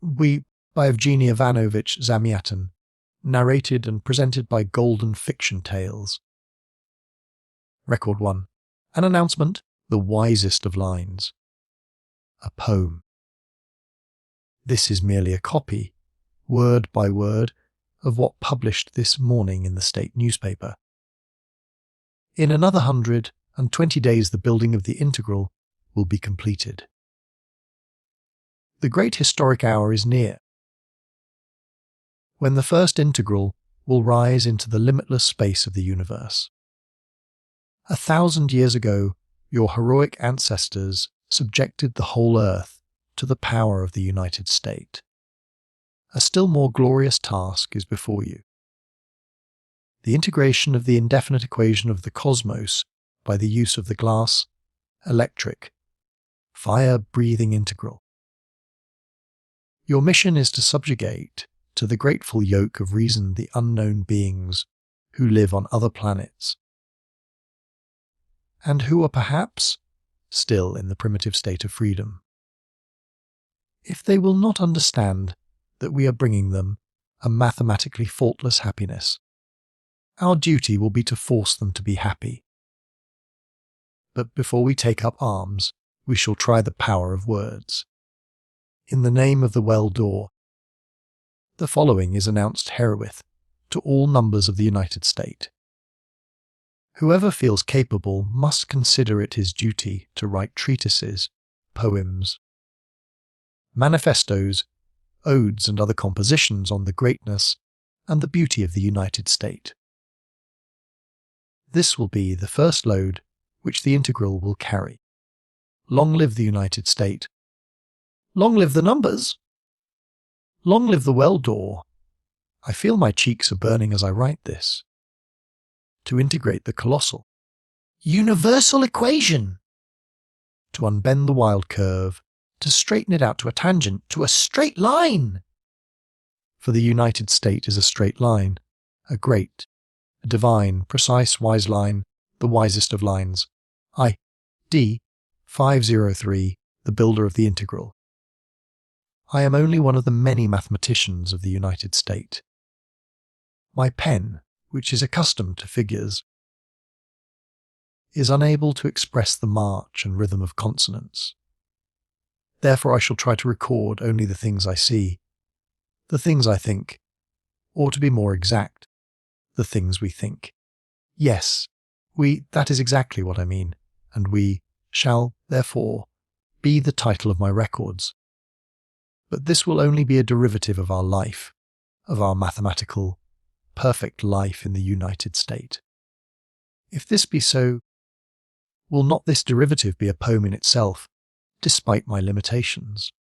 by Evgenii Ivanovich Zamyatin, narrated and presented by Golden Fiction Tales. Record 1. An announcement, the wisest of lines. A poem. This is merely a copy, word by word, of what published this morning in the state newspaper. In another 120 days the building of the integral will be completed. The great historic hour is near, when the first integral will rise into the limitless space of the universe. 1,000 years ago, your heroic ancestors subjected the whole earth to the power of the United State. A still more glorious task is before you. The integration of the indefinite equation of the cosmos by the use of the glass, electric, fire-breathing integral. Your mission is to subjugate to the grateful yoke of reason the unknown beings who live on other planets, and who are perhaps still in the primitive state of freedom. If they will not understand that we are bringing them a mathematically faultless happiness, our duty will be to force them to be happy. But before we take up arms, we shall try the power of words. In the name of the well-door, the following is announced herewith to all numbers of the United States. Whoever feels capable must consider it his duty to write treatises, poems, manifestos, odes and other compositions on the greatness and the beauty of the United States. This will be the first load which the integral will carry. Long live the United States. Long live the numbers. Long live the well-door. I feel my cheeks are burning as I write this. To integrate the colossal, universal equation. To unbend the wild curve, to straighten it out to a tangent, to a straight line. For the United States is a straight line, a great, a divine, precise, wise line, the wisest of lines. D. 503, the builder of the integral. I am only one of the many mathematicians of the United States. My pen, which is accustomed to figures, is unable to express the march and rhythm of consonants. Therefore I shall try to record only the things I see, the things I think, or to be more exact, the things we think. Yes, that is exactly what I mean, and we shall, therefore, be the title of my records. But this will only be a derivative of our life, of our mathematical, perfect life in the United States. If this be so, will not this derivative be a poem in itself, despite my limitations?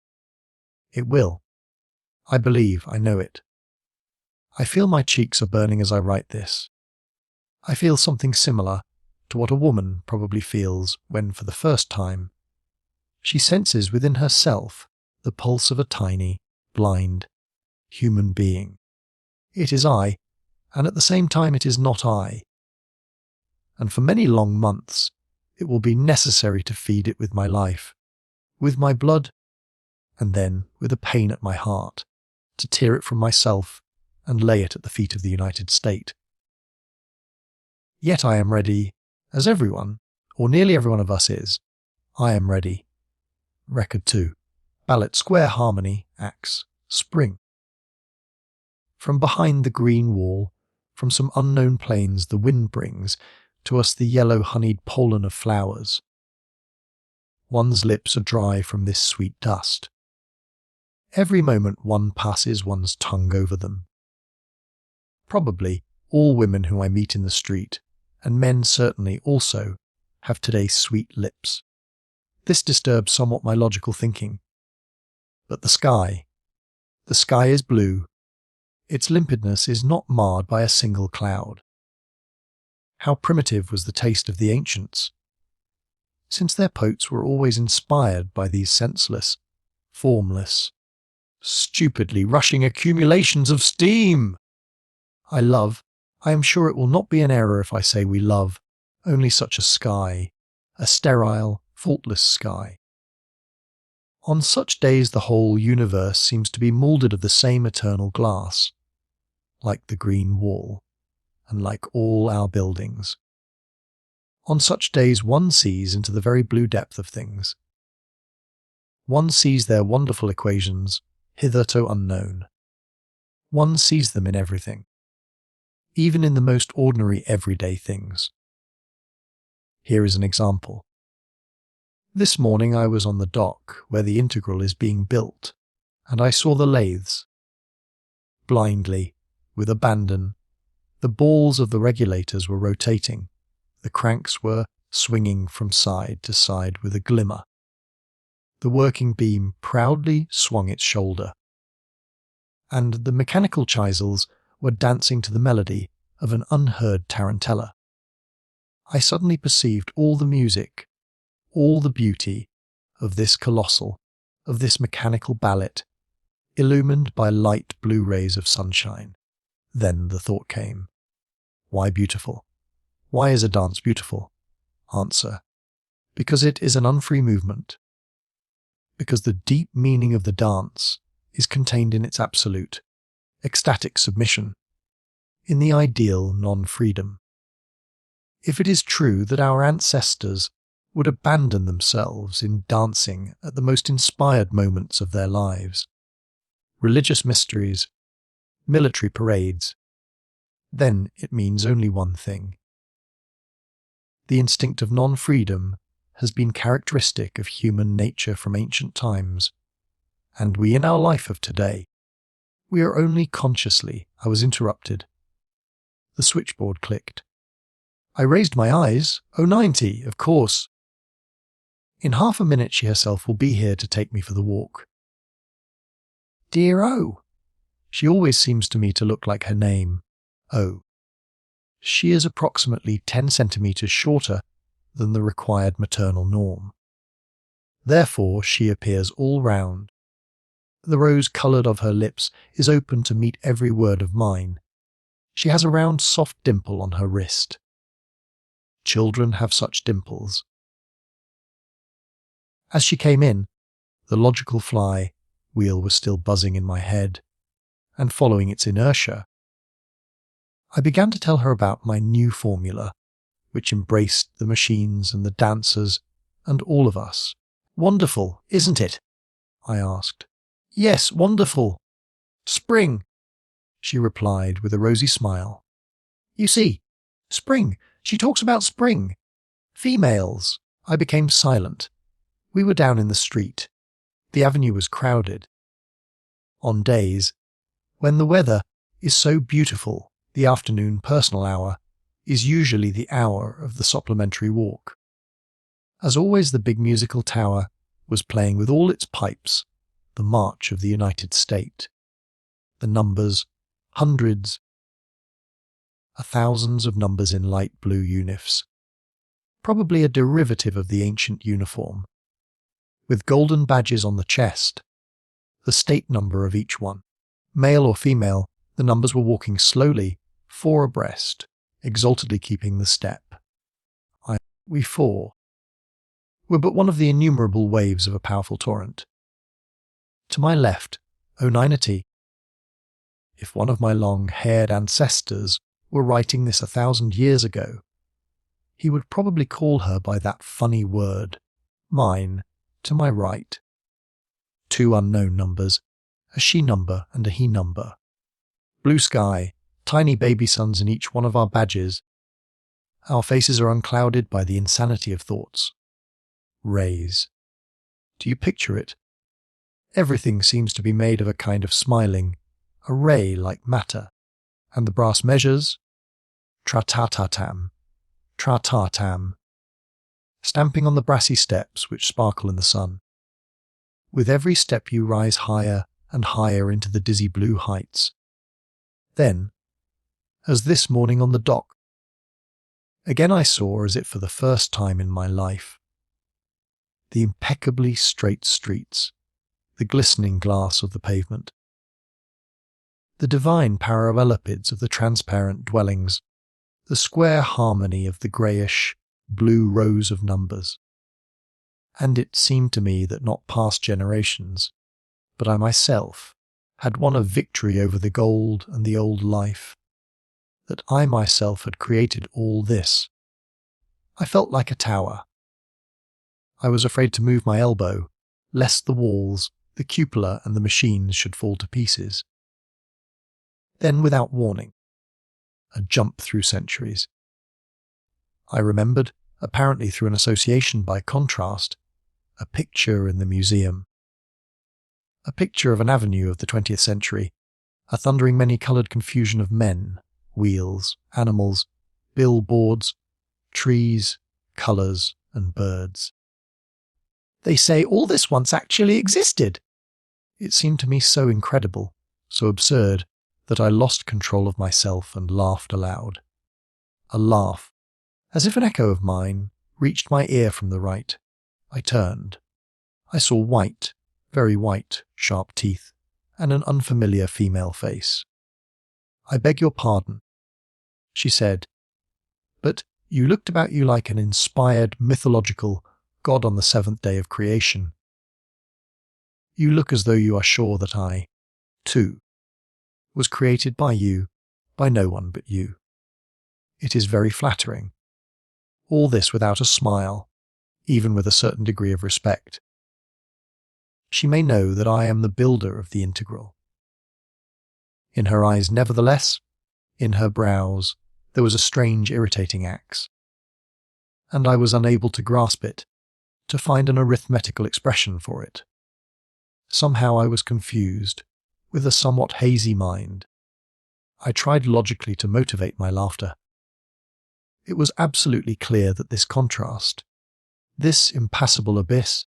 It will. I believe I know it. I feel my cheeks are burning as I write this. I feel something similar to what a woman probably feels when, for the first time, she senses within herself the pulse of a tiny, blind, human being. It is I, and at the same time it is not I. And for many long months it will be necessary to feed it with my life, with my blood, and then, with a pain at my heart, to tear it from myself and lay it at the feet of the United States. Yet I am ready, as everyone, or nearly every one of us is. I am ready. Record 2. Ballet Square Harmony, Acts, Spring. From behind the green wall, from some unknown plains the wind brings to us the yellow honeyed pollen of flowers. One's lips are dry from this sweet dust. Every moment one passes one's tongue over them. Probably all women whom I meet in the street, and men certainly also, have today sweet lips. This disturbs somewhat my logical thinking. But the sky is blue. Its limpidness is not marred by a single cloud. How primitive was the taste of the ancients, since their poets were always inspired by these senseless, formless, stupidly rushing accumulations of steam. I am sure it will not be an error if I say we love only such a sky, a sterile, faultless sky. On such days the whole universe seems to be moulded of the same eternal glass, like the green wall, and like all our buildings. On such days one sees into the very blue depth of things. One sees their wonderful equations, hitherto unknown. One sees them in everything, even in the most ordinary everyday things. Here is an example. This morning I was on the dock where the integral is being built, and I saw the lathes. Blindly, with abandon, the balls of the regulators were rotating, the cranks were swinging from side to side with a glimmer. The working beam proudly swung its shoulder, and the mechanical chisels were dancing to the melody of an unheard tarantella. I suddenly perceived all the music, all the beauty of this colossal, of this mechanical ballet, illumined by light blue rays of sunshine. Then the thought came, why beautiful? Why is a dance beautiful? Answer, because it is an unfree movement. Because the deep meaning of the dance is contained in its absolute, ecstatic submission, in the ideal non-freedom. If it is true that our ancestors would abandon themselves in dancing at the most inspired moments of their lives, religious mysteries, military parades, then it means only one thing. The instinct of non-freedom has been characteristic of human nature from ancient times, and we in our life of today, we are only consciously. I was interrupted. The switchboard clicked. I raised my eyes. 090, of course. In half a minute she herself will be here to take me for the walk. Dear O. She always seems to me to look like her name, O. She is approximately 10 centimetres shorter than the required maternal norm. Therefore she appears all round. The rose-coloured of her lips is open to meet every word of mine. She has a round soft dimple on her wrist. Children have such dimples. As she came in, the logical fly wheel was still buzzing in my head, and following its inertia, I began to tell her about my new formula, which embraced the machines and the dancers and all of us. Wonderful, isn't it? I asked. Yes, wonderful. Spring, she replied with a rosy smile. You see, spring. She talks about spring. Females. I became silent. We were down in the street. The avenue was crowded. On days when the weather is so beautiful, the afternoon personal hour is usually the hour of the supplementary walk. As always, the big musical tower was playing with all its pipes the March of the United States. The numbers, hundreds, thousands of numbers in light blue unifs, probably a derivative of the ancient uniform, with golden badges on the chest, the state number of each one. Male or female, the numbers were walking slowly, four abreast, exaltedly keeping the step. We four were but one of the innumerable waves of a powerful torrent. To my left, Oneinity. If one of my long-haired ancestors were writing this 1,000 years ago, he would probably call her by that funny word. Mine, to my right. Two unknown numbers, a she number and a he number. Blue sky, tiny baby suns in each one of our badges. Our faces are unclouded by the insanity of thoughts. Rays. Do you picture it? Everything seems to be made of a kind of smiling, a ray-like matter, and the brass measures, tra-ta-ta-tam, tra-ta-tam, stamping on the brassy steps which sparkle in the sun. With every step you rise higher and higher into the dizzy blue heights. Then, as this morning on the dock, again I saw, as if for the first time in my life, the impeccably straight streets, the glistening glass of the pavement, the divine parallelopeds of the transparent dwellings, the square harmony of the greyish, blue rows of numbers, and it seemed to me that not past generations, but I myself, had won a victory over the gold and the old life, that I myself had created all this. I felt like a tower. I was afraid to move my elbow, lest the walls, the cupola and the machines should fall to pieces. Then, without warning, a jump through centuries. I remembered, apparently through an association by contrast, a picture in the museum. A picture of an avenue of the 20th century, a thundering many-coloured confusion of men, wheels, animals, billboards, trees, colours and birds. They say all this once actually existed. It seemed to me so incredible, so absurd, that I lost control of myself and laughed aloud. A laugh, as if an echo of mine, reached my ear from the right. I turned. I saw white, very white, sharp teeth, and an unfamiliar female face. "I beg your pardon," she said, "but you looked about you like an inspired, mythological God on the seventh day of creation. You look as though you are sure that I, too, was created by you, by no one but you. It is very flattering. All this without a smile, even with a certain degree of respect. She may know that I am the builder of the integral." In her eyes, nevertheless, in her brows, there was a strange, irritating axe, and I was unable to grasp it, to find an arithmetical expression for it. Somehow I was confused, with a somewhat hazy mind. I tried logically to motivate my laughter. It was absolutely clear that this contrast, this impassable abyss,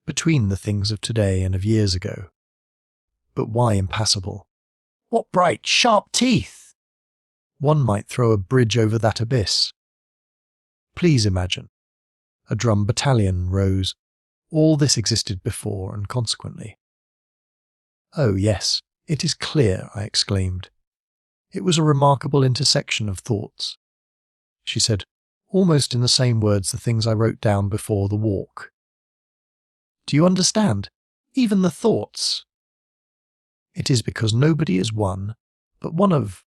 between the things of today and of years ago. But why impassable? What bright, sharp teeth! One might throw a bridge over that abyss. Please imagine. A drum battalion rose. All this existed before, and consequently. "Oh, yes, it is clear," I exclaimed. "It was a remarkable intersection of thoughts." She said, almost in the same words, the things I wrote down before the walk. "Do you understand? Even the thoughts. It is because nobody is one, but one of.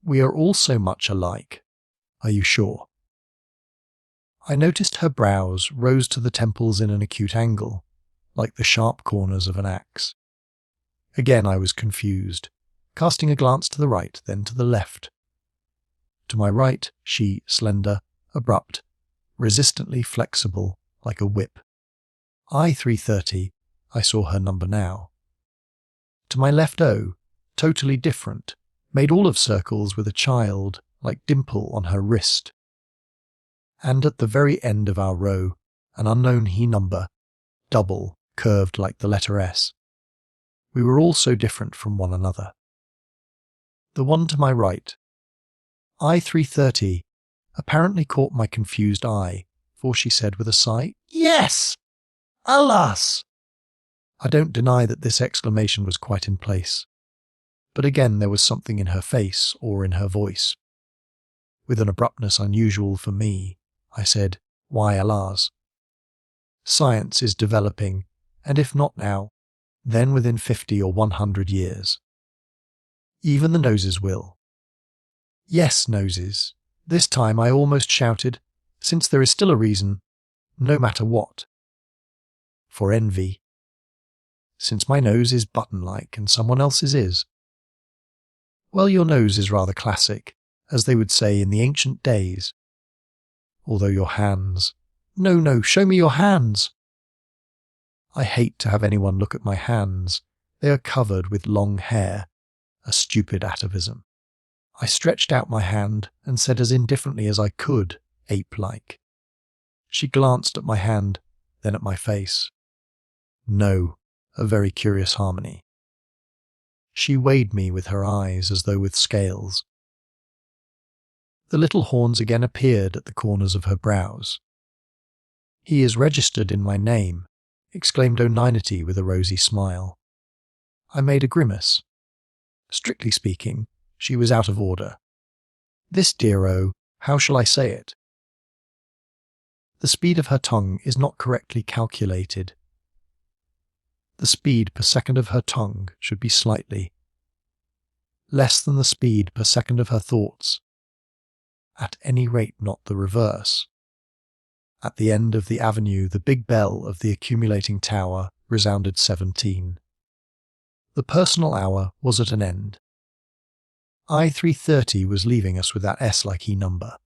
We are all so much alike. Are you sure?" I noticed her brows rose to the temples in an acute angle, like the sharp corners of an axe. Again I was confused, casting a glance to the right, then to the left. To my right, she, slender, abrupt, resistantly flexible, like a whip. I-330, I saw her number now. To my left, O, totally different, made all of circles with a child, like dimple on her wrist. And at the very end of our row, an unknown he number, double, curved like the letter S. We were all so different from one another. The one to my right, I-330, apparently caught my confused eye, for she said with a sigh, "Yes! Alas!" I don't deny that this exclamation was quite in place. But again there was something in her face or in her voice. With an abruptness unusual for me, I said, "Why, alas?" "Science is developing, and if not now, then within 50 or 100 years. Even the noses will." "Yes, noses." This time I almost shouted, since there is still a reason, no matter what. For envy. Since my nose is button-like and someone else's is. Well, your nose is rather classic, as they would say in the ancient days. Although your hands. No, show me your hands. I hate to have anyone look at my hands. They are covered with long hair. A stupid atavism. I stretched out my hand and said as indifferently as I could, ape-like. She glanced at my hand, then at my face. No, a very curious harmony. She weighed me with her eyes as though with scales. The little horns again appeared at the corners of her brows. "He is registered in my name," exclaimed O'Ninety with a rosy smile. I made a grimace. Strictly speaking, she was out of order. This dear O, how shall I say it? The speed of her tongue is not correctly calculated. The speed per second of her tongue should be slightly less than the speed per second of her thoughts. At any rate, not the reverse. At the end of the avenue, the big bell of the accumulating tower resounded 17. The personal hour was at an end. I-330 was leaving us with that S-like E number.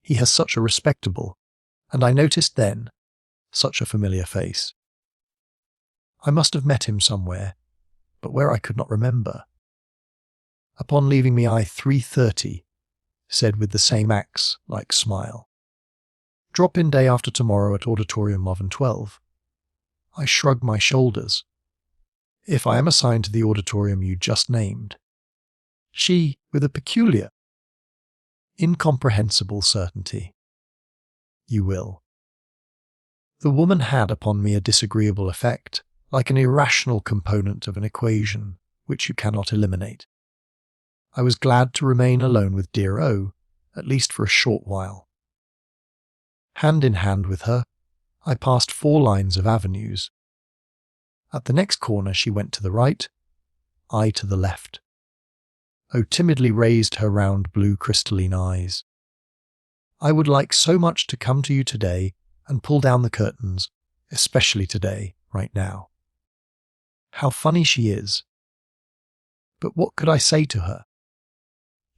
He has such a respectable, and I noticed then, such a familiar face. I must have met him somewhere, but where I could not remember. Upon leaving me, I-330 said with the same axe-like smile, "Drop in day after tomorrow at Auditorium Oven 12. I shrugged my shoulders. If I am assigned to the auditorium you just named. She, with a peculiar, incomprehensible certainty. You will. The woman had upon me a disagreeable effect, like an irrational component of an equation which you cannot eliminate. I was glad to remain alone with dear O, at least for a short while. Hand in hand with her, I passed 4 lines of avenues. At the next corner she went to the right, I to the left. O timidly raised her round blue crystalline eyes. I would like so much to come to you today and pull down the curtains, especially today, right now. How funny she is. But what could I say to her?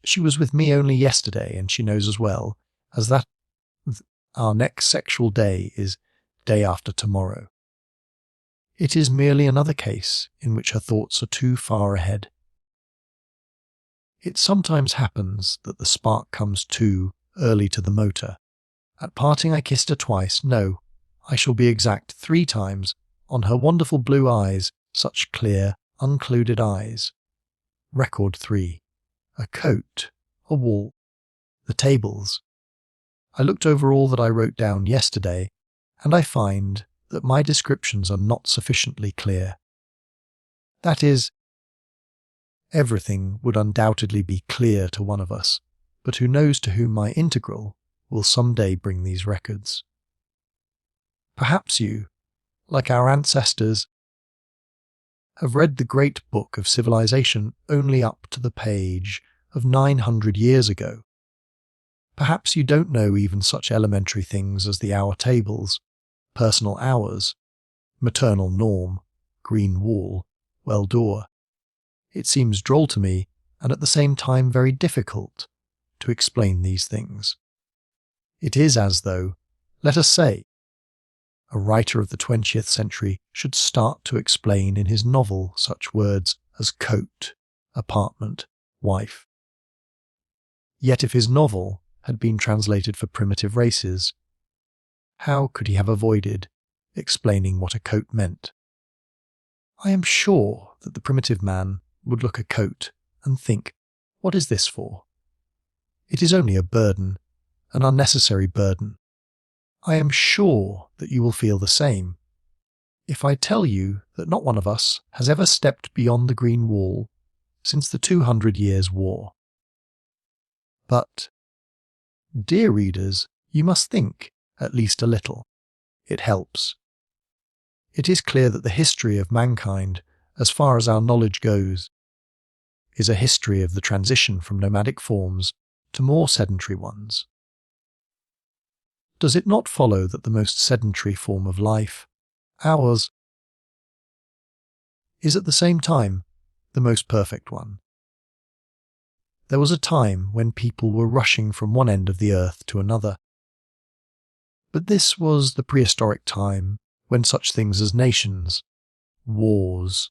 She was with me only yesterday, and she knows as well as that our next sexual day is day after tomorrow. It is merely another case in which her thoughts are too far ahead. It sometimes happens that the spark comes too early to the motor. At parting I kissed her twice, no, I shall be exact, 3 times, on her wonderful blue eyes, such clear, unclouded eyes. Record 3. A coat, a wall, the tables. I looked over all that I wrote down yesterday, and I find that my descriptions are not sufficiently clear. That is, everything would undoubtedly be clear to one of us, but who knows to whom my integral will some day bring these records. Perhaps you, like our ancestors, have read the great book of civilization only up to the page of 900 years ago. Perhaps you don't know even such elementary things as the hour tables, personal hours, maternal norm, green wall, well door. It seems droll to me, and at the same time very difficult, to explain these things. It is as though, let us say, a writer of the 20th century should start to explain in his novel such words as coat, apartment, wife. Yet if his novel had been translated for primitive races, how could he have avoided explaining what a coat meant? I am sure that the primitive man would look at a coat and think, what is this for? It is only a burden, an unnecessary burden. I am sure that you will feel the same if I tell you that not one of us has ever stepped beyond the green wall since the 200 Years' War. But, dear readers, you must think at least a little. It helps. It is clear that the history of mankind, as far as our knowledge goes, is a history of the transition from nomadic forms to more sedentary ones. Does it not follow that the most sedentary form of life, ours, is at the same time the most perfect one? There was a time when people were rushing from one end of the earth to another. But this was the prehistoric time when such things as nations, wars,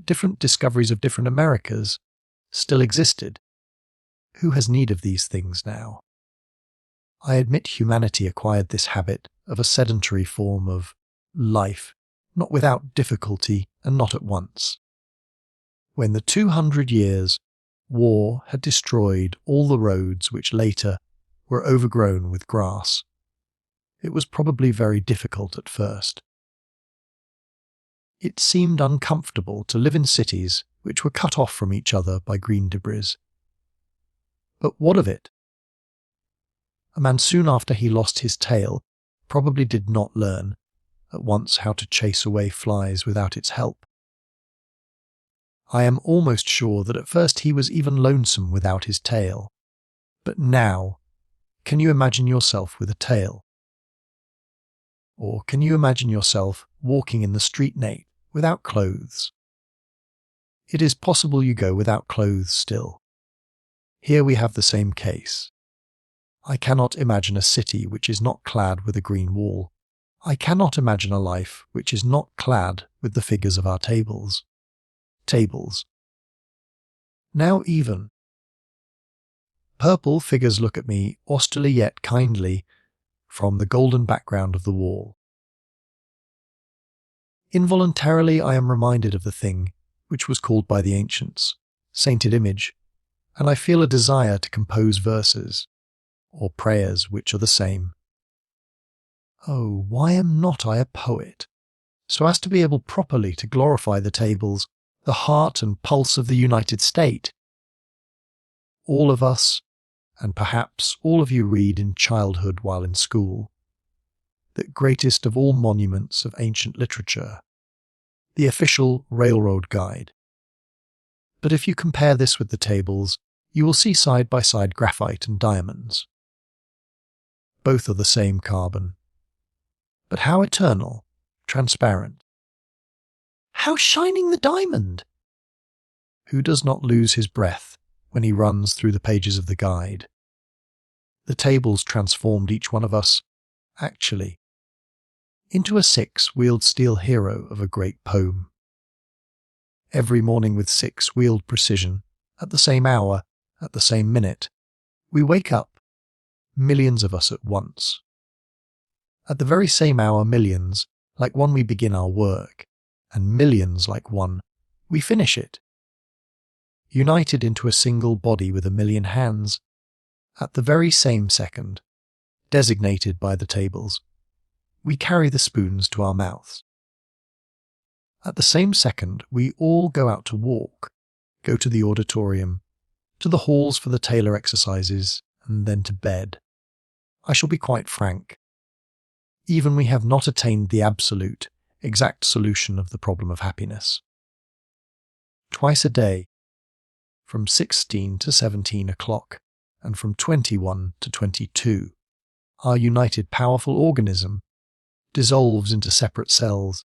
different discoveries of different Americas still existed. Who has need of these things now? I admit humanity acquired this habit of a sedentary form of life, not without difficulty and not at once. When the 200 years' war had destroyed all the roads which later were overgrown with grass, it was probably very difficult at first. It seemed uncomfortable to live in cities which were cut off from each other by green debris. But what of it? A man soon after he lost his tail probably did not learn at once how to chase away flies without its help. I am almost sure that at first he was even lonesome without his tail. But now, can you imagine yourself with a tail? Or can you imagine yourself walking in the street naked, without clothes? It is possible you go without clothes still. Here we have the same case. I cannot imagine a city which is not clad with a green wall. I cannot imagine a life which is not clad with the figures of our tables. Tables. Now even. Purple figures look at me austerely yet kindly from the golden background of the wall. Involuntarily I am reminded of the thing which was called by the ancients sainted image, and I feel a desire to compose verses, or prayers which are the same. Oh, why am not I a poet, so as to be able properly to glorify the tables, the heart and pulse of the United State? All of us, and perhaps all of you, read in childhood while in school that greatest of all monuments of ancient literature, the official railroad guide. But if you compare this with the tables, you will see side by side graphite and diamonds. Both are the same carbon. But how eternal, transparent. How shining the diamond! Who does not lose his breath when he runs through the pages of the guide? The tables transformed each one of us, actually, into a six-wheeled steel hero of a great poem. Every morning with six-wheeled precision, at the same hour, at the same minute, we wake up, millions of us at once. At the very same hour, millions, like one, we begin our work, and millions, like one, we finish it. United into a single body with a million hands, at the very same second, designated by the tables, we carry the spoons to our mouths. At the same second, we all go out to walk, go to the auditorium, to the halls for the tailor exercises, and then to bed. I shall be quite frank. Even we have not attained the absolute, exact solution of the problem of happiness. Twice a day, from 16 to 17 o'clock, and from 21 to 22, our united powerful organism dissolves into separate cells.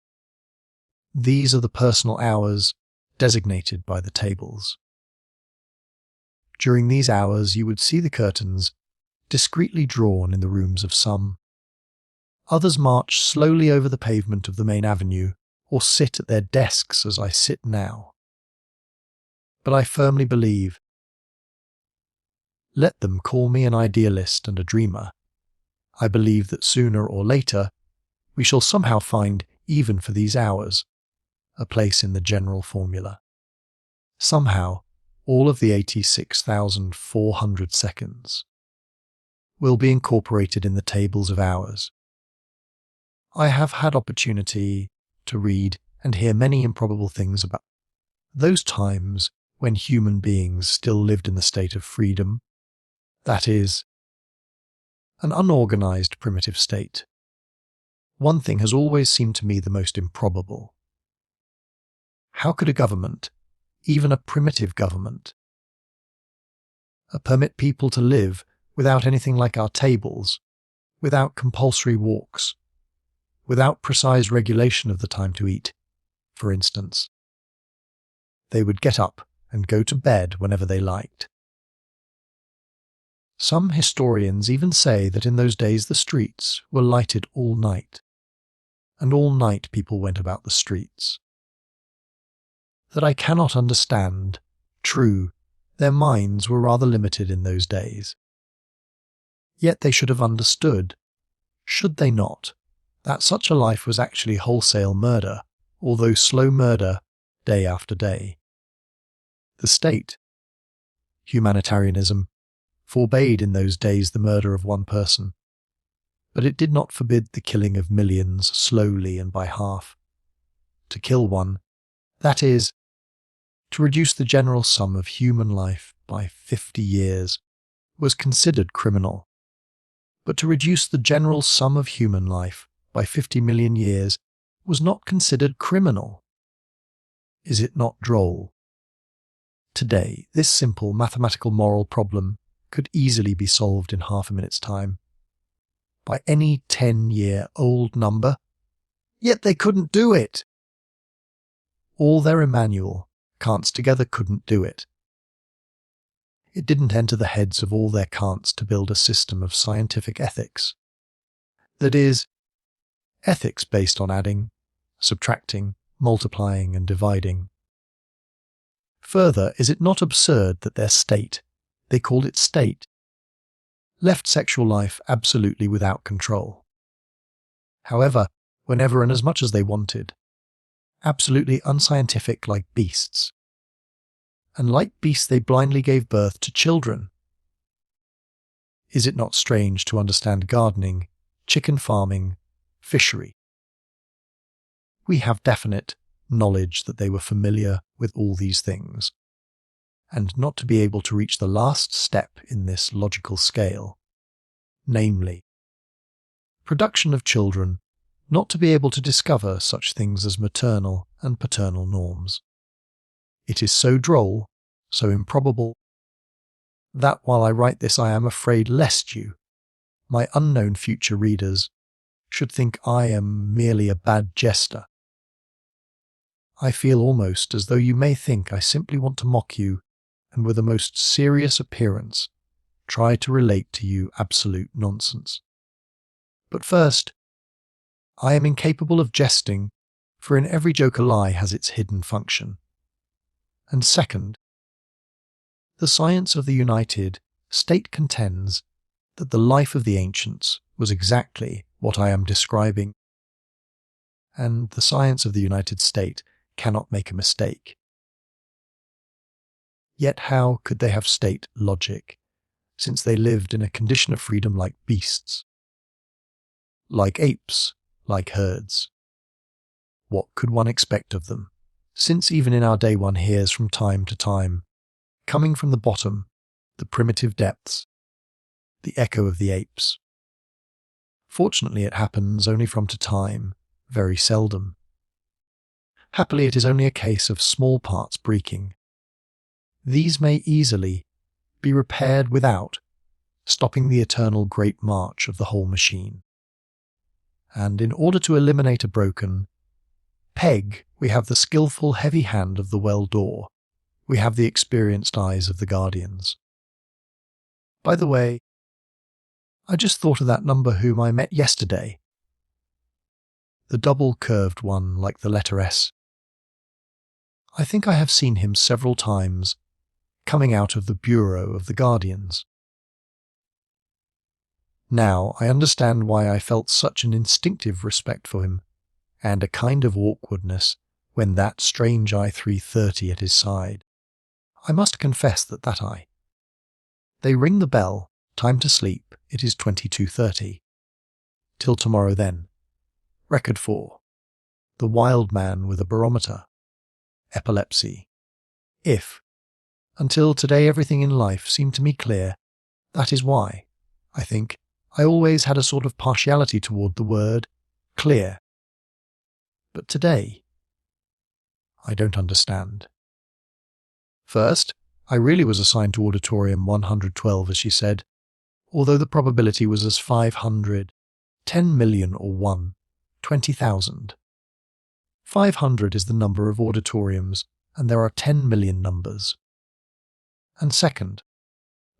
These are the personal hours designated by the tables. During these hours you would see the curtains discreetly drawn in the rooms of some. Others march slowly over the pavement of the main avenue, or sit at their desks as I sit now. But I firmly believe, let them call me an idealist and a dreamer, I believe that sooner or later we shall somehow find, even for these hours, a place in the general formula. Somehow, all of the 86,400 seconds will be incorporated in the tables of hours. I have had opportunity to read and hear many improbable things about those times when human beings still lived in the state of freedom, that is, an unorganized primitive state. One thing has always seemed to me the most improbable. How could a government, even a primitive government, permit people to live without anything like our tables, without compulsory walks, without precise regulation of the time to eat, for instance? They would get up and go to bed whenever they liked. Some historians even say that in those days the streets were lighted all night, and all night people went about the streets. That I cannot understand. True, their minds were rather limited in those days. Yet they should have understood, should they not, that such a life was actually wholesale murder, although slow murder, day after day. The state, humanitarianism, forbade in those days the murder of one person, but it did not forbid the killing of millions slowly and by half. To kill one, that is, to reduce the general sum of human life by 50 years, was considered criminal. but to reduce the general sum of human life by 50 million years was not considered criminal. Is it not droll? Today, this simple mathematical moral problem could easily be solved in half a minute's time by any 10-year-old number, yet they couldn't do it. All their Emmanuel Kants together couldn't do it. It didn't enter the heads of all their Kants to build a system of scientific ethics. That is, ethics based on adding, subtracting, multiplying and dividing. Further, is it not absurd that their state, they called it state, left sexual life absolutely without control? However, whenever and as much as they wanted, absolutely unscientific like beasts. And like beasts they blindly gave birth to children. Is it not strange to understand gardening, chicken farming, fishery? We have definite knowledge that they were familiar with all these things, and not to be able to reach the last step in this logical scale, namely, production of children, not to be able to discover such things as maternal and paternal norms. It is so droll, so improbable, that while I write this I am afraid lest you, my unknown future readers, should think I am merely a bad jester. I feel almost as though you may think I simply want to mock you and with a most serious appearance try to relate to you absolute nonsense. But first, I am incapable of jesting, for in every joke a lie has its hidden function. And second, the science of the United State contends that the life of the ancients was exactly what I am describing, and the science of the United State cannot make a mistake. Yet how could they have state logic, since they lived in a condition of freedom like beasts? Like apes, like herds. What could one expect of them, since even in our day one hears from time to time, coming from the bottom, the primitive depths, the echo of the apes? Fortunately it happens only from to time, very seldom. Happily it is only a case of small parts breaking. These may easily be repaired without stopping the eternal great march of the whole machine. And in order to eliminate a broken peg, we have the skillful heavy hand of the well door. We have the experienced eyes of the guardians. By the way, I just thought of that number whom I met yesterday. The double-curved one like the letter S. I think I have seen him several times, coming out of the bureau of the guardians. Now I understand why I felt such an instinctive respect for him, and a kind of awkwardness when that strange I-330 at his side. I must confess that eye. They ring the bell, time to sleep, it is 22:30. Till tomorrow then. Record 4. The wild man with a barometer. Epilepsy. If, until today everything in life seemed to me clear, that is why, I think, I always had a sort of partiality toward the word clear. But today, I don't understand. First, I really was assigned to auditorium 112, as she said, although the probability was as 500, 10 million or 1, 20,000. 500 is the number of auditoriums, and there are 10 million numbers. And second,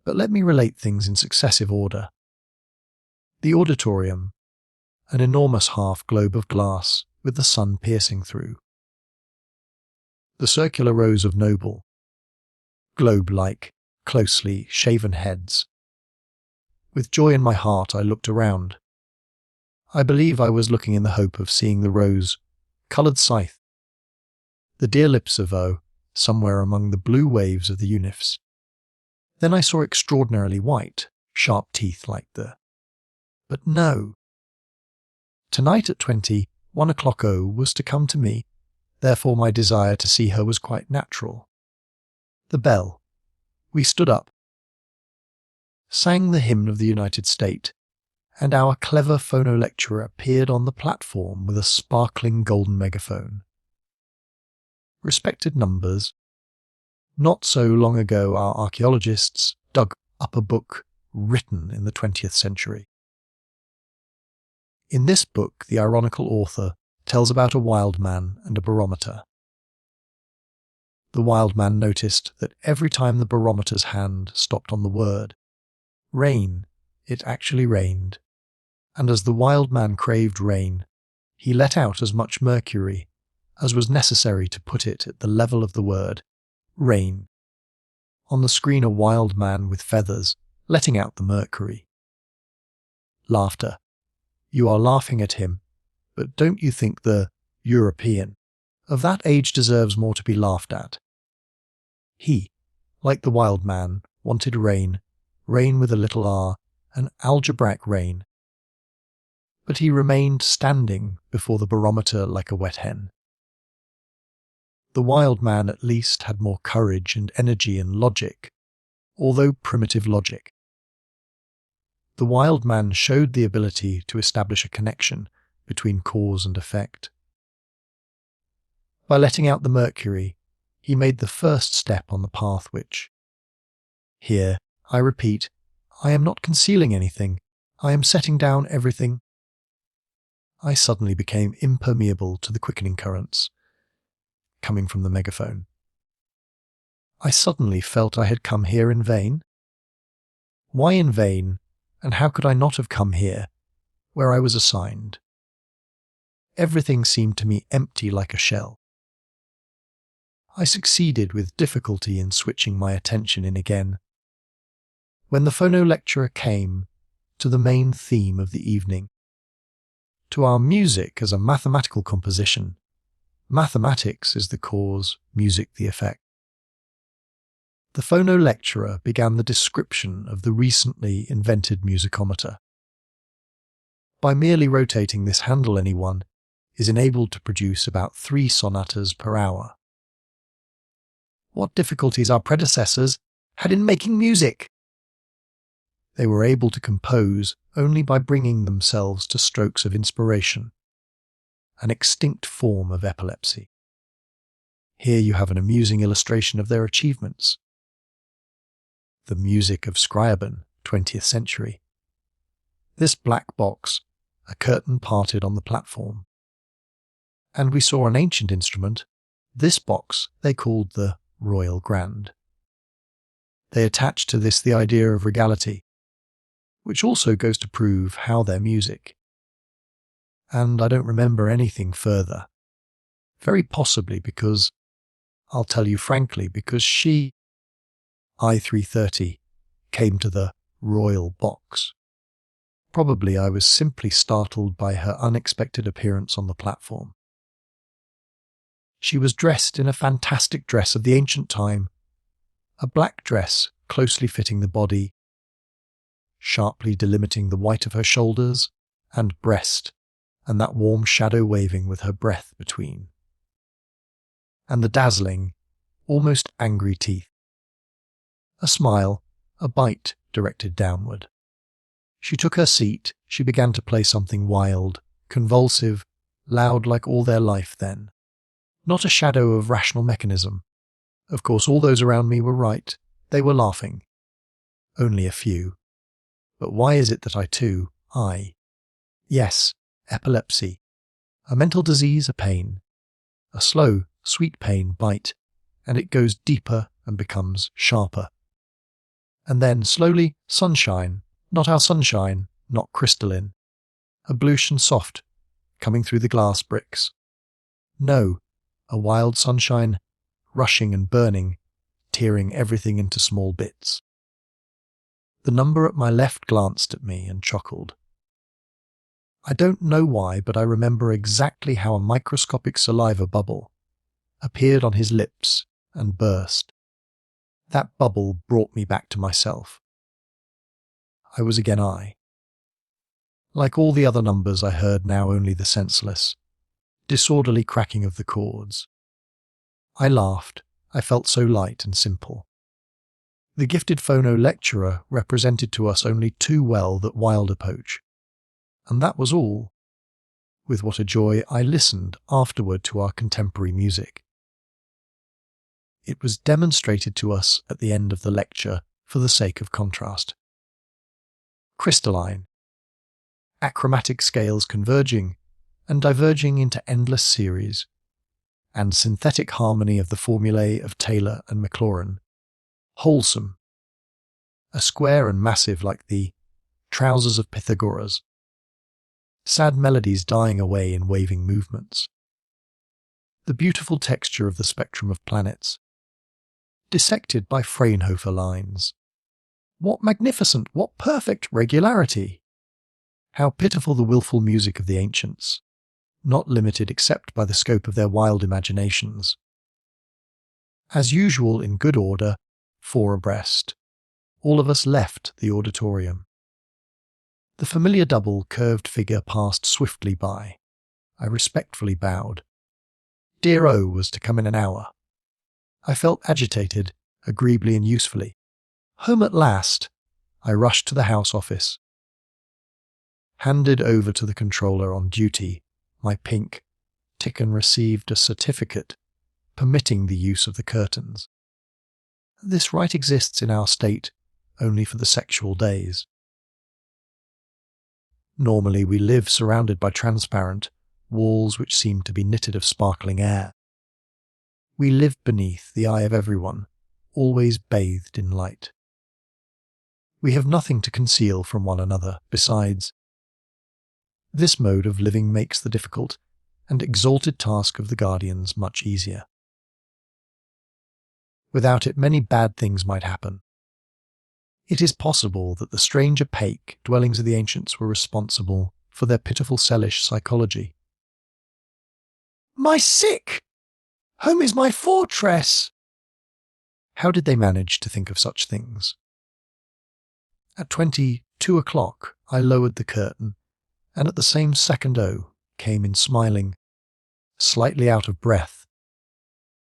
but let me relate things in successive order. The auditorium, an enormous half-globe of glass with the sun piercing through. The circular rows of noble, globe-like, closely shaven heads. With joy in my heart I looked around. I believe I was looking in the hope of seeing the rose-coloured scythe, the dear lips of O, somewhere among the blue waves of the unifs. Then I saw extraordinarily white, sharp teeth like the... But no. Tonight at 21 o'clock O was to come to me, therefore my desire to see her was quite natural. The bell. We stood up. Sang the hymn of the United States, and our clever phono-lecturer appeared on the platform with a sparkling golden megaphone. Respected numbers, not so long ago our archaeologists dug up a book written in the 20th century. In this book, the ironical author tells about a wild man and a barometer. The wild man noticed that every time the barometer's hand stopped on the word rain, it actually rained, and as the wild man craved rain, he let out as much mercury as was necessary to put it at the level of the word rain. On the screen, a wild man with feathers letting out the mercury. Laughter. You are laughing at him, but don't you think the European of that age deserves more to be laughed at? He, like the wild man, wanted rain, rain with a little r, an algebraic rain. But he remained standing before the barometer like a wet hen. The wild man at least had more courage and energy and logic, although primitive logic. The wild man showed the ability to establish a connection between cause and effect. By letting out the mercury, he made the first step on the path which, here, I repeat, I am not concealing anything, I am setting down everything. I suddenly became impermeable to the quickening currents coming from the megaphone. I suddenly felt I had come here in vain. Why in vain, and how could I not have come here, where I was assigned? Everything seemed to me empty like a shell. I succeeded with difficulty in switching my attention in again, when the phono-lecturer came to the main theme of the evening, to our music as a mathematical composition. Mathematics is the cause, music the effect. The phono-lecturer began the description of the recently invented musicometer. By merely rotating this handle, anyone is enabled to produce about 3 sonatas per hour. What difficulties our predecessors had in making music! They were able to compose only by bringing themselves to strokes of inspiration, an extinct form of epilepsy. Here you have an amusing illustration of their achievements. The music of Scriabin, 20th century. This black box, a curtain parted on the platform. And we saw an ancient instrument. This box they called the Royal Grand. They attached to this the idea of regality, which also goes to prove how their music. And I don't remember anything further. Very possibly because, I'll tell you frankly, because she, I-330, came to the royal box. Probably I was simply startled by her unexpected appearance on the platform. She was dressed in a fantastic dress of the ancient time, a black dress closely fitting the body, sharply delimiting the white of her shoulders and breast, and that warm shadow waving with her breath between. And the dazzling, almost angry teeth. A smile, a bite directed downward. She took her seat, she began to play something wild, convulsive, loud like all their life then. Not a shadow of rational mechanism. Of course, all those around me were right. They were laughing. Only a few. But why is it that yes, epilepsy, a mental disease, a pain, a slow, sweet pain bite, and it goes deeper and becomes sharper. And then, slowly, sunshine, not our sunshine, not crystalline, a bluish and soft, coming through the glass bricks. No, a wild sunshine, rushing and burning, tearing everything into small bits. The number at my left glanced at me and chuckled. I don't know why, but I remember exactly how a microscopic saliva bubble appeared on his lips and burst. That bubble brought me back to myself. I was again I. Like all the other numbers, I heard now only the senseless, disorderly cracking of the chords. I laughed. I felt so light and simple. The gifted phono-lecturer represented to us only too well that wilder approach, And that was all. With what a joy I listened afterward to our contemporary music. It was demonstrated to us at the end of the lecture for the sake of contrast. Crystalline, achromatic scales converging and diverging into endless series, and synthetic harmony of the formulae of Taylor and Maclaurin. Wholesome, a square and massive like the trousers of Pythagoras. Sad melodies dying away in waving movements. The beautiful texture of the spectrum of planets, dissected by Fraunhofer lines. What magnificent, what perfect regularity! How pitiful the wilful music of the ancients, not limited except by the scope of their wild imaginations. As usual in good order, four abreast, all of us left the auditorium. The familiar double curved figure passed swiftly by. I respectfully bowed. Dear O was to come in an hour. I felt agitated, agreeably and usefully. Home at last, I rushed to the house office. Handed over to the controller on duty my pink, and received a certificate permitting the use of the curtains. This right exists in our state only for the sexual days. Normally we live surrounded by transparent walls which seem to be knitted of sparkling air. We live beneath the eye of everyone, always bathed in light. We have nothing to conceal from one another besides. This mode of living makes the difficult and exalted task of the guardians much easier. Without it, many bad things might happen. It is possible that the strange opaque dwellings of the ancients were responsible for their pitiful sellish psychology. My sick! Home is my fortress! How did they manage to think of such things? At 22:00 I lowered the curtain, and at the same second O came in smiling, slightly out of breath.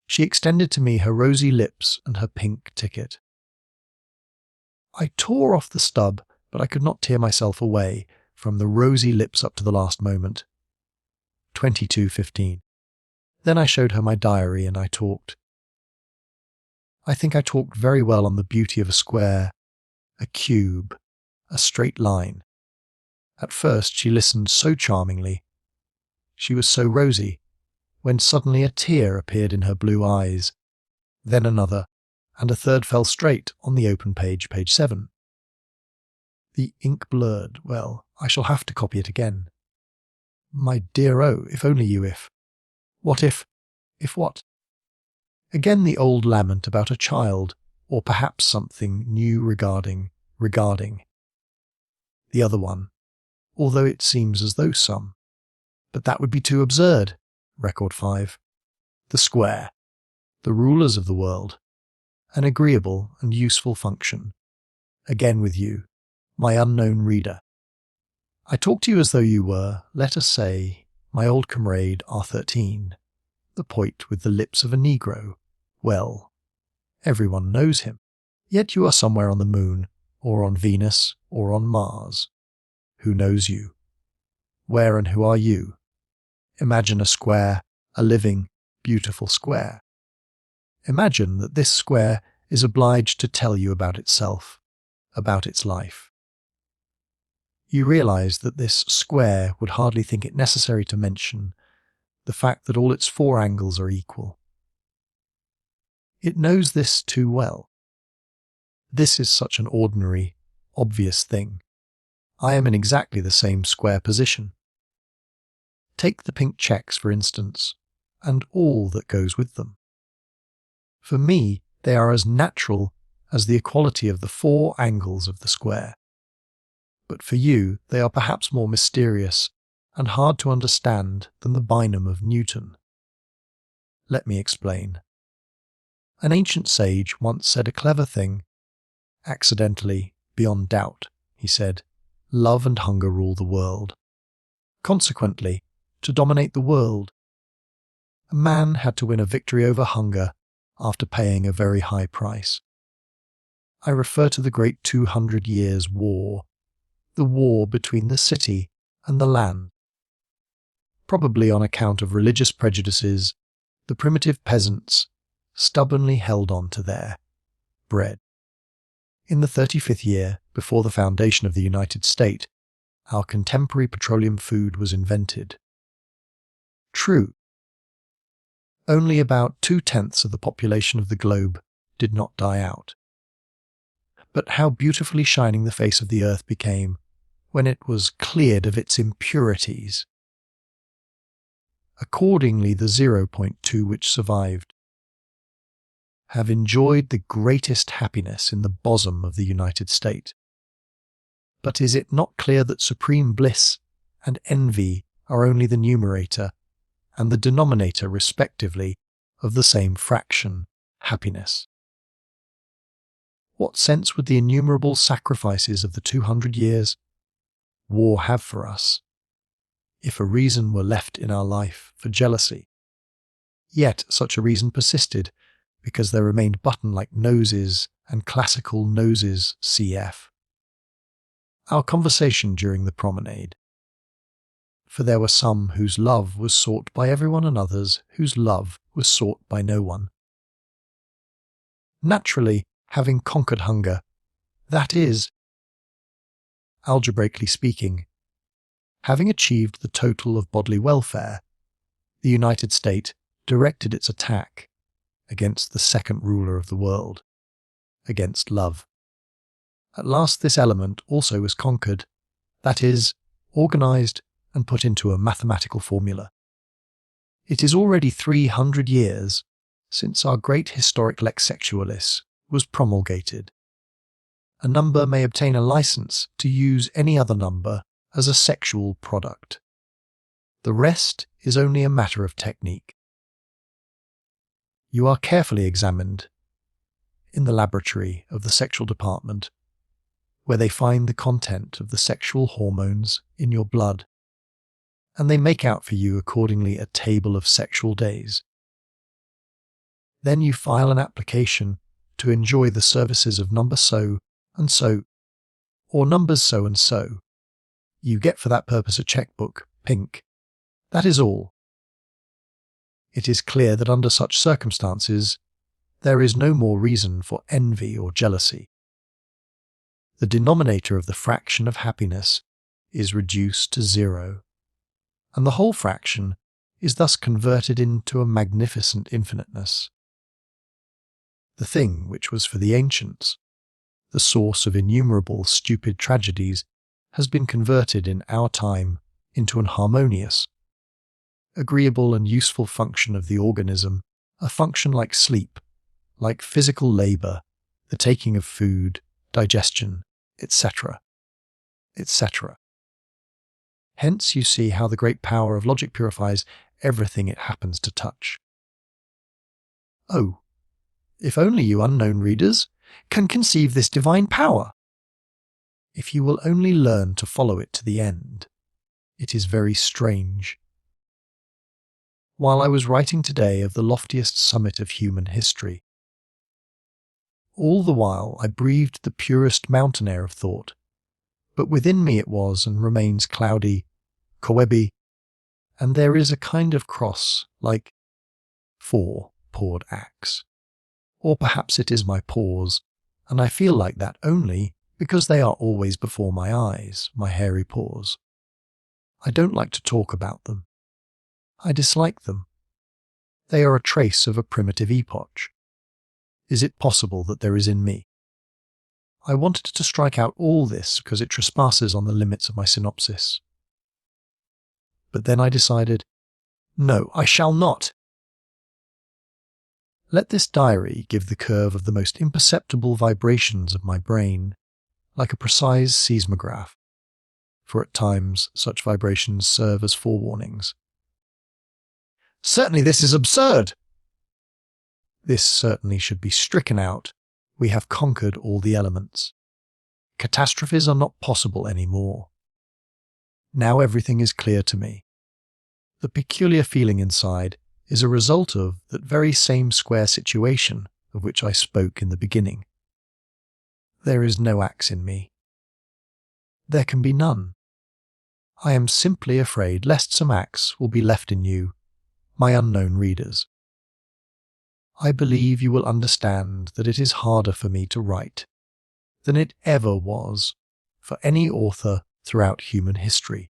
She extended to me her rosy lips and her pink ticket. I tore off the stub, but I could not tear myself away from the rosy lips up to the last moment. 22:15. Then I showed her my diary and I talked. I think I talked very well on the beauty of a square, a cube, a straight line. At first she listened so charmingly. She was so rosy, when suddenly a tear appeared in her blue eyes, then another, and a third fell straight on the open page, page 7. The ink blurred. Well, I shall have to copy it again. My dear O, if only you What if what? Again the old lament about a child, or perhaps something new regarding. The other one, although it seems as though some. But that would be too absurd. Record 5. The square. The rulers of the world. An agreeable and useful function. Again with you, my unknown reader. I talk to you as though you were, let us say, my old comrade R13, the poet with the lips of a Negro. Well, everyone knows him. Yet you are somewhere on the moon, or on Venus, or on Mars. Who knows you? Where and who are you? Imagine a square, a living, beautiful square. Imagine that this square is obliged to tell you about itself, about its life. You realize that this square would hardly think it necessary to mention the fact that all its four angles are equal. It knows this too well. This is such an ordinary, obvious thing. I am in exactly the same square position. Take the pink checks, for instance, and all that goes with them. For me, they are as natural as the equality of the four angles of the square. But for you, they are perhaps more mysterious and hard to understand than the binôme of Newton. Let me explain. An ancient sage once said a clever thing. Accidentally, beyond doubt, he said, love and hunger rule the world. Consequently, to dominate the world, a man had to win a victory over hunger after paying a very high price. I refer to the great 200 years' war, the war between the city and the land. Probably on account of religious prejudices, the primitive peasants stubbornly held on to their bread. In the 35th year before the foundation of the United States, our contemporary petroleum food was invented. True, only about 2/10 of the population of the globe did not die out. But how beautifully shining the face of the earth became when it was cleared of its impurities. Accordingly, the 0.2 which survived have enjoyed the greatest happiness in the bosom of the United States. But is it not clear that supreme bliss and envy are only the numerator and the denominator, respectively, of the same fraction, happiness? What sense would the innumerable sacrifices of the 200 years war have for us, if a reason were left in our life for jealousy? Yet such a reason persisted, because there remained button-like noses and classical noses cf. Our conversation during the promenade. For there were some whose love was sought by everyone and others whose love was sought by no one. Naturally, having conquered hunger, that is, algebraically speaking, having achieved the total of bodily welfare, the United States directed its attack against the second ruler of the world, against love. At last this element also was conquered, that is, organized and put into a mathematical formula. It is already 300 years since our great historic lex sexualis was promulgated. A number may obtain a license to use any other number as a sexual product. The rest is only a matter of technique. You are carefully examined in the laboratory of the sexual department, where they find the content of the sexual hormones in your blood, and they make out for you accordingly a table of sexual days. Then you file an application to enjoy the services of number so and so, or numbers so and so. You get for that purpose a checkbook, pink. That is all. It is clear that under such circumstances, there is no more reason for envy or jealousy. The denominator of the fraction of happiness is reduced to 0, and the whole fraction is thus converted into a magnificent infiniteness. The thing which was for the ancients, the source of innumerable stupid tragedies, has been converted in our time into an harmonious, agreeable and useful function of the organism, a function like sleep, like physical labour, the taking of food, digestion, etc., etc. Hence you see how the great power of logic purifies everything it happens to touch. Oh, if only you unknown readers can conceive this divine power! If you will only learn to follow it to the end, it is very strange. While I was writing today of the loftiest summit of human history, all the while I breathed the purest mountain air of thought, but within me it was and remains cloudy, coebi, and there is a kind of cross, like 4 poured axe. Or perhaps it is my paws, and I feel like that only because they are always before my eyes, my hairy paws. I don't like to talk about them. I dislike them. They are a trace of a primitive epoch. Is it possible that there is in me? I wanted to strike out all this because it trespasses on the limits of my synopsis. But then I decided, no, I shall not. Let this diary give the curve of the most imperceptible vibrations of my brain, like a precise seismograph, for at times such vibrations serve as forewarnings. Certainly this is absurd! This certainly should be stricken out. We have conquered all the elements. Catastrophes are not possible any more. Now everything is clear to me. The peculiar feeling inside is a result of that very same square situation of which I spoke in the beginning. There is no axe in me. There can be none. I am simply afraid lest some acts will be left in you, my unknown readers. I believe you will understand that it is harder for me to write than it ever was for any author throughout human history.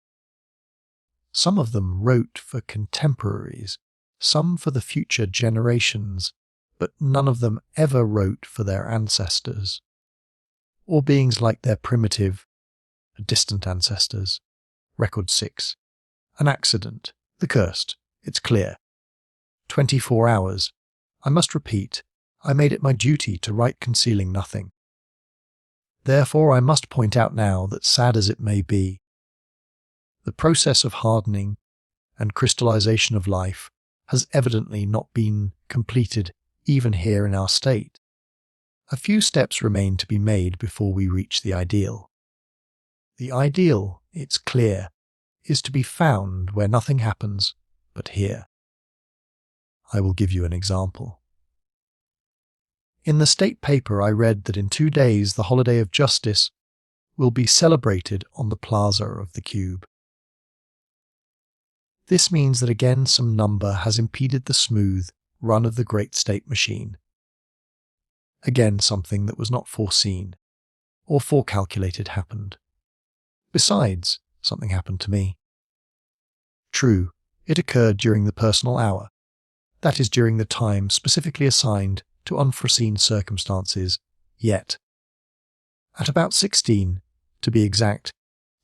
Some of them wrote for contemporaries, some for the future generations, but none of them ever wrote for their ancestors, or beings like their primitive, distant ancestors. Record 6. An accident. The cursed. It's clear. 24 hours. I must repeat, I made it my duty to write concealing nothing. Therefore, I must point out now that, sad as it may be, the process of hardening and crystallization of life has evidently not been completed even here in our state. A few steps remain to be made before we reach the ideal. The ideal, it's clear, is to be found where nothing happens but here. I will give you an example. In the state paper I read that in 2 days the holiday of justice will be celebrated on the plaza of the cube. This means that again some number has impeded the smooth run of the great state machine. Again something that was not foreseen or forecalculated happened. Besides, something happened to me. True, it occurred during the personal hour, that is during the time specifically assigned to unforeseen circumstances, yet. At about 16, to be exact,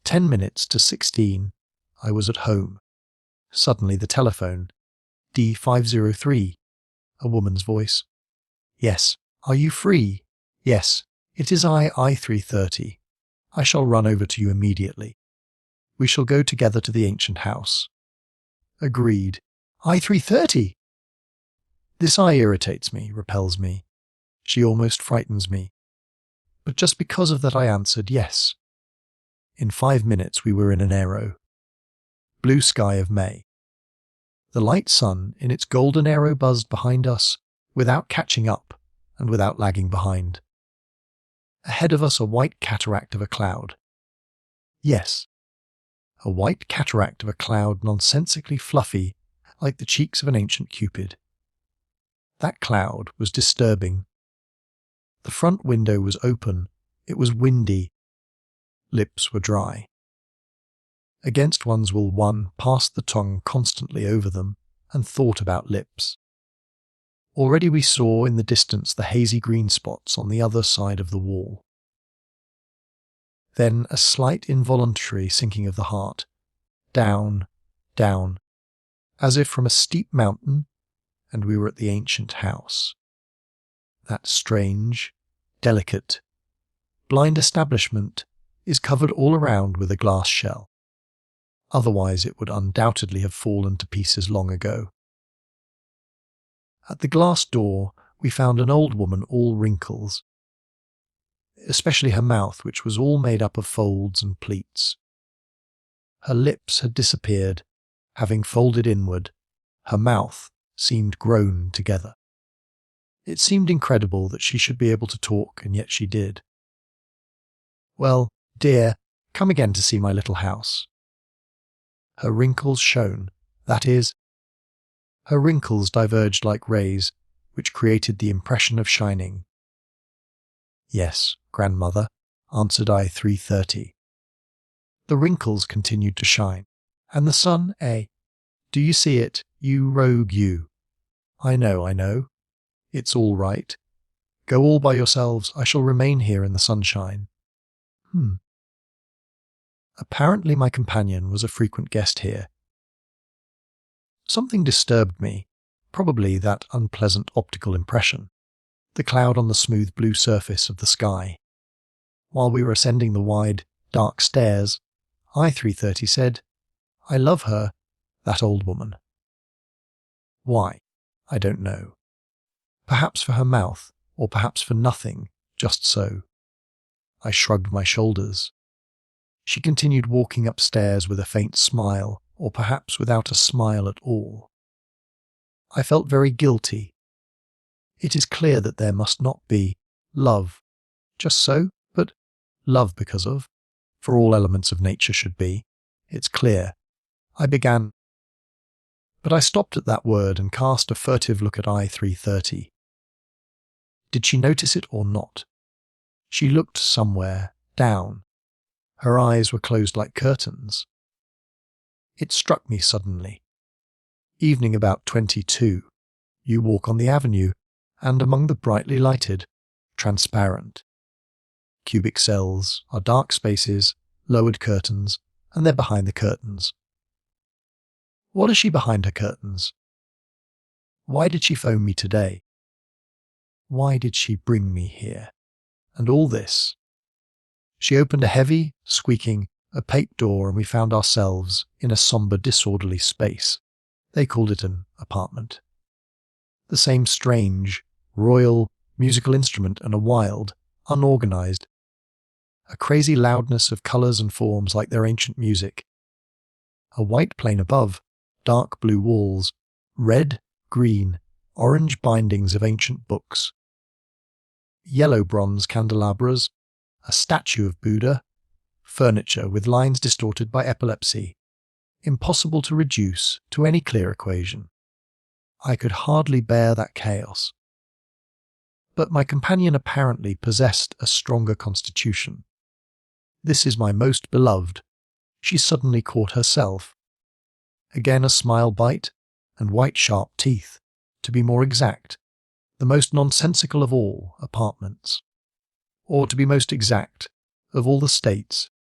10 minutes to 16, I was at home. Suddenly the telephone, D503, a woman's voice. Yes, are you free? Yes, it is I330. I shall run over to you immediately. We shall go together to the ancient house. Agreed. I330! This I irritates me, repels me. She almost frightens me. But just because of that I answered yes. In 5 minutes we were in an aero. Blue sky of May. The light sun in its golden aero buzzed behind us, without catching up and without lagging behind. Ahead of us a white cataract of a cloud. Yes, a white cataract of a cloud nonsensically fluffy, like the cheeks of an ancient Cupid. That cloud was disturbing. The front window was open. It was windy. Lips were dry. Against one's will one passed the tongue constantly over them and thought about lips. Already we saw in the distance the hazy green spots on the other side of the wall. Then a slight involuntary sinking of the heart, down, down, as if from a steep mountain, and we were at the ancient house. That strange, delicate, blind establishment is covered all around with a glass shell. Otherwise it would undoubtedly have fallen to pieces long ago. At the glass door we found an old woman all wrinkles, especially her mouth, which was all made up of folds and pleats. Her lips had disappeared, having folded inward. Her mouth seemed grown together. It seemed incredible that she should be able to talk, and yet she did. Well, dear, come again to see my little house. Her wrinkles shone, that is, her wrinkles diverged like rays, which created the impression of shining. Yes, grandmother, answered I 330. The wrinkles continued to shine, and the sun, do you see it, you rogue you? I know. It's all right. Go all by yourselves, I shall remain here in the sunshine. Apparently my companion was a frequent guest here. Something disturbed me, probably that unpleasant optical impression, the cloud on the smooth blue surface of the sky. While we were ascending the wide, dark stairs, I330 said, I love her, that old woman. Why? I don't know. Perhaps for her mouth, or perhaps for nothing, just so. I shrugged my shoulders. She continued walking upstairs with a faint smile, or perhaps without a smile at all. I felt very guilty. It is clear that there must not be love, just so, but love because of, for all elements of nature should be, it's clear. I began, but I stopped at that word and cast a furtive look at I-330. Did she notice it or not? She looked somewhere, down. Her eyes were closed like curtains. It struck me suddenly. Evening about 22. You walk on the avenue, and among the brightly lighted, transparent cubic cells are dark spaces, lowered curtains, and they're behind the curtains. What is she behind her curtains? Why did she phone me today? Why did she bring me here? And all this. She opened a heavy, squeaking, opaque door and we found ourselves in a sombre, disorderly space. They called it an apartment. The same strange, royal, musical instrument and a wild, unorganized, a crazy loudness of colours and forms like their ancient music. A white plane above, dark blue walls, red, green, orange bindings of ancient books, yellow bronze candelabras, a statue of Buddha, furniture with lines distorted by epilepsy, impossible to reduce to any clear equation. I could hardly bear that chaos. But my companion apparently possessed a stronger constitution. This is my most beloved. She suddenly caught herself. Again a smile bite, and white sharp teeth, to be more exact, the most nonsensical of all apartments. Or to be most exact, of all the states.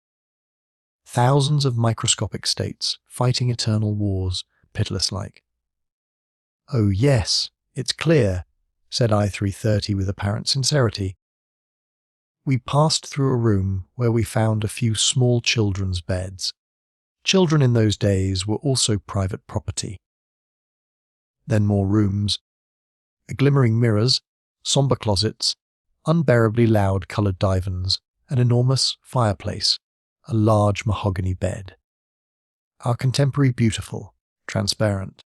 Thousands of microscopic states, fighting eternal wars, pitiless-like. Oh yes, it's clear, said I-330 with apparent sincerity. We passed through a room where we found a few small children's beds. Children in those days were also private property. Then more rooms, glimmering mirrors, sombre closets, unbearably loud coloured divans, an enormous fireplace, a large mahogany bed. Our contemporary beautiful, transparent.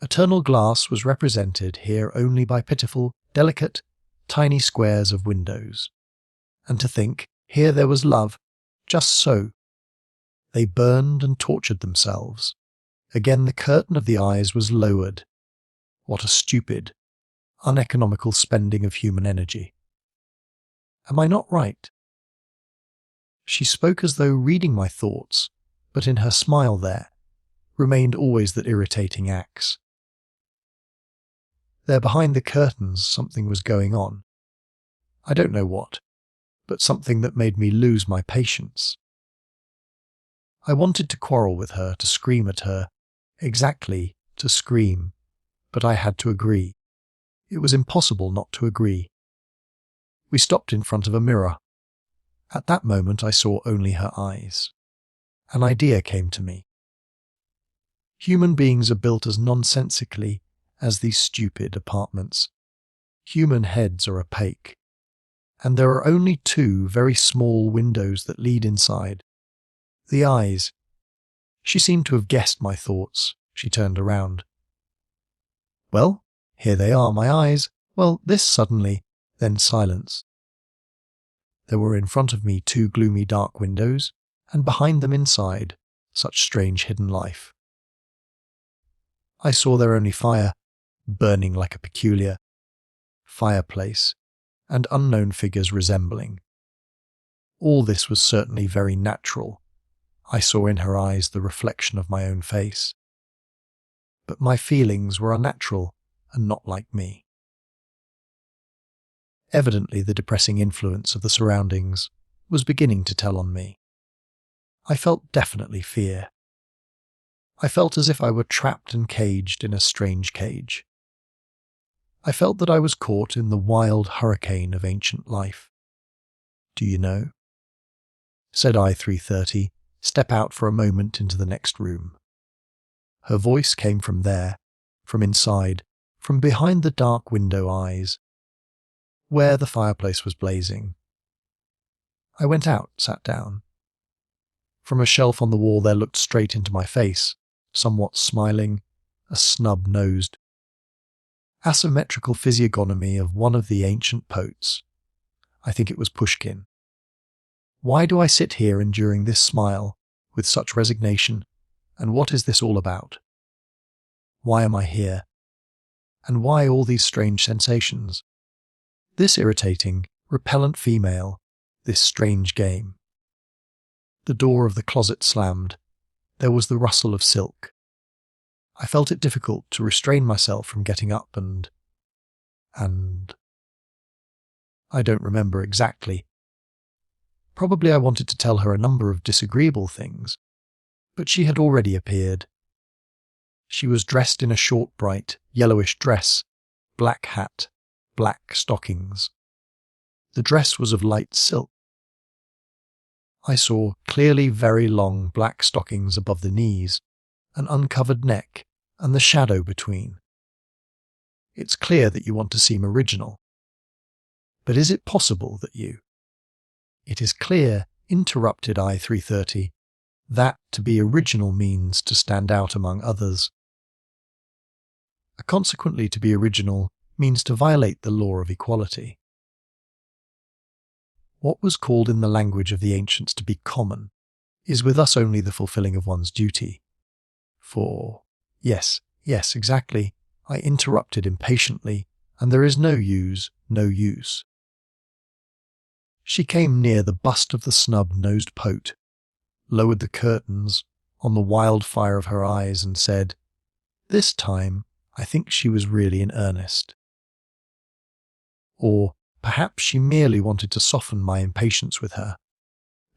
Eternal glass was represented here only by pitiful, delicate, tiny squares of windows. And to think, here there was love, just so. They burned and tortured themselves. Again the curtain of the eyes was lowered. What a stupid, uneconomical spending of human energy. Am I not right? She spoke as though reading my thoughts, but in her smile there remained always that irritating axe. There behind the curtains something was going on. I don't know what, but something that made me lose my patience. I wanted to quarrel with her, to scream at her, exactly to scream, but I had to agree. It was impossible not to agree. We stopped in front of a mirror. At that moment I saw only her eyes. An idea came to me. Human beings are built as nonsensically as these stupid apartments. Human heads are opaque. And there are only two very small windows that lead inside. The eyes. She seemed to have guessed my thoughts. She turned around. Well, here they are, my eyes. Well, this suddenly, then silence. There were in front of me two gloomy dark windows, and behind them inside, such strange hidden life. I saw there only fire, burning like a peculiar fireplace, and unknown figures resembling. All this was certainly very natural. I saw in her eyes the reflection of my own face. But my feelings were unnatural and not like me. Evidently the depressing influence of the surroundings was beginning to tell on me. I felt definitely fear. I felt as if I were trapped and caged in a strange cage. I felt that I was caught in the wild hurricane of ancient life. Do you know? Said I-330, step out for a moment into the next room. Her voice came from there, from inside, from behind the dark window eyes, where the fireplace was blazing. I went out, sat down. From a shelf on the wall there looked straight into my face, somewhat smiling, a snub-nosed, asymmetrical physiognomy of one of the ancient poets. I think it was Pushkin. Why do I sit here enduring this smile with such resignation, and what is this all about? Why am I here? And why all these strange sensations? This irritating, repellent female, this strange game. The door of the closet slammed. There was the rustle of silk. I felt it difficult to restrain myself from getting up and I don't remember exactly. Probably I wanted to tell her a number of disagreeable things, but she had already appeared. She was dressed in a short, bright, yellowish dress, black hat, black stockings. The dress was of light silk. I saw clearly very long black stockings above the knees, an uncovered neck, and the shadow between. It's clear that you want to seem original. But is it possible that you? It is clear, interrupted I-330, that to be original means to stand out among others. Consequently, to be original means to violate the law of equality. What was called in the language of the ancients to be common is with us only the fulfilling of one's duty. Yes, exactly, I interrupted impatiently, and there is no use. She came near the bust of the snub-nosed poet, lowered the curtains on the wildfire of her eyes, and said, "This time I think she was really in earnest." Or perhaps she merely wanted to soften my impatience with her,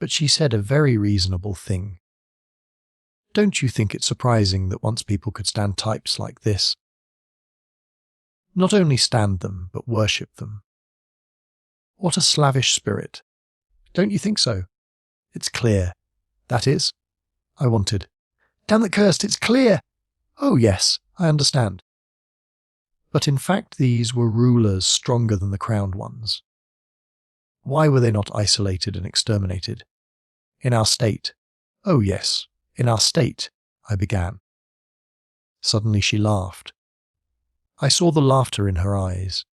but she said a very reasonable thing. Don't you think it surprising that once people could stand types like this? Not only stand them, but worship them. What a slavish spirit. Don't you think so? It's clear. That is, I wanted. Damn it, cursed, it's clear! Oh yes, I understand. But in fact these were rulers stronger than the crowned ones. Why were they not isolated and exterminated? In our state. Oh yes, in our state, I began. Suddenly she laughed. I saw the laughter in her eyes.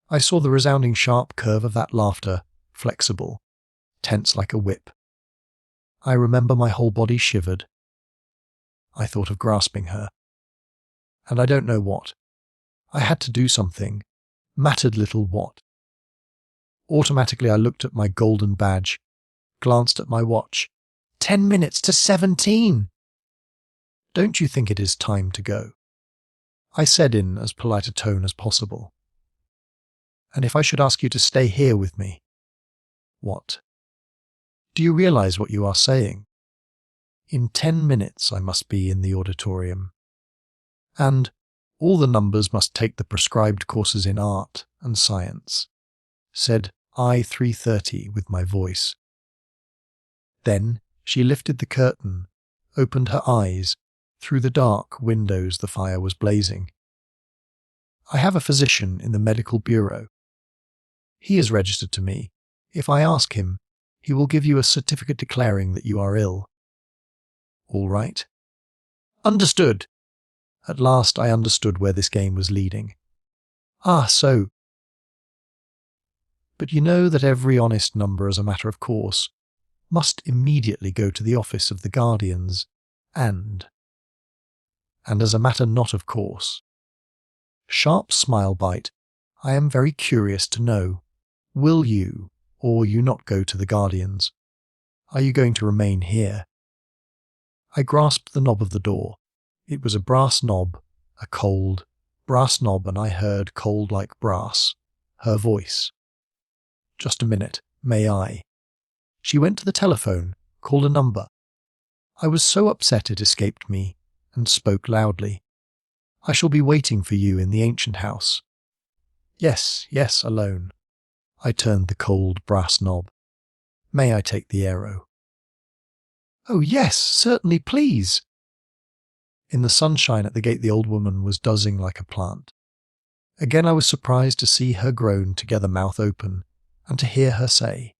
I saw the resounding sharp curve of that laughter, flexible, tense like a whip. I remember my whole body shivered. I thought of grasping her. And I don't know what. I had to do something, mattered little what. Automatically I looked at my golden badge, glanced at my watch. 10 minutes to 17! Don't you think it is time to go? I said in as polite a tone as possible. And if I should ask you to stay here with me? What? Do you realize what you are saying? In 10 minutes I must be in the auditorium. And all the numbers must take the prescribed courses in art and science, said I-330 with my voice. Then she lifted the curtain, opened her eyes. Through the dark windows the fire was blazing. I have a physician in the medical bureau. He is registered to me. If I ask him, he will give you a certificate declaring that you are ill. All right? Understood. At last I understood where this game was leading. Ah, so. But you know that every honest number, as a matter of course, must immediately go to the office of the guardians, and as a matter not of course. Sharp smile bite, I am very curious to know, will you or you not go to the guardians? Are you going to remain here? I grasped the knob of the door. It was a brass knob, a cold, brass knob, and I heard, cold like brass, her voice. Just a minute, may I? She went to the telephone, called a number. I was so upset it escaped me, and spoke loudly. I shall be waiting for you in the ancient house. Yes, alone. I turned the cold brass knob. May I take the aero? Oh yes, certainly, please. In the sunshine at the gate the old woman was dozing like a plant. Again I was surprised to see her groan together, mouth open, and to hear her say,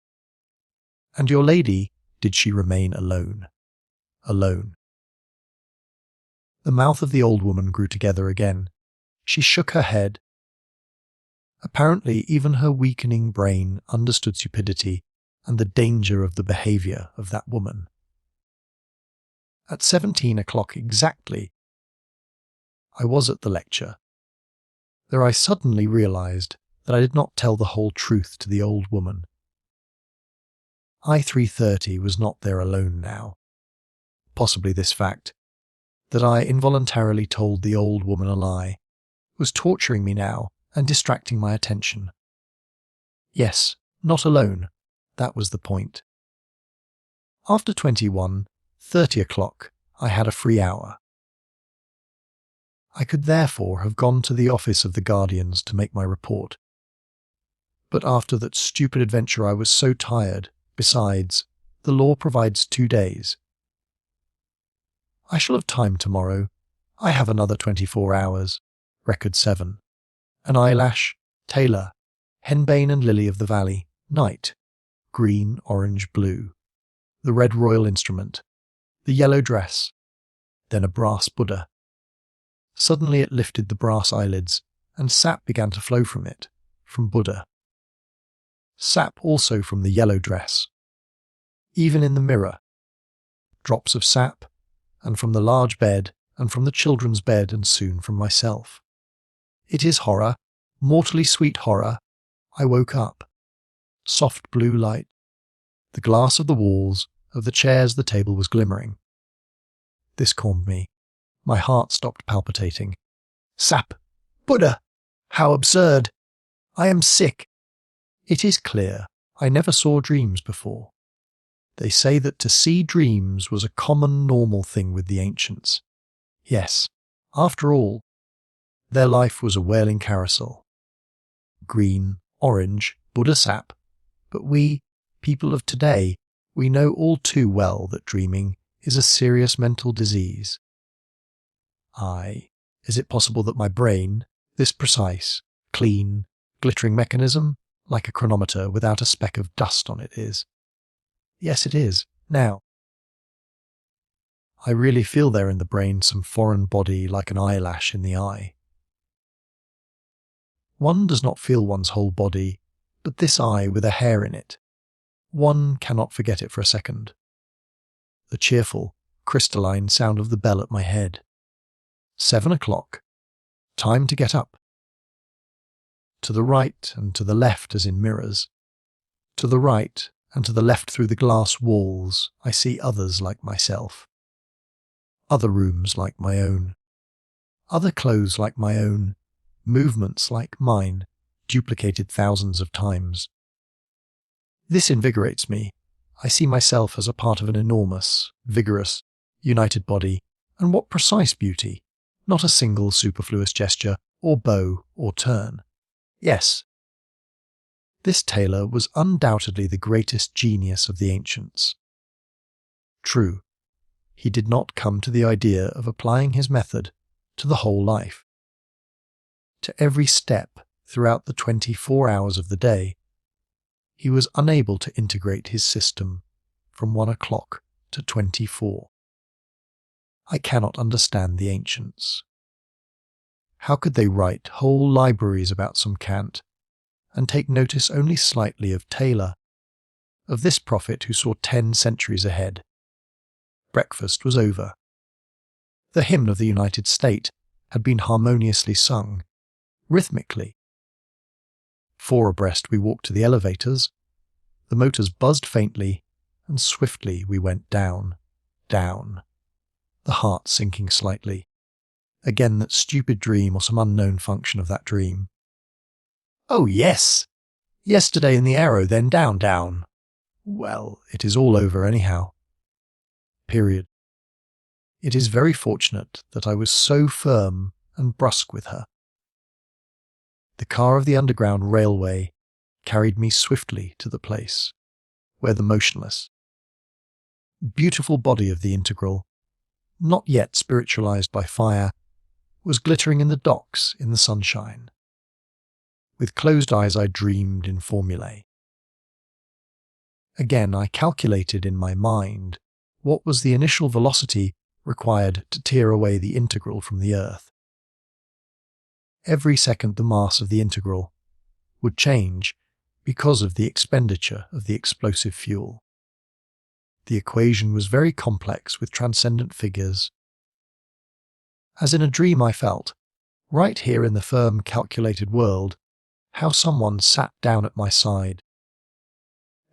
"And your lady, did she remain alone?" Alone. The mouth of the old woman grew together again. She shook her head. Apparently even her weakening brain understood stupidity and the danger of the behaviour of that woman. At 17 o'clock exactly, I was at the lecture. There I suddenly realized that I did not tell the whole truth to the old woman. I-330 was not there alone now. Possibly this fact, that I involuntarily told the old woman a lie, was torturing me now and distracting my attention. Yes, not alone, that was the point. After 30 o'clock, I had a free hour. I could therefore have gone to the office of the Guardians to make my report. But after that stupid adventure I was so tired. Besides, the law provides 2 days. I shall have time tomorrow. I have another 24 hours. Record 7. An Eyelash, Taylor, Henbane and Lily of the Valley, night, green, orange, blue. The red royal instrument, the yellow dress, then a brass Buddha. Suddenly it lifted the brass eyelids, and sap began to flow from it, from Buddha. Sap also from the yellow dress. Even in the mirror. Drops of sap, and from the large bed, and from the children's bed, and soon from myself. It is horror, mortally sweet horror. I woke up. Soft blue light. The glass of the walls, of the chairs, the table was glimmering. This calmed me. My heart stopped palpitating. Sap! Buddha! How absurd! I am sick. It is clear, I never saw dreams before. They say that to see dreams was a common, normal thing with the ancients. Yes, after all, their life was a whirling carousel. Green, orange, Buddha sap. But we, people of today, we know all too well that dreaming is a serious mental disease. Is it possible that my brain, this precise, clean, glittering mechanism, like a chronometer without a speck of dust on it is? Yes, it is, now. I really feel there in the brain some foreign body like an eyelash in the eye. One does not feel one's whole body, but this eye with a hair in it. One cannot forget it for a second. The cheerful, crystalline sound of the bell at my head. 7 o'clock. Time to get up. To the right and to the left as in mirrors. To the right and to the left through the glass walls I see others like myself. Other rooms like my own. Other clothes like my own. Movements like mine, duplicated thousands of times. This invigorates me. I see myself as a part of an enormous, vigorous, united body, and what precise beauty, not a single superfluous gesture, or bow, or turn. Yes, this tailor was undoubtedly the greatest genius of the ancients. True, he did not come to the idea of applying his method to the whole life. To every step throughout the 24 hours of the day, he was unable to integrate his system from 1 o'clock to 24. I cannot understand the ancients. How could they write whole libraries about some cant, and take notice only slightly of Taylor, of this prophet who saw 10 centuries ahead? Breakfast was over. The hymn of the United States had been harmoniously sung, rhythmically. 4 abreast we walked to the elevators. The motors buzzed faintly, and swiftly we went down, down, the heart sinking slightly. Again that stupid dream or some unknown function of that dream. Oh yes! Yesterday in the Arrow, then down, down. Well, it is all over anyhow. Period. It is very fortunate that I was so firm and brusque with her. The car of the Underground Railway carried me swiftly to the place where the motionless, beautiful body of the integral, not yet spiritualized by fire, was glittering in the docks in the sunshine. With closed eyes I dreamed in formulae. Again I calculated in my mind what was the initial velocity required to tear away the integral from the earth. Every second the mass of the integral would change because of the expenditure of the explosive fuel. The equation was very complex with transcendent figures. As in a dream I felt, right here in the firm, calculated world, how someone sat down at my side,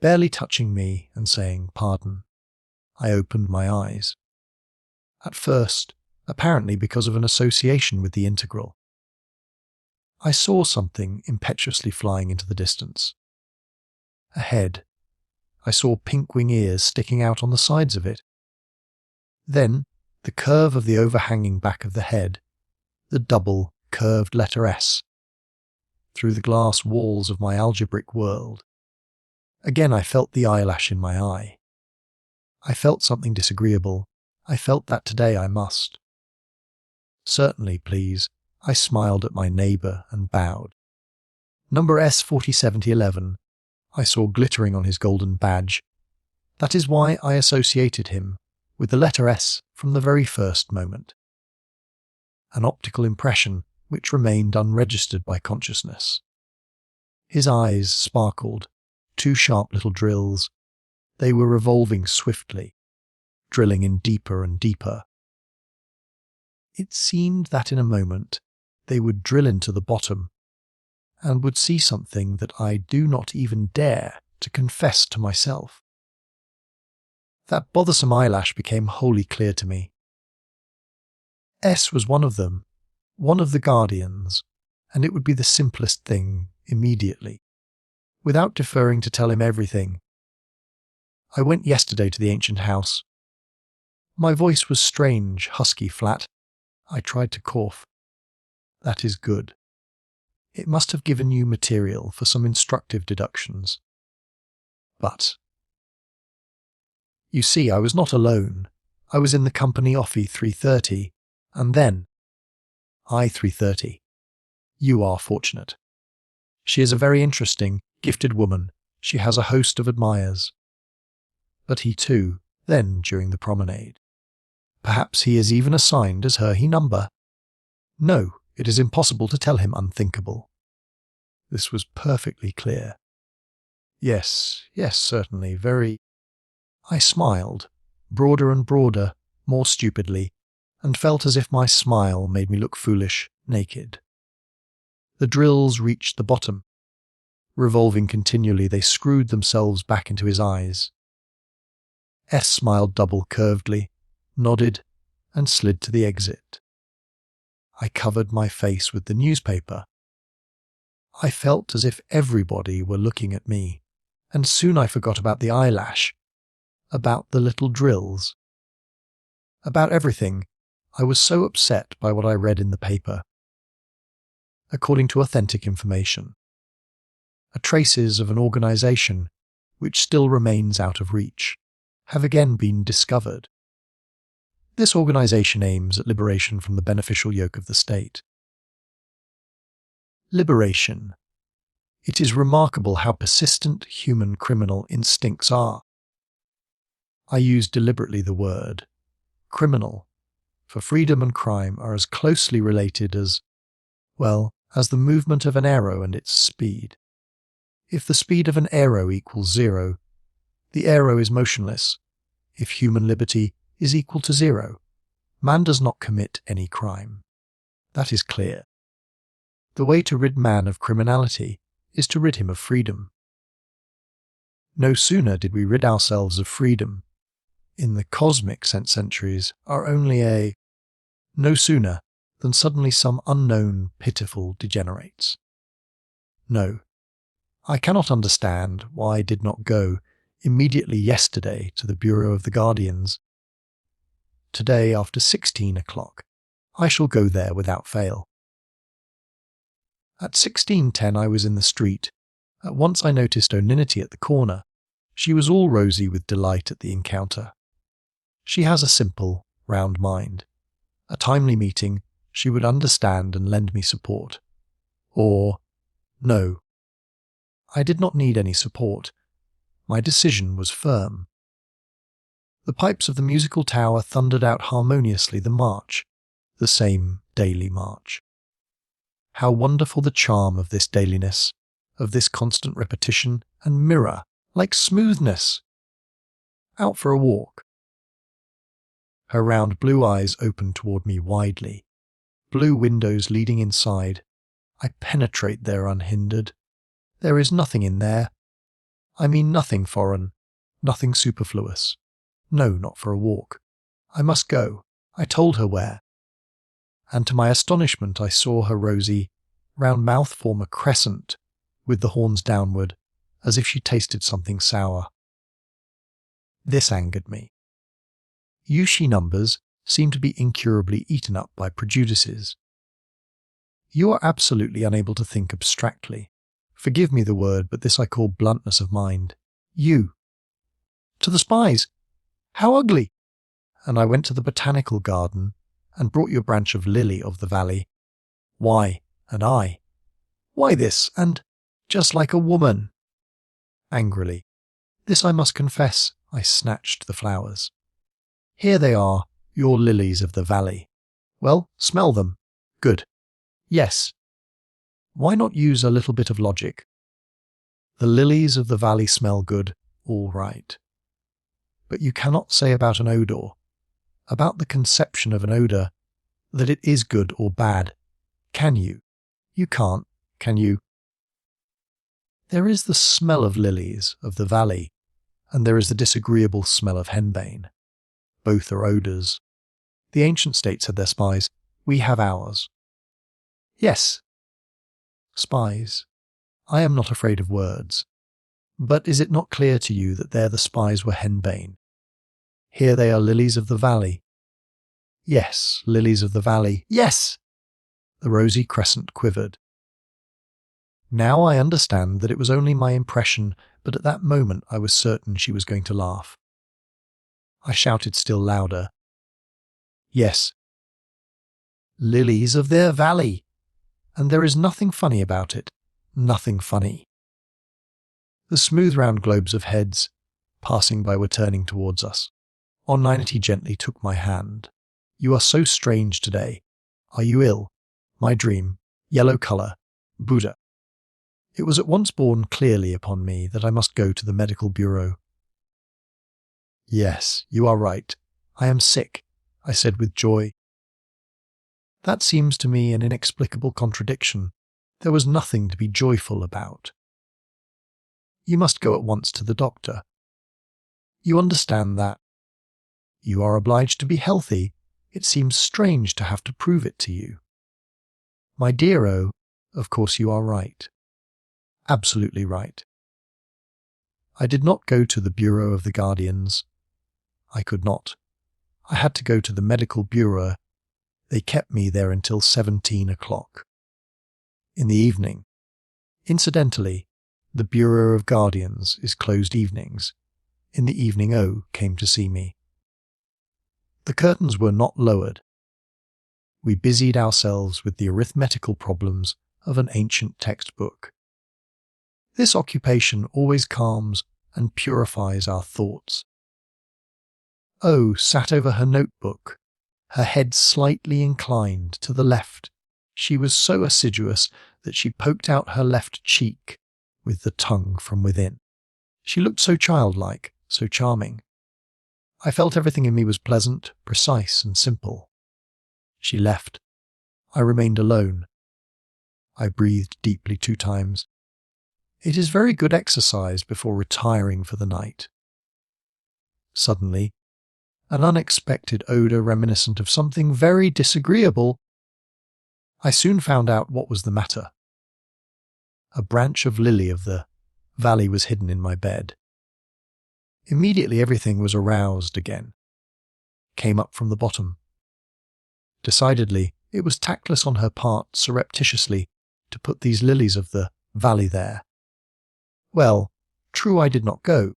barely touching me and saying, "Pardon." I opened my eyes. At first, apparently because of an association with the integral. I saw something impetuously flying into the distance. A head. I saw pink wing ears sticking out on the sides of it. Then, the curve of the overhanging back of the head, the double, curved letter S, through the glass walls of my algebraic world. Again I felt the eyelash in my eye. I felt something disagreeable. I felt that today I must. "Certainly, please." I smiled at my neighbour and bowed. Number S407011. I saw glittering on his golden badge. That is why I associated him with the letter S from the very first moment. An optical impression which remained unregistered by consciousness. His eyes sparkled, two sharp little drills. They were revolving swiftly, drilling in deeper and deeper. It seemed that in a moment they would drill into the bottom and would see something that I do not even dare to confess to myself. That bothersome eyelash became wholly clear to me. S was one of them, one of the guardians, and it would be the simplest thing immediately, without deferring to tell him everything. I went yesterday to the ancient house. My voice was strange, husky, flat. I tried to cough. That is good. It must have given you material for some instructive deductions. But, you see, I was not alone. I was in the company of E330, and then I330. You are fortunate. She is a very interesting, gifted woman. She has a host of admirers. But he too, then during the promenade. Perhaps he is even assigned as her he number. No, it is impossible to tell him unthinkable. This was perfectly clear. Yes, certainly, very. I smiled, broader and broader, more stupidly, and felt as if my smile made me look foolish, naked. The drills reached the bottom. Revolving continually, they screwed themselves back into his eyes. S smiled double-curvedly, nodded, and slid to the exit. I covered my face with the newspaper. I felt as if everybody were looking at me, and soon I forgot about the eyelash, about the little drills, about everything. I was so upset by what I read in the paper. According to authentic information, traces of an organization, which still remains out of reach, have again been discovered. This organization aims at liberation from the beneficial yoke of the state. Liberation. It is remarkable how persistent human criminal instincts are. I use deliberately the word criminal, for freedom and crime are as closely related as, well, as the movement of an arrow and its speed. If the speed of an arrow equals 0, the arrow is motionless. If human liberty is equal to 0, man does not commit any crime. That is clear. The way to rid man of criminality is to rid him of freedom. No sooner did we rid ourselves of freedom, in the cosmic centuries are only no sooner than suddenly some unknown, pitiful degenerates. No, I cannot understand why I did not go immediately yesterday to the Bureau of the Guardians. Today, after 16 o'clock, I shall go there without fail. At 16:10 I was in the street. At once I noticed Oninity at the corner. She was all rosy with delight at the encounter. She has a simple, round mind. A timely meeting, she would understand and lend me support. Or, no. I did not need any support. My decision was firm. The pipes of the musical tower thundered out harmoniously the march, the same daily march. How wonderful the charm of this dailiness, of this constant repetition and mirror, like smoothness! Out for a walk." Her round blue eyes opened toward me widely. Blue windows leading inside. I penetrate there unhindered. There is nothing in there. I mean nothing foreign, nothing superfluous. No, not for a walk. I must go. I told her where. And to my astonishment I saw her rosy, round mouth form a crescent, with the horns downward, as if she tasted something sour. This angered me. Yushi numbers seem to be incurably eaten up by prejudices. You are absolutely unable to think abstractly. Forgive me the word, but this I call bluntness of mind. You. To the spies. How ugly! And I went to the botanical garden and brought you a branch of lily of the valley. Why, and I. Why this, and just like a woman. Angrily. This I must confess, I snatched the flowers. Here they are, your lilies of the valley. Well, smell them. Good. Yes. Why not use a little bit of logic? The lilies of the valley smell good, all right. But you cannot say about an odour, about the conception of an odour, that it is good or bad. Can you? You can't, can you? There is the smell of lilies of the valley, and there is the disagreeable smell of henbane. Both are odours. The ancient states had their spies. We have ours. Yes. Spies. I am not afraid of words. But is it not clear to you that there the spies were henbane? Here they are lilies of the valley. Yes, lilies of the valley. Yes! The rosy crescent quivered. Now I understand that it was only my impression, but at that moment I was certain she was going to laugh. I shouted still louder. Yes. Lilies of their valley. And there is nothing funny about it. Nothing funny. The smooth round globes of heads passing by were turning towards us. Onlinity gently took my hand. You are so strange today. Are you ill? My dream. Yellow colour. Buddha. It was at once borne clearly upon me that I must go to the medical bureau. Yes, you are right. I am sick, I said with joy. That seems to me an inexplicable contradiction. There was nothing to be joyful about. You must go at once to the doctor. You understand that. You are obliged to be healthy. It seems strange to have to prove it to you. My dear O, of course you are right. Absolutely right. I did not go to the Bureau of the Guardians. I could not. I had to go to the medical bureau. They kept me there until 17 o'clock. In the evening. Incidentally, the Bureau of Guardians is closed evenings. In the evening O came to see me. The curtains were not lowered. We busied ourselves with the arithmetical problems of an ancient textbook. This occupation always calms and purifies our thoughts. O sat over her notebook, her head slightly inclined to the left. She was so assiduous that she poked out her left cheek with the tongue from within. She looked so childlike, so charming. I felt everything in me was pleasant, precise, and simple. She left. I remained alone. I breathed deeply 2 times. It is very good exercise before retiring for the night. Suddenly, an unexpected odour reminiscent of something very disagreeable. I soon found out what was the matter. A branch of lily of the valley was hidden in my bed. Immediately everything was aroused again. Came up from the bottom. Decidedly, it was tactless on her part surreptitiously to put these lilies of the valley there. Well, true I did not go.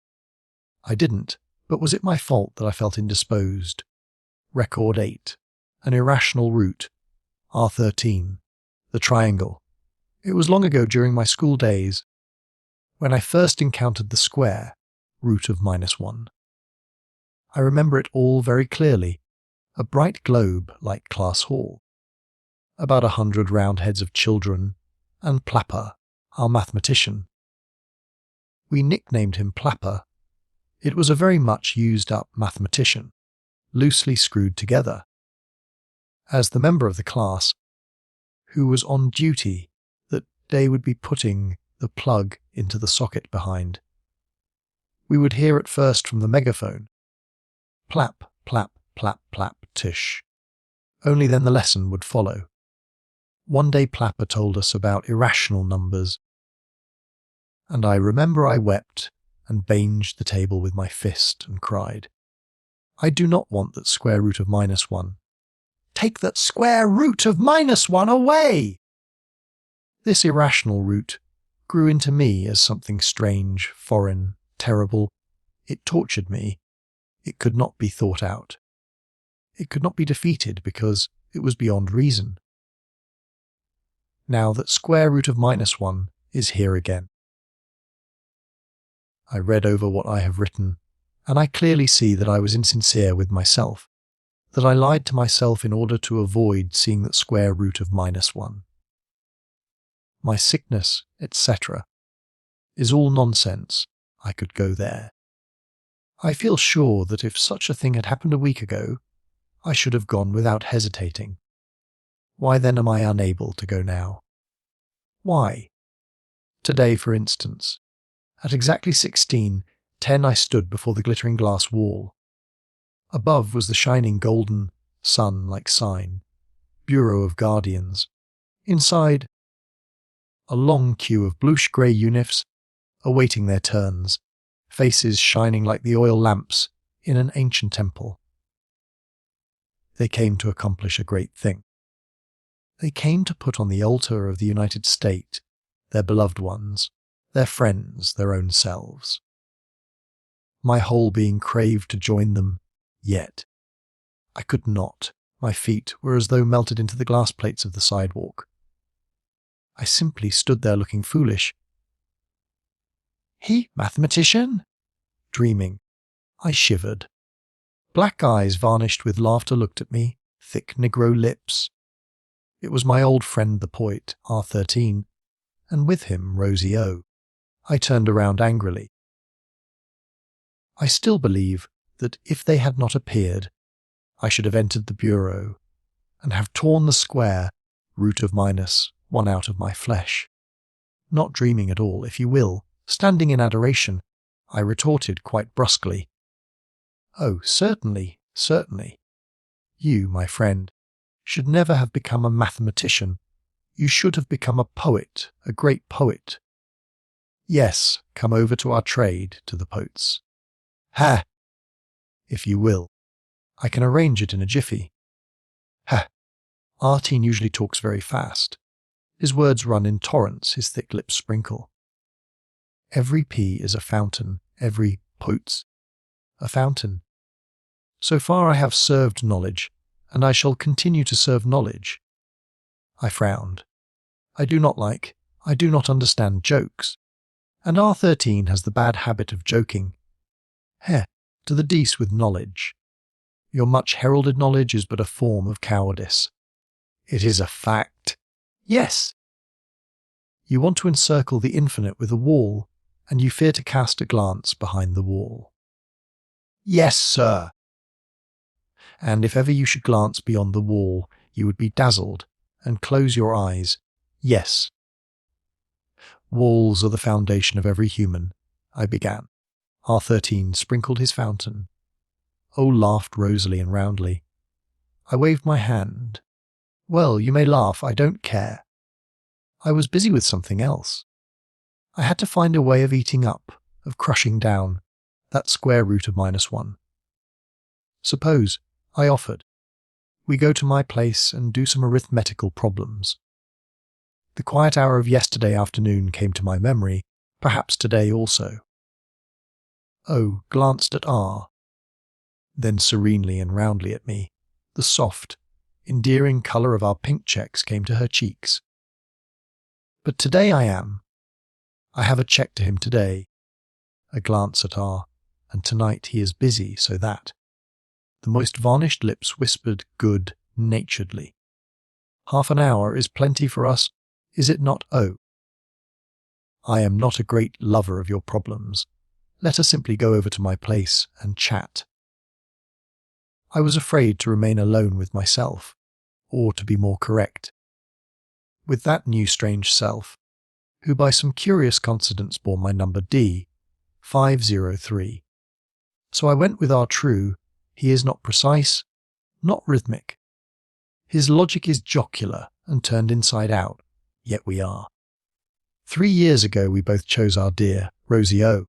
I didn't, but was it my fault that I felt indisposed? Record 8. An irrational root. R13. The triangle. It was long ago during my school days, when I first encountered the square, root of -1. I remember it all very clearly, a bright globe like Class Hall, about 100 round heads of children, and Plaster, our mathematician. We nicknamed him Plapper. It was a very much used-up mathematician, loosely screwed together. As the member of the class who was on duty that day would be putting the plug into the socket behind, we would hear at first from the megaphone, plap, plap, plap, plap, tish. Only then the lesson would follow. One day Plapper told us about irrational numbers, and I remember I wept and banged the table with my fist and cried, "I do not want that square root of -1. Take that square root of -1 away!" This irrational root grew into me as something strange, foreign, terrible. It tortured me. It could not be thought out. It could not be defeated because it was beyond reason. Now that square root of -1 is here again. I read over what I have written, and I clearly see that I was insincere with myself, that I lied to myself in order to avoid seeing that square root of -1. My sickness, etc., is all nonsense. I could go there. I feel sure that if such a thing had happened a week ago, I should have gone without hesitating. Why then am I unable to go now? Why? Today, for instance, at exactly 16:10 I stood before the glittering glass wall. Above was the shining golden, sun-like sign, Bureau of Guardians. Inside, a long queue of bluish-grey unifs awaiting their turns, faces shining like the oil lamps in an ancient temple. They came to accomplish a great thing. They came to put on the altar of the United States their beloved ones, their friends, their own selves. My whole being craved to join them, yet I could not. My feet were as though melted into the glass plates of the sidewalk. I simply stood there looking foolish. "He, mathematician?" Dreaming. I shivered. Black eyes varnished with laughter looked at me, thick Negro lips. It was my old friend the poet, R13, and with him Rosie O. I turned around angrily. I still believe that if they had not appeared, I should have entered the bureau and have torn the square root of -1 out of my flesh. Not dreaming at all, if you will, standing in adoration, I retorted quite brusquely, "Oh, certainly, certainly. You, my friend, should never have become a mathematician. You should have become a poet, a great poet. Yes, come over to our trade, to the poets. Ha! If you will. I can arrange it in a jiffy. Ha! Artin usually talks very fast. His words run in torrents, his thick lips sprinkle. Every P is a fountain, every poets a fountain. So far I have served knowledge, and I shall continue to serve knowledge. I frowned. I do not understand jokes, and R13 has the bad habit of joking. Heh, to the dece with knowledge. Your much heralded knowledge is but a form of cowardice. It is a fact. Yes. You want to encircle the infinite with a wall, and you fear to cast a glance behind the wall. Yes, sir. And if ever you should glance beyond the wall, you would be dazzled and close your eyes. Yes. Walls are the foundation of every human, I began. R13 sprinkled his fountain. O laughed rosily and roundly. I waved my hand. Well, you may laugh, I don't care. I was busy with something else. I had to find a way of eating up, of crushing down, that square root of -1. Suppose, I offered, we go to my place and do some arithmetical problems. The quiet hour of yesterday afternoon came to my memory, perhaps today also. O glanced at R, then serenely and roundly at me. The soft, endearing colour of our pink checks came to her cheeks. But today I have a check to him today. A glance at R, and tonight he is busy, so that. The most varnished lips whispered good-naturedly. Half an hour is plenty for us, is it not? Oh, I am not a great lover of your problems, Let us simply go over to my place and chat. I was afraid to remain alone with myself, or to be more correct, with that new strange self, who by some curious coincidence bore my number D, 503. So I went with our true, he is not precise, not rhythmic. His logic is jocular and turned inside out, yet we are. 3 years ago we both chose our dear Rosie O.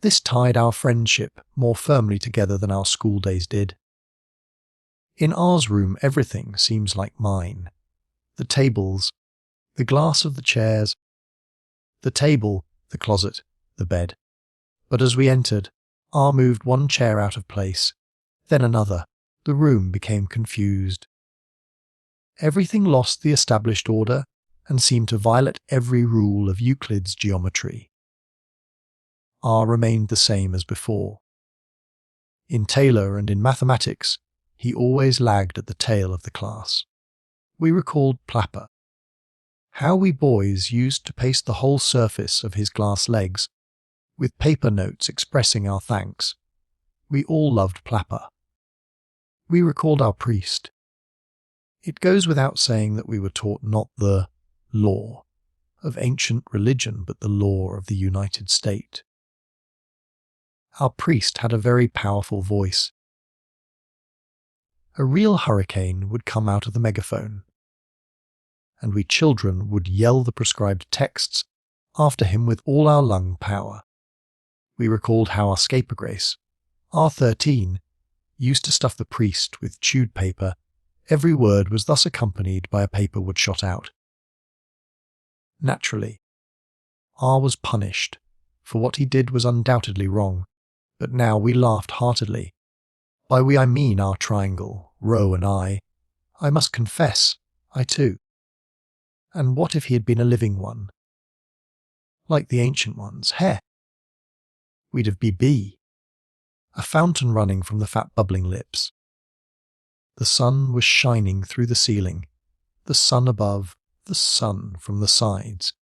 This tied our friendship more firmly together than our school days did. In ours room everything seems like mine. The tables, the glass of the chairs, the table, the closet, the bed. But as we entered, R moved one chair out of place, then another. The room became confused. Everything lost the established order and seemed to violate every rule of Euclid's geometry. R remained the same as before. In Taylor and in mathematics, he always lagged at the tail of the class. We recalled Plaster. How we boys used to paste the whole surface of his glass legs, with paper notes expressing our thanks. We all loved Plaster. We recalled our priest. It goes without saying that we were taught not the law of ancient religion, but the law of the United State. Our priest had a very powerful voice. A real hurricane would come out of the megaphone, and we children would yell the prescribed texts after him with all our lung power. We recalled how our scapegrace, R13, used to stuff the priest with chewed paper. Every word was thus accompanied by a paper wood shot out. Naturally, R was punished, for what he did was undoubtedly wrong, but now we laughed heartily. By we I mean our triangle, Rho and I. I must confess, I too. And what if he had been a living one? Like the ancient ones, heh! We'd have BB. A fountain running from the fat bubbling lips. The sun was shining through the ceiling, the sun above, the sun from the sides,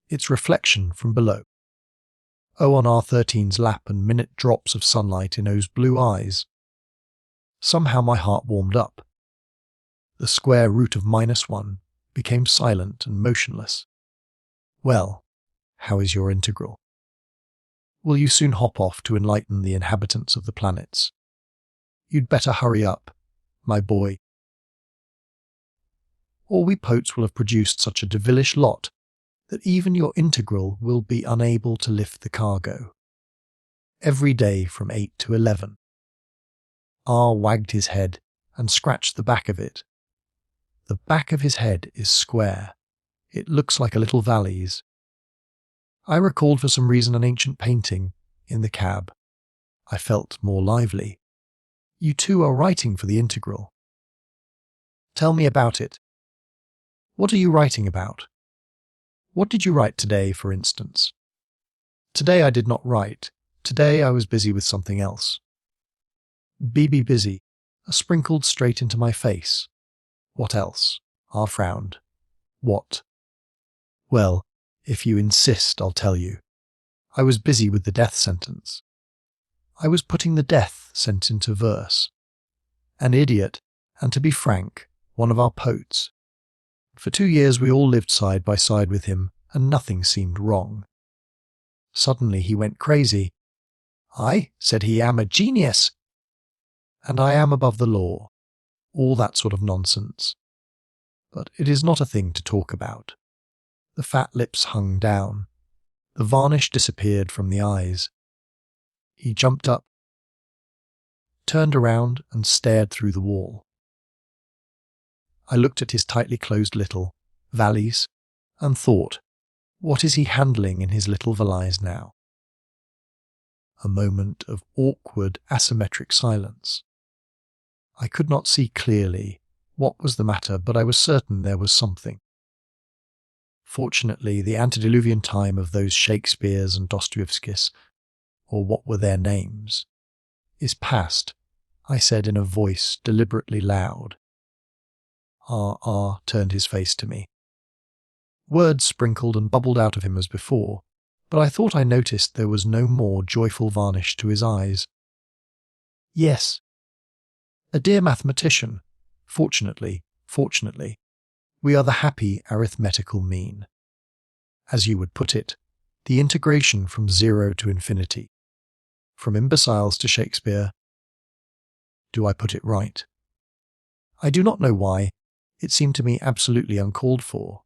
its reflection from below. Oh, on R13's lap and minute drops of sunlight in O's blue eyes. Somehow my heart warmed up. The square root of -1 became silent and motionless. Well, how is your integral? Will you soon hop off to enlighten the inhabitants of the planets? You'd better hurry up, my boy. Or we poets will have produced such a devilish lot that even your integral will be unable to lift the cargo. Every day from 8 to 11. R wagged his head and scratched the back of it. The back of his head is square. It looks like a little valley's. I recalled for some reason an ancient painting in the cab. I felt more lively. You too are writing for the integral. Tell me about it. What are you writing about? What did you write today, for instance? Today I did not write. Today I was busy with something else. Be busy, sprinkled straight into my face. What else? R frowned. What? Well, if you insist, I'll tell you. I was busy with the death sentence. I was putting the death sentence into verse. An idiot, and to be frank, one of our poets. For 2 years we all lived side by side with him, and nothing seemed wrong. Suddenly he went crazy. I, said he, am a genius. And I am above the law. All that sort of nonsense. But it is not a thing to talk about. The fat lips hung down. The varnish disappeared from the eyes. He jumped up, turned around and stared through the wall. I looked at his tightly closed little valise and thought, what is he handling in his little valise now? A moment of awkward, asymmetric silence. I could not see clearly what was the matter, but I was certain there was something. Fortunately, the antediluvian time of those Shakespeares and Dostoevskis, or what were their names, is past, I said in a voice deliberately loud. R turned his face to me. Words sprinkled and bubbled out of him as before, but I thought I noticed there was no more joyful varnish to his eyes. Yes, a dear mathematician. Fortunately, we are the happy arithmetical mean. As you would put it, the integration from 0 to infinity. From imbeciles to Shakespeare. Do I put it right? I do not know why. It seemed to me absolutely uncalled for.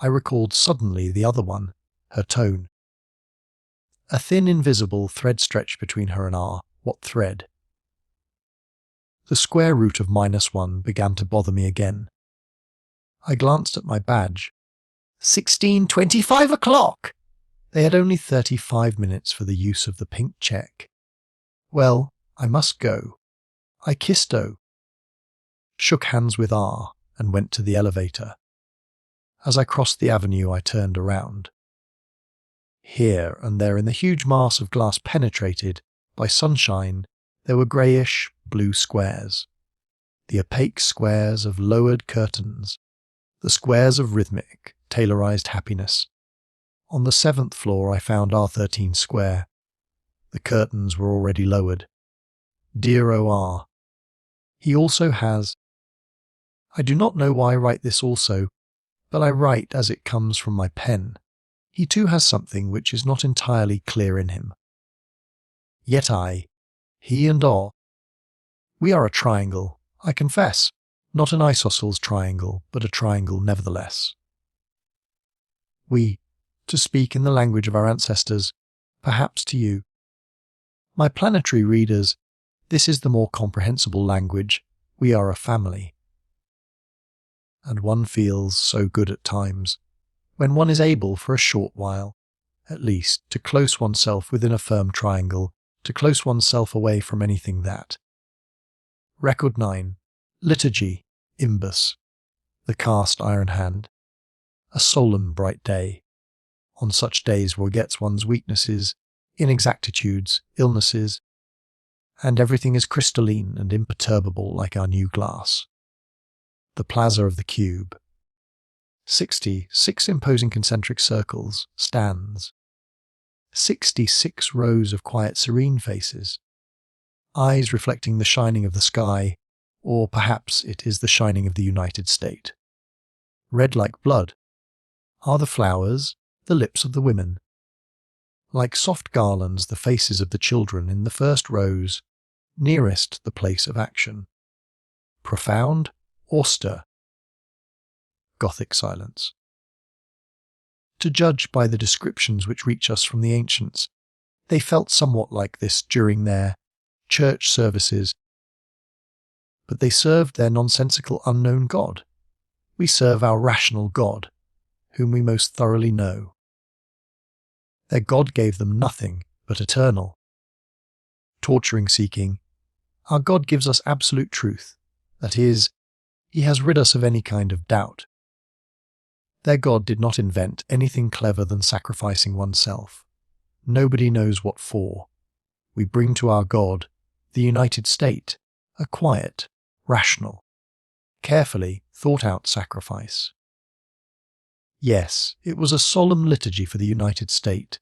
I recalled suddenly the other one, her tone. A thin, invisible thread stretched between her and R. What thread? The square root of -1 began to bother me again. I glanced at my badge. 16:25 o'clock! They had only 35 minutes for the use of the pink check. Well, I must go. I kissed O, shook hands with R, and went to the elevator. As I crossed the avenue, I turned around. Here and there in the huge mass of glass penetrated by sunshine, there were greyish blue squares. The opaque squares of lowered curtains. The squares of rhythmic, tailorized happiness. On the 7th floor I found R13 Square. The curtains were already lowered. Dear O.R. He also has... I do not know why I write this also, but I write as it comes from my pen. He too has something which is not entirely clear in him. Yet he and O, we are a triangle, I confess, not an isosceles triangle, but a triangle nevertheless. We, to speak in the language of our ancestors, perhaps to you. My planetary readers, this is the more comprehensible language. We are a family. And one feels so good at times, when one is able for a short while, at least, to close oneself within a firm triangle, to close oneself away from anything that. Record 9. Liturgy, Iambus. The cast iron hand. A solemn bright day. On such days one gets one's weaknesses, inexactitudes, illnesses, and everything is crystalline and imperturbable like our new glass. The plaza of the cube. 66 imposing concentric circles, stands. 66 rows of quiet, serene faces. Eyes reflecting the shining of the sky, or perhaps it is the shining of the United States. Red like blood. Are the flowers the lips of the women? Like soft garlands, the faces of the children in the first rows, nearest the place of action. Profound, austere. Gothic silence. To judge by the descriptions which reach us from the ancients, they felt somewhat like this during their church services, but they served their nonsensical unknown God. We serve our rational God, whom we most thoroughly know. Their God gave them nothing but eternal. Torturing seeking, our God gives us absolute truth, that is, he has rid us of any kind of doubt. Their God did not invent anything clever than sacrificing oneself. Nobody knows what for. We bring to our God, the United States, a quiet, rational, carefully thought-out sacrifice. Yes, it was a solemn liturgy for the United States,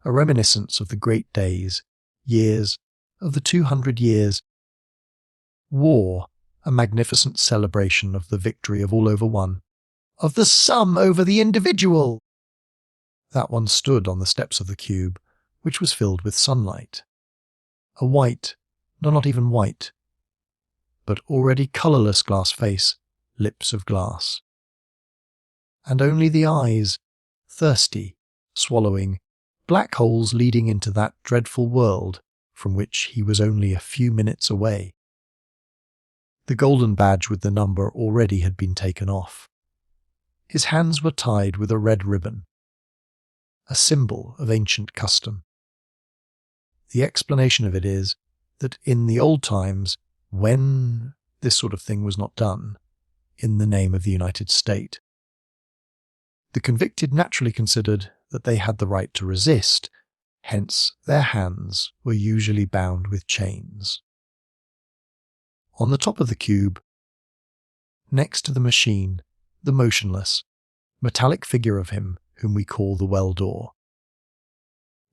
a reminiscence of the great days, years, of the 200 years. War, a magnificent celebration of the victory of all over one, of the sum over the individual. That one stood on the steps of the cube, which was filled with sunlight. A white, no, not even white, but already colourless glass face, lips of glass. And only the eyes, thirsty, swallowing, black holes leading into that dreadful world from which he was only a few minutes away. The golden badge with the number already had been taken off. His hands were tied with a red ribbon, a symbol of ancient custom. The explanation of it is that in the old times, when this sort of thing was not done, in the name of the United States, the convicted naturally considered that they had the right to resist, hence their hands were usually bound with chains. On the top of the cube, next to the machine, the motionless, metallic figure of him whom we call the well door.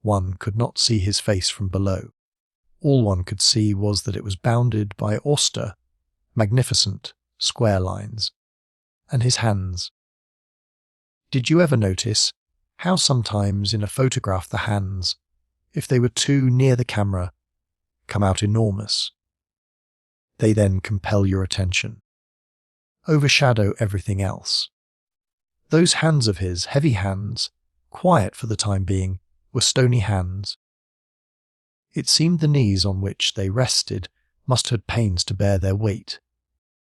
One could not see his face from below. All one could see was that it was bounded by austere, magnificent, square lines. And his hands. Did you ever notice how sometimes in a photograph the hands, if they were too near the camera, come out enormous? They then compel your attention, overshadow everything else. Those hands of his, heavy hands, quiet for the time being, were stony hands. It seemed the knees on which they rested must have had pains to bear their weight.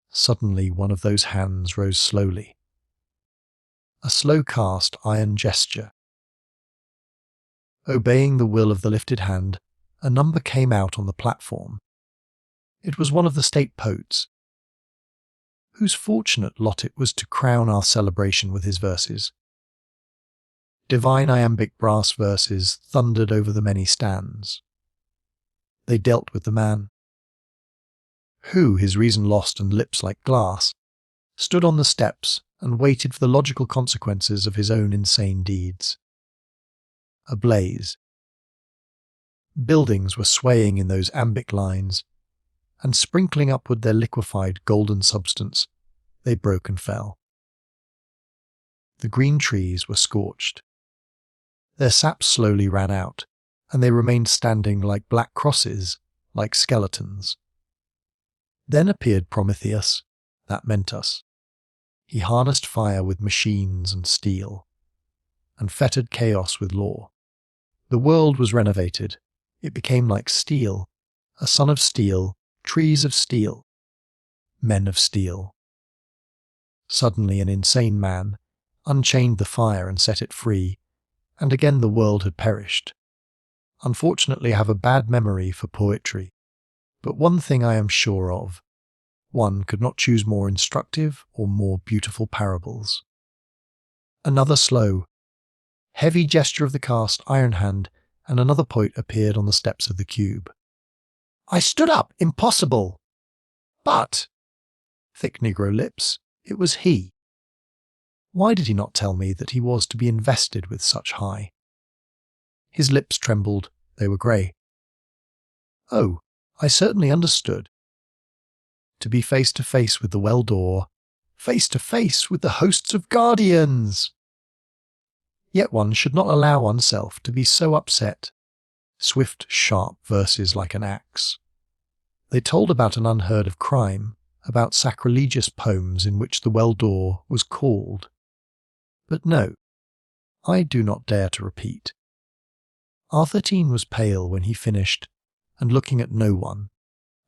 Suddenly one of those hands rose slowly. A slow cast iron gesture. Obeying the will of the lifted hand, a number came out on the platform. It was one of the state poets, whose fortunate lot it was to crown our celebration with his verses. Divine iambic brass verses thundered over the many stands. They dealt with the man, who, his reason lost and lips like glass, stood on the steps and waited for the logical consequences of his own insane deeds. Ablaze. Buildings were swaying in those iambic lines, and sprinkling upward their liquefied golden substance, they broke and fell. The green trees were scorched. Their sap slowly ran out, and they remained standing like black crosses, like skeletons. Then appeared Prometheus, that meant us. He harnessed fire with machines and steel, and fettered chaos with law. The world was renovated. It became like steel, a sun of steel, trees of steel, men of steel. Suddenly an insane man unchained the fire and set it free, and again the world had perished. Unfortunately, I have a bad memory for poetry, but one thing I am sure of: one could not choose more instructive or more beautiful parables. Another slow, heavy gesture of the cast iron hand, and another poet appeared on the steps of the cube. I stood up, impossible! But, thick Negro lips, it was he. Why did he not tell me that he was to be invested with such high? His lips trembled, they were grey. Oh, I certainly understood. To be face to face with the well door, face to face with the hosts of guardians! Yet one should not allow oneself to be so upset. Swift, sharp verses like an axe. They told about an unheard of crime, about sacrilegious poems in which the well door was called. But no, I do not dare to repeat. R13 was pale when he finished, and looking at no one.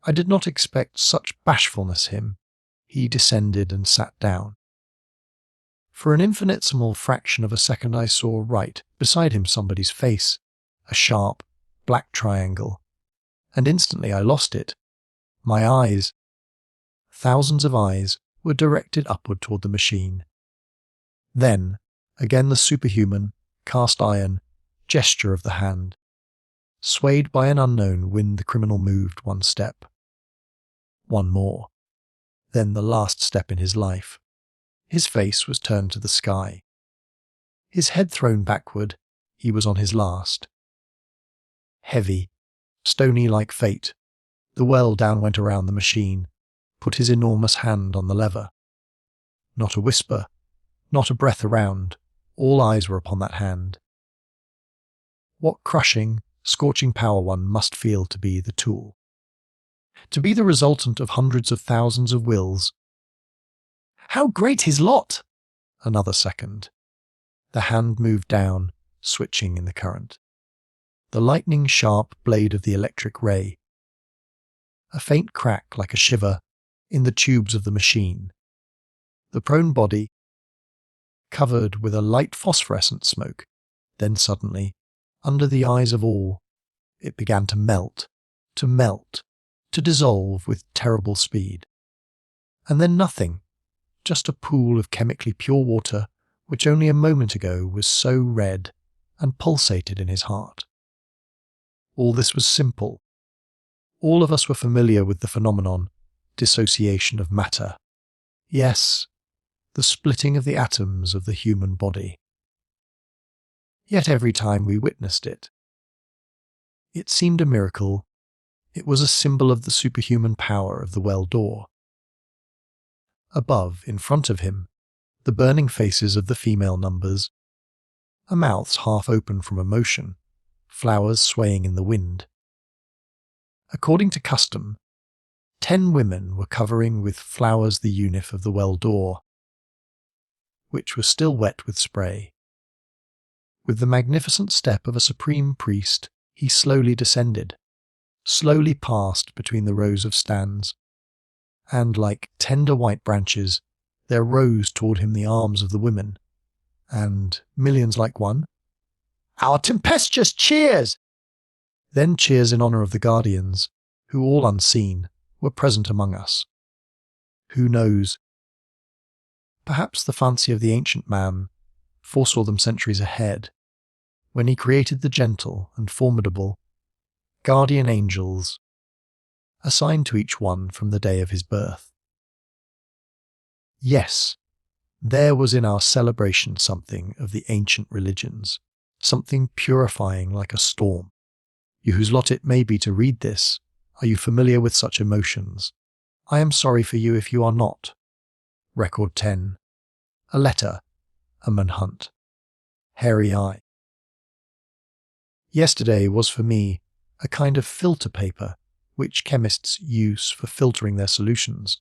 I did not expect such bashfulness him. He descended and sat down. For an infinitesimal fraction of a second I saw right beside him somebody's face, a sharp, black triangle, and instantly I lost it. My eyes, thousands of eyes, were directed upward toward the machine. Then, again the superhuman, cast iron, gesture of the hand. Swayed by an unknown wind, the criminal moved one step. One more. Then the last step in his life. His face was turned to the sky. His head thrown backward, he was on his last. Heavy, stony like fate, the well down went around the machine, put his enormous hand on the lever. Not a whisper, not a breath around, all eyes were upon that hand. What crushing, scorching power one must feel to be the tool. To be the resultant of hundreds of thousands of wills. How great his lot! Another second. The hand moved down, switching in the current. The lightning-sharp blade of the electric ray. A faint crack like a shiver in the tubes of the machine. The prone body, covered with a light phosphorescent smoke. Then suddenly, under the eyes of all, it began to melt, to dissolve with terrible speed. And then nothing, just a pool of chemically pure water which only a moment ago was so red and pulsated in his heart. All this was simple. All of us were familiar with the phenomenon, dissociation of matter. Yes, the splitting of the atoms of the human body. Yet every time we witnessed it, It seemed a miracle. It was a symbol of the superhuman power of the well door. Above, in front of him, the burning faces of the female numbers, a mouths half open from emotion, flowers swaying in the wind. According to custom, 10 women were covering with flowers the unif of the well door, which was still wet with spray. With the magnificent step of a supreme priest, he slowly descended, slowly passed between the rows of stands, and like tender white branches, there rose toward him the arms of the women, and millions like one. "Our tempestuous cheers!" Then cheers in honour of the guardians, who all unseen were present among us. Who knows? Perhaps the fancy of the ancient man foresaw them centuries ahead, when he created the gentle and formidable guardian angels, assigned to each one from the day of his birth. Yes, there was in our celebration something of the ancient religions, something purifying like a storm. You whose lot it may be to read this, are you familiar with such emotions? I am sorry for you if you are not. Record 10. A letter. A manhunt. Hairy eye. Yesterday was for me a kind of filter paper which chemists use for filtering their solutions.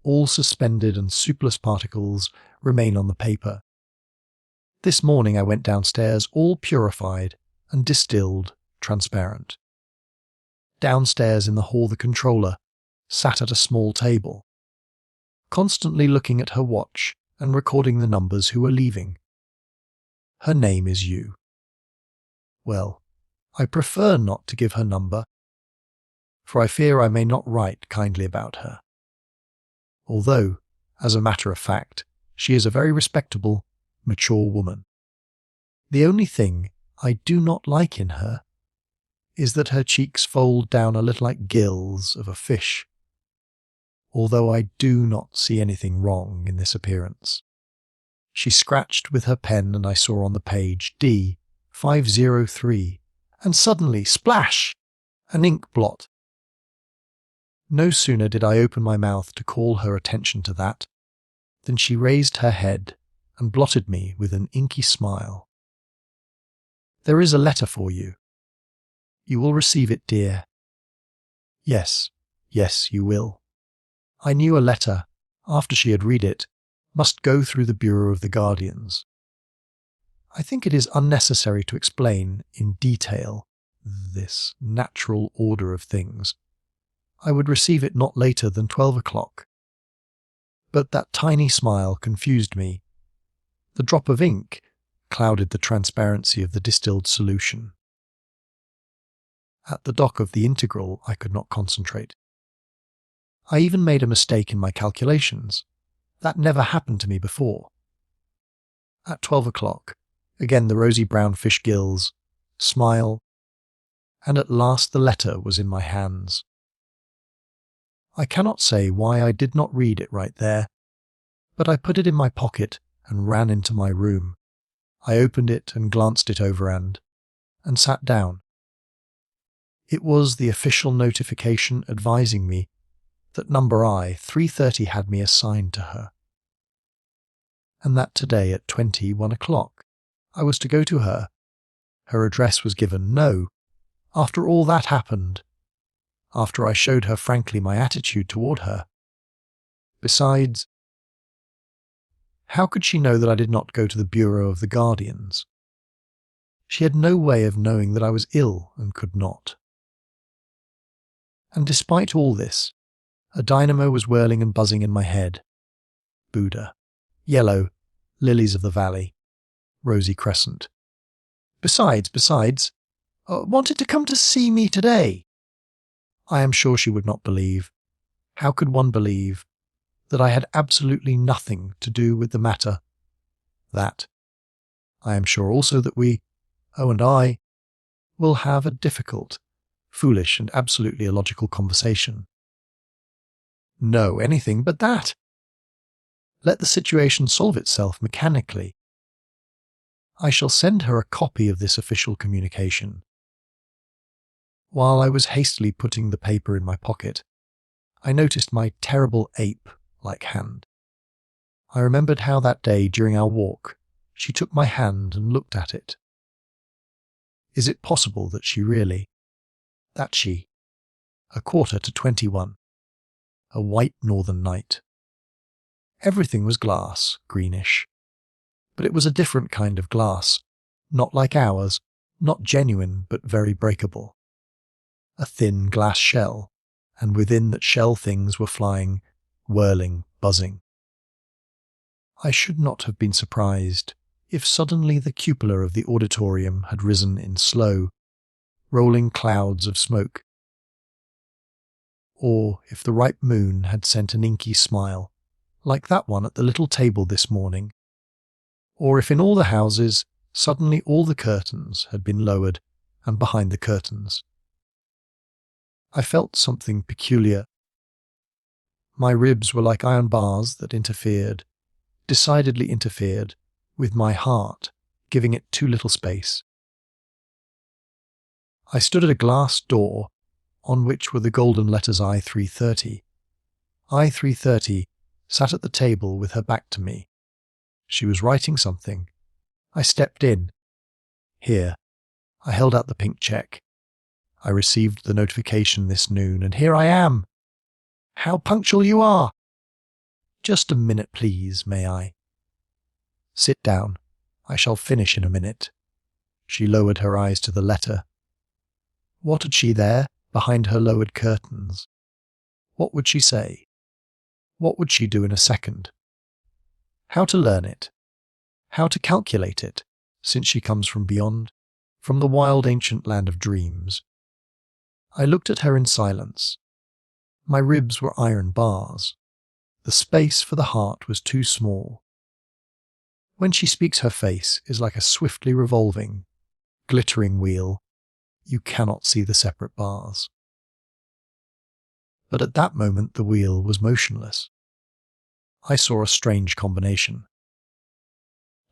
All suspended and soupless particles remain on the paper. This morning I went downstairs all purified and distilled, transparent. Downstairs in the hall the controller sat at a small table, constantly looking at her watch and recording the numbers who were leaving. Her name is you. Well, I prefer not to give her number, for I fear I may not write kindly about her. Although, as a matter of fact, she is a very respectable, mature woman. The only thing I do not like in her is that her cheeks fold down a little like gills of a fish, although I do not see anything wrong in this appearance. She scratched with her pen and I saw on the page D 503, and suddenly, splash! An ink blot. No sooner did I open my mouth to call her attention to that, than she raised her head and blotted me with an inky smile. "There is a letter for you. You will receive it, dear." Yes, you will. I knew a letter, after she had read it, must go through the Bureau of the Guardians. I think it is unnecessary to explain in detail this natural order of things. I would receive it not later than 12 o'clock. But that tiny smile confused me. The drop of ink clouded the transparency of the distilled solution. At the dock of the integral I could not concentrate. I even made a mistake in my calculations. That never happened to me before. At 12 o'clock, again the rosy brown fish gills, smile, and at last the letter was in my hands. I cannot say why I did not read it right there, but I put it in my pocket and ran into my room. I opened it and glanced it over and sat down. It was the official notification advising me that number I, 330, had me assigned to her, and that today at 21 o'clock I was to go to her. Her address was given. No, after all that happened, after I showed her frankly my attitude toward her. Besides, how could she know that I did not go to the Bureau of the Guardians? She had no way of knowing that I was ill and could not. And despite all this, a dynamo was whirling and buzzing in my head. Buddha. Yellow. Lilies of the valley. Rosy crescent. Besides, wanted to come to see me today. I am sure she would not believe. How could one believe that I had absolutely nothing to do with the matter? That. I am sure also that we, and I, will have a difficult, foolish and absolutely illogical conversation. No, anything but that. Let the situation solve itself mechanically. I shall send her a copy of this official communication. While I was hastily putting the paper in my pocket, I noticed my terrible ape-like hand. I remembered how that day during our walk, she took my hand and looked at it. Is it possible that she, a 21, a white northern night. Everything was glass, greenish. But it was a different kind of glass, not like ours, not genuine but very breakable. A thin glass shell, and within that shell things were flying, whirling, buzzing. I should not have been surprised if suddenly the cupola of the auditorium had risen in slow, rolling clouds of smoke, or if the ripe moon had sent an inky smile, like that one at the little table this morning, or if in all the houses suddenly all the curtains had been lowered, and behind the curtains I felt something peculiar. My ribs were like iron bars that decidedly interfered, with my heart, giving it too little space. I stood at a glass door on which were the golden letters I330. I330 sat at the table with her back to me. She was writing something. I stepped in. Here. I held out the pink check. I received the notification this noon, and here I am. How punctual you are! Just a minute, please, may I? Sit down. I shall finish in a minute. She lowered her eyes to the letter. What had she there, behind her lowered curtains? What would she say? What would she do in a second? How to learn it? How to calculate it, since she comes from beyond, from the wild ancient land of dreams? I looked at her in silence. My ribs were iron bars. The space for the heart was too small. When she speaks, her face is like a swiftly revolving, glittering wheel. You cannot see the separate bars. But at that moment the wheel was motionless. I saw a strange combination.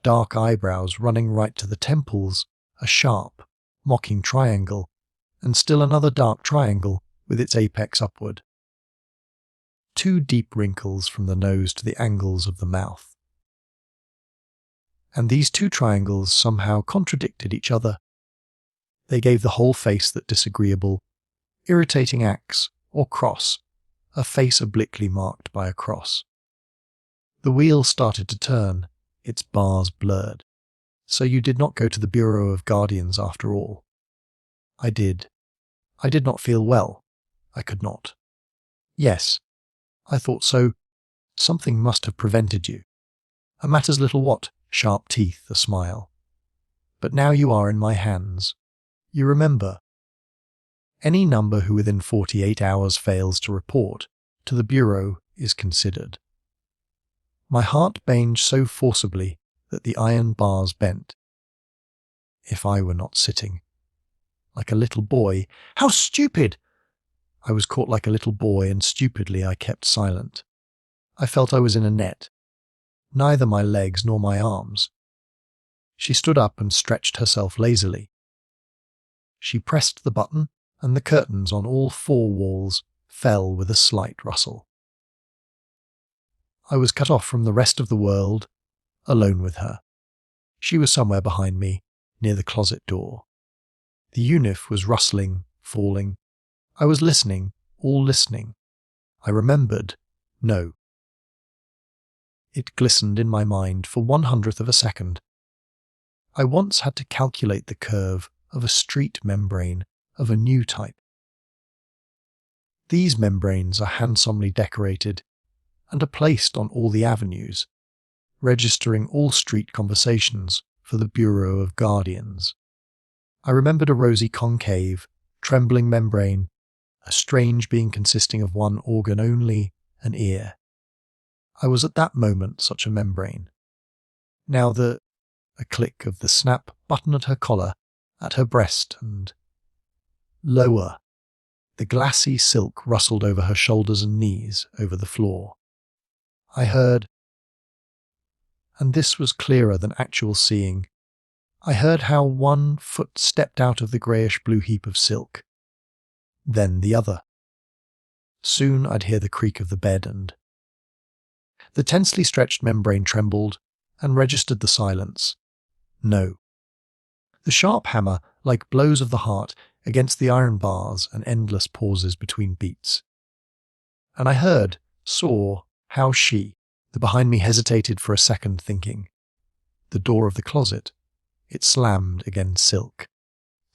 Dark eyebrows running right to the temples, a sharp, mocking triangle, and still another dark triangle with its apex upward. 2 deep wrinkles from the nose to the angles of the mouth. And these 2 triangles somehow contradicted each other. They gave the whole face that disagreeable, irritating axe or cross, a face obliquely marked by a cross. The wheel started to turn, its bars blurred. So you did not go to the Bureau of Guardians after all. I did. I did not feel well. I could not. Yes, I thought so. Something must have prevented you. A matters little what, sharp teeth, a smile. But now you are in my hands. You remember. Any number who within 48 hours fails to report to the Bureau is considered. My heart banged so forcibly that the iron bars bent. If I were not sitting. Like a little boy. How stupid! I was caught like a little boy, and stupidly I kept silent. I felt I was in a net. Neither my legs nor my arms. She stood up and stretched herself lazily. She pressed the button, and the curtains on all 4 walls fell with a slight rustle. I was cut off from the rest of the world, alone with her. She was somewhere behind me, near the closet door. The unif was rustling, falling. I was listening, all listening. I remembered, no. It glistened in my mind for 1/100th of a second. I once had to calculate the curve of a street membrane of a new type. These membranes are handsomely decorated and are placed on all the avenues, registering all street conversations for the Bureau of Guardians. I remembered a rosy concave, trembling membrane, a strange being consisting of one organ only, an ear. I was at that moment such a membrane. Now a click of the snap button at her collar, at her breast, and lower. The glassy silk rustled over her shoulders and knees, over the floor. I heard, and this was clearer than actual seeing, I heard how one foot stepped out of the greyish-blue heap of silk, then the other. Soon I'd hear the creak of the bed, and the tensely stretched membrane trembled and registered the silence. No. The sharp hammer, like blows of the heart against the iron bars and endless pauses between beats. And I heard, saw, how she, the behind me, hesitated for a second, thinking. The door of the closet. It slammed against silk.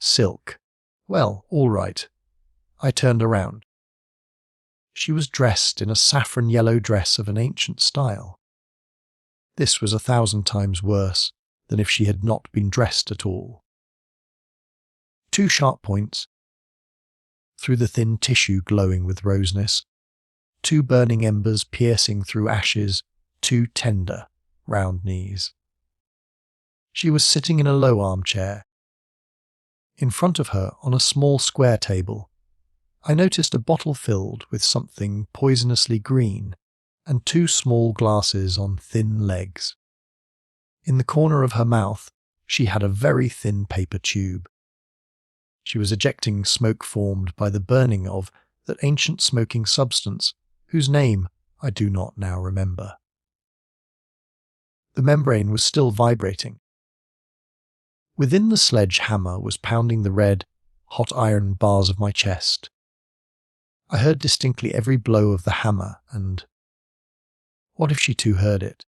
Silk. Well, all right. I turned around. She was dressed in a saffron yellow dress of an ancient style. This was 1,000 times worse than if she had not been dressed at all. 2 sharp points, through the thin tissue glowing with roseness, 2 burning embers piercing through ashes, 2 tender, round knees. She was sitting in a low armchair. In front of her, on a small square table, I noticed a bottle filled with something poisonously green and 2 small glasses on thin legs. In the corner of her mouth, she had a very thin paper tube. She was ejecting smoke formed by the burning of that ancient smoking substance whose name I do not now remember. The membrane was still vibrating. Within the sledge-hammer was pounding the red, hot iron bars of my chest. I heard distinctly every blow of the hammer, and what if she too heard it?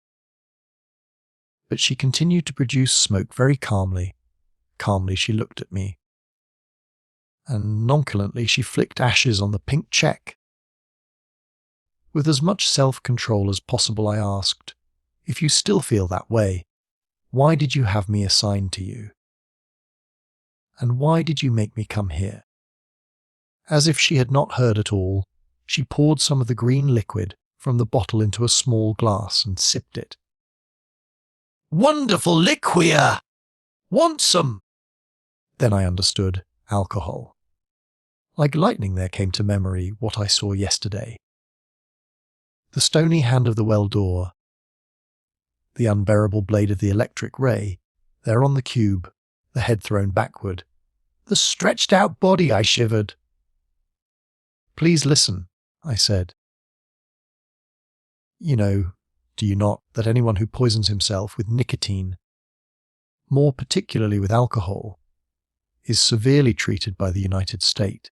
But she continued to produce smoke very calmly. Calmly she looked at me, and nonchalantly she flicked ashes on the pink check. With as much self-control as possible I asked, "If you still feel that way, why did you have me assigned to you? And why did you make me come here?" As if she had not heard at all, she poured some of the green liquid from the bottle into a small glass and sipped it. "Wonderful liquia! Want some?" Then I understood. Alcohol. Like lightning there came to memory what I saw yesterday. The stony hand of the well door, the unbearable blade of the electric ray, there on the cube, the head thrown backward, the stretched out body, I shivered. "Please listen," I said. "You know, do you not, that anyone who poisons himself with nicotine, more particularly with alcohol, is severely treated by the United States?"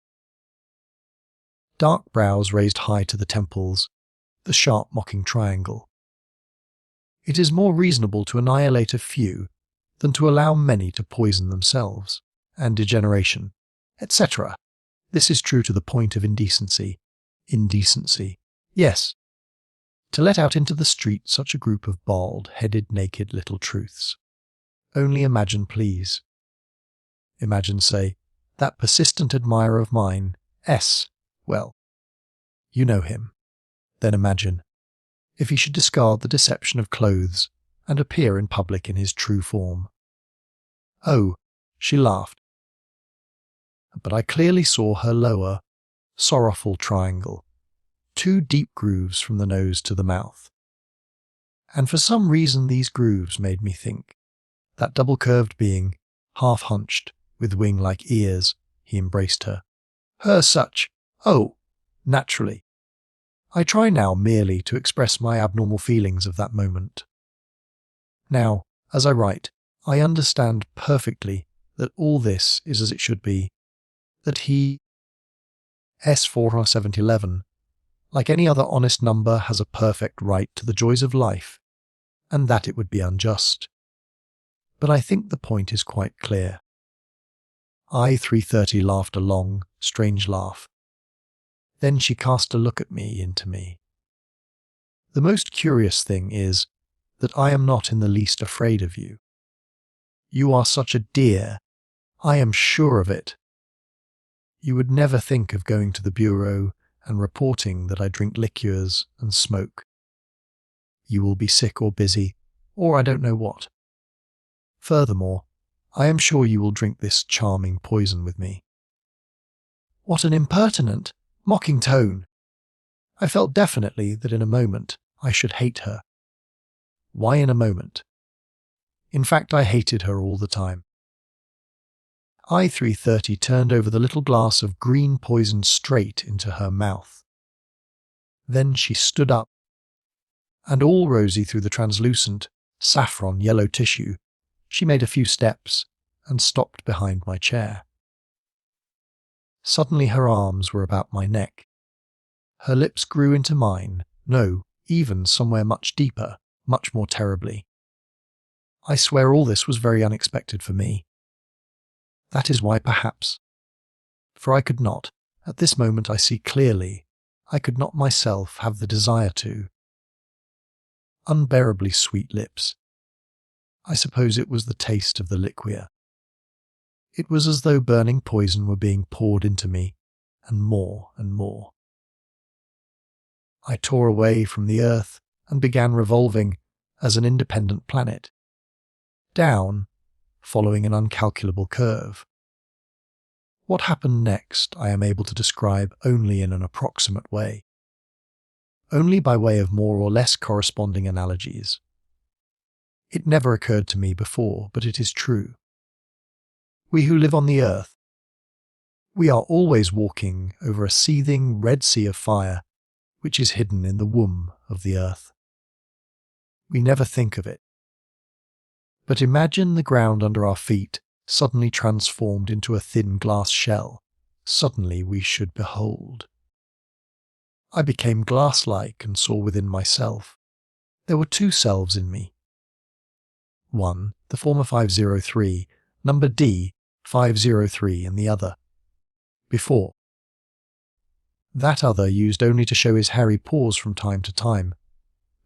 Dark brows raised high to the temples, the sharp mocking triangle. "It is more reasonable to annihilate a few than to allow many to poison themselves, and degeneration, etc. This is true to the point of indecency. Indecency. Yes. To let out into the street such a group of bald-headed, naked little truths. Only imagine, please. Imagine, say, that persistent admirer of mine, S. Well, you know him. Then imagine, if he should discard the deception of clothes and appear in public in his true form. Oh, she laughed. But I clearly saw her lower, sorrowful triangle, 2 deep grooves from the nose to the mouth. And for some reason these grooves made me think that double-curved being, half-hunched, with wing-like ears, he embraced her. Her such, oh, naturally. I try now merely to express my abnormal feelings of that moment. Now, as I write, I understand perfectly that all this is as it should be, that he, S4711, like any other honest number, has a perfect right to the joys of life, and that it would be unjust. But I think the point is quite clear. I-330 laughed a long, strange laugh. Then she cast a look at me into me. The most curious thing is that I am not in the least afraid of you. You are such a dear. I am sure of it. You would never think of going to the bureau and reporting that I drink liqueurs and smoke. You will be sick or busy, or I don't know what. Furthermore, I am sure you will drink this charming poison with me. What an impertinent, mocking tone! I felt definitely that in a moment I should hate her. Why in a moment? In fact, I hated her all the time. I-330 turned over the little glass of green poison straight into her mouth. Then she stood up, and all rosy through the translucent, saffron yellow tissue, she made a few steps and stopped behind my chair. Suddenly her arms were about my neck. Her lips grew into mine, no, even somewhere much deeper, much more terribly. I swear all this was very unexpected for me. That is why, perhaps. For I could not, at this moment I see clearly, I could not myself have the desire to. Unbearably sweet lips. I suppose it was the taste of the liquor. It was as though burning poison were being poured into me, and more and more. I tore away from the earth and began revolving as an independent planet. Down, following an uncalculable curve. What happened next I am able to describe only in an approximate way. Only by way of more or less corresponding analogies. It never occurred to me before, but it is true. We who live on the earth, we are always walking over a seething red sea of fire which is hidden in the womb of the earth. We never think of it. But imagine the ground under our feet suddenly transformed into a thin glass shell. Suddenly we should behold. I became glass-like and saw within myself. There were two selves in me. One, the former 503, number D, 503 in the other. Before. That other used only to show his hairy paws from time to time,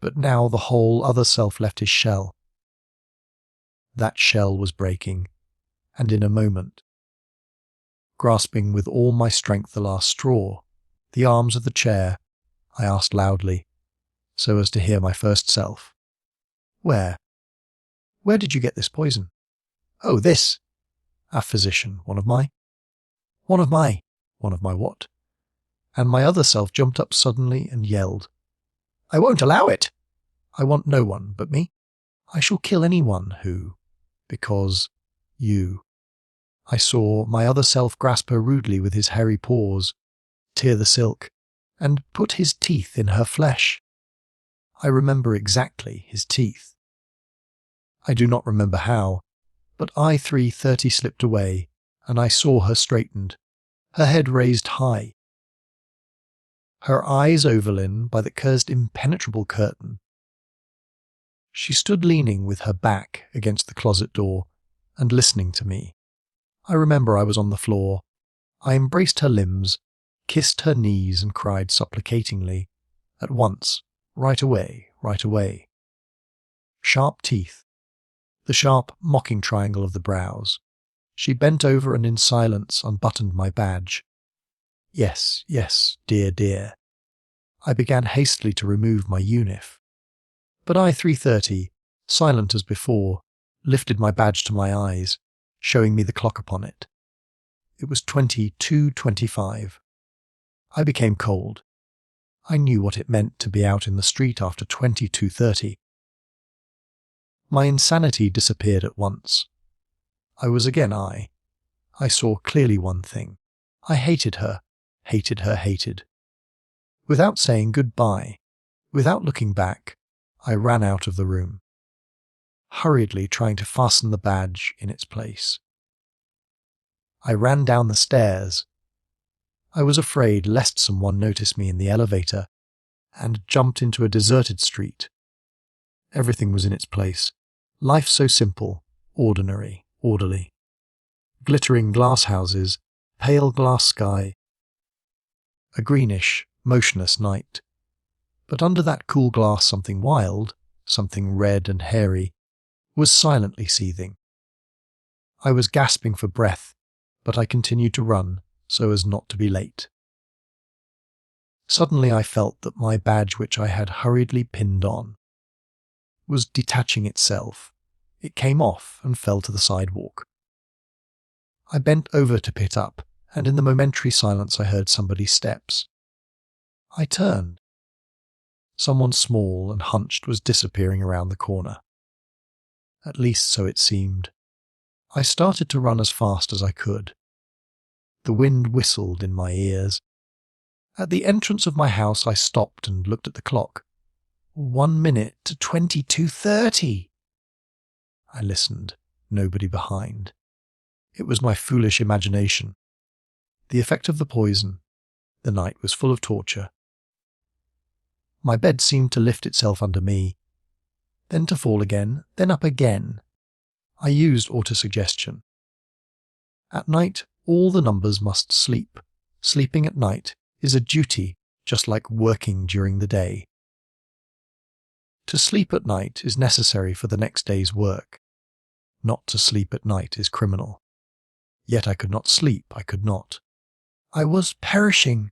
but now the whole other self left his shell. That shell was breaking, and in a moment. Grasping with all my strength the last straw, the arms of the chair, I asked loudly, so as to hear my first self. Where did you get this poison? Oh, this. A physician, one of my what? And my other self jumped up suddenly and yelled, I won't allow it! I want no one but me. I shall kill anyone who, because you. I saw my other self grasp her rudely with his hairy paws, tear the silk, and put his teeth in her flesh. I remember exactly his teeth. I do not remember how, but I-330 slipped away, and I saw her straightened, her head raised high, her eyes overlain by the cursed impenetrable curtain. She stood leaning with her back against the closet door and listening to me. I remember I was on the floor. I embraced her limbs, kissed her knees and cried supplicatingly, at once, right away, right away. Sharp teeth, the sharp, mocking triangle of the brows. She bent over and in silence unbuttoned my badge. Yes, yes, dear, dear. I began hastily to remove my unif. But I-330, silent as before, lifted my badge to my eyes, showing me the clock upon it. It was 22:25. I became cold. I knew what it meant to be out in the street after 22:30. My insanity disappeared at once. I was again I. I saw clearly one thing. I hated her, hated. Without saying goodbye, without looking back, I ran out of the room, hurriedly trying to fasten the badge in its place. I ran down the stairs. I was afraid lest someone notice me in the elevator, and jumped into a deserted street. Everything was in its place. Life so simple, ordinary, orderly. Glittering glass houses, pale glass sky. A greenish, motionless night. But under that cool glass something wild, something red and hairy, was silently seething. I was gasping for breath, but I continued to run so as not to be late. Suddenly I felt that my badge, which I had hurriedly pinned on, was detaching itself. It came off and fell to the sidewalk. I bent over to pick it up, and in the momentary silence I heard somebody's steps. I turned. Someone small and hunched was disappearing around the corner. At least so it seemed. I started to run as fast as I could. The wind whistled in my ears. At the entrance of my house, I stopped and looked at the clock. 1 minute to 22:30. I listened. Nobody behind. It was my foolish imagination. The effect of the poison. The night was full of torture. My bed seemed to lift itself under me, then to fall again, then up again. I used autosuggestion. At night, all the numbers must sleep. Sleeping at night is a duty, just like working during the day. To sleep at night is necessary for the next day's work. Not to sleep at night is criminal. Yet I could not sleep, I could not. I was perishing.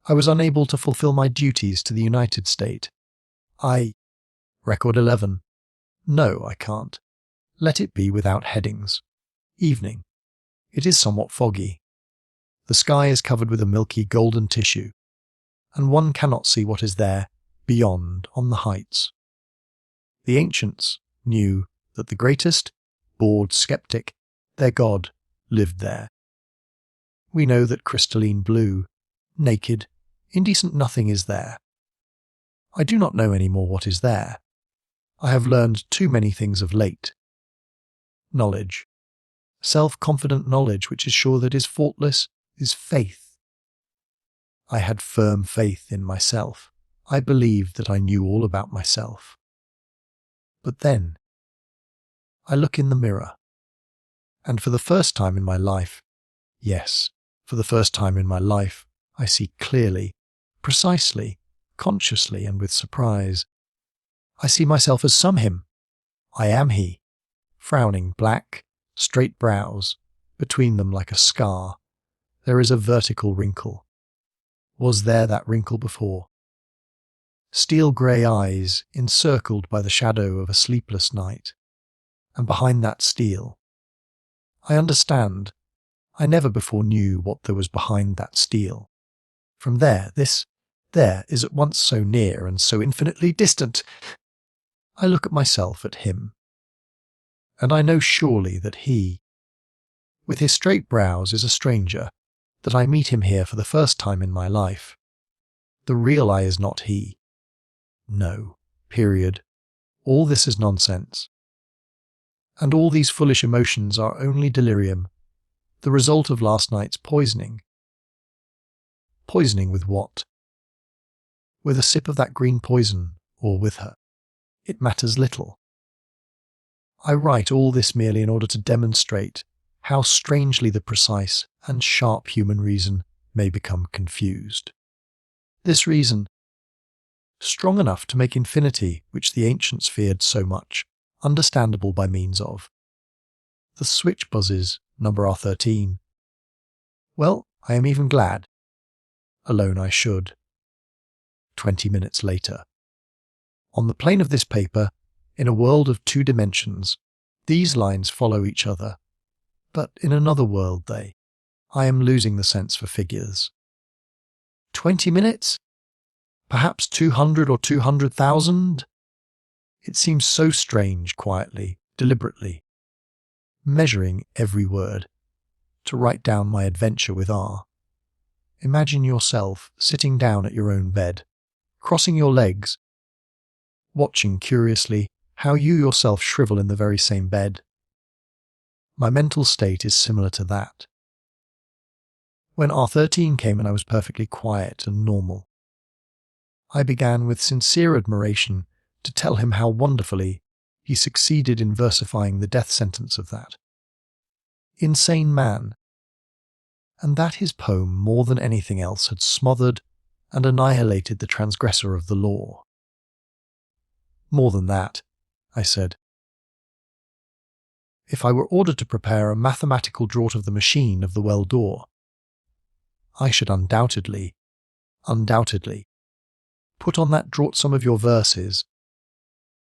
I was unable to fulfill my duties to the United State. Record 11. No, I can't. Let it be without headings. Evening. It is somewhat foggy. The sky is covered with a milky golden tissue, and one cannot see what is there beyond on the heights. The ancients knew that the greatest, bored skeptic, their god, lived there. We know that crystalline blue, naked, indecent nothing is there. I do not know any more what is there. I have learned too many things of late. Knowledge. Self-confident knowledge which is sure that is faultless is faith. I had firm faith in myself. I believed that I knew all about myself. But then, I look in the mirror, and for the first time in my life, yes, for the first time in my life, I see clearly, precisely, consciously and with surprise. I see myself as some him. I am he. Frowning, black, straight brows, between them like a scar. There is a vertical wrinkle. Was there that wrinkle before? Steel grey eyes encircled by the shadow of a sleepless night. And behind that steel, I understand. I never before knew what there was behind that steel. From there, there is at once so near and so infinitely distant. I look at myself, at him, and I know surely that he, with his straight brows, is a stranger, that I meet him here for the first time in my life. The real I is not he. No, period. All this is nonsense. And all these foolish emotions are only delirium, the result of last night's poisoning. Poisoning with what? With a sip of that green poison, or with her. It matters little. I write all this merely in order to demonstrate how strangely the precise and sharp human reason may become confused. This reason, strong enough to make infinity, which the ancients feared so much, understandable by means of. The switch buzzes, number R13. Well, I am even glad. Alone I should. 20 minutes later. On the plane of this paper, in a world of 2 dimensions, these lines follow each other. But in another world I am losing the sense for figures. 20 minutes? Perhaps 200 or 200,000? It seems so strange, quietly, deliberately, measuring every word, to write down my adventure with R. Imagine yourself sitting down at your own bed, crossing your legs, watching curiously how you yourself shrivel in the very same bed. My mental state is similar to that. When R13 came and I was perfectly quiet and normal, I began with sincere admiration to tell him how wonderfully he succeeded in versifying the death sentence of that insane man, and that his poem more than anything else had smothered and annihilated the transgressor of the law. More than that, I said. If I were ordered to prepare a mathematical draught of the machine of the well door, I should undoubtedly, put on that draught some of your verses.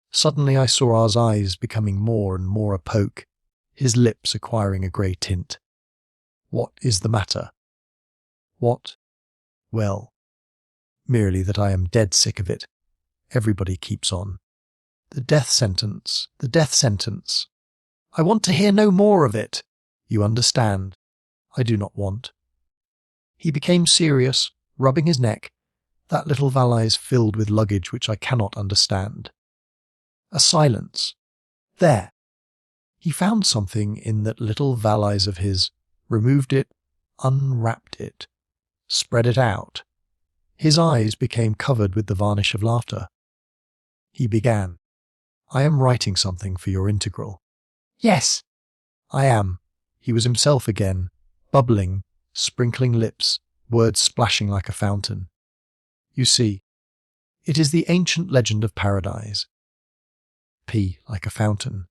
Suddenly I saw R's eyes becoming more and more opaque, his lips acquiring a grey tint. What is the matter? What? Well, merely that I am dead sick of it. Everybody keeps on. The death sentence. I want to hear no more of it. You understand. I do not want. He became serious, rubbing his neck. That little valise filled with luggage which I cannot understand. A silence. There. He found something in that little valise of his, removed it, unwrapped it, spread it out. His eyes became covered with the varnish of laughter. He began. I am writing something for your integral. Yes, I am. He was himself again, bubbling, sprinkling lips, words splashing like a fountain. You see, it is the ancient legend of paradise. P like a fountain.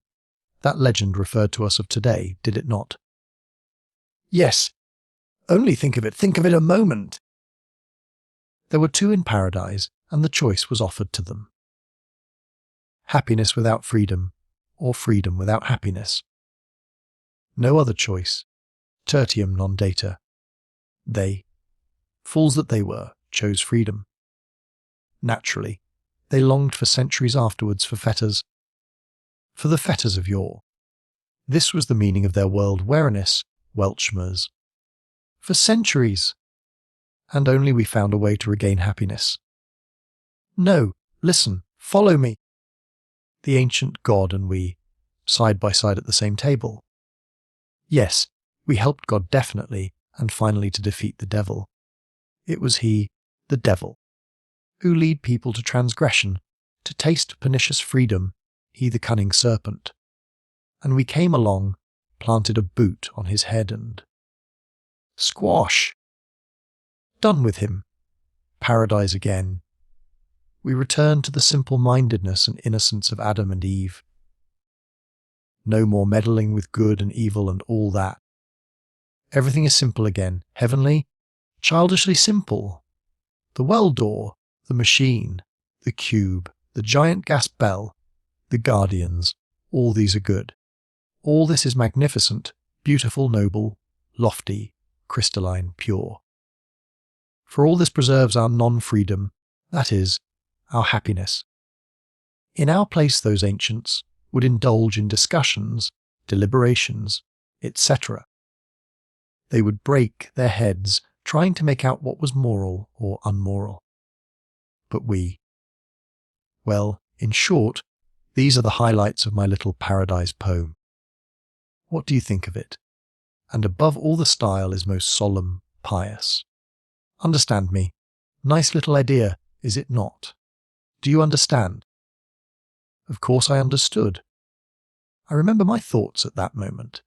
That legend referred to us of today, did it not? Yes. Only think of it a moment. There were two in paradise, and the choice was offered to them. Happiness without freedom, or freedom without happiness. No other choice. Tertium non data. They, fools that they were, chose freedom. Naturally, they longed for centuries afterwards for fetters. For the fetters of yore. This was the meaning of their world weariness, Welchmers. For centuries. And only we found a way to regain happiness. No, listen, follow me. The ancient God and we, side by side at the same table. Yes, we helped God definitely, and finally to defeat the devil. It was he, the devil, who lead people to transgression, to taste pernicious freedom, he the cunning serpent. And we came along, planted a boot on his head and... Squash! Done with him. Paradise again. We returned to the simple-mindedness and innocence of Adam and Eve. No more meddling with good and evil and all that. Everything is simple again, heavenly, childishly simple. The well door, the machine, the cube, the giant gas bell, the guardians, all these are good. All this is magnificent, beautiful, noble, lofty, crystalline, pure. For all this preserves our non-freedom, that is, our happiness. In our place those ancients would indulge in discussions, deliberations, etc. They would break their heads trying to make out what was moral or unmoral. But we... Well, in short, these are the highlights of my little paradise poem. What do you think of it? And above all the style is most solemn, pious. Understand me. Nice little idea, is it not? Do you understand? Of course I understood. I remember my thoughts at that moment.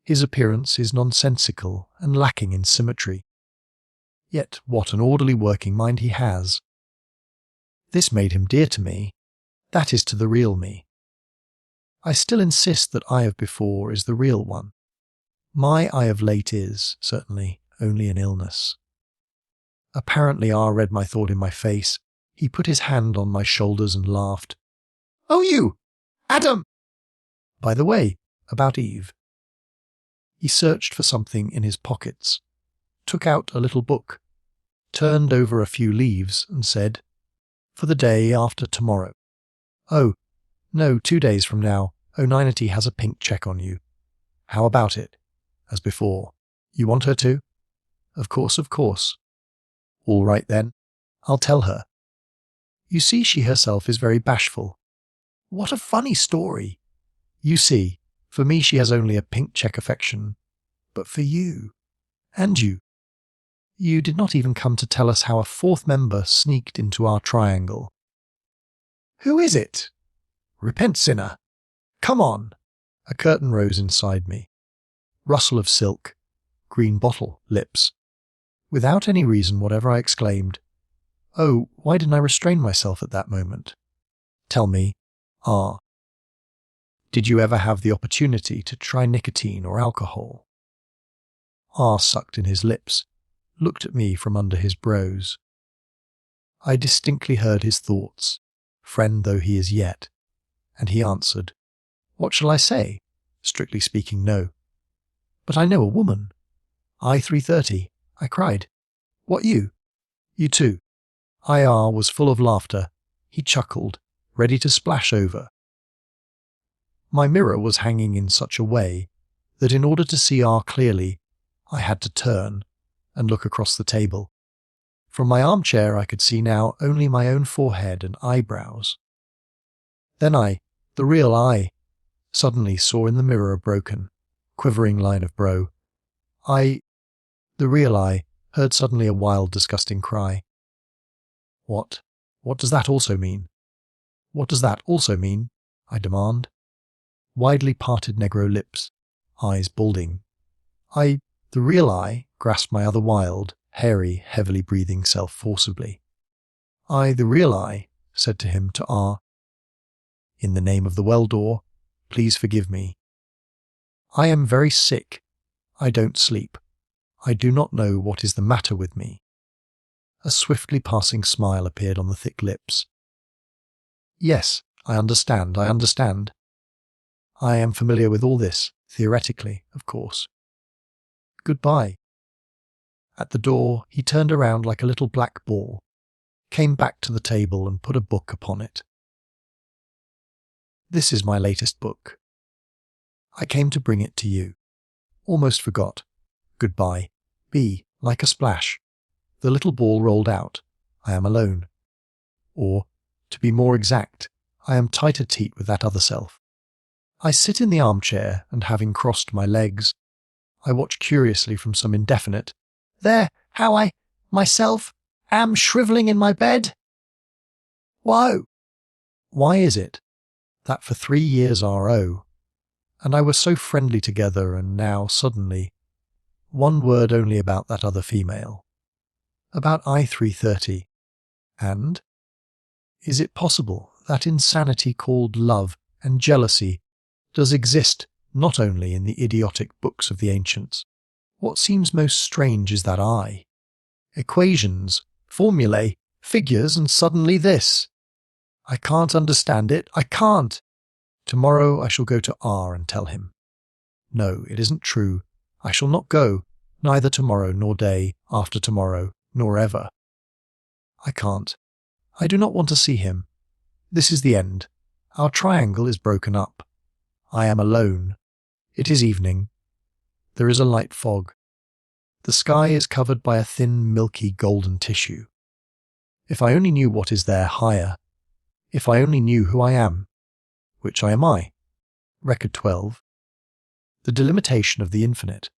His appearance is nonsensical and lacking in symmetry. Yet what an orderly working mind he has. This made him dear to me. That is to the real me. I still insist that I of before is the real one. My I of late is, certainly, only an illness. Apparently R read my thought in my face. He put his hand on my shoulders and laughed. "Oh, you! Adam!" By the way, about Eve. He searched for something in his pockets, took out a little book, turned over a few leaves and said, "For the day after tomorrow." "Oh, no, 2 days from now, O'Ninety has a pink check on you. How about it?" As before. "You want her to?" Of course, of course." "All right then. I'll tell her." You see, she herself is very bashful. What a funny story. You see, for me she has only a pink check affection. But for you, and you did not even come to tell us how a fourth member sneaked into our triangle. Who is it? Repent, sinner. Come on. A curtain rose inside me. Rustle of silk. Green bottle, lips. Without any reason whatever I exclaimed, "Oh, why didn't I restrain myself at that moment? Tell me, R. Did you ever have the opportunity to try nicotine or alcohol?" R sucked in his lips, looked at me from under his brows. I distinctly heard his thoughts, friend though he is yet, and he answered, "What shall I say? Strictly speaking, no. But I know a woman." "I 3:30, I cried. "What you?" "You too." IR was full of laughter. He chuckled, ready to splash over. My mirror was hanging in such a way that in order to see R clearly, I had to turn and look across the table. From my armchair I could see now only my own forehead and eyebrows. Then the real I, suddenly saw in the mirror a broken, quivering line of brow. The real I, heard suddenly a wild, disgusting cry. What does that also mean? What does that also mean? I demand. Widely parted negro lips, eyes balding. The real I, grasped my other wild, hairy, heavily breathing self forcibly. The real I, said to him, to R. In the name of the well-door, please forgive me. I am very sick. I don't sleep. I do not know what is the matter with me. A swiftly passing smile appeared on the thick lips. Yes, I understand. I am familiar with all this, theoretically, of course. Goodbye. At the door, he turned around like a little black ball, came back to the table and put a book upon it. This is my latest book. I came to bring it to you. Almost forgot. Goodbye. B, like a splash. The little ball rolled out. I am alone. Or, to be more exact, I am tete-a-tete with that other self. I sit in the armchair, and having crossed my legs, I watch curiously from some indefinite, there, how I, myself, am shrivelling in my bed. Whoa! Why is it that for 3 years R.O., and I was so friendly together, and now, suddenly, one word only about that other female, about I-330, and is it possible that insanity called love and jealousy does exist not only in the idiotic books of the ancients? What seems most strange is that equations, formulae, figures, and suddenly this. I can't understand it, I can't. Tomorrow I shall go to R and tell him. No, it isn't true. I shall not go, neither tomorrow nor day after tomorrow, nor ever. I can't. I do not want to see him. This is the end. Our triangle is broken up. I am alone. It is evening. There is a light fog. The sky is covered by a thin, milky, golden tissue. If I only knew what is there higher, if I only knew who I am, which am I? Record 12. The Delimitation of the Infinite.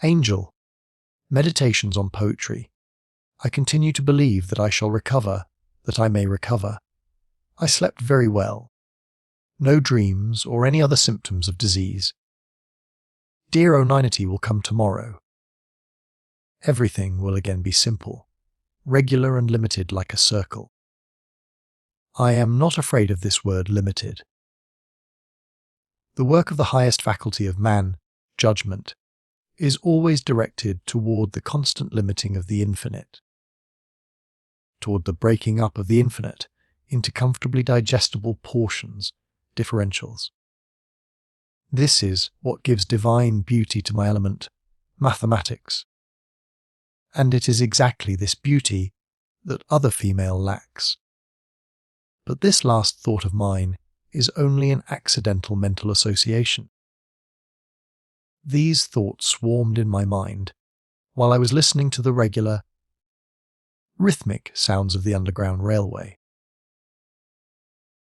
Angel. Meditations on Poetry. I continue to believe that I shall recover, that I may recover. I slept very well. No dreams or any other symptoms of disease. Dear Oninity will come tomorrow. Everything will again be simple, regular and limited like a circle. I am not afraid of this word limited. The work of the highest faculty of man, judgment, is always directed toward the constant limiting of the infinite, toward the breaking up of the infinite into comfortably digestible portions, differentials. This is what gives divine beauty to my element, mathematics. And it is exactly this beauty that other female lacks. But this last thought of mine is only an accidental mental association. These thoughts swarmed in my mind while I was listening to the regular, rhythmic sounds of the Underground Railway.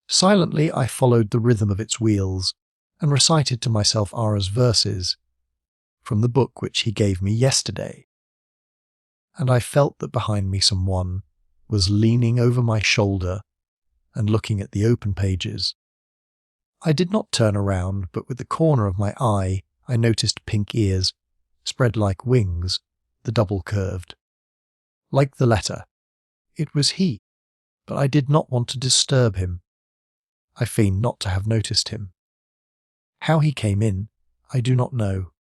Silently I followed the rhythm of its wheels and recited to myself Ara's verses from the book which he gave me yesterday. And I felt that behind me someone was leaning over my shoulder and looking at the open pages. I did not turn around, but with the corner of my eye I noticed pink ears, spread like wings, the double-curved. Like the letter. It was he, but I did not want to disturb him. I feigned not to have noticed him. How he came in, I do not know.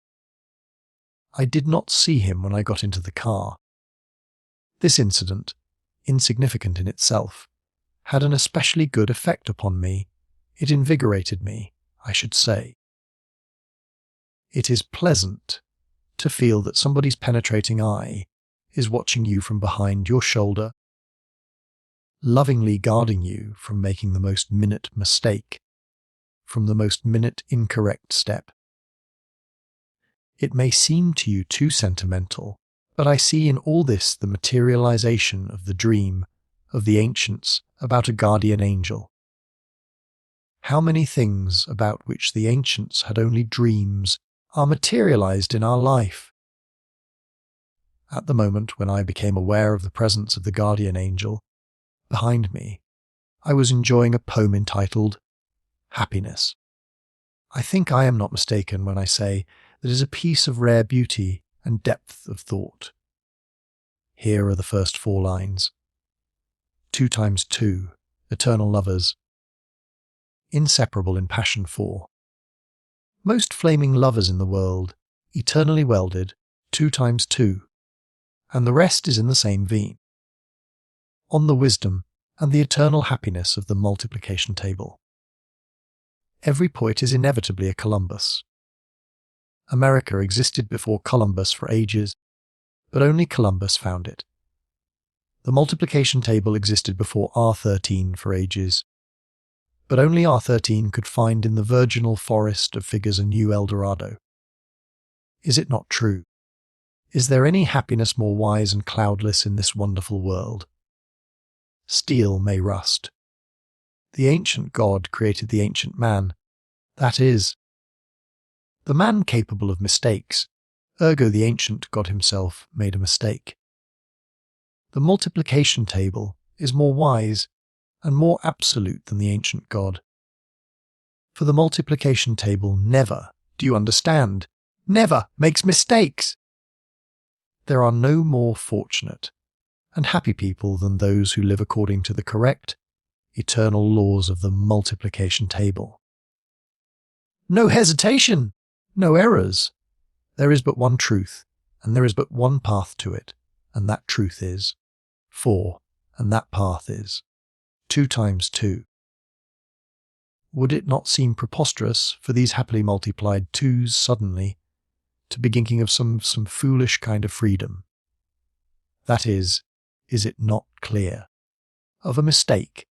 I did not see him when I got into the car. This incident, insignificant in itself, had an especially good effect upon me. It invigorated me, I should say. It is pleasant to feel that somebody's penetrating eye is watching you from behind your shoulder, lovingly guarding you from making the most minute mistake, from the most minute incorrect step. It may seem to you too sentimental, but I see in all this the materialization of the dream of the ancients about a guardian angel. How many things about which the ancients had only dreams are materialized in our life? At the moment when I became aware of the presence of the guardian angel behind me, I was enjoying a poem entitled Happiness. I think I am not mistaken when I say that it is a piece of rare beauty and depth of thought. Here are the first 4 lines. 2 times 2, eternal lovers, inseparable in passion 4. Most flaming lovers in the world, eternally welded, 2 times 2, and the rest is in the same vein. On the wisdom and the eternal happiness of the multiplication table. Every poet is inevitably a Columbus. America existed before Columbus for ages, but only Columbus found it. The multiplication table existed before R13 for ages, but only R13 could find in the virginal forest of figures a new El Dorado. Is it not true? Is there any happiness more wise and cloudless in this wonderful world? Steel may rust. The ancient God created the ancient man. That is, the man capable of mistakes, ergo the ancient God himself made a mistake. The multiplication table is more wise and more absolute than the ancient God. For the multiplication table never, do you understand, never makes mistakes. There are no more fortunate and happy people than those who live according to the correct, eternal laws of the multiplication table. No hesitation, no errors. There is but one truth, and there is but one path to it, and that truth is 4, and that path is 2 times 2. Would it not seem preposterous for these happily multiplied 2s suddenly to be thinking of some foolish kind of freedom? That is it not clear? Of a mistake,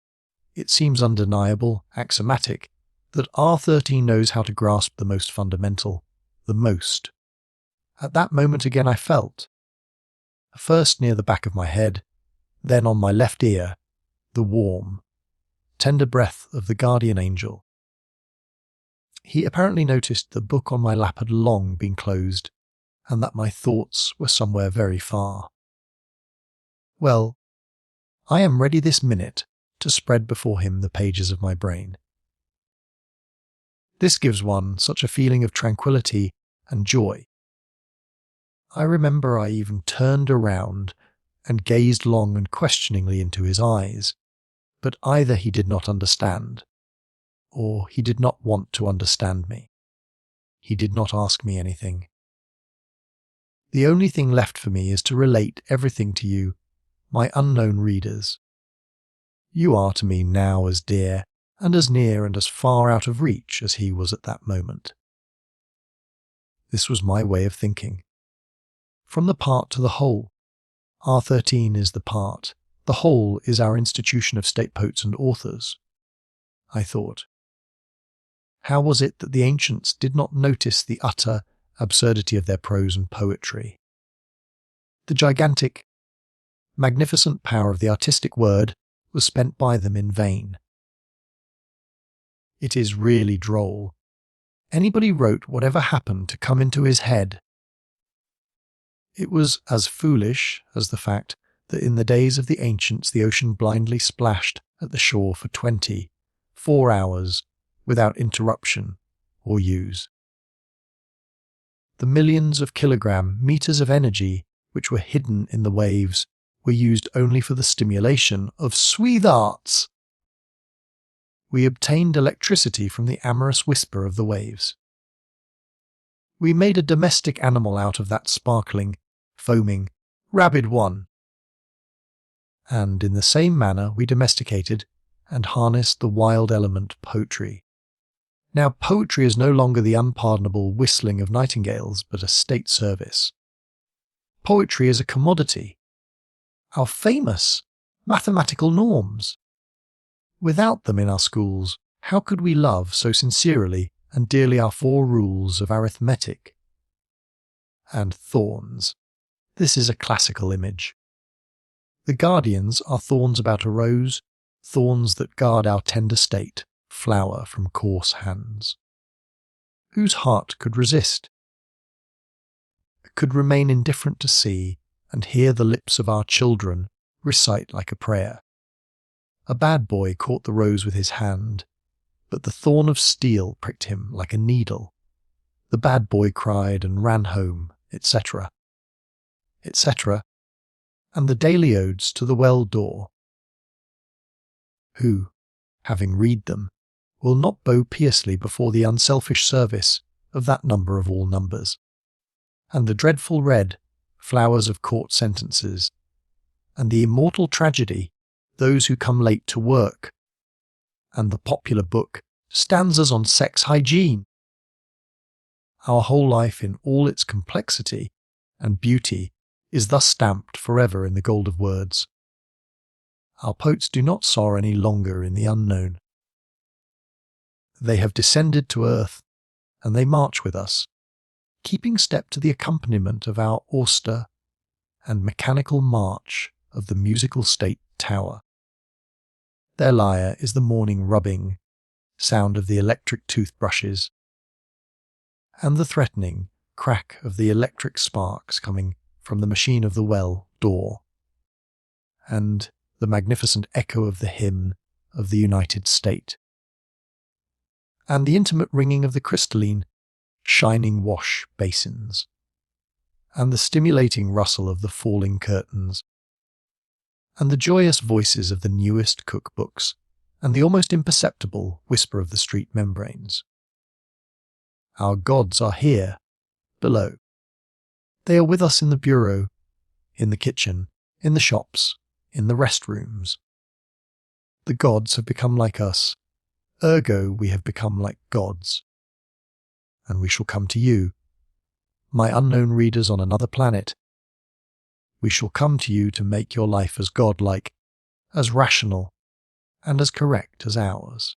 it seems undeniable, axiomatic, that R13 knows how to grasp the most fundamental, the most. At that moment again I felt, first near the back of my head, then on my left ear, the warm, tender breath of the guardian angel. He apparently noticed the book on my lap had long been closed, and that my thoughts were somewhere very far. Well, I am ready this minute to spread before him the pages of my brain. This gives one such a feeling of tranquillity and joy. I remember I even turned around and gazed long and questioningly into his eyes, but either he did not understand, or he did not want to understand me. He did not ask me anything. The only thing left for me is to relate everything to you, my unknown readers. You are to me now as dear and as near and as far out of reach as he was at that moment. This was my way of thinking. From the part to the whole. R13 is the part. The whole is our institution of state poets and authors. I thought. How was it that the ancients did not notice the utter absurdity of their prose and poetry? The gigantic, magnificent power of the artistic word was spent by them in vain. It is really droll. Anybody wrote whatever happened to come into his head. It was as foolish as the fact that in the days of the ancients the ocean blindly splashed at the shore for 24 hours without interruption or use. The millions of meters of energy which were hidden in the waves were used only for the stimulation of sweethearts. We obtained electricity from the amorous whisper of the waves. We made a domestic animal out of that sparkling, foaming, rabid one. And in the same manner we domesticated and harnessed the wild element poetry. Now poetry is no longer the unpardonable whistling of nightingales, but a state service. Poetry is a commodity. Our famous mathematical norms. Without them in our schools, How could we love so sincerely and dearly our 4 rules of arithmetic? And thorns. This is a classical image. The guardians are thorns about a rose, thorns that guard our tender state, flower from coarse hands. Whose heart could resist? Could remain indifferent to see and hear the lips of our children recite like a prayer. A bad boy caught the rose with his hand, but the thorn of steel pricked him like a needle. The bad boy cried and ran home, etc., etc., and the daily odes to the well door. Who, having read them, will not bow piously before the unselfish service of that number of all numbers, and the dreadful red, flowers of court sentences, and the immortal tragedy, those who come late to work, and the popular book, stanzas on sex hygiene. Our whole life in all its complexity and beauty is thus stamped forever in the gold of words. Our poets do not soar any longer in the unknown. They have descended to earth, and they march with us, keeping step to the accompaniment of our austere and mechanical march of the musical state tower. Their lyre is the morning rubbing sound of the electric toothbrushes, and the threatening crack of the electric sparks coming from the machine of the well door, and the magnificent echo of the hymn of the United State, and the intimate ringing of the crystalline, shining wash basins, and the stimulating rustle of the falling curtains, and the joyous voices of the newest cookbooks, and the almost imperceptible whisper of the street membranes. Our gods are here, below. They are with us in the bureau, in the kitchen, in the shops, in the restrooms. The gods have become like us, ergo we have become like gods. And we shall come to you, my unknown readers on another planet. We shall come to you to make your life as godlike, as rational, and as correct as ours.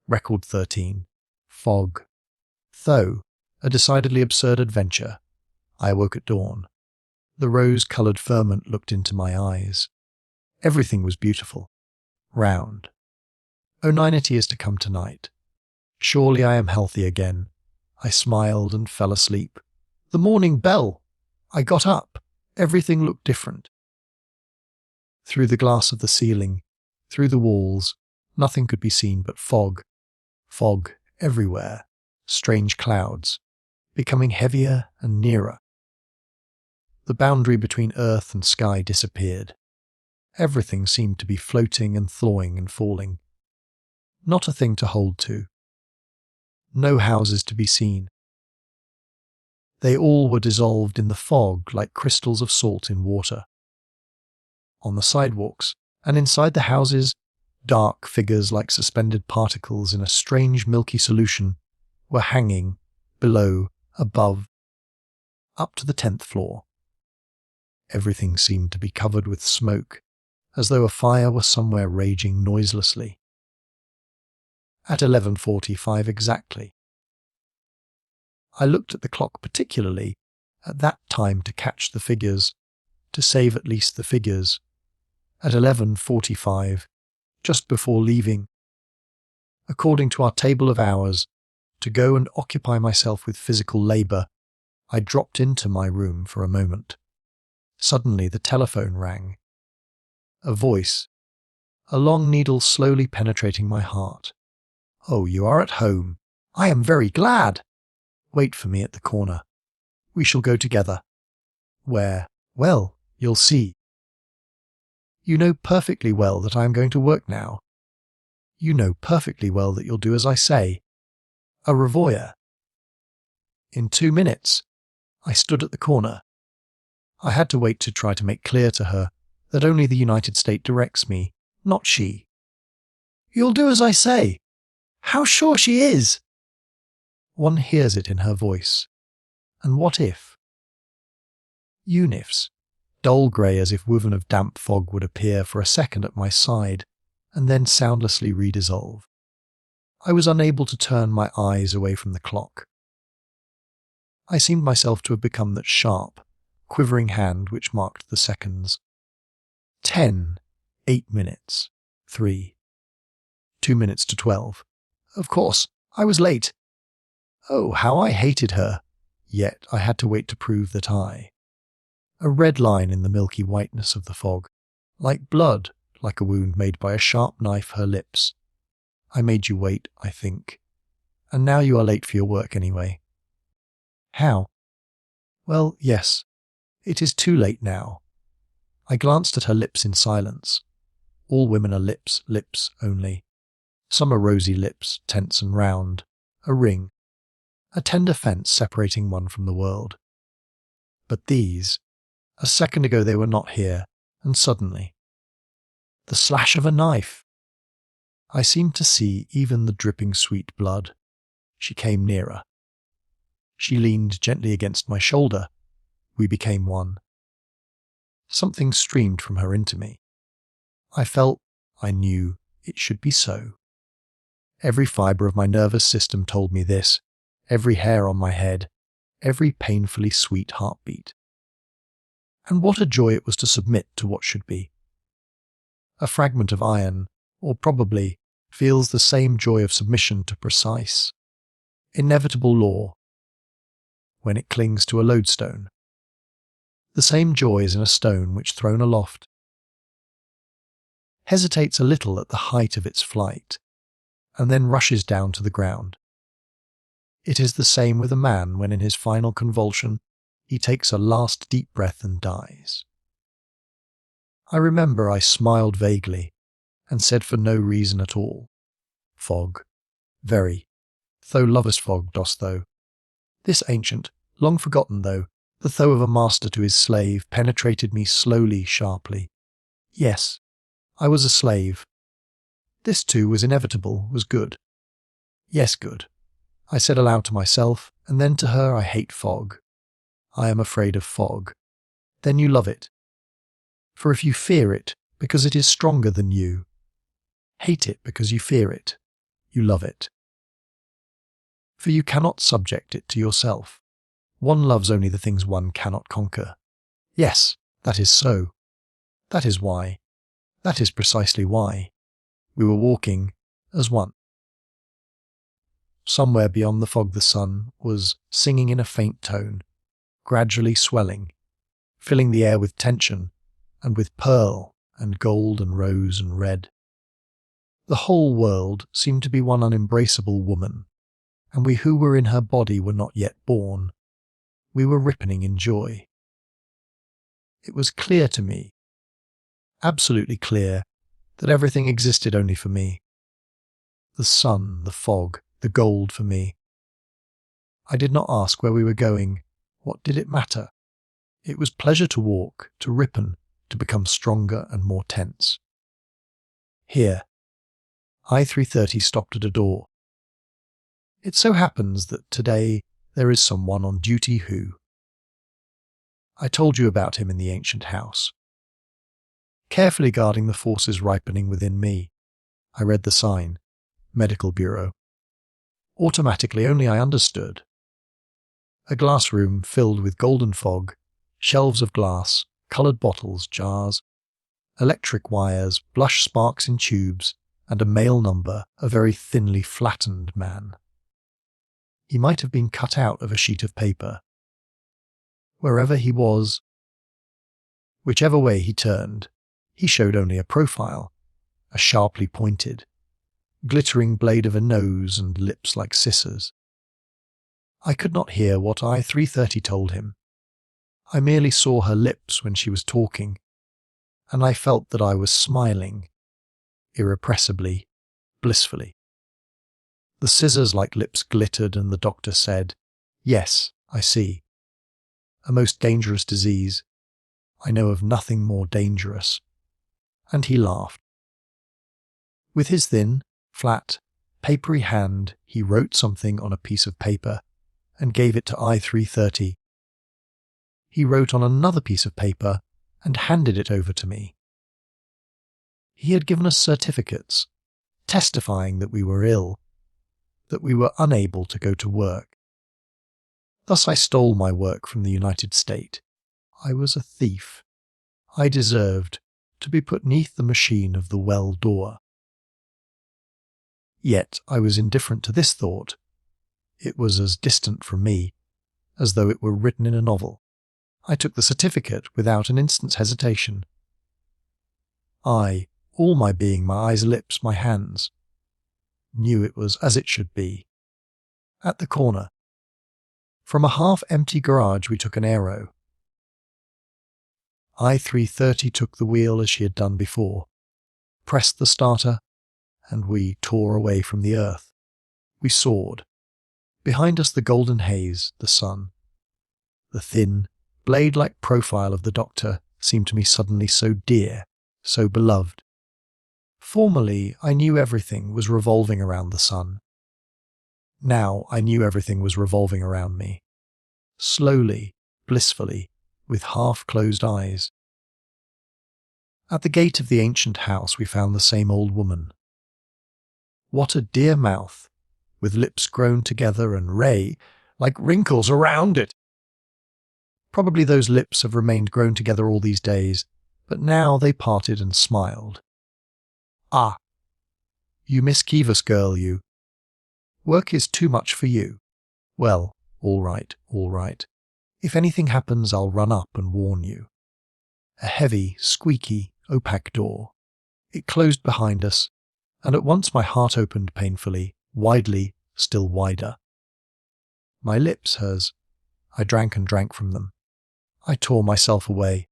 Record 13. Fog. Though a decidedly absurd adventure, I awoke at dawn. The rose-coloured ferment looked into my eyes. Everything was beautiful, round. Oneinity is to come tonight. Surely I am healthy again. I smiled and fell asleep. The morning bell! I got up. Everything looked different. Through the glass of the ceiling, through the walls, nothing could be seen but fog. Fog everywhere. Strange clouds, becoming heavier and nearer. The boundary between earth and sky disappeared. Everything seemed to be floating and thawing and falling. Not a thing to hold to. No houses to be seen. They all were dissolved in the fog like crystals of salt in water. On the sidewalks and inside the houses, dark figures like suspended particles in a strange milky solution were hanging, below, above, up to the 10th floor. Everything seemed to be covered with smoke, as though a fire were somewhere raging noiselessly. At 11:45 exactly. I looked at the clock particularly at that time to catch the figures, to save at least the figures. At 11:45, just before leaving, according to our table of hours, to go and occupy myself with physical labour, I dropped into my room for a moment. Suddenly the telephone rang. A voice, a long needle slowly penetrating my heart. "Oh, you are at home. I am very glad. Wait for me at the corner. We shall go together." "Where?" "Well, you'll see. You know perfectly well that I am going to work now. You know perfectly well that you'll do as I say. Au revoir." In 2 minutes, I stood at the corner. I had to wait to try to make clear to her that only the United States directs me, not she. "You'll do as I say. How sure she is!" One hears it in her voice. And what if? Unifs, dull grey as if woven of damp fog, would appear for a second at my side, and then soundlessly redissolve. I was unable to turn my eyes away from the clock. I seemed myself to have become that sharp, quivering hand which marked the seconds. 10, 8 minutes, 3, 2 minutes to 12. Of course, I was late. Oh, how I hated her! Yet I had to wait to prove that I. A red line in the milky whiteness of the fog. Like blood, like a wound made by a sharp knife, her lips. I made you wait, I think. And now you are late for your work anyway. How? Well, yes. It is too late now. I glanced at her lips in silence. All women are lips, lips only. Some are rosy lips, tense and round. A ring. A tender fence separating one from the world. But these, a second ago they were not here, and suddenly. The slash of a knife! I seemed to see even the dripping sweet blood. She came nearer. She leaned gently against my shoulder. We became one. Something streamed from her into me. I knew it should be so. Every fibre of my nervous system told me this, every hair on my head, every painfully sweet heartbeat. And what a joy it was to submit to what should be. A fragment of iron, or probably, feels the same joy of submission to precise, inevitable law when it clings to a lodestone. The same joy is in a stone which, thrown aloft, hesitates a little at the height of its flight, and then rushes down to the ground. It is the same with a man when in his final convulsion he takes a last deep breath and dies. I remember I smiled vaguely, and said for no reason at all, "Fog, very, thou lovest fog, dost thou? This ancient, long forgotten though, the thou of a master to his slave, penetrated me slowly, sharply. Yes, I was a slave. This too was inevitable, was good. Yes, good. I said aloud to myself, and then to her, I hate fog. I am afraid of fog. Then you love it. For if you fear it, because it is stronger than you, hate it because you fear it, you love it. For you cannot subject it to yourself. One loves only the things one cannot conquer. Yes, that is so. That is why. That is precisely why. We were walking as one. Somewhere beyond the fog the sun was singing in a faint tone, gradually swelling, filling the air with tension, and with pearl and gold and rose and red. The whole world seemed to be one unembraceable woman, and we who were in her body were not yet born. We were ripening in joy. It was clear to me, absolutely clear, that everything existed only for me. The sun, the fog, the gold for me. I did not ask where we were going. What did it matter? It was pleasure to walk, to ripen, to become stronger and more tense. Here, I-330 stopped at a door. It so happens that today there is someone on duty who. I told you about him in the ancient house. Carefully guarding the forces ripening within me, I read the sign, Medical Bureau. Automatically only I understood. A glass room filled with golden fog, shelves of glass, coloured bottles, jars, electric wires, blush sparks in tubes, and a male number, a very thinly flattened man. He might have been cut out of a sheet of paper. Wherever he was, whichever way he turned, he showed only a profile, a sharply pointed, glittering blade of a nose and lips like scissors. I could not hear what I-330 told him. I merely saw her lips when she was talking, and I felt that I was smiling, irrepressibly, blissfully. The scissors-like lips glittered, and the doctor said, "Yes, I see. A most dangerous disease. I know of nothing more dangerous." And he laughed. With his thin, flat, papery hand, he wrote something on a piece of paper and gave it to I-330. He wrote on another piece of paper and handed it over to me. He had given us certificates, testifying that we were ill, that we were unable to go to work. Thus I stole my work from the United States. I was a thief. I deserved to be put neath the machine of the well door. Yet I was indifferent to this thought. It was as distant from me as though it were written in a novel. I took the certificate without an instant's hesitation. I, all my being, my eyes, lips, my hands, knew it was as it should be. At the corner, from a half-empty garage, we took an aero. I-330 took the wheel as she had done before, pressed the starter, and we tore away from the earth. We soared. Behind us the golden haze, the sun. The thin, blade-like profile of the doctor seemed to me suddenly so dear, so beloved. Formerly, I knew everything was revolving around the sun. Now I knew everything was revolving around me. Slowly, blissfully, with half-closed eyes. At the gate of the ancient house we found the same old woman. What a dear mouth, with lips grown together and like wrinkles around it. Probably those lips have remained grown together all these days, but now they parted and smiled. Ah, you mischievous girl, you. Work is too much for you. Well, all right, all right. If anything happens, I'll run up and warn you. A heavy, squeaky, opaque door. It closed behind us, and at once my heart opened painfully, widely, still wider. My lips, hers. I drank and drank from them. I tore myself away.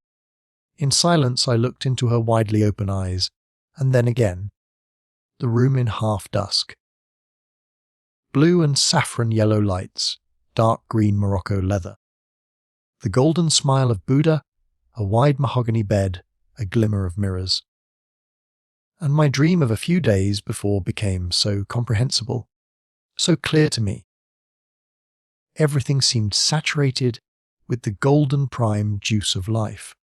In silence I looked into her widely open eyes, and then again. The room in half-dusk. Blue and saffron yellow lights, dark green Morocco leather. The golden smile of Buddha, a wide mahogany bed, a glimmer of mirrors. And my dream of a few days before became so comprehensible, so clear to me. Everything seemed saturated with the golden prime juice of life,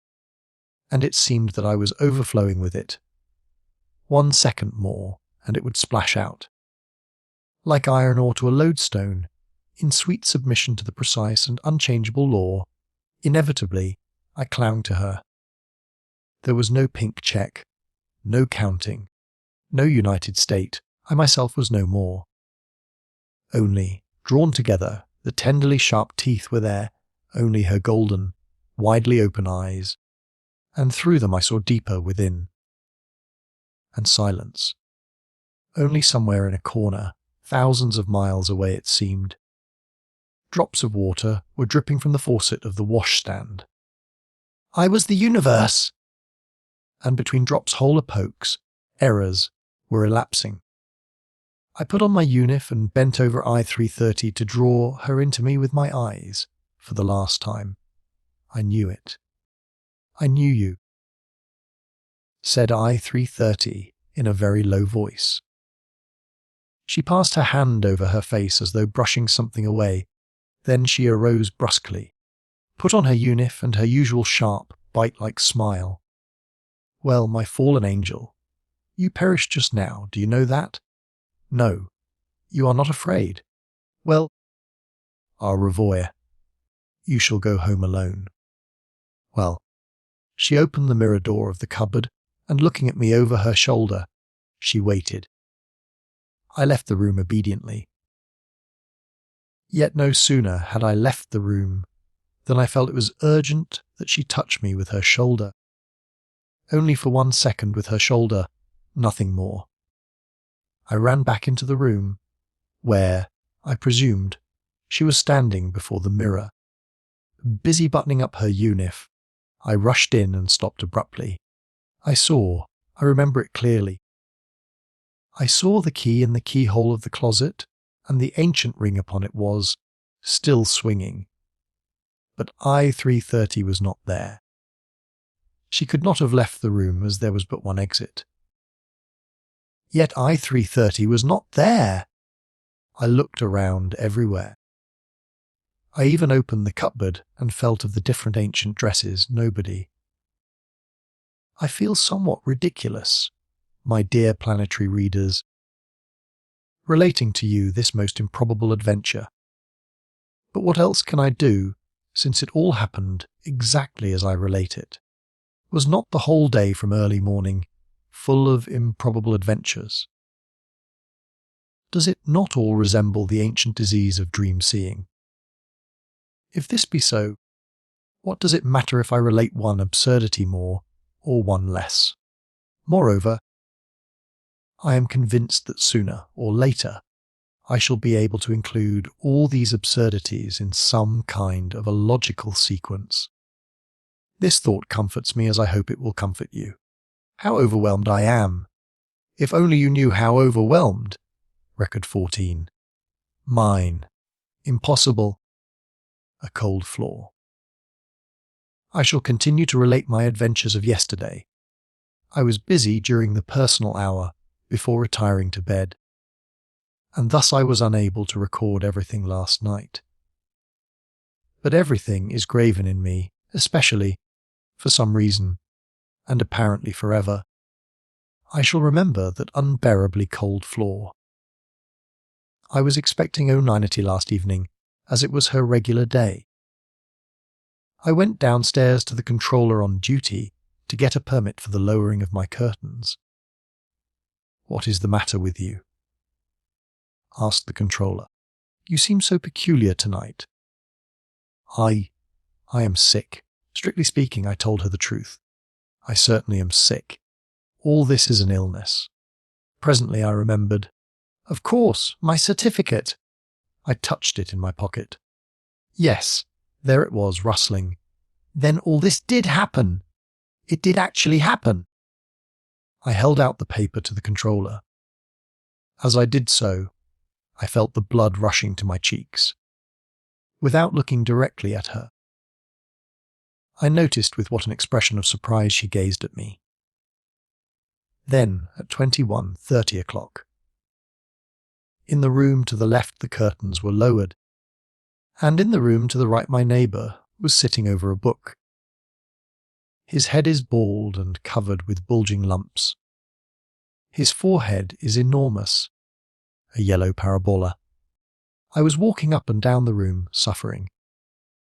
and it seemed that I was overflowing with it. 1 second more, and it would splash out. Like iron ore to a lodestone, in sweet submission to the precise and unchangeable law, inevitably I clung to her. There was no pink check, no counting, no United State. I myself was no more. Only, drawn together, the tenderly sharp teeth were there, only her golden, widely open eyes, and through them I saw deeper within. And silence. Only somewhere in a corner, thousands of miles away it seemed. Drops of water were dripping from the faucet of the washstand. I was the universe! And between drops wholer pokes, errors, were elapsing. I put on my unif and bent over I-330 to draw her into me with my eyes, for the last time. I knew it. I knew you, said I-330 in a very low voice. She passed her hand over her face as though brushing something away. Then she arose brusquely, put on her unif and her usual sharp, bite-like smile. Well, my fallen angel, you perished just now, do you know that? No, you are not afraid. Well, au revoir. You shall go home alone. Well, she opened the mirror door of the cupboard, and looking at me over her shoulder, she waited. I left the room obediently. Yet no sooner had I left the room than I felt it was urgent that she touch me with her shoulder. Only for 1 second with her shoulder, nothing more. I ran back into the room, where, I presumed, she was standing before the mirror. Busy buttoning up her unif, I rushed in and stopped abruptly. I remember it clearly. I saw the key in the keyhole of the closet, and the ancient ring upon it was, still swinging. But I-330 was not there. She could not have left the room as there was but one exit. Yet I-330 was not there. I looked around everywhere. I even opened the cupboard and felt of the different ancient dresses, nobody. I feel somewhat ridiculous, my dear planetary readers. relating to you this most improbable adventure. But what else can I do, since it all happened exactly as I relate it? Was not the whole day from early morning full of improbable adventures? Does it not all resemble the ancient disease of dream-seeing? If this be so, what does it matter if I relate one absurdity more or one less? Moreover, I am convinced that sooner or later I shall be able to include all these absurdities in some kind of a logical sequence. This thought comforts me as I hope it will comfort you. How overwhelmed I am! If only you knew how overwhelmed! Record 14. Mine. Impossible. A cold floor. I shall continue to relate my adventures of yesterday. I was busy during the personal hour before retiring to bed, and thus I was unable to record everything last night. But everything is graven in me, especially, for some reason, and apparently forever. I shall remember that unbearably cold floor. I was expecting Oneinity last evening, as it was her regular day. I went downstairs to the controller on duty to get a permit for the lowering of my curtains. "What is the matter with you?" asked the controller. "You seem so peculiar tonight." I am sick. Strictly speaking, I told her the truth. I certainly am sick. All this is an illness. Presently I remembered. Of course, my certificate. I touched it in my pocket. Yes, there it was, rustling. Then all this did happen. It did actually happen. I held out the paper to the controller. As I did so, I felt the blood rushing to my cheeks. Without looking directly at her, I noticed with what an expression of surprise she gazed at me. Then, at 21:30 o'clock, in the room to the left the curtains were lowered, and in the room to the right my neighbour was sitting over a book. His head is bald and covered with bulging lumps. His forehead is enormous, a yellow parabola. I was walking up and down the room, suffering.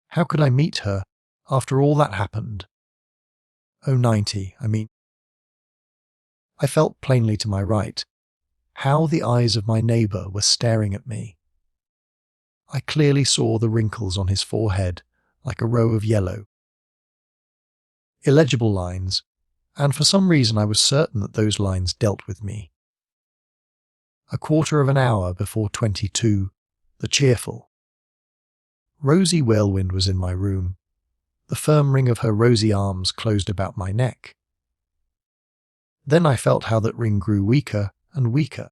How could I meet her after all that happened? Oh, 90, I mean. I felt plainly to my right how the eyes of my neighbour were staring at me. I clearly saw the wrinkles on his forehead like a row of yellow, illegible lines, and for some reason I was certain that those lines dealt with me. A quarter of an hour before 22, the cheerful, rosy whirlwind was in my room. The firm ring of her rosy arms closed about my neck. Then I felt how that ring grew weaker and weaker,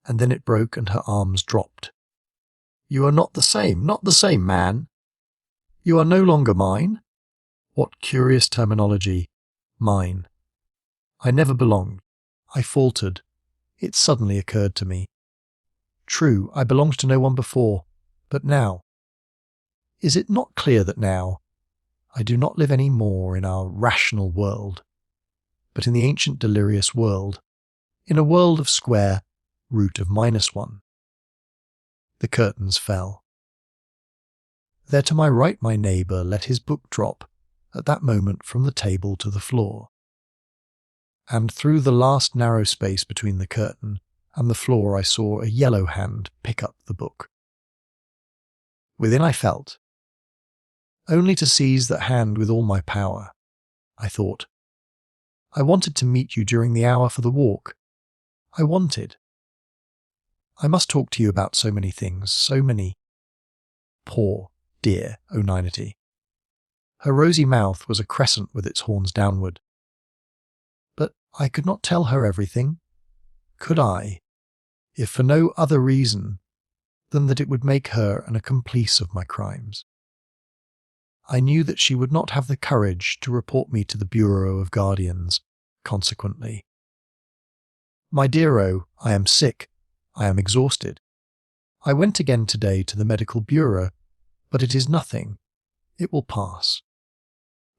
and then it broke and her arms dropped. "You are not the same man. You are no longer mine." What curious terminology, mine. I never belonged. I faltered. It suddenly occurred to me. True, I belonged to no one before, but now. Is it not clear that now I do not live any more in our rational world, but in the ancient delirious world, in a world of square root of -1? The curtains fell. There to my right my neighbour let his book drop at that moment from the table to the floor, and through the last narrow space between the curtain and the floor I saw a yellow hand pick up the book. Within I felt, only to seize that hand with all my power. I thought, I wanted to meet you during the hour for the walk. I must talk to you about so many things, so many. Poor, dear Oneinity. Her rosy mouth was a crescent with its horns downward. But I could not tell her everything, could I, if for no other reason than that it would make her an accomplice of my crimes. I knew that she would not have the courage to report me to the Bureau of Guardians, consequently. My dear O, I am sick. I am exhausted. I went again today to the medical bureau, but it is nothing. It will pass.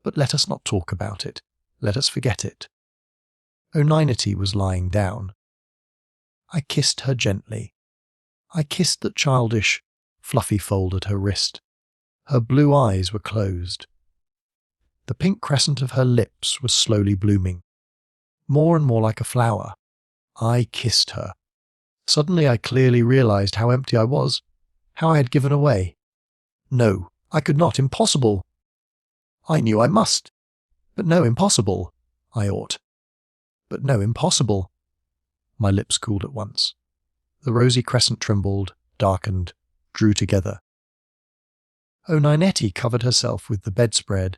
But let us not talk about it. Let us forget it. Oneinity was lying down. I kissed her gently. I kissed the childish, fluffy fold at her wrist. Her blue eyes were closed. The pink crescent of her lips was slowly blooming, more and more like a flower. I kissed her. Suddenly I clearly realized how empty I was, how I had given away. No, I could not, impossible. I knew I must. But no, impossible. I ought. But no, impossible. My lips cooled at once. The rosy crescent trembled, darkened, drew together. Ninetty covered herself with the bedspread,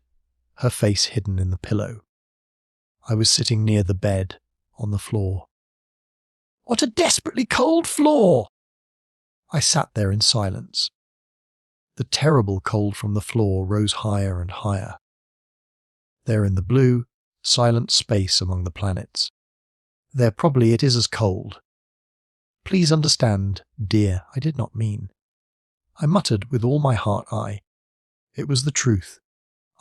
her face hidden in the pillow. I was sitting near the bed, on the floor. What a desperately cold floor! I sat there in silence. The terrible cold from the floor rose higher and higher. There in the blue, silent space among the planets. There probably it is as cold. Please understand, dear, I did not mean. I muttered with all my heart I. It was the truth.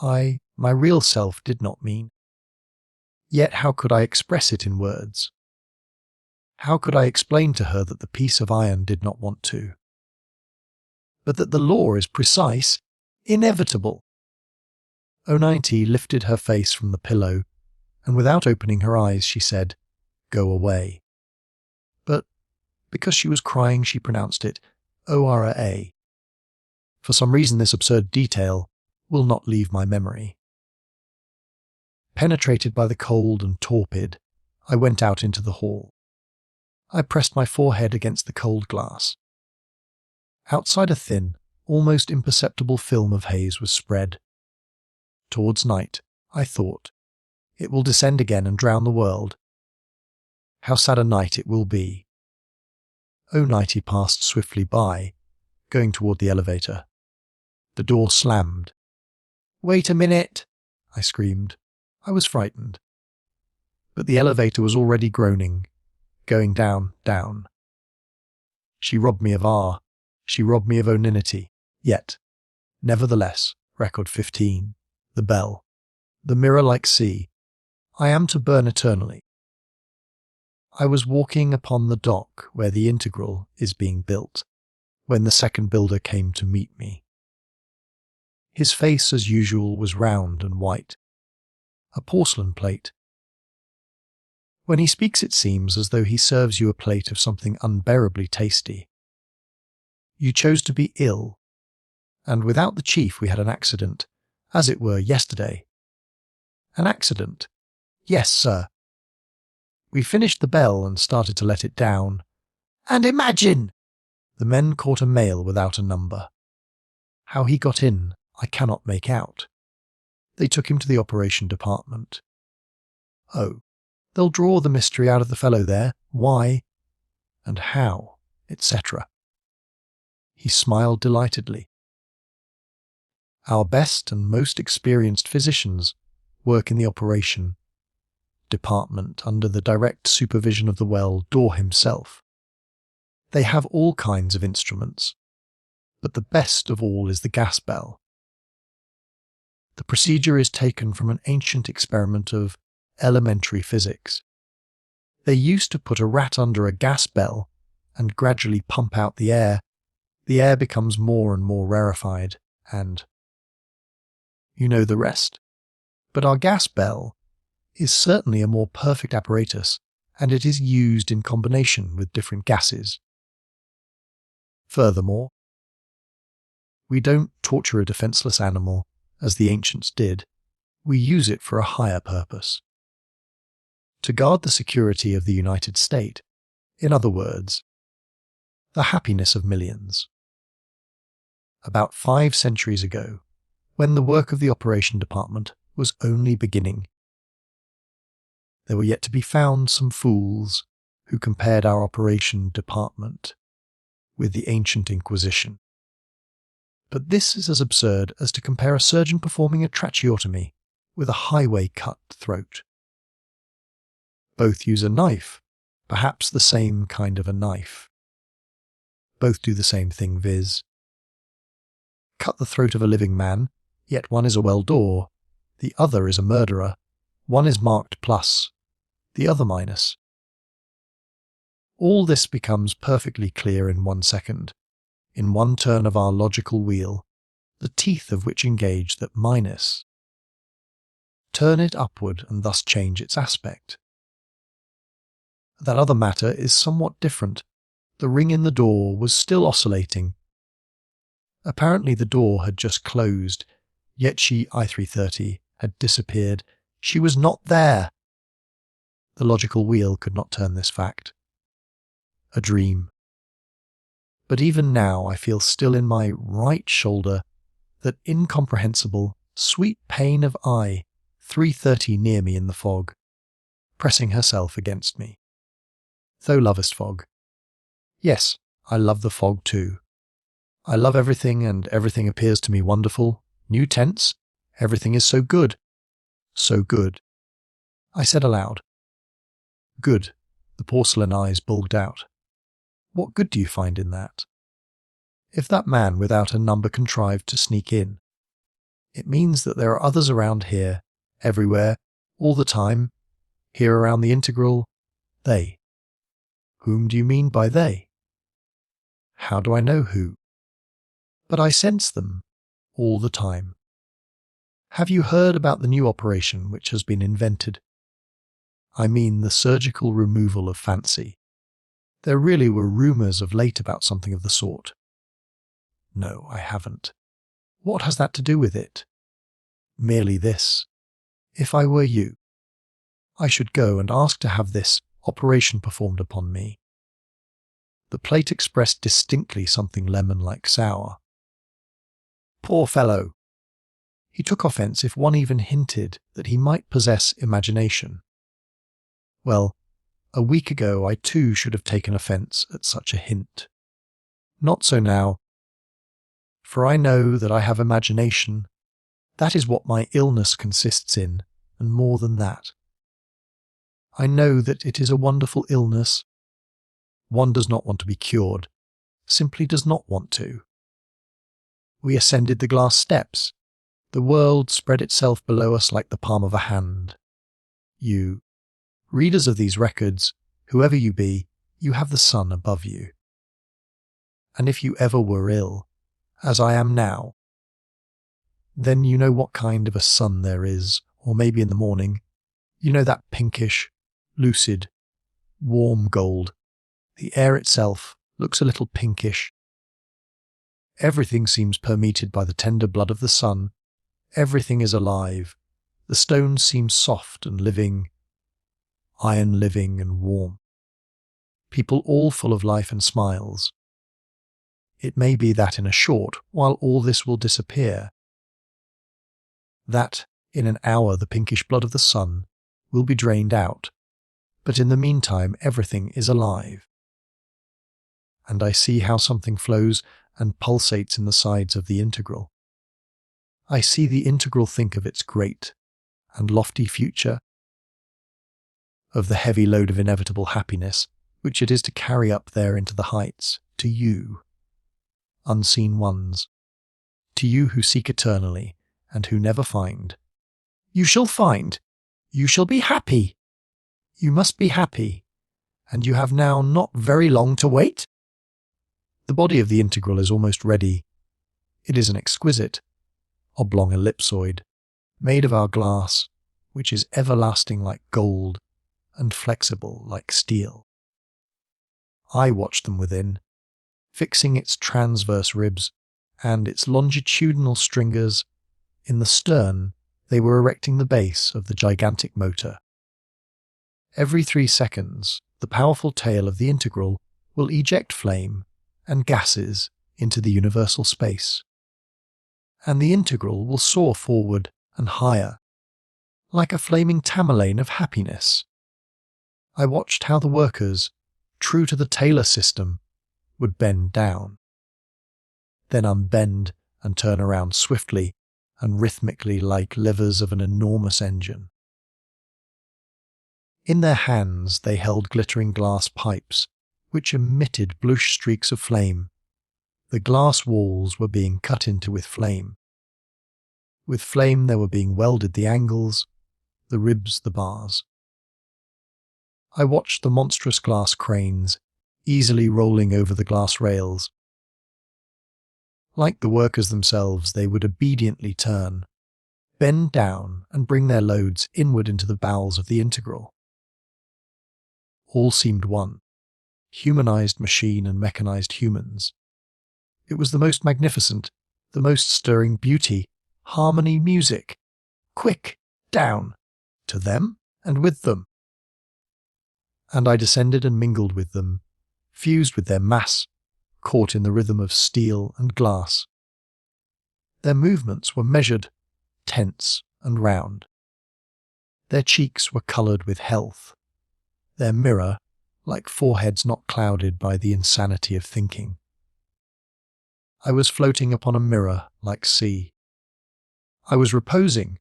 I, my real self, did not mean. Yet how could I express it in words? How could I explain to her that the piece of iron did not want to? But that the law is precise, inevitable. 090 lifted her face from the pillow, and without opening her eyes she said, "Go away." But because she was crying she pronounced it O-R-A. For some reason this absurd detail will not leave my memory. Penetrated by the cold and torpid, I went out into the hall. I pressed my forehead against the cold glass. Outside a thin, almost imperceptible film of haze was spread. Towards night, I thought, it will descend again and drown the world. How sad a night it will be. 090 passed swiftly by, going toward the elevator. The door slammed. "Wait a minute!" I screamed. I was frightened. But the elevator was already groaning, going down, down. She robbed me of R. She robbed me of oninity. Yet, nevertheless, record 15, the bell, the mirror-like sea, I am to burn eternally. I was walking upon the dock where the integral is being built, when the second builder came to meet me. His face, as usual, was round and white, a porcelain plate. When he speaks it seems as though he serves you a plate of something unbearably tasty. You chose to be ill, and without the chief we had an accident, as it were, yesterday. An accident? Yes, sir. We finished the bell and started to let it down. And imagine! The men caught a mail without a number. How he got in, I cannot make out. They took him to the operation department. Oh, they'll draw the mystery out of the fellow there, why, and how, etc. He smiled delightedly. Our best and most experienced physicians work in the operation department under the direct supervision of the well-door himself. They have all kinds of instruments, but the best of all is the gas bell. The procedure is taken from an ancient experiment of elementary physics. They used to put a rat under a gas bell and gradually pump out the air. The air becomes more and more rarefied, and you know the rest. But our gas bell is certainly a more perfect apparatus, and it is used in combination with different gases. Furthermore, we don't torture a defenseless animal, as the ancients did. We use it for a higher purpose. To guard the security of the United States, in other words, the happiness of millions. About 5 centuries ago, when the work of the operation department was only beginning, there were yet to be found some fools who compared our operation department with the ancient Inquisition. But this is as absurd as to compare a surgeon performing a tracheotomy with a highway-cut throat. Both use a knife, perhaps the same kind of a knife. Both do the same thing, viz. Cut the throat of a living man, yet one is a well-door, the other is a murderer, one is marked plus, the other minus. All this becomes perfectly clear in 1 second, in one turn of our logical wheel, the teeth of which engage that minus. Turn it upward and thus change its aspect. That other matter is somewhat different. The ring in the door was still oscillating. Apparently the door had just closed, yet she, I330, had disappeared. She was not there. The logical wheel could not turn this fact. A dream. But even now I feel still in my right shoulder that incomprehensible, sweet pain of I330 near me in the fog, pressing herself against me. Thou lovest fog. Yes, I love the fog too. I love everything, and everything appears to me wonderful. New tense. Everything is so good. So good. I said aloud. Good. The porcelain eyes bulged out. What good do you find in that? If that man without a number contrived to sneak in, it means that there are others around here, everywhere, all the time, here around the integral, they. Whom do you mean by they? How do I know who? But I sense them, all the time. Have you heard about the new operation which has been invented? I mean the surgical removal of fancy. There really were rumours of late about something of the sort. No, I haven't. What has that to do with it? Merely this. If I were you, I should go and ask to have this operation performed upon me. The plate expressed distinctly something lemon-like sour. Poor fellow! He took offence if one even hinted that he might possess imagination. Well, a week ago I too should have taken offence at such a hint. Not so now. For I know that I have imagination. That is what my illness consists in, and more than that. I know that it is a wonderful illness. One does not want to be cured, simply does not want to. We ascended the glass steps. The world spread itself below us like the palm of a hand. You, readers of these records, whoever you be, you have the sun above you. And if you ever were ill, as I am now, then you know what kind of a sun there is, or maybe in the morning, you know that pinkish, lucid, warm gold. The air itself looks a little pinkish. Everything seems permeated by the tender blood of the sun. Everything is alive. The stones seem soft and living, iron living and warm. People all full of life and smiles. It may be that in a short while all this will disappear. That in an hour the pinkish blood of the sun will be drained out, but in the meantime everything is alive. And I see how something flows and pulsates in the sides of the integral. I see the integral think of its great and lofty future, of the heavy load of inevitable happiness which it is to carry up there into the heights, to you, unseen ones, to you who seek eternally and who never find. You shall find. You shall be happy. You must be happy, and you have now not very long to wait. The body of the integral is almost ready. It is an exquisite, oblong ellipsoid, made of our glass, which is everlasting like gold and flexible like steel. I watched them within, fixing its transverse ribs and its longitudinal stringers. In the stern, they were erecting the base of the gigantic motor. Every 3 seconds, the powerful tail of the integral will eject flame and gases into the universal space, and the integral will soar forward and higher, like a flaming tamerlane of happiness. I watched how the workers, true to the Taylor system, would bend down, then unbend and turn around swiftly and rhythmically like levers of an enormous engine. In their hands they held glittering glass pipes, which emitted bluish streaks of flame. The glass walls were being cut into with flame. With flame they were being welded the angles, the ribs, the bars. I watched the monstrous glass cranes easily rolling over the glass rails. Like the workers themselves, they would obediently turn, bend down, and bring their loads inward into the bowels of the integral. All seemed one, humanized machine and mechanized humans. It was the most magnificent, the most stirring beauty, harmony, music. Quick, down, to them and with them. And I descended and mingled with them, fused with their mass, caught in the rhythm of steel and glass. Their movements were measured, tense and round. Their cheeks were coloured with health, their mirror like foreheads not clouded by the insanity of thinking. I was floating upon a mirror like sea. I was reposing.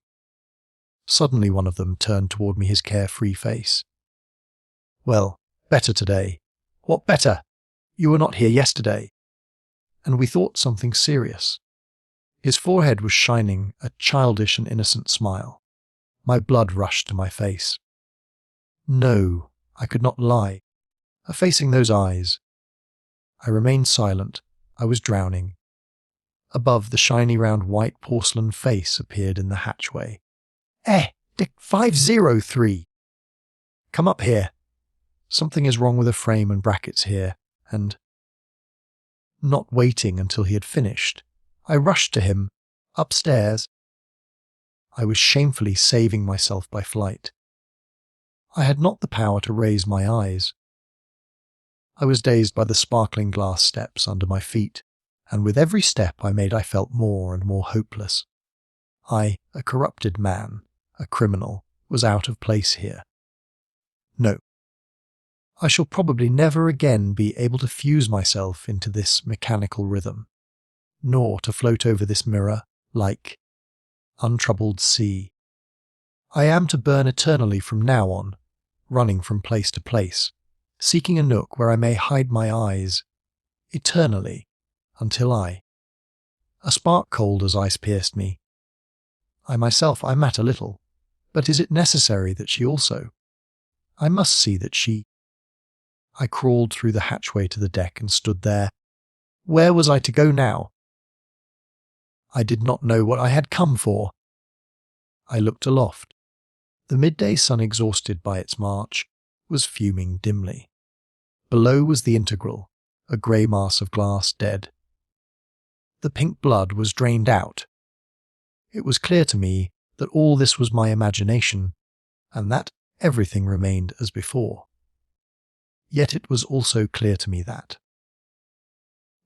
Suddenly one of them turned toward me his carefree face. "Well, better today." "What better? You were not here yesterday." And we thought something serious. His forehead was shining a childish and innocent smile. My blood rushed to my face. No, I could not lie. Facing those eyes. I remained silent. I was drowning. Above, the shiny round white porcelain face appeared in the hatchway. Dick 503! Come up here. Something is wrong with the frame and brackets here, and... Not waiting until he had finished, I rushed to him, upstairs. I was shamefully saving myself by flight. I had not the power to raise my eyes. I was dazed by the sparkling glass steps under my feet, and with every step I made I felt more and more hopeless. I, a corrupted man, a criminal, was out of place here. No. I shall probably never again be able to fuse myself into this mechanical rhythm, nor to float over this mirror like untroubled sea. I am to burn eternally from now on, running from place to place, seeking a nook where I may hide my eyes, eternally, until a spark cold as ice pierced me. I matter little, but is it necessary that she also? I must see that she... I crawled through the hatchway to the deck and stood there. Where was I to go now? I did not know what I had come for. I looked aloft. The midday sun, exhausted by its march, was fuming dimly. Below was the integral, a grey mass of glass dead. The pink blood was drained out. It was clear to me that all this was my imagination, and that everything remained as before. Yet it was also clear to me that...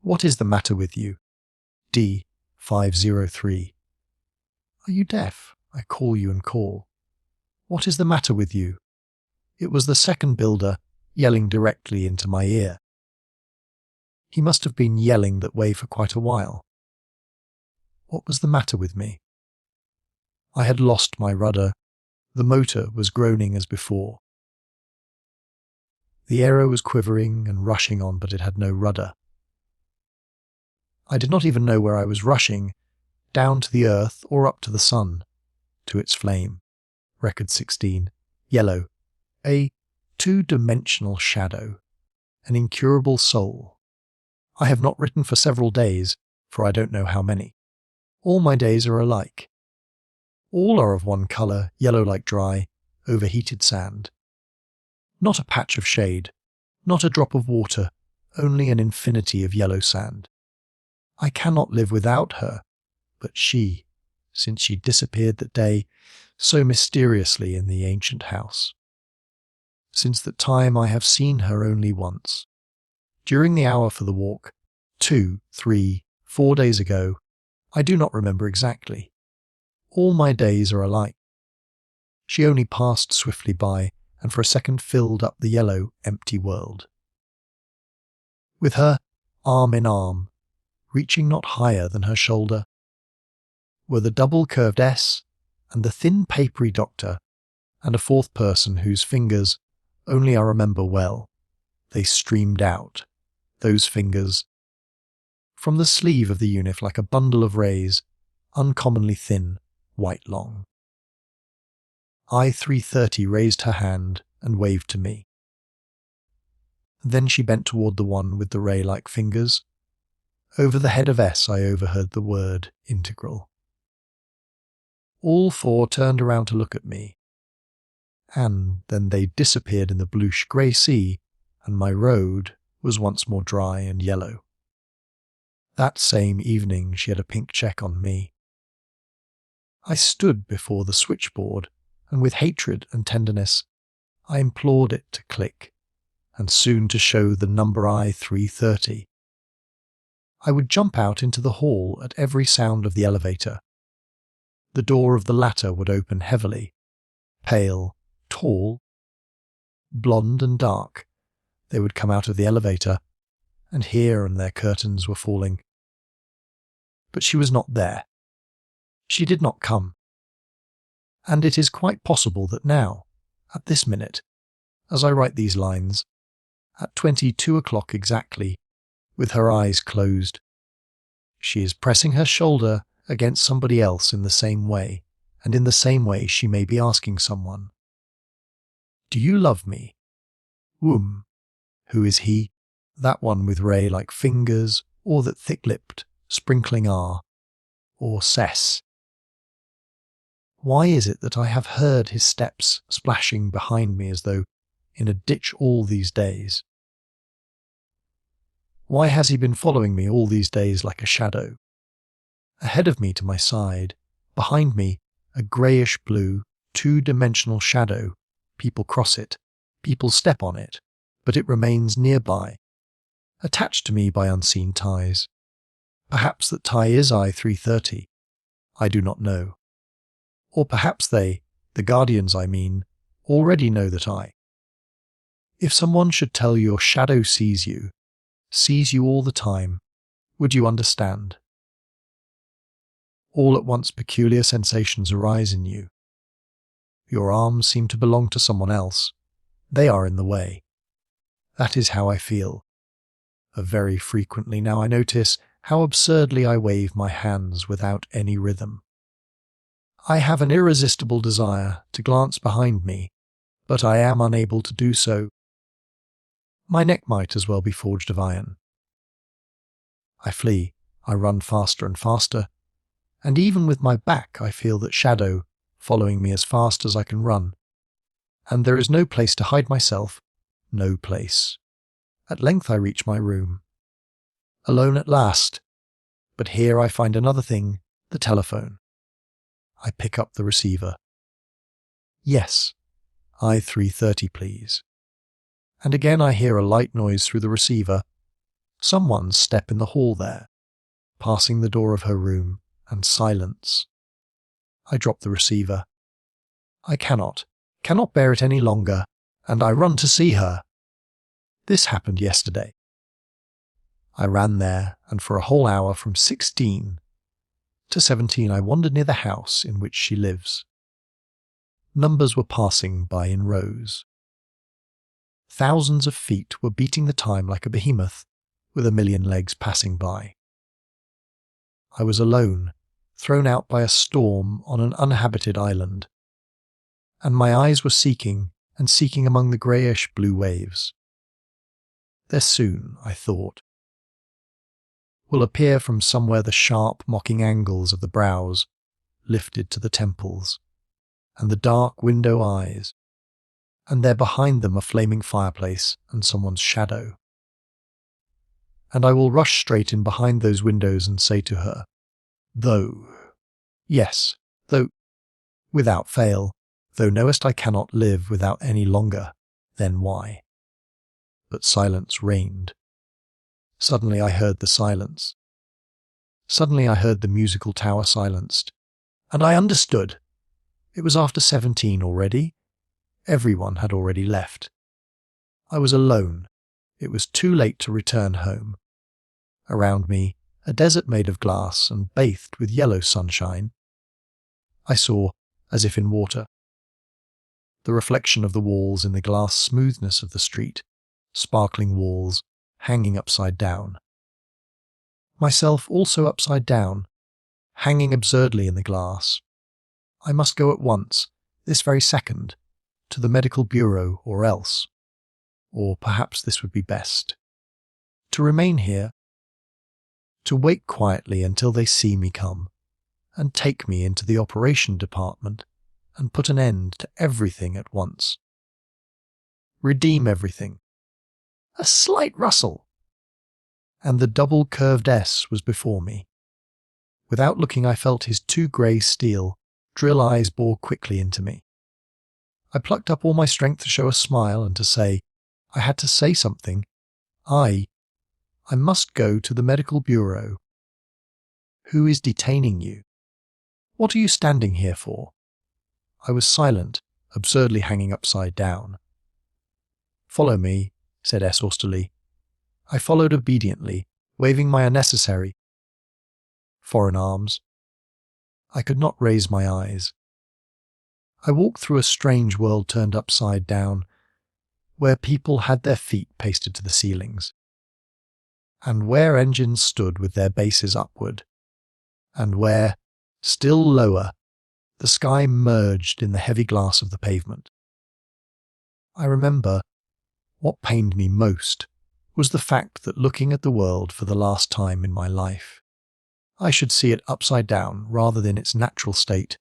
What is the matter with you? D503. Are you deaf? I call you and call. What is the matter with you? It was the second builder, yelling directly into my ear. He must have been yelling that way for quite a while. What was the matter with me? I had lost my rudder. The motor was groaning as before. The aero was quivering and rushing on, but it had no rudder. I did not even know where I was rushing, down to the earth or up to the sun, to its flame. Record 16. Yellow. A two-dimensional shadow. An incurable soul. I have not written for several days, for I don't know how many. All my days are alike. All are of one colour, yellow like dry, overheated sand. Not a patch of shade, not a drop of water, only an infinity of yellow sand. I cannot live without her, but she, since she disappeared that day so mysteriously in the ancient house. Since that time I have seen her only once. During the hour for the walk, 2, 3, 4 days ago, I do not remember exactly. All my days are alike. She only passed swiftly by, and for a second filled up the yellow, empty world. With her, arm in arm, reaching not higher than her shoulder, were the double-curved S and the thin papery doctor, and a fourth person whose fingers, only I remember well, they streamed out, those fingers, from the sleeve of the unif like a bundle of rays, uncommonly thin, white long. I-330 raised her hand and waved to me. Then she bent toward the one with the ray-like fingers. Over the head of S, I overheard the word integral. All four turned around to look at me, and then they disappeared in the bluish grey sea, and my road was once more dry and yellow. That same evening she had a pink check on me. I stood before the switchboard, and with hatred and tenderness, I implored it to click, and soon to show the number I-330. I would jump out into the hall at every sound of the elevator. The door of the latter would open heavily. Pale, tall, blonde and dark, they would come out of the elevator, and here and there curtains were falling. But she was not there. She did not come. And it is quite possible that now, at this minute, as I write these lines, at 22 o'clock exactly, with her eyes closed, she is pressing her shoulder against somebody else in the same way, and in the same way she may be asking someone, "Do you love me?" Who is he? That one with ray-like fingers, or that thick-lipped, sprinkling R, or Sess? Why is it that I have heard his steps splashing behind me as though in a ditch all these days? Why has he been following me all these days like a shadow? Ahead of me to my side, behind me, a greyish-blue, two-dimensional shadow. People cross it, people step on it, but it remains nearby, attached to me by unseen ties. Perhaps that tie is I-330. I do not know. Or perhaps they, the guardians I mean, already know that I. If someone should tell you your shadow sees you all the time, would you understand? All at once peculiar sensations arise in you. Your arms seem to belong to someone else. They are in the way. That is how I feel. Very frequently now I notice how absurdly I wave my hands without any rhythm. I have an irresistible desire to glance behind me, but I am unable to do so. My neck might as well be forged of iron. I flee, I run faster and faster, and even with my back I feel that shadow following me as fast as I can run. And there is no place to hide myself, no place. At length I reach my room. Alone at last, but here I find another thing, the telephone. I pick up the receiver. Yes, I-330 please. And again I hear a light noise through the receiver. Someone's step in the hall there, passing the door of her room, and silence. I drop the receiver. I cannot bear it any longer, and I run to see her. This happened yesterday. I ran there, and for a whole hour from 16 to 17 I wandered near the house in which she lives. Numbers were passing by in rows. Thousands of feet were beating the time like a behemoth, with a million legs passing by. I was alone, thrown out by a storm on an uninhabited island, and my eyes were seeking among the greyish-blue waves. There soon, I thought, will appear from somewhere the sharp, mocking angles of the brows, lifted to the temples, and the dark window eyes, and there behind them a flaming fireplace and someone's shadow. And I will rush straight in behind those windows and say to her, though, without fail, though knowest I cannot live without any longer, then why? But silence reigned. Suddenly I heard the silence. Suddenly I heard the musical tower silenced, and I understood. It was after 17 already. Everyone had already left. I was alone. It was too late to return home. Around me, a desert made of glass and bathed with yellow sunshine. I saw, as if in water, the reflection of the walls in the glass smoothness of the street, sparkling walls, hanging upside down. Myself also upside down, hanging absurdly in the glass. I must go at once, this very second, to the medical bureau or else. Or perhaps this would be best. To remain here, to wait quietly until they see me come, and take me into the operation department and put an end to everything at once. Redeem everything. A slight rustle, and the double-curved S was before me. Without looking, I felt his two grey steel, drill eyes bore quickly into me. I plucked up all my strength to show a smile and to say, I had to say something. I must go to the medical bureau. Who is detaining you? What are you standing here for? I was silent, absurdly hanging upside down. Follow me, said S austerely. I followed obediently, waving my unnecessary foreign arms. I could not raise my eyes. I walked through a strange world turned upside down, where people had their feet pasted to the ceilings, and where engines stood with their bases upward, and where, still lower, the sky merged in the heavy glass of the pavement. I remember what pained me most was the fact that looking at the world for the last time in my life, I should see it upside down rather than its natural state,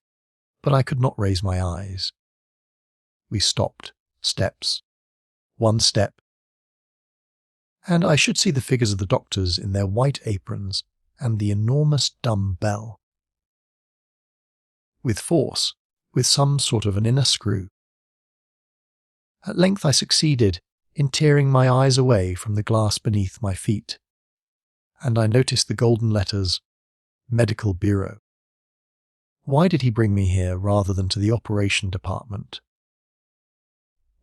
but I could not raise my eyes. We stopped. Steps. One step. And I should see the figures of the doctors in their white aprons and the enormous dumb bell. With force, with some sort of an inner screw. At length I succeeded in tearing my eyes away from the glass beneath my feet, and I noticed the golden letters, Medical Bureau. Why did he bring me here rather than to the operation department?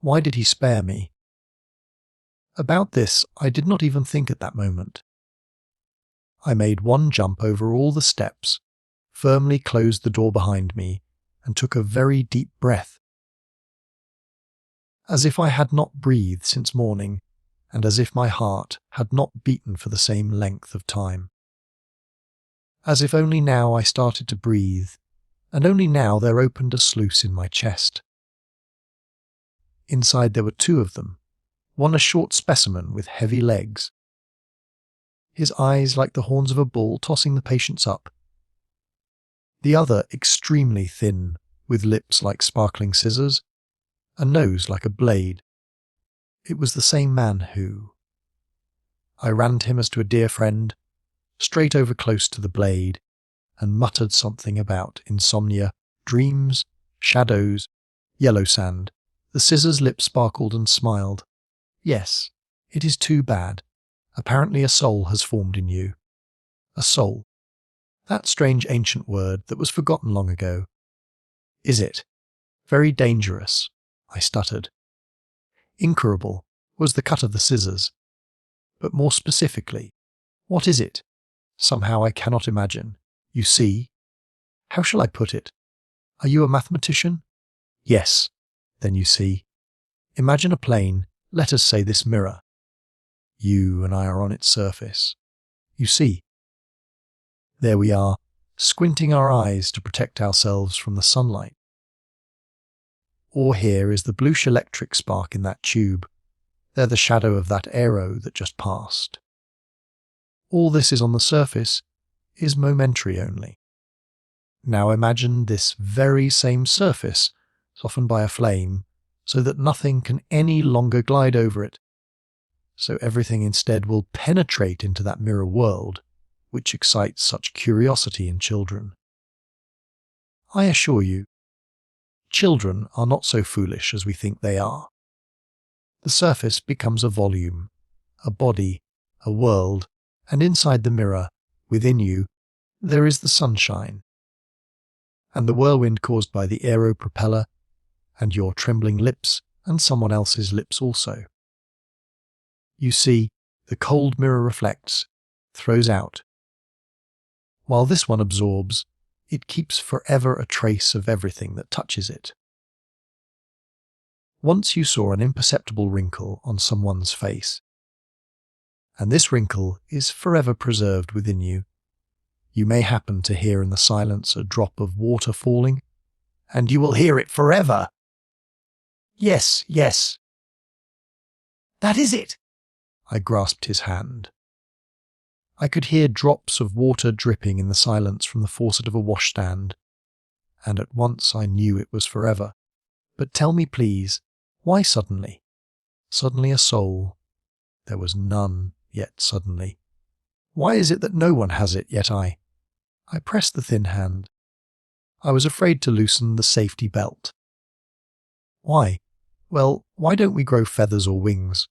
Why did he spare me? About this I did not even think at that moment. I made one jump over all the steps, firmly closed the door behind me, and took a very deep breath. As if I had not breathed since morning, and as if my heart had not beaten for the same length of time. As if only now I started to breathe, and only now there opened a sluice in my chest. Inside there were two of them, one a short specimen with heavy legs, his eyes like the horns of a bull tossing the patients up, the other extremely thin, with lips like sparkling scissors, a nose like a blade. It was the same man who... I ran to him as to a dear friend, straight over close to the blade, and muttered something about insomnia, dreams, shadows, yellow sand. The scissor's lips sparkled and smiled. Yes, it is too bad. Apparently a soul has formed in you. A soul. That strange ancient word that was forgotten long ago. Is it? Very dangerous, I stuttered. Incurable was the cut of the scissors. But more specifically, what is it? Somehow I cannot imagine. You see? How shall I put it? Are you a mathematician? Yes. Then you see. Imagine a plane, let us say this mirror. You and I are on its surface. You see. There we are, squinting our eyes to protect ourselves from the sunlight. Or here is the bluish electric spark in that tube. There the shadow of that arrow that just passed. All this is on the surface, is momentary only. Now imagine this very same surface softened by a flame, so that nothing can any longer glide over it. So everything instead will penetrate into that mirror world, which excites such curiosity in children. I assure you, children are not so foolish as we think they are. The surface becomes a volume, a body, a world, and inside the mirror, within you, there is the sunshine, and the whirlwind caused by the aero propeller, and your trembling lips, and someone else's lips also. You see, the cold mirror reflects, throws out. While this one absorbs, it keeps forever a trace of everything that touches it. Once you saw an imperceptible wrinkle on someone's face, and this wrinkle is forever preserved within you. You may happen to hear in the silence a drop of water falling, and you will hear it forever. Yes, yes. That is it! I grasped his hand. I could hear drops of water dripping in the silence from the faucet of a washstand, and at once I knew it was forever. But tell me, please, why suddenly? Suddenly a soul. There was none yet suddenly. Why is it that no one has it, yet I pressed the thin hand. I was afraid to loosen the safety belt. Why? Well, why don't we grow feathers or wings,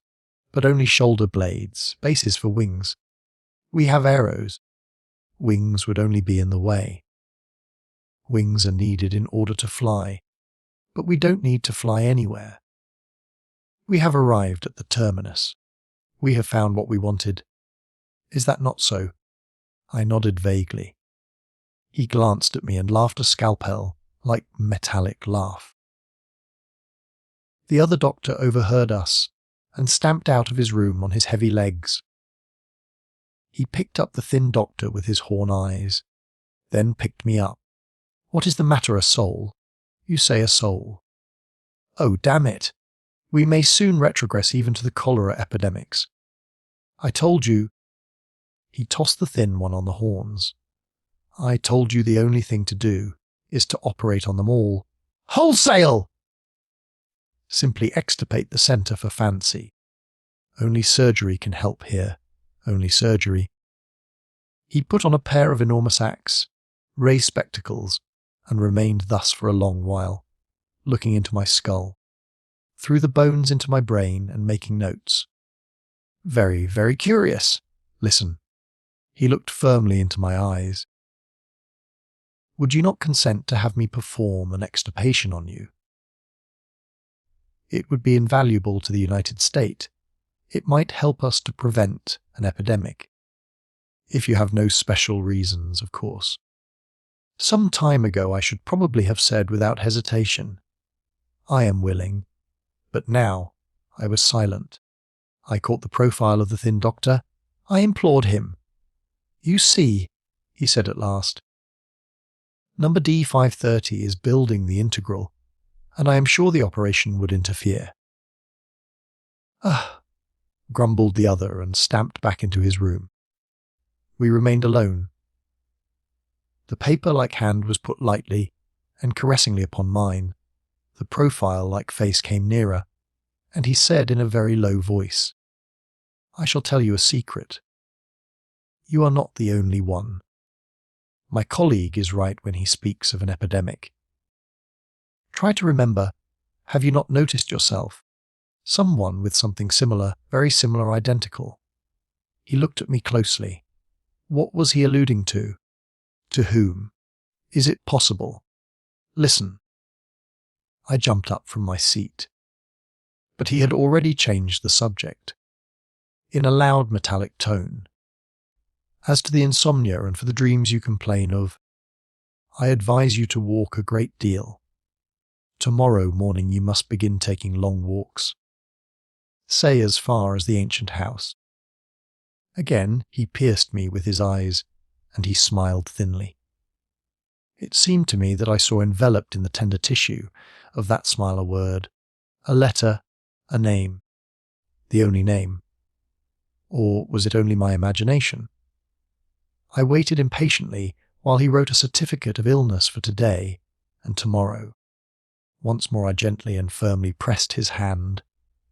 but only shoulder blades, bases for wings? We have arrows. Wings would only be in the way. Wings are needed in order to fly, but we don't need to fly anywhere. We have arrived at the terminus. We have found what we wanted. Is that not so? I nodded vaguely. He glanced at me and laughed a scalpel-like metallic laugh. The other doctor overheard us and stamped out of his room on his heavy legs. He picked up the thin doctor with his horn eyes, then picked me up. What is the matter, a soul? You say a soul. Oh, damn it! We may soon retrogress even to the cholera epidemics. I told you. He tossed the thin one on the horns. I told you the only thing to do is to operate on them all. Wholesale! Simply extirpate the centre for fancy. Only surgery can help here. Only surgery. He put on a pair of enormous axe, raised spectacles, and remained thus for a long while, looking into my skull, through the bones into my brain and making notes. Very, very curious. Listen. He looked firmly into my eyes. Would you not consent to have me perform an extirpation on you? It would be invaluable to the United States. It might help us to prevent an epidemic. If you have no special reasons, of course. Some time ago I should probably have said without hesitation, I am willing, but now I was silent. I caught the profile of the thin doctor. I implored him. You see, he said at last, number D530 is building the integral, and I am sure the operation would interfere. Ah, grumbled the other and stamped back into his room. We remained alone. The paper-like hand was put lightly and caressingly upon mine. The profile-like face came nearer, and he said in a very low voice, I shall tell you a secret. You are not the only one. My colleague is right when he speaks of an epidemic. Try to remember, have you not noticed yourself? Someone with something similar, very similar, identical. He looked at me closely. What was he alluding to? To whom? Is it possible? Listen. I jumped up from my seat. But he had already changed the subject. In a loud metallic tone. As to the insomnia and for the dreams you complain of, I advise you to walk a great deal. Tomorrow morning you must begin taking long walks. Say as far as the ancient house. Again he pierced me with his eyes, and he smiled thinly. It seemed to me that I saw enveloped in the tender tissue of that smile a word, a letter, a name, the only name. Or was it only my imagination? I waited impatiently while he wrote a certificate of illness for today and tomorrow. Once more I gently and firmly pressed his hand,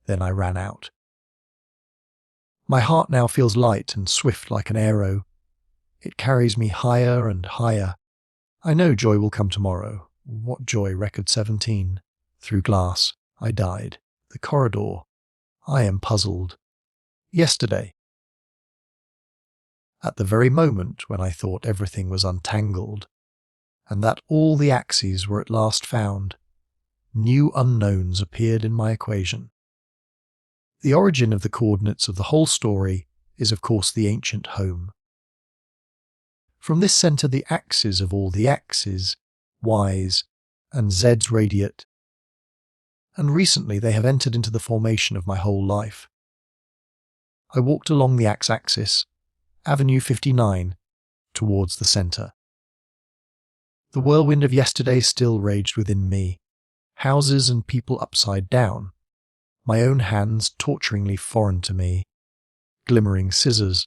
then I ran out. My heart now feels light and swift like an arrow. It carries me higher and higher. I know joy will come tomorrow. What joy, record 17. Through glass, I died. The corridor. I am puzzled. Yesterday. At the very moment when I thought everything was untangled, and that all the axes were at last found, new unknowns appeared in my equation. The origin of the coordinates of the whole story is of course the ancient home. From this centre the axes of all the x's, y's, and z's radiate, and recently they have entered into the formation of my whole life. I walked along the x-axis, Avenue 59, towards the centre. The whirlwind of yesterday still raged within me, houses and people upside down, my own hands torturingly foreign to me, glimmering scissors.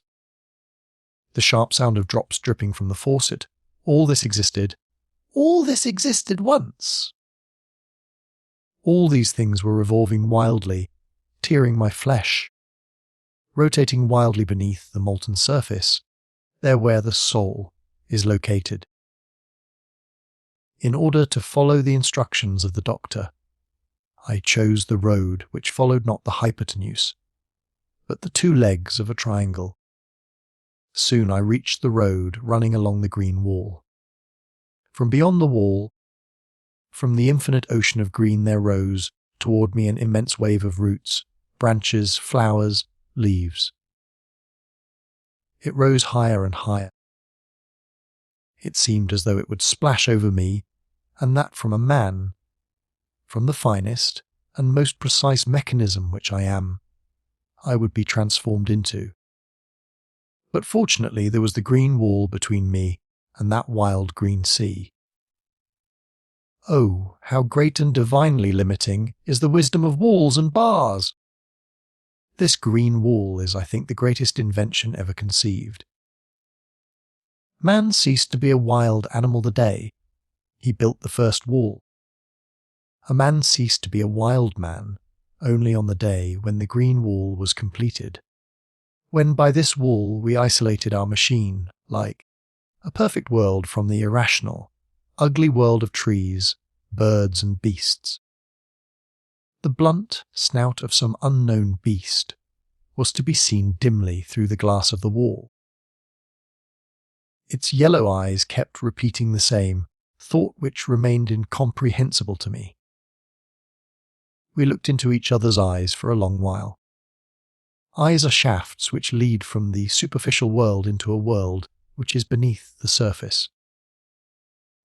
The sharp sound of drops dripping from the faucet. All this existed. All this existed once. All these things were revolving wildly, tearing my flesh, rotating wildly beneath the molten surface, there where the soul is located. In order to follow the instructions of the doctor, I chose the road which followed not the hypotenuse, but the two legs of a triangle. Soon I reached the road running along the green wall. From beyond the wall, from the infinite ocean of green, there rose toward me an immense wave of roots, branches, flowers, leaves. It rose higher and higher. It seemed as though it would splash over me, and that from a man, from the finest and most precise mechanism which I am, I would be transformed into. But fortunately there was the green wall between me and that wild green sea. Oh, how great and divinely limiting is the wisdom of walls and bars! This green wall is, I think, the greatest invention ever conceived. Man ceased to be a wild animal the day he built the first wall. A man ceased to be a wild man only on the day when the green wall was completed, when by this wall we isolated our machine, like a perfect world from the irrational, ugly world of trees, birds and beasts. The blunt snout of some unknown beast was to be seen dimly through the glass of the wall. Its yellow eyes kept repeating the same thought which remained incomprehensible to me. We looked into each other's eyes for a long while. Eyes are shafts which lead from the superficial world into a world which is beneath the surface.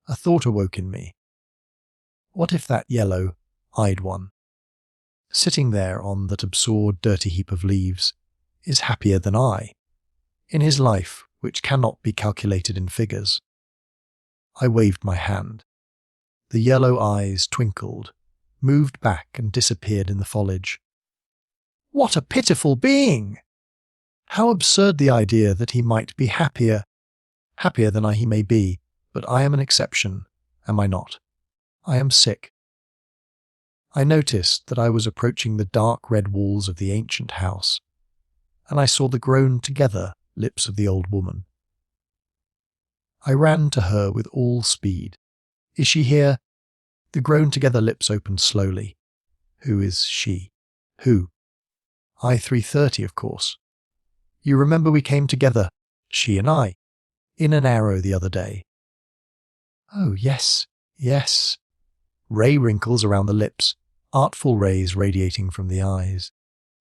A thought awoke in me. What if that yellow-eyed one, sitting there on that absurd dirty heap of leaves, is happier than I, in his life which cannot be calculated in figures? I waved my hand. The yellow eyes twinkled, moved back and disappeared in the foliage. What a pitiful being! How absurd the idea that he might be happier than he may be, but I am an exception, am I not? I am sick. I noticed that I was approaching the dark red walls of the ancient house, and I saw the grown-together lips of the old woman. I ran to her with all speed. Is she here? The grown-together lips opened slowly. Who is she? Who? I 3:30, of course. You remember we came together, she and I, in an arrow the other day. Oh, yes, yes. Ray wrinkles around the lips, artful rays radiating from the eyes.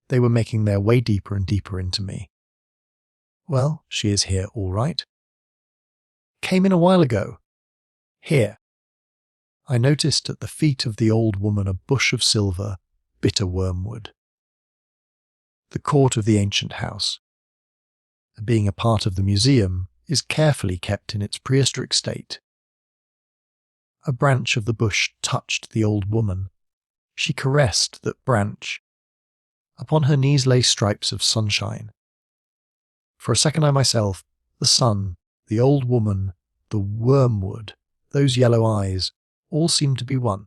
They were making their way deeper and deeper into me. Well, she is here, all right. Came in a while ago. Here. I noticed at the feet of the old woman a bush of silver, bitter wormwood. The court of the ancient house, being a part of the museum, is carefully kept in its prehistoric state. A branch of the bush touched the old woman. She caressed that branch. Upon her knees lay stripes of sunshine. For a second I myself, the sun, the old woman, the wormwood, those yellow eyes, all seemed to be one.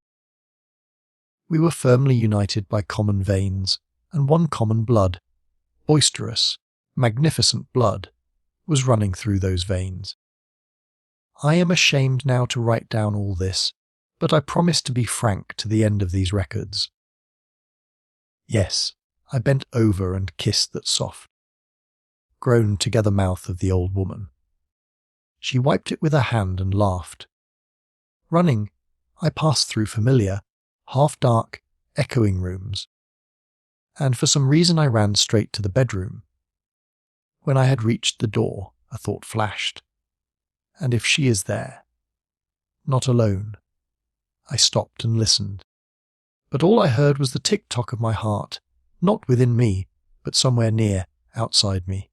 We were firmly united by common veins, and one common blood, boisterous, magnificent blood, was running through those veins. I am ashamed now to write down all this, but I promise to be frank to the end of these records. Yes, I bent over and kissed that soft, grown-together mouth of the old woman. She wiped it with her hand and laughed. Running, I passed through familiar, half-dark, echoing rooms, and for some reason I ran straight to the bedroom. When I had reached the door, a thought flashed. And if she is there, not alone, I stopped and listened. But all I heard was the tick-tock of my heart, not within me, but somewhere near, outside me.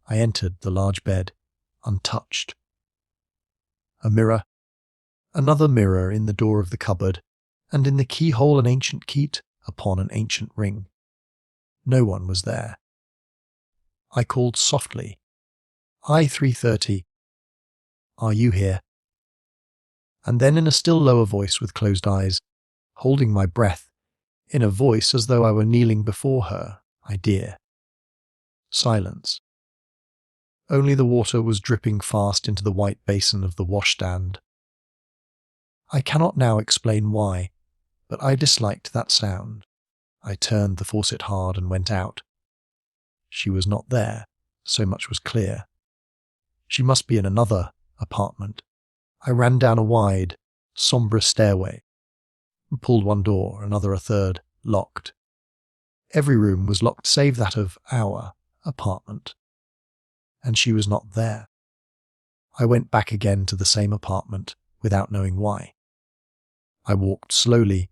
I entered the large bed, untouched. A mirror, another mirror in the door of the cupboard, and in the keyhole an ancient key, upon an ancient ring. No one was there. I called softly, "I-330, are you here?" And then in a still lower voice with closed eyes, holding my breath, in a voice as though I were kneeling before her, "Dear." Silence. Only the water was dripping fast into the white basin of the washstand. I cannot now explain why, but I disliked that sound. I turned the faucet hard and went out. She was not there, so much was clear. She must be in another apartment. I ran down a wide, sombre stairway, and pulled one door, another, a third, locked. Every room was locked save that of our apartment. And she was not there. I went back again to the same apartment without knowing why. I walked slowly,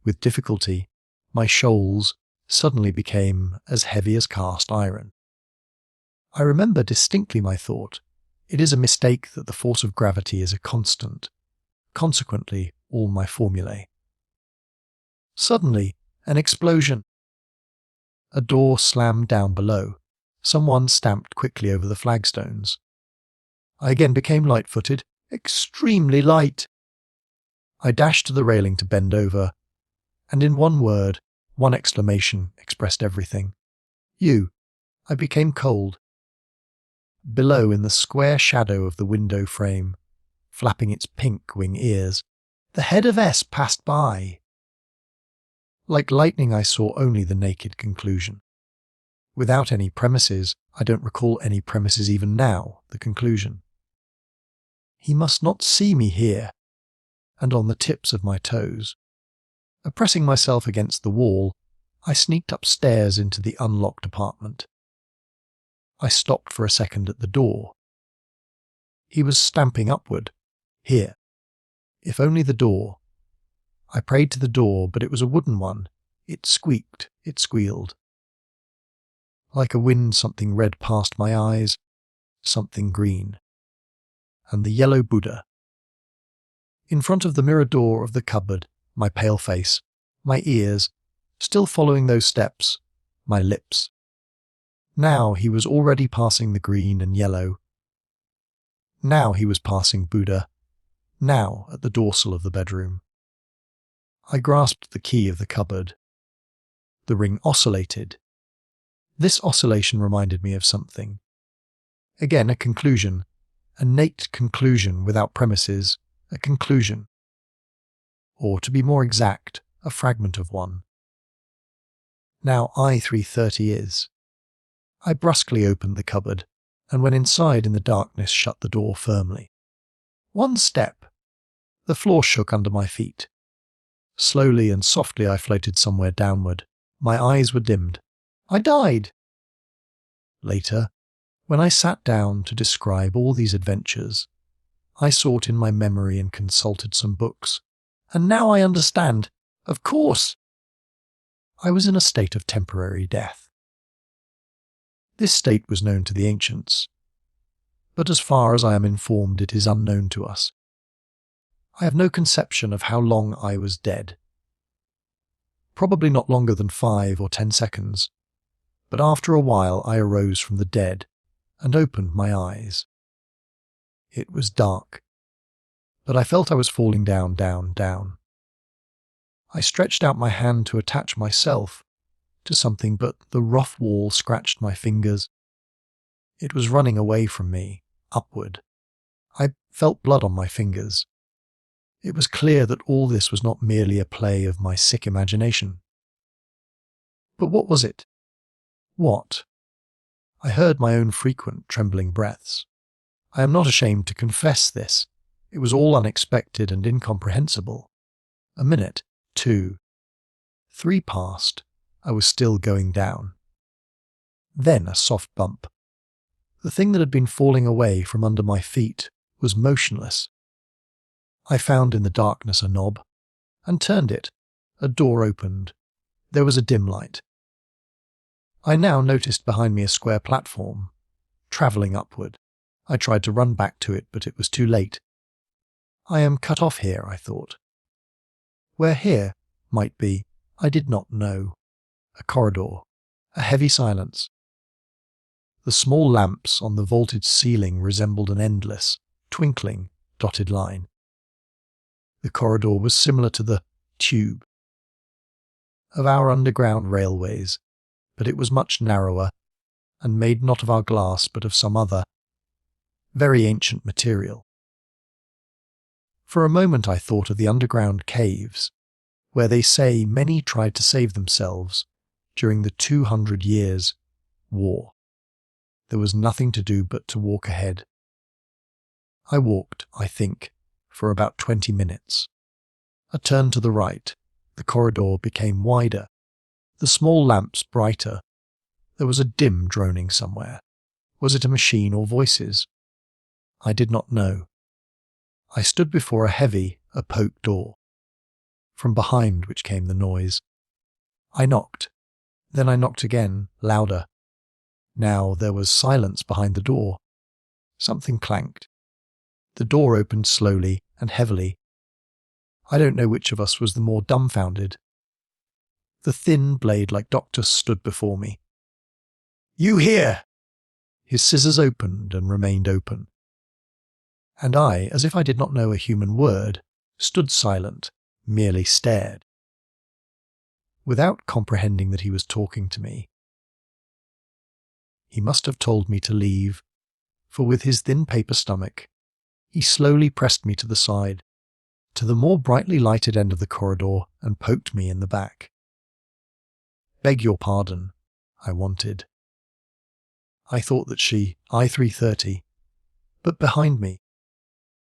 with difficulty. My shoals suddenly became as heavy as cast iron. I remember distinctly my thought, "It is a mistake that the force of gravity is a constant. Consequently, all my formulae." Suddenly, an explosion. A door slammed down below. Someone stamped quickly over the flagstones. I again became light-footed, extremely light. I dashed to the railing to bend over, and in one word, one exclamation expressed everything. "You." I became cold. Below, in the square shadow of the window frame, flapping its pink wing ears, the head of S passed by. Like lightning, I saw only the naked conclusion. Without any premises, I don't recall any premises even now, the conclusion. He must not see me here, and on the tips of my toes. Pressing myself against the wall, I sneaked upstairs into the unlocked apartment. I stopped for a second at the door. He was stamping upward. Here. If only the door. I prayed to the door, but it was a wooden one. It squeaked, it squealed. Like a wind, something red passed my eyes, something green. And the yellow Buddha. In front of the mirror door of the cupboard, my pale face, my ears, still following those steps, my lips. Now he was already passing the green and yellow. Now he was passing Buddha. Now at the dorsal of the bedroom. I grasped the key of the cupboard. The ring oscillated. This oscillation reminded me of something. Again, a conclusion. A naked conclusion without premises. A conclusion. Or, to be more exact, a fragment of one. Now I-330 is. I brusquely opened the cupboard, and when inside in the darkness shut the door firmly. One step. The floor shook under my feet. Slowly and softly I floated somewhere downward. My eyes were dimmed. I died. Later, when I sat down to describe all these adventures, I sought in my memory and consulted some books. And now I understand. Of course. I was in a state of temporary death. This state was known to the ancients, but as far as I am informed, it is unknown to us. I have no conception of how long I was dead. Probably not longer than 5 or 10 seconds, but after a while I arose from the dead and opened my eyes. It was dark, but I felt I was falling down, down, down. I stretched out my hand to attach myself to something, but the rough wall scratched my fingers. It was running away from me, upward. I felt blood on my fingers. It was clear that all this was not merely a play of my sick imagination. But what was it? What? I heard my own frequent, trembling breaths. I am not ashamed to confess this. It was all unexpected and incomprehensible. A minute, 2, 3 passed. I was still going down. Then a soft bump. The thing that had been falling away from under my feet was motionless. I found in the darkness a knob, and turned it. A door opened. There was a dim light. I now noticed behind me a square platform, travelling upward. I tried to run back to it, but it was too late. I am cut off here, I thought. Where here might be I did not know. A corridor. A heavy silence. The small lamps on the vaulted ceiling resembled an endless, twinkling, dotted line. The corridor was similar to the tube of our underground railways, but it was much narrower, and made not of our glass but of some other, very ancient material. For a moment I thought of the underground caves, where they say many tried to save themselves during the 200 years' war. There was nothing to do but to walk ahead. I walked, I think, for about 20 minutes. A turn to the right, the corridor became wider, the small lamps brighter. There was a dim droning somewhere. Was it a machine or voices? I did not know. I stood before a heavy, opaque door, from behind which came the noise. I knocked. Then I knocked again, louder. Now there was silence behind the door. Something clanked. The door opened slowly and heavily. I don't know which of us was the more dumbfounded. The thin blade-like doctor stood before me. "You here!" His scissors opened and remained open. And I, as if I did not know a human word, stood silent, merely stared. Without comprehending that he was talking to me. He must have told me to leave, for with his thin paper stomach, he slowly pressed me to the side, to the more brightly lighted end of the corridor, and poked me in the back. "Beg your pardon," I wanted. I thought that she, I-330, but behind me.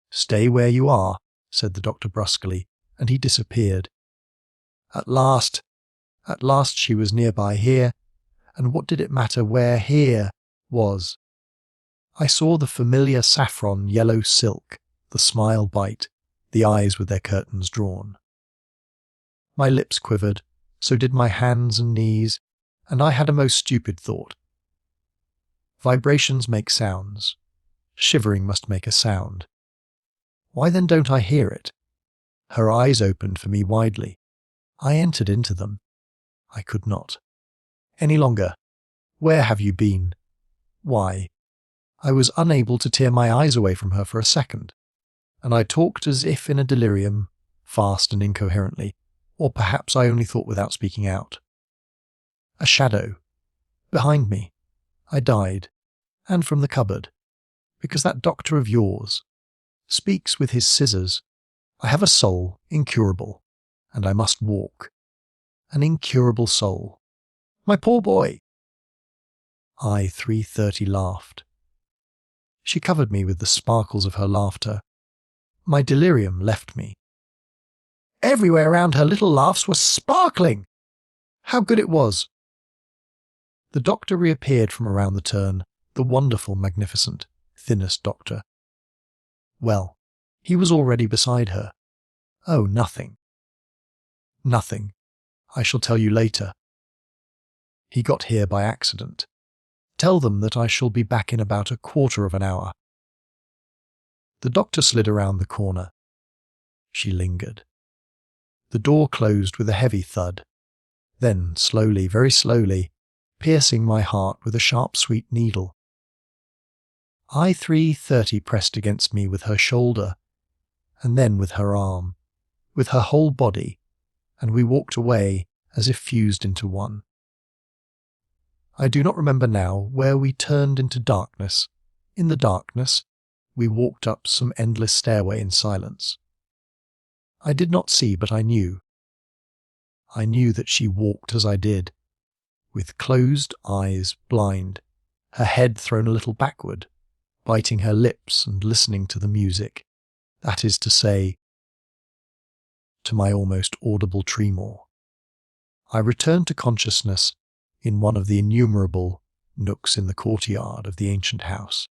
"Stay where you are," said the doctor brusquely, and he disappeared. At last she was nearby here, and what did it matter where here was? I saw the familiar saffron yellow silk, the smile bite, the eyes with their curtains drawn. My lips quivered, so did my hands and knees, and I had a most stupid thought. Vibrations make sounds. Shivering must make a sound. Why then don't I hear it? Her eyes opened for me widely. I entered into them. I could not. Any longer. Where have you been? Why? I was unable to tear my eyes away from her for a second, and I talked as if in a delirium, fast and incoherently, or perhaps I only thought without speaking out. A shadow. Behind me. I died, and from the cupboard, because that doctor of yours speaks with his scissors. I have a soul, incurable, and I must walk. An incurable soul. My poor boy! I-330 laughed. She covered me with the sparkles of her laughter. My delirium left me. Everywhere around her little laughs were sparkling! How good it was! The doctor reappeared from around the turn, the wonderful, magnificent, thinnest doctor. Well, he was already beside her. Oh, nothing. Nothing. I shall tell you later. He got here by accident. Tell them that I shall be back in about a quarter of an hour. The doctor slid around the corner. She lingered. The door closed with a heavy thud. Then, slowly, very slowly, piercing my heart with a sharp, sweet needle. I-330 pressed against me with her shoulder, and then with her arm, with her whole body, and we walked away as if fused into one. I do not remember now where we turned into darkness. In the darkness, we walked up some endless stairway in silence. I did not see, but I knew. I knew that she walked as I did, with closed eyes, blind, her head thrown a little backward, biting her lips and listening to the music, that is to say, to my almost audible tremor. I returned to consciousness in one of the innumerable nooks in the courtyard of the ancient house.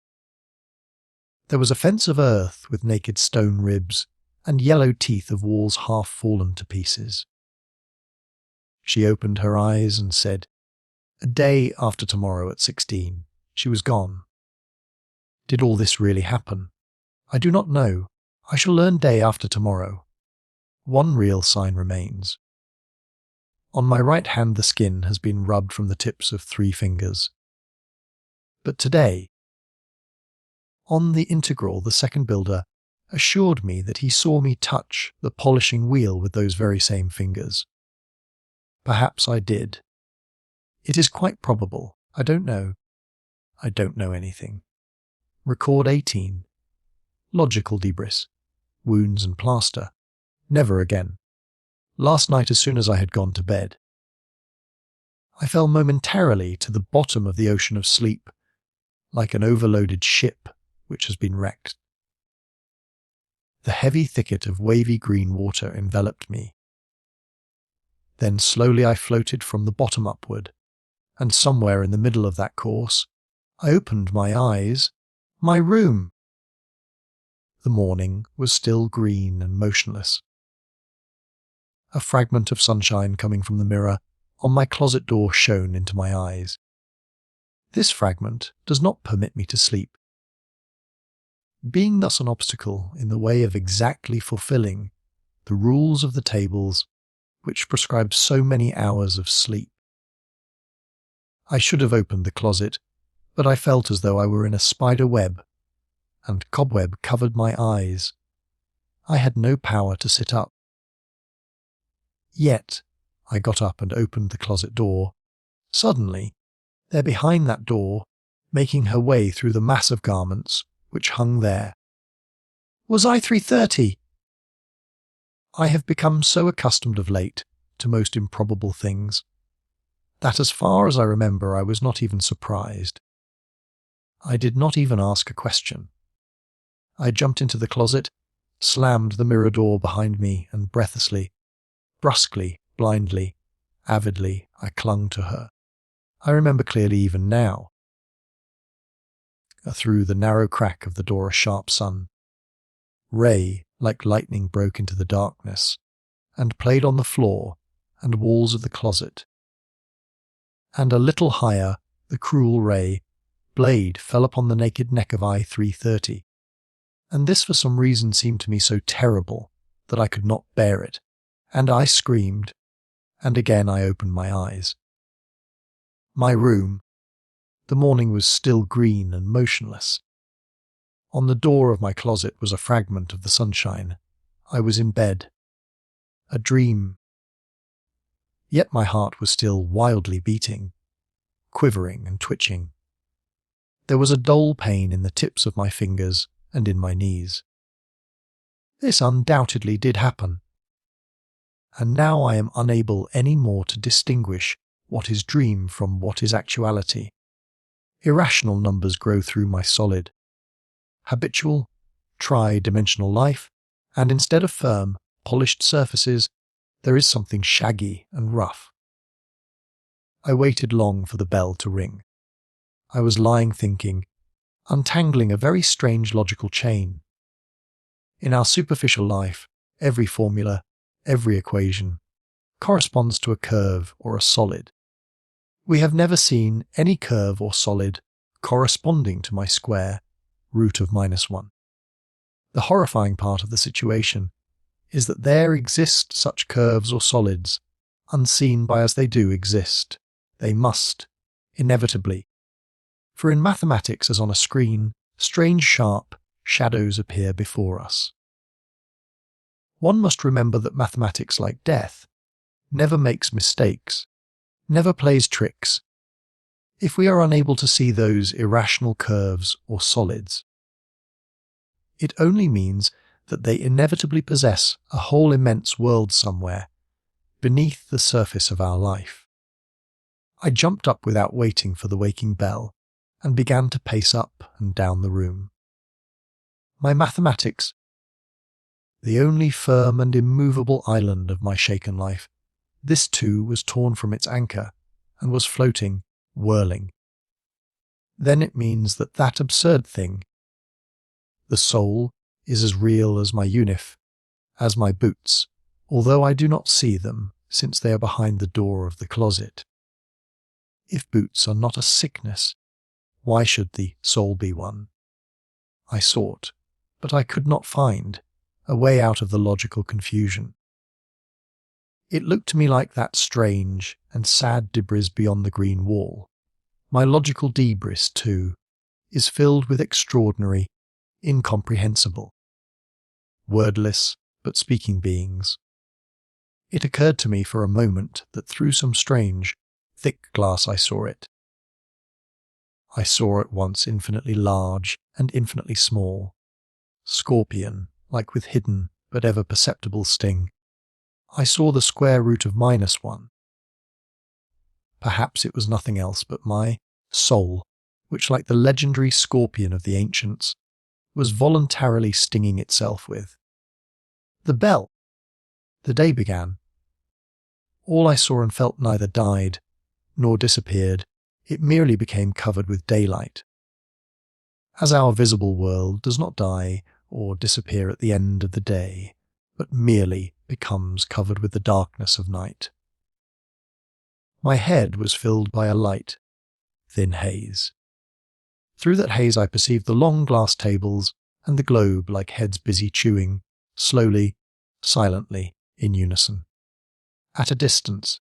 There was a fence of earth with naked stone ribs and yellow teeth of walls half fallen to pieces. She opened her eyes and said, "A day after tomorrow at 16, she was gone." Did all this really happen? I do not know. I shall learn day after tomorrow. One real sign remains. On my right hand the skin has been rubbed from the tips of 3 fingers. But today, on the integral, the second builder assured me that he saw me touch the polishing wheel with those very same fingers. Perhaps I did. It is quite probable. I don't know. I don't know anything. Record 18. Logical debris. Wounds and plaster. Never again. Last night as soon as I had gone to bed. I fell momentarily to the bottom of the ocean of sleep, like an overloaded ship which has been wrecked. The heavy thicket of wavy green water enveloped me. Then slowly I floated from the bottom upward, and somewhere in the middle of that course, I opened my eyes. My room! The morning was still green and motionless. A fragment of sunshine coming from the mirror on my closet door shone into my eyes. This fragment does not permit me to sleep. Being thus an obstacle in the way of exactly fulfilling the rules of the tables which prescribe so many hours of sleep. I should have opened the closet, but I felt as though I were in a spider web, and cobweb covered my eyes. I had no power to sit up. Yet I got up and opened the closet door. Suddenly, there behind that door, making her way through the mass of garments which hung there. Was I 3:30? I have become so accustomed of late to most improbable things that as far as I remember I was not even surprised. I did not even ask a question. I jumped into the closet, slammed the mirror door behind me, and breathlessly, brusquely, blindly, avidly, I clung to her. I remember clearly even now. Through the narrow crack of the door a sharp sun ray like lightning broke into the darkness and played on the floor and walls of the closet. And a little higher, the cruel ray, blade, fell upon the naked neck of I 330, and this for some reason seemed to me so terrible that I could not bear it, and I screamed, and again I opened my eyes. My room. The morning was still green and motionless. On the door of my closet was a fragment of the sunshine. I was in bed. A dream. Yet my heart was still wildly beating, quivering and twitching. There was a dull pain in the tips of my fingers and in my knees. This undoubtedly did happen. And now I am unable any more to distinguish what is dream from what is actuality. Irrational numbers grow through my solid, habitual, tri-dimensional life, and instead of firm, polished surfaces, there is something shaggy and rough. I waited long for the bell to ring. I was lying thinking, untangling a very strange logical chain. In our superficial life, every formula, every equation, corresponds to a curve or a solid. We have never seen any curve or solid corresponding to my square root of -1. The horrifying part of the situation is that there exist such curves or solids, unseen by us they do exist. They must, inevitably. For in mathematics as on a screen, strange sharp shadows appear before us. One must remember that mathematics, like death, never makes mistakes, never plays tricks, if we are unable to see those irrational curves or solids. It only means that they inevitably possess a whole immense world somewhere, beneath the surface of our life. I jumped up without waiting for the waking bell, and began to pace up and down the room. My mathematics, the only firm and immovable island of my shaken life, this too was torn from its anchor, and was floating, whirling. Then it means that that absurd thing, the soul, is as real as my unif, as my boots, although I do not see them, since they are behind the door of the closet. If boots are not a sickness, why should the soul be one? I sought, but I could not find, a way out of the logical confusion. It looked to me like that strange and sad debris beyond the green wall. My logical debris, too, is filled with extraordinary, incomprehensible, wordless but speaking beings. It occurred to me for a moment that through some strange, thick glass I saw it. I saw at once infinitely large and infinitely small, scorpion, like with hidden but ever perceptible sting. I saw the square root of -1. Perhaps it was nothing else but my soul, which, like the legendary scorpion of the ancients, was voluntarily stinging itself with. The bell! The day began. All I saw and felt neither died nor disappeared, it merely became covered with daylight. As our visible world does not die or disappear at the end of the day, but merely becomes covered with the darkness of night. My head was filled by a light, thin haze. Through that haze I perceived the long glass tables and the globe like heads busy chewing, slowly, silently, in unison. At a distance.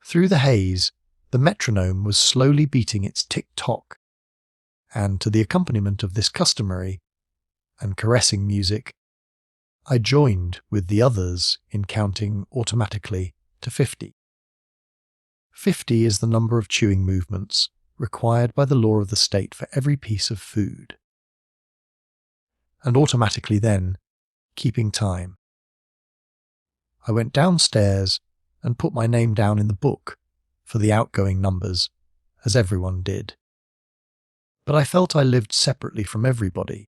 Through the haze, the metronome was slowly beating its tick-tock, and to the accompaniment of this customary and caressing music, I joined with the others in counting automatically to 50. 50 is the number of chewing movements required by the law of the state for every piece of food. And automatically then, keeping time, I went downstairs and put my name down in the book for the outgoing numbers, as everyone did. But I felt I lived separately from everybody.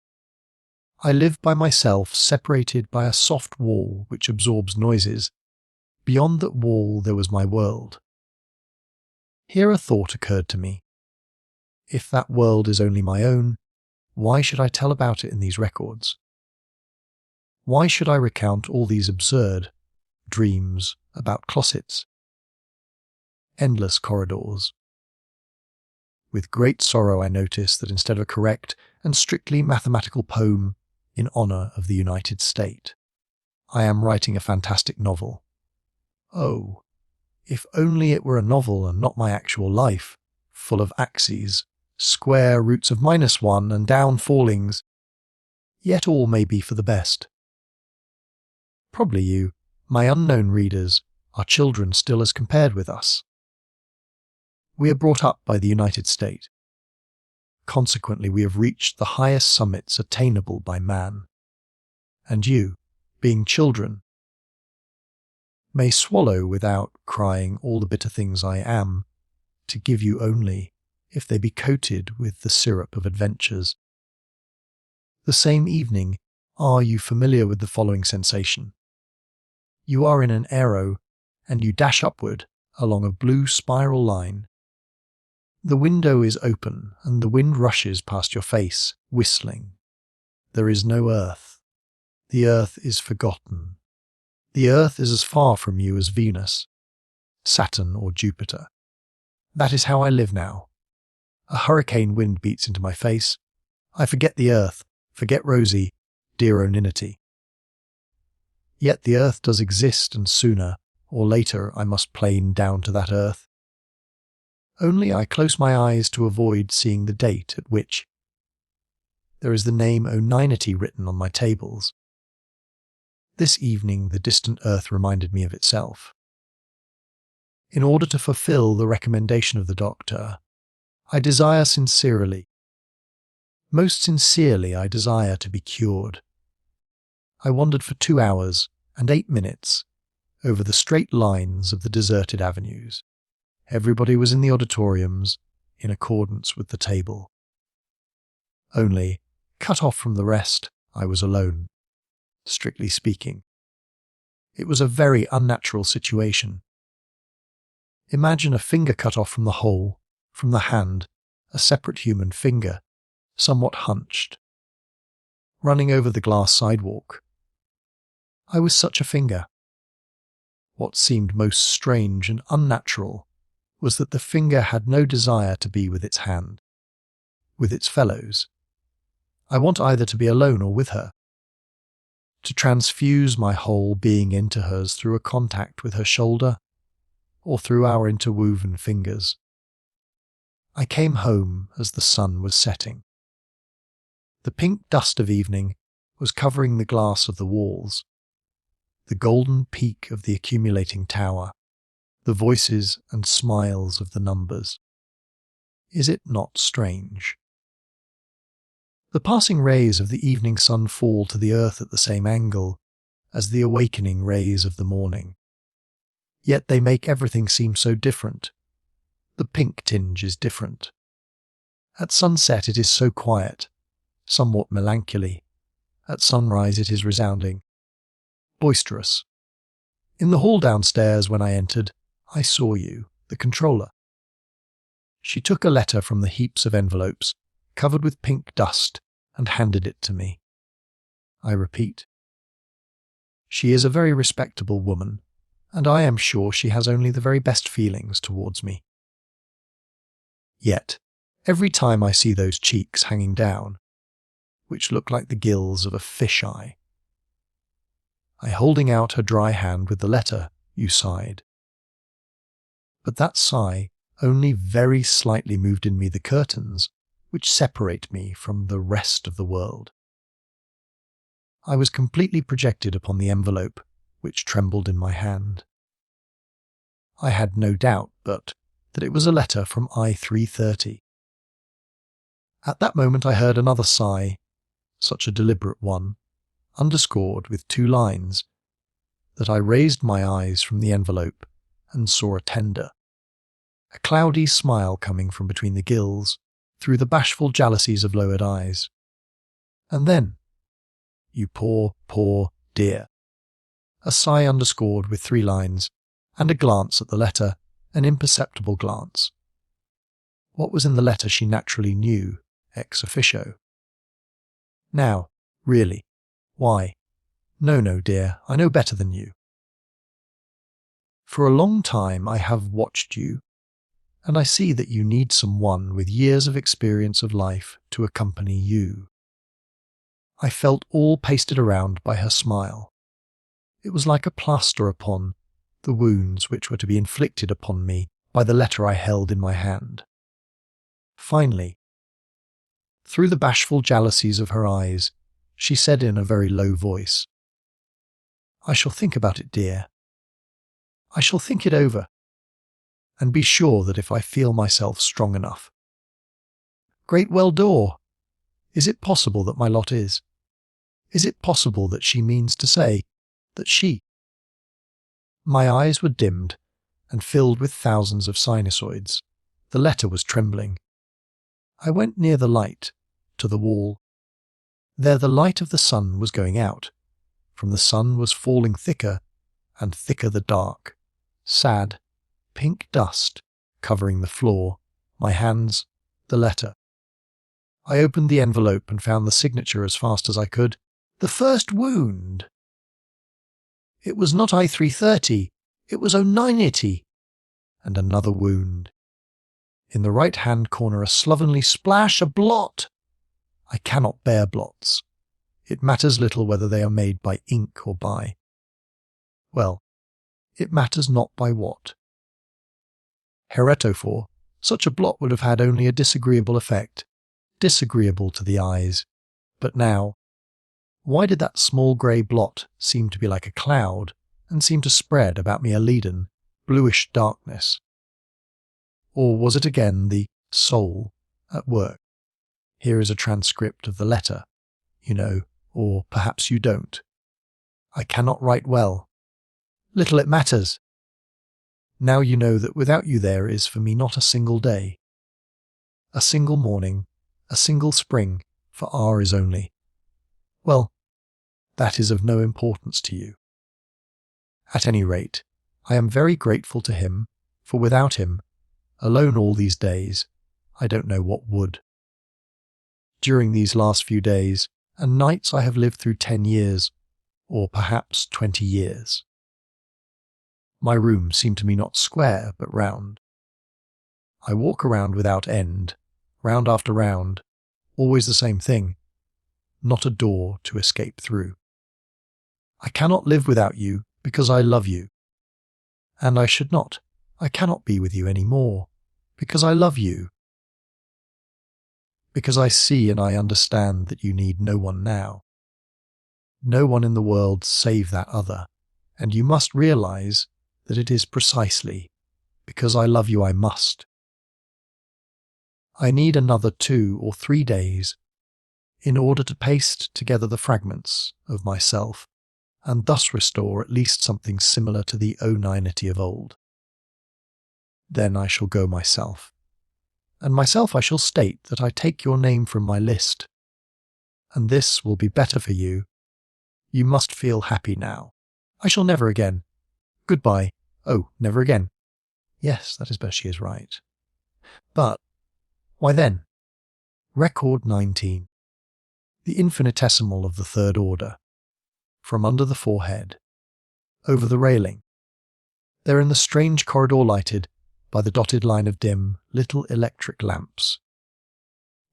I lived by myself, separated by a soft wall which absorbs noises. Beyond that wall there was my world. Here a thought occurred to me. If that world is only my own, why should I tell about it in these records? Why should I recount all these absurd dreams about closets, endless corridors? With great sorrow I notice that instead of a correct and strictly mathematical poem in honour of the United State, I am writing a fantastic novel. Oh, if only it were a novel and not my actual life, full of axes, square roots of -1 and down-fallings. Yet all may be for the best. Probably you, my unknown readers, are children still as compared with us. We are brought up by the United States. Consequently, we have reached the highest summits attainable by man. And you, being children, may swallow without crying all the bitter things I am, to give you only, if they be coated with the syrup of adventures. The same evening, are you familiar with the following sensation? You are in an aero, and you dash upward along a blue spiral line. The window is open, and the wind rushes past your face, whistling. There is no earth. The earth is forgotten. The earth is as far from you as Venus, Saturn or Jupiter. That is how I live now. A hurricane wind beats into my face. I forget the earth, forget Rosie, dear oninity. Yet the earth does exist, and sooner or later I must plane down to that earth. Only I close my eyes to avoid seeing the date at which there is the name Oninity written on my tables. This evening the distant earth reminded me of itself. In order to fulfill the recommendation of the doctor, I desire sincerely, most sincerely I desire to be cured. I wandered for 2 hours and 8 minutes over the straight lines of the deserted avenues. Everybody was in the auditoriums in accordance with the table. Only, cut off from the rest, I was alone, strictly speaking. It was a very unnatural situation. Imagine a finger cut off from the whole, from the hand, a separate human finger, somewhat hunched, running over the glass sidewalk. I was such a finger. What seemed most strange and unnatural was that the finger had no desire to be with its hand, with its fellows. I want either to be alone or with her. to transfuse my whole being into hers through a contact with her shoulder or through our interwoven fingers. I came home as the sun was setting. The pink dust of evening was covering the glass of the walls, the golden peak of the accumulating tower, the voices and smiles of the numbers. Is it not strange? The passing rays of the evening sun fall to the earth at the same angle as the awakening rays of the morning. Yet they make everything seem so different. The pink tinge is different. At sunset it is so quiet, somewhat melancholy. At sunrise it is resounding, boisterous. In the hall downstairs when I entered, I saw you, the controller. She took a letter from the heaps of envelopes, covered with pink dust, and handed it to me. I repeat. She is a very respectable woman, and I am sure she has only the very best feelings towards me. Yet, every time I see those cheeks hanging down, which look like the gills of a fish-eye, holding out her dry hand with the letter, you sighed. But that sigh only very slightly moved in me the curtains which separate me from the rest of the world. I was completely projected upon the envelope which trembled in my hand. I had no doubt but that it was a letter from I-330. At that moment I heard another sigh, such a deliberate one, underscored with 2 lines, that I raised my eyes from the envelope and saw a tender, a cloudy smile coming from between the gills, through the bashful jalousies of lowered eyes. And then, you poor, poor dear, a sigh underscored with 3 lines, and a glance at the letter, an imperceptible glance. What was in the letter she naturally knew, ex officio. Now, really, why? No, dear, I know better than you. For a long time I have watched you, and I see that you need someone with years of experience of life to accompany you. I felt all pasted around by her smile. It was like a plaster upon the wounds which were to be inflicted upon me by the letter I held in my hand. Finally, through the bashful jalousies of her eyes, she said in a very low voice, I shall think about it, dear. I shall think it over, and be sure that if I feel myself strong enough. Great well door! Is it possible that my lot is? Is it possible that she means to say that she? My eyes were dimmed and filled with thousands of sinusoids. The letter was trembling. I went near the light, to the wall. There the light of the sun was going out. From the sun was falling thicker and thicker the dark, sad, pink dust covering the floor, my hands, the letter. I opened the envelope and found the signature as fast as I could. The first wound! It was not I-330, it was O-980. And another wound. In the right-hand corner a slovenly splash, a blot. I cannot bear blots. It matters little whether they are made by ink or by... Well, it matters not by what. Heretofore, such a blot would have had only a disagreeable effect, disagreeable to the eyes. But now, why did that small grey blot seem to be like a cloud, and seem to spread about me a leaden, bluish darkness? Or was it again the soul at work? Here is a transcript of the letter, you know, or perhaps you don't. I cannot write well. Little it matters. Now you know that without you there is for me not a single day, a single morning, a single spring, for R is only. Well, that is of no importance to you. At any rate, I am very grateful to him, for without him, alone all these days, I don't know what would. During these last few days and nights I have lived through 10 years, or perhaps 20 years. My room seemed to me not square, but round. I walk around without end, round after round, always the same thing, not a door to escape through. I cannot live without you because I love you. And I should not. I cannot be with you any more because I love you. Because I see and I understand that you need no one now. No one in the world save that other, and you must realize that it is precisely because I love you I must. I need another 2 or 3 days in order to paste together the fragments of myself and thus restore at least something similar to the oneinity of old. Then I shall go myself, and myself I shall state that I take your name from my list, and this will be better for you. You must feel happy now. I shall never again. Goodbye. Oh, never again. Yes, that is best, she is right. But, why then? Record 19. The infinitesimal of the third order. From under the forehead. Over the railing. There in the strange corridor lighted by the dotted line of dim, little electric lamps.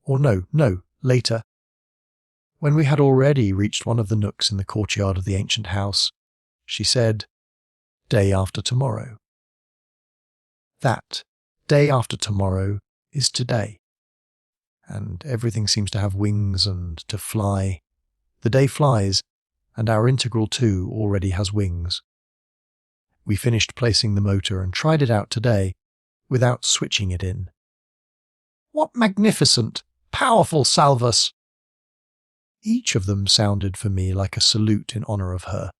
Or no, later. When we had already reached one of the nooks in the courtyard of the ancient house, she said, "Day after tomorrow." That day after tomorrow is today. And everything seems to have wings and to fly. The day flies, and our integral too already has wings. We finished placing the motor and tried it out today, without switching it in. What magnificent, powerful salvus! Each of them sounded for me like a salute in honour of her.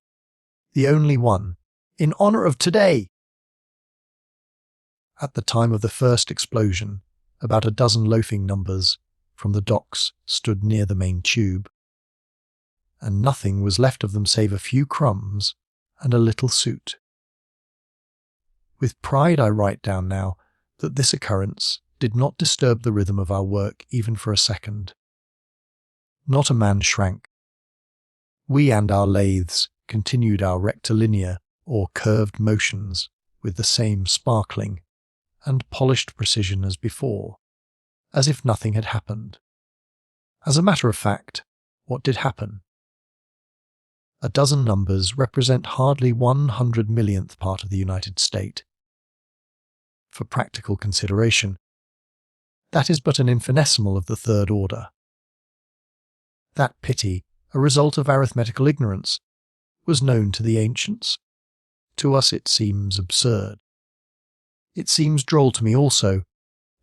The only one, in honour of today! At the time of the first explosion, about a dozen loafing numbers from the docks stood near the main tube, and nothing was left of them save a few crumbs and a little soot. With pride I write down now that this occurrence did not disturb the rhythm of our work even for a second. Not a man shrank. We and our lathes continued our rectilinear or curved motions with the same sparkling and polished precision as before, as if nothing had happened. As a matter of fact, what did happen? A dozen numbers represent hardly 100 millionth part of the United States. For practical consideration, that is but an infinitesimal of the third order. That pity, a result of arithmetical ignorance, was known to the ancients. To us it seems absurd. It seems droll to me also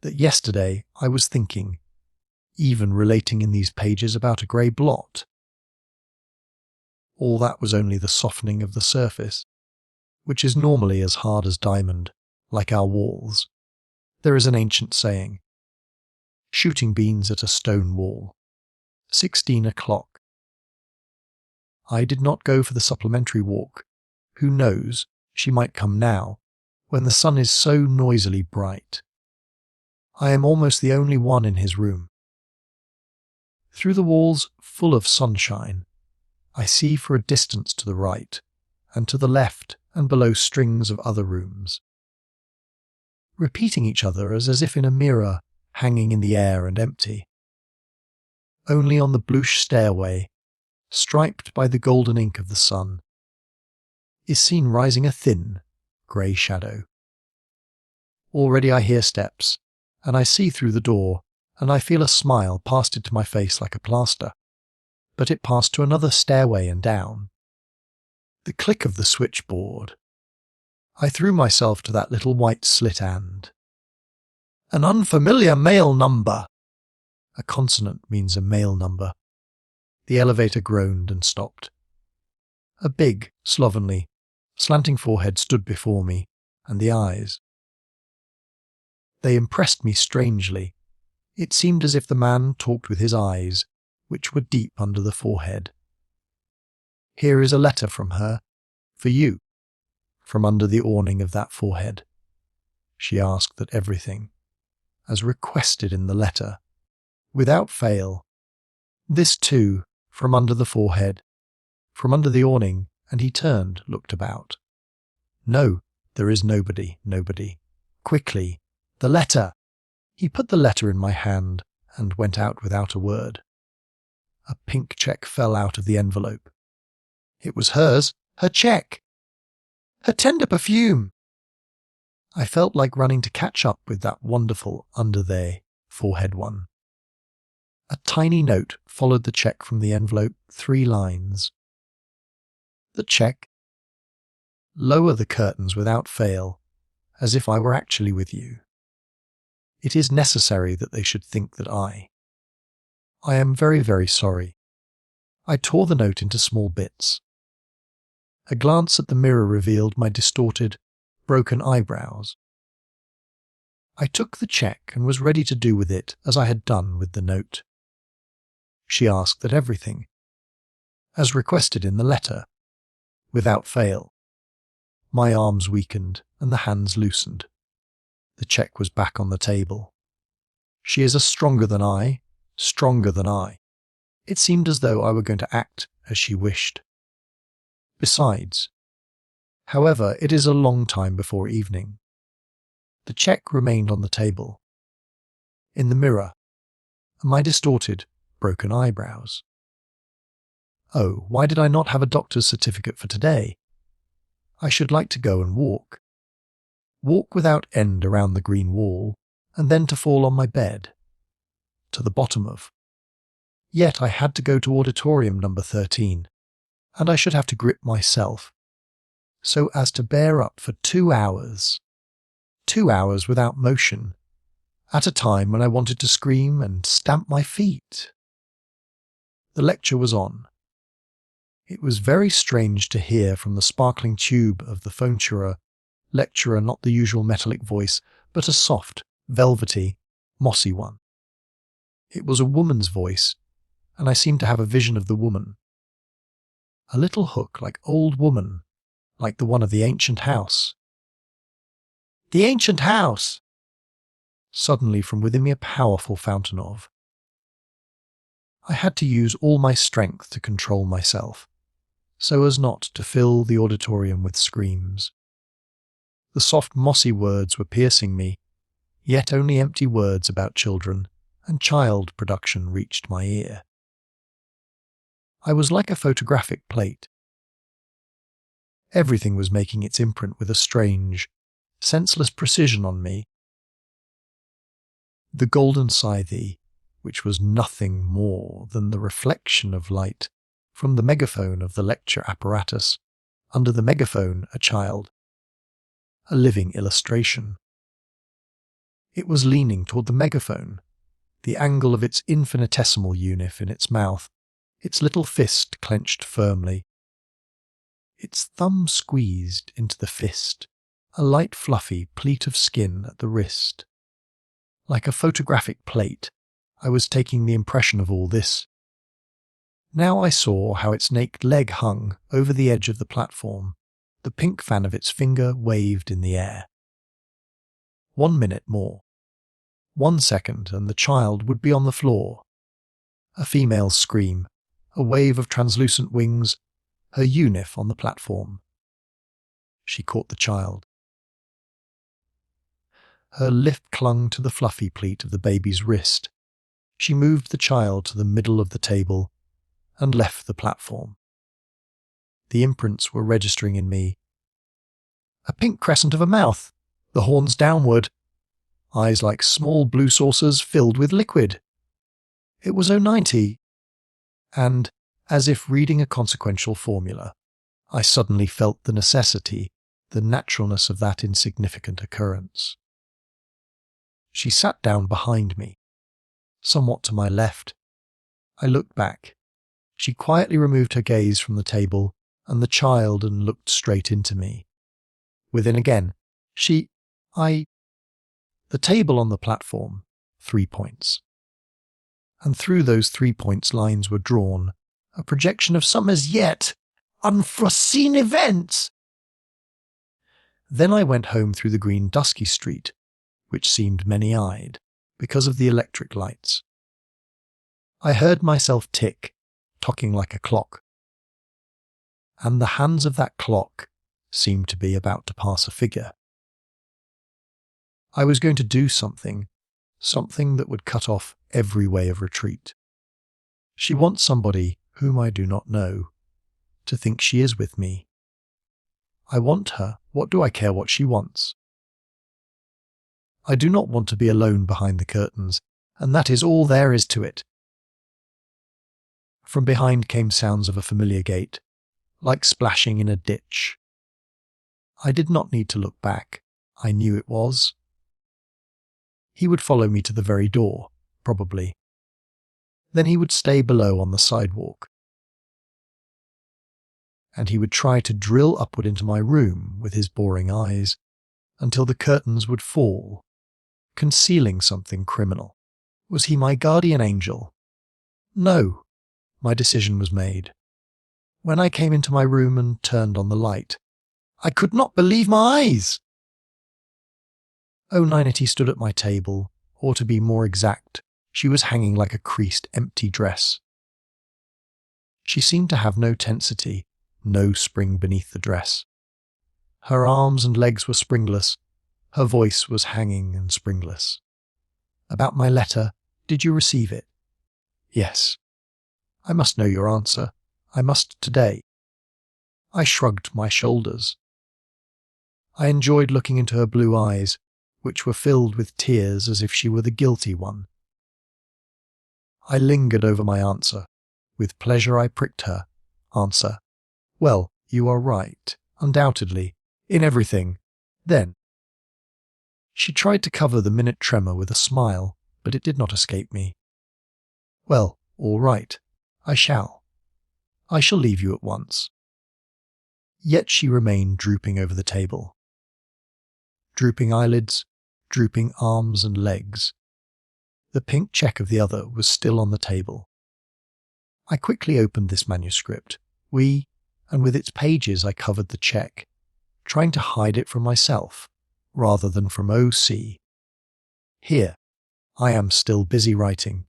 that yesterday I was thinking, even relating in these pages about a grey blot. All that was only the softening of the surface, which is normally as hard as diamond, like our walls. There is an ancient saying, shooting beans at a stone wall. 16 o'clock. I did not go for the supplementary walk. Who knows, she might come now, when the sun is so noisily bright. I am almost the only one in his room. Through the walls full of sunshine, I see for a distance to the right, and to the left and below strings of other rooms, repeating each other as if in a mirror hanging in the air and empty. Only on the bluish stairway, striped by the golden ink of the sun, is seen rising a thin, grey shadow. Already I hear steps, and I see through the door, and I feel a smile passed into my face like a plaster, but it passed to another stairway and down. The click of the switchboard. I threw myself to that little white slit and... An unfamiliar male number! A consonant means a male number. The elevator groaned and stopped. A big, slovenly, slanting forehead stood before me, and the eyes. They impressed me strangely. It seemed as if the man talked with his eyes, which were deep under the forehead. Here is a letter from her, for you, from under the awning of that forehead. She asked that everything, as requested in the letter, without fail. This too, from under the forehead, from under the awning, and he turned, looked about. No, there is nobody. Quickly, the letter! He put the letter in my hand and went out without a word. A pink cheque fell out of the envelope. It was hers, her check, her tender perfume. I felt like running to catch up with that wonderful under there forehead one. A tiny note followed the check from the envelope, 3 lines. The check. Lower the curtains without fail, as if I were actually with you. It is necessary that they should think that I am very, very sorry. I tore the note into small bits. A glance at the mirror revealed my distorted, broken eyebrows. I took the check and was ready to do with it as I had done with the note. She asked that everything, as requested in the letter, without fail. My arms weakened and the hands loosened. The check was back on the table. She is stronger than I. It seemed as though I were going to act as she wished. Besides, however, it is a long time before evening. The check remained on the table. In the mirror, my distorted, broken eyebrows. Oh, why did I not have a doctor's certificate for today? I should like to go and walk. Walk without end around the green wall, and then to fall on my bed. To the bottom of. Yet I had to go to auditorium number 13, and I should have to grip myself, so as to bear up for 2 hours. 2 hours without motion, at a time when I wanted to scream and stamp my feet. The lecture was on. It was very strange to hear from the sparkling tube of the phontura lecturer not the usual metallic voice, but a soft, velvety, mossy one. It was a woman's voice, and I seemed to have a vision of the woman. A little hook like old woman, like the one of the ancient house. The ancient house! Suddenly from within me a powerful fountain of. I had to use all my strength to control myself, so as not to fill the auditorium with screams. The soft mossy words were piercing me, yet only empty words about children and child production reached my ear. I was like a photographic plate. Everything was making its imprint with a strange, senseless precision on me. The golden scythe, which was nothing more than the reflection of light from the megaphone of the lecture apparatus, under the megaphone a child, a living illustration. It was leaning toward the megaphone, the angle of its infinitesimal unif in its mouth, its little fist clenched firmly. Its thumb squeezed into the fist, a light fluffy pleat of skin at the wrist. Like a photographic plate, I was taking the impression of all this. Now I saw how its naked leg hung over the edge of the platform. The pink fan of its finger waved in the air. 1 minute more. 1 second and the child would be on the floor. A female's scream, a wave of translucent wings, her unif on the platform. She caught the child. Her lip clung to the fluffy pleat of the baby's wrist. She moved the child to the middle of the table and left the platform. The imprints were registering in me. A pink crescent of a mouth, the horns downward, eyes like small blue saucers filled with liquid. It was 090, and, as if reading a consequential formula, I suddenly felt the necessity, the naturalness of that insignificant occurrence. She sat down behind me, somewhat to my left. I looked back. She quietly removed her gaze from the table and the child and looked straight into me. Within again, the table on the platform, 3 points. And through those 3 points lines were drawn, a projection of some as yet unforeseen events. Then I went home through the green dusky street, which seemed many-eyed because of the electric lights. I heard myself tick, ticking like a clock. And the hands of that clock seemed to be about to pass a figure. I was going to do something that would cut off every way of retreat. She wants somebody whom I do not know, to think she is with me. I want her. What do I care what she wants? I do not want to be alone behind the curtains, and that is all there is to it. From behind came sounds of a familiar gate, like splashing in a ditch. I did not need to look back. I knew it was. He would follow me to the very door, probably. Then he would stay below on the sidewalk. And he would try to drill upward into my room with his boring eyes, until the curtains would fall, concealing something criminal. Was he my guardian angel? No. My decision was made. When I came into my room and turned on the light, I could not believe my eyes! Untitled stood at my table, or to be more exact, she was hanging like a creased, empty dress. She seemed to have no tensity, no spring beneath the dress. Her arms and legs were springless, her voice was hanging and springless. About my letter, did you receive it? Yes. I must know your answer. I must today. I shrugged my shoulders. I enjoyed looking into her blue eyes, which were filled with tears as if she were the guilty one. I lingered over my answer. With pleasure I pricked her. Answer. Well, you are right, undoubtedly, in everything. Then. She tried to cover the minute tremor with a smile, but it did not escape me. Well, all right. I shall leave you at once. Yet she remained drooping over the table. Drooping eyelids, drooping arms and legs. The pink check of the other was still on the table. I quickly opened this manuscript. And with its pages I covered the check, trying to hide it from myself, rather than from O.C. Here, I am still busy writing.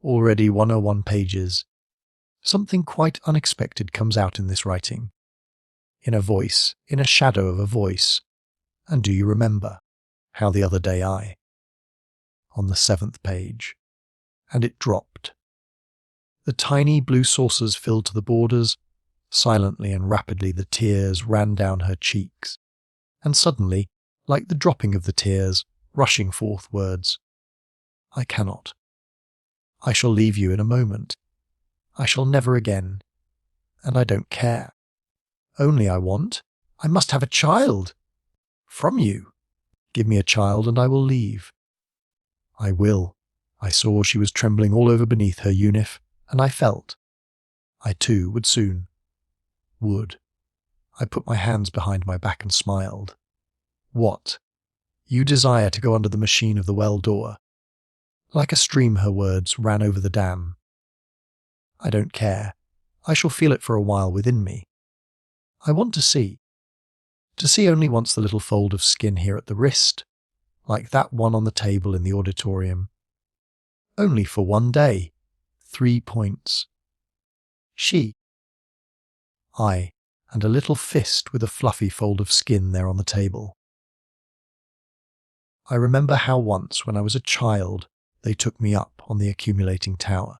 Already 101 pages. Something quite unexpected comes out in this writing. In a voice, in a shadow of a voice. And do you remember how the other day on the 7th page, and it dropped. The tiny blue saucers filled to the borders. Silently and rapidly the tears ran down her cheeks, and suddenly, like the dropping of the tears, rushing forth words. I cannot. I shall leave you in a moment. I shall never again. And I don't care. Only I must have a child. From you. Give me a child and I will leave. I will. I saw she was trembling all over beneath her uniform, and I felt. I too would soon. Would. I put my hands behind my back and smiled. What? You desire to go under the machine of the well door. Like a stream her words ran over the dam. I don't care. I shall feel it for a while within me. I want to see. To see only once the little fold of skin here at the wrist, like that one on the table in the auditorium. Only for one day. 3 points. She. And a little fist with a fluffy fold of skin there on the table. I remember how once, when I was a child, they took me up on the accumulating tower.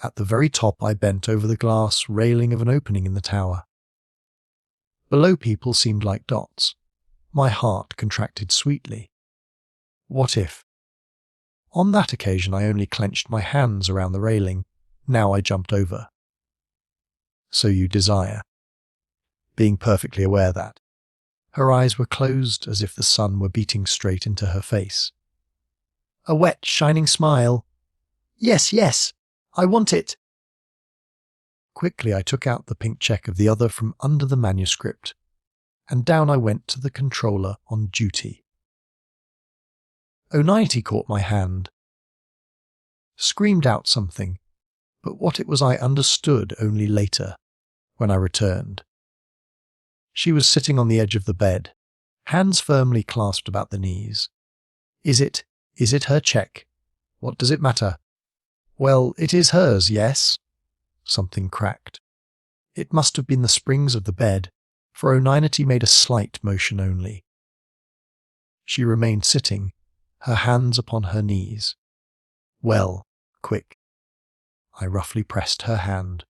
At the very top I bent over the glass railing of an opening in the tower. Below people seemed like dots. My heart contracted sweetly. What if? On that occasion I only clenched my hands around the railing. Now I jumped over. So you desire. Being perfectly aware that. Her eyes were closed as if the sun were beating straight into her face. A wet, shining smile. Yes, yes, I want it. Quickly I took out the pink check of the other from under the manuscript, and down I went to the controller on duty. Untitled caught my hand. Screamed out something, but what it was I understood only later, when I returned. She was sitting on the edge of the bed, hands firmly clasped about the knees. Is it her check? What does it matter? Well, it is hers, yes. Something cracked. It must have been the springs of the bed, for Untitled made a slight motion only. She remained sitting, her hands upon her knees. Well, quick. I roughly pressed her hand.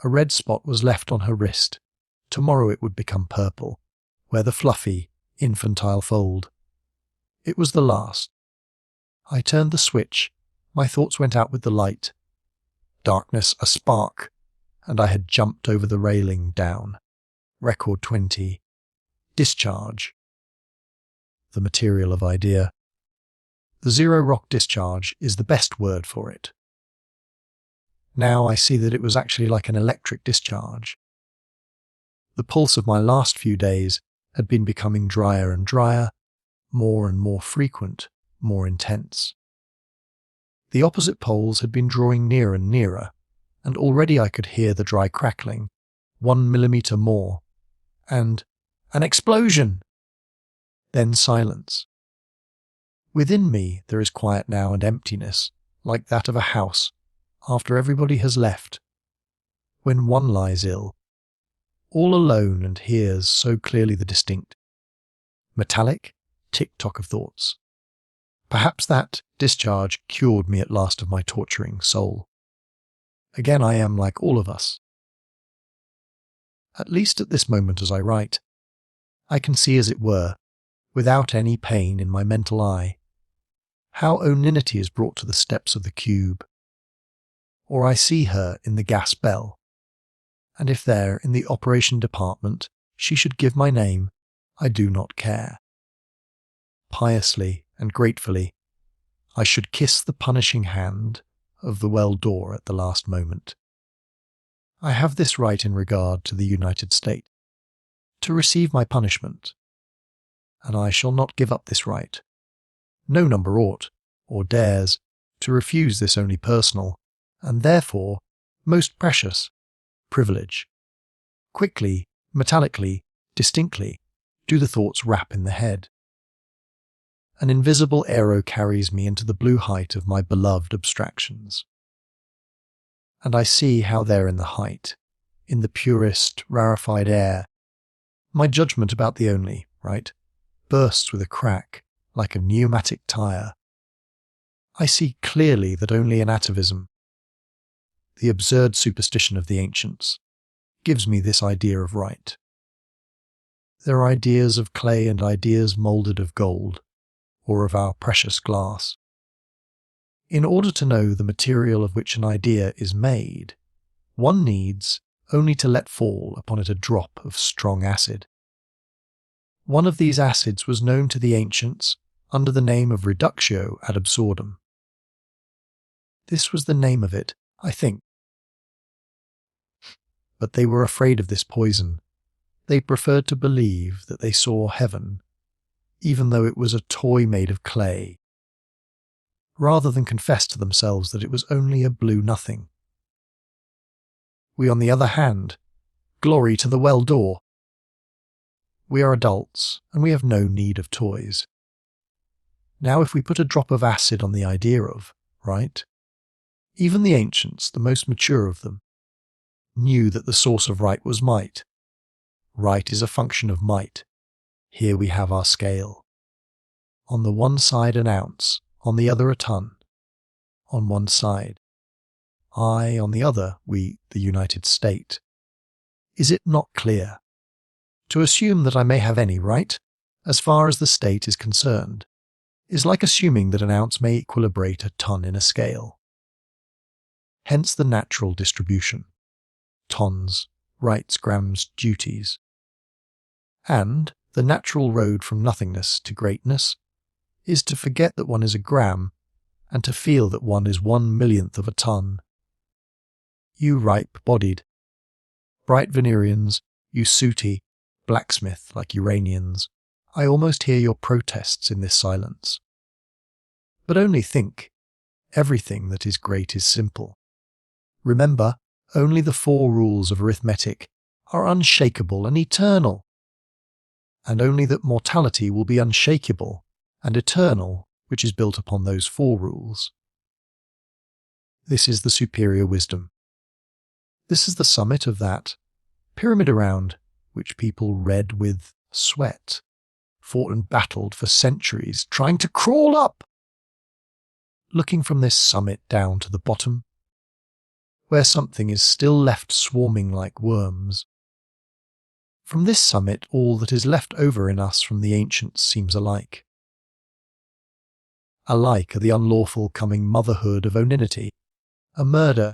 A red spot was left on her wrist. Tomorrow it would become purple, where the fluffy, infantile fold. It was the last. I turned the switch. My thoughts went out with the light. Darkness, a spark, and I had jumped over the railing down. Record 20. Discharge. The material of idea. The zero rock discharge is the best word for it. Now I see that it was actually like an electric discharge. The pulse of my last few days had been becoming drier and drier, more and more frequent, more intense. The opposite poles had been drawing nearer and nearer, and already I could hear the dry crackling, 1 millimetre more, and an explosion! Then silence. Within me there is quiet now and emptiness, like that of a house, after everybody has left, when one lies ill, all alone and hears so clearly the distinct, metallic tick-tock of thoughts. Perhaps that discharge cured me at last of my torturing soul. Again I am like all of us. At least at this moment as I write, I can see as it were, without any pain in my mental eye, how oninity is brought to the steps of the cube. Or I see her in the gas bell, and if there, in the operation department, she should give my name, I do not care. Piously and gratefully, I should kiss the punishing hand of the well door at the last moment. I have this right in regard to the United States, to receive my punishment, and I shall not give up this right. No number ought, or dares, to refuse this only personal, and therefore most precious, privilege. Quickly, metallically, distinctly, do the thoughts rap in the head. An invisible arrow carries me into the blue height of my beloved abstractions. And I see how there in the height, in the purest, rarefied air, my judgment about the only, right, bursts with a crack, like a pneumatic tire. I see clearly that only an atavism, the absurd superstition of the ancients, gives me this idea of right. There are ideas of clay and ideas moulded of gold, or of our precious glass. In order to know the material of which an idea is made, one needs only to let fall upon it a drop of strong acid. One of these acids was known to the ancients under the name of reductio ad absurdum. This was the name of it, I think. But they were afraid of this poison. They preferred to believe that they saw heaven, even though it was a toy made of clay, rather than confess to themselves that it was only a blue nothing. We, on the other hand, glory to the well door. We are adults, and we have no need of toys. Now if we put a drop of acid on the idea of right, even the ancients, the most mature of them, knew that the source of right was might. Right is a function of might. Here we have our scale. On the one side an ounce, on the other a ton. On one side. I, on the other, we, the United State. Is it not clear? To assume that I may have any right, as far as the state is concerned, is like assuming that an ounce may equilibrate a ton in a scale. Hence the natural distribution. Tons, rights, grams, duties. And the natural road from nothingness to greatness is to forget that one is a gram and to feel that one is 1/1,000,000th of a ton. You ripe-bodied, bright Venerians, you sooty, blacksmith like Uranians, I almost hear your protests in this silence. But only think, everything that is great is simple. Remember, only the 4 rules of arithmetic are unshakable and eternal, and only that mortality will be unshakable and eternal, which is built upon those 4 rules. This is the superior wisdom. This is the summit of that pyramid around which people read with sweat, fought and battled for centuries, trying to crawl up. Looking from this summit down to the bottom, where something is still left swarming like worms. From this summit, all that is left over in us from the ancients seems alike. Alike are the unlawful coming motherhood of oninity, a murder,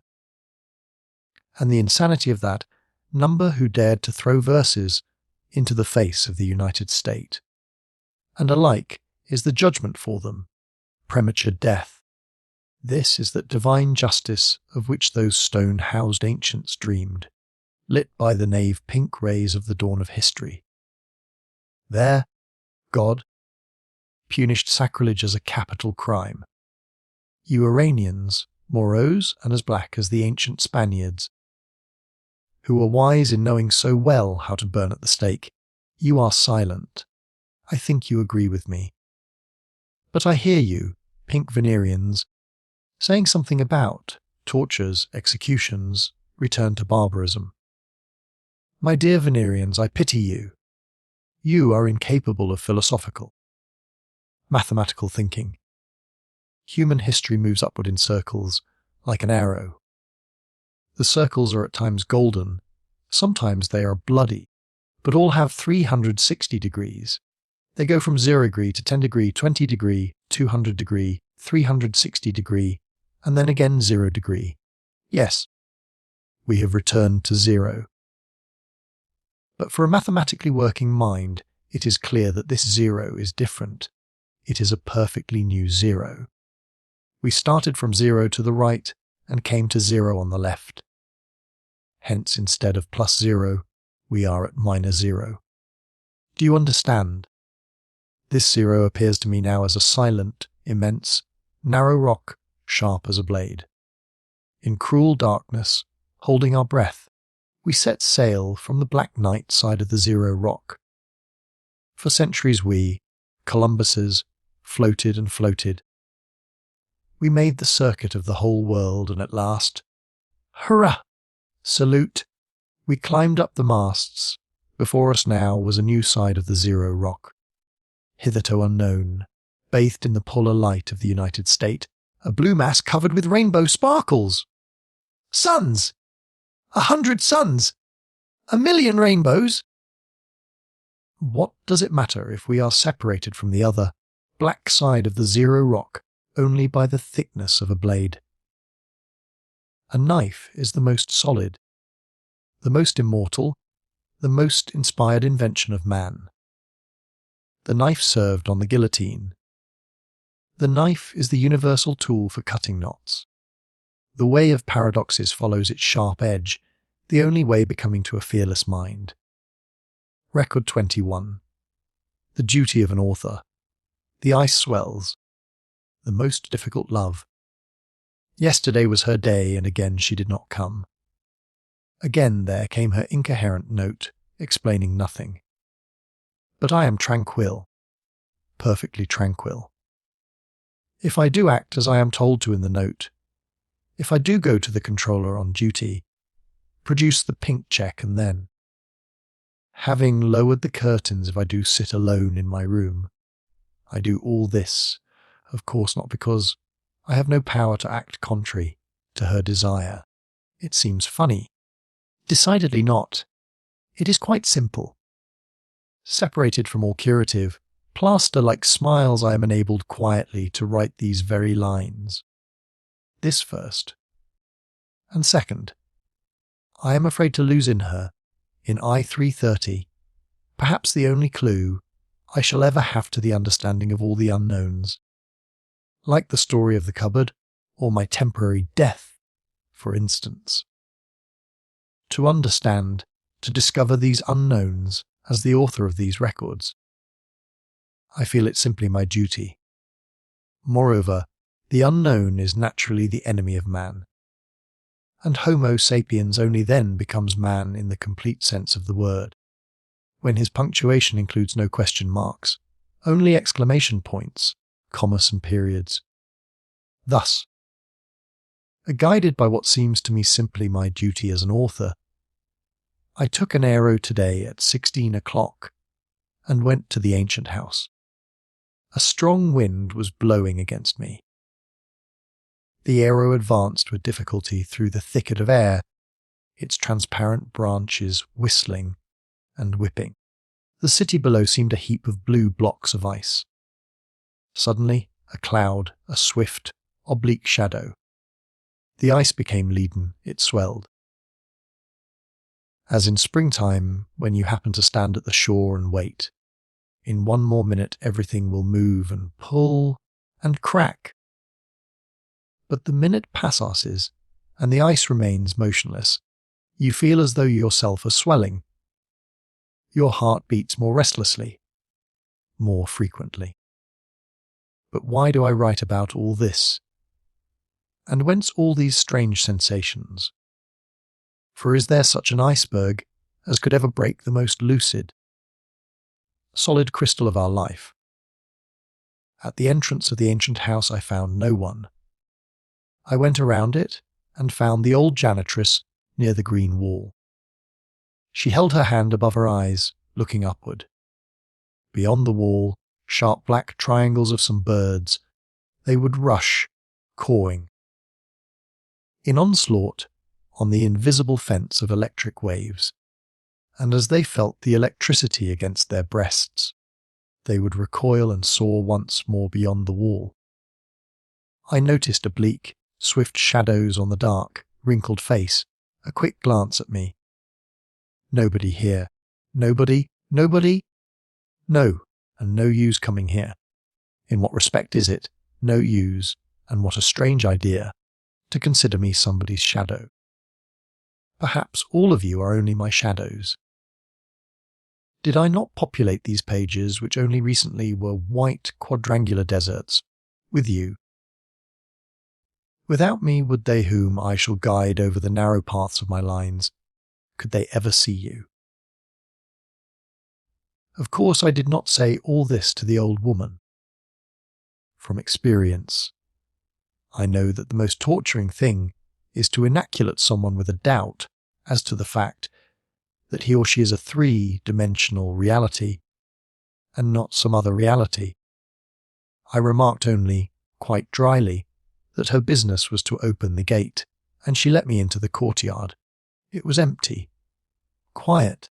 and the insanity of that number who dared to throw verses into the face of the United State. And alike is the judgment for them, premature death. This is that divine justice of which those stone-housed ancients dreamed, lit by the nave pink rays of the dawn of history. There, God punished sacrilege as a capital crime. You Iranians, morose and as black as the ancient Spaniards, who were wise in knowing so well how to burn at the stake, you are silent. I think you agree with me. But I hear you, pink Venerians, saying something about tortures, executions, return to barbarism. My dear Venerians, I pity you. You are incapable of philosophical, mathematical thinking. Human history moves upward in circles, like an arrow. The circles are at times golden, sometimes they are bloody, but all have 360 degrees. They go from 0 degree to 10 degree, 20 degree, 200 degree, 360 degree, and then again 0 degree. Yes, we have returned to 0. But for a mathematically working mind, it is clear that this 0 is different. It is a perfectly new 0. We started from 0 to the right and came to 0 on the left. Hence, instead of +0, we are at -0. Do you understand? This 0 appears to me now as a silent, immense, narrow rock, sharp as a blade. In cruel darkness, holding our breath, we set sail from the black night side of the 0 rock. For centuries we, Columbuses, floated and floated. We made the circuit of the whole world, and at last, hurrah! Salute! We climbed up the masts. Before us now was a new side of the 0 rock, hitherto unknown, bathed in the polar light of the United State, a blue mass covered with rainbow sparkles. Suns! 100 suns! 1,000,000 rainbows! What does it matter if we are separated from the other, black side of the 0 rock only by the thickness of a blade? A knife is the most solid, the most immortal, the most inspired invention of man. The knife served on the guillotine. The knife is the universal tool for cutting knots. The way of paradoxes follows its sharp edge, the only way becoming to a fearless mind. Record 21. The duty of an author. The ice swells. The most difficult love. Yesterday was her day, and again she did not come. Again there came her incoherent note, explaining nothing. But I am tranquil, perfectly tranquil. If I do act as I am told to in the note, if I do go to the controller on duty, produce the pink check, and then, having lowered the curtains, if I do sit alone in my room, I do all this, of course not because I have no power to act contrary to her desire. It seems funny. Decidedly not. It is quite simple. Separated from all curative, plaster-like smiles, I am enabled quietly to write these very lines. This first. And second, I am afraid to lose in her, in I-330, perhaps the only clue I shall ever have to the understanding of all the unknowns. Like the story of the cupboard, or my temporary death, for instance. To understand, to discover these unknowns as the author of these records, I feel it simply my duty. Moreover, the unknown is naturally the enemy of man, and Homo sapiens only then becomes man in the complete sense of the word, when his punctuation includes no question marks, only exclamation points, commas and periods. Thus, guided by what seems to me simply my duty as an author, I took an aero today at 16 o'clock and went to the ancient house. A strong wind was blowing against me. The aero advanced with difficulty through the thicket of air, its transparent branches whistling and whipping. The city below seemed a heap of blue blocks of ice. Suddenly, a cloud, a swift, oblique shadow. The ice became leaden, it swelled. As in springtime, when you happen to stand at the shore and wait, in one more minute everything will move and pull and crack. But the minute passes, and the ice remains motionless. You feel as though yourself are swelling. Your heart beats more restlessly, more frequently. But why do I write about all this? And whence all these strange sensations? For is there such an iceberg as could ever break the most lucid, solid crystal of our life? At the entrance of the ancient house I found no one. I went around it and found the old janitress near the green wall. She held her hand above her eyes, looking upward. Beyond the wall, sharp black triangles of some birds. They would rush, cawing. In onslaught, on the invisible fence of electric waves, and as they felt the electricity against their breasts, they would recoil and soar once more beyond the wall. I noticed oblique, swift shadows on the dark, wrinkled face, a quick glance at me. Nobody here. Nobody? No, and no use coming here. In what respect is it? No use, and what a strange idea, to consider me somebody's shadow. Perhaps all of you are only my shadows. Did I not populate these pages, which only recently were white quadrangular deserts, with you? Without me would they whom I shall guide over the narrow paths of my lines, could they ever see you? Of course I did not say all this to the old woman. From experience, I know that the most torturing thing is to inoculate someone with a doubt as to the fact that he or she is a three-dimensional reality and not some other reality. I remarked only, quite dryly, that her business was to open the gate, and she let me into the courtyard. It was empty, quiet.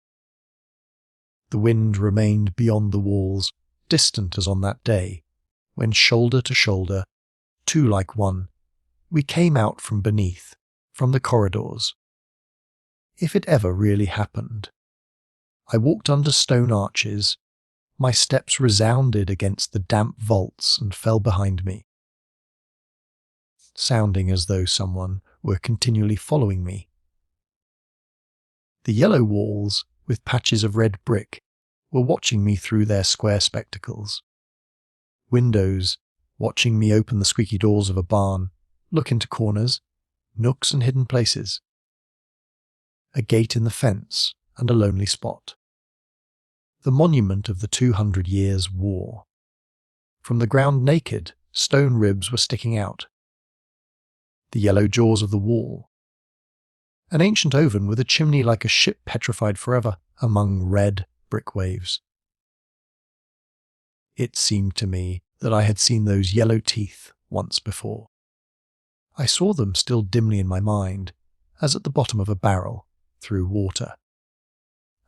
The wind remained beyond the walls, distant as on that day, when shoulder to shoulder, two like one, we came out from beneath, from the corridors. If it ever really happened. I walked under stone arches, my steps resounded against the damp vaults and fell behind me, sounding as though someone were continually following me. The yellow walls, with patches of red brick, were watching me through their square spectacles. Windows, watching me open the squeaky doors of a barn, look into corners, nooks and hidden places. A gate in the fence and a lonely spot. The monument of the 200 years' war. From the ground naked, stone ribs were sticking out. The yellow jaws of the wall. An ancient oven with a chimney like a ship petrified forever among red brick waves. It seemed to me that I had seen those yellow teeth once before. I saw them still dimly in my mind, as at the bottom of a barrel, through water.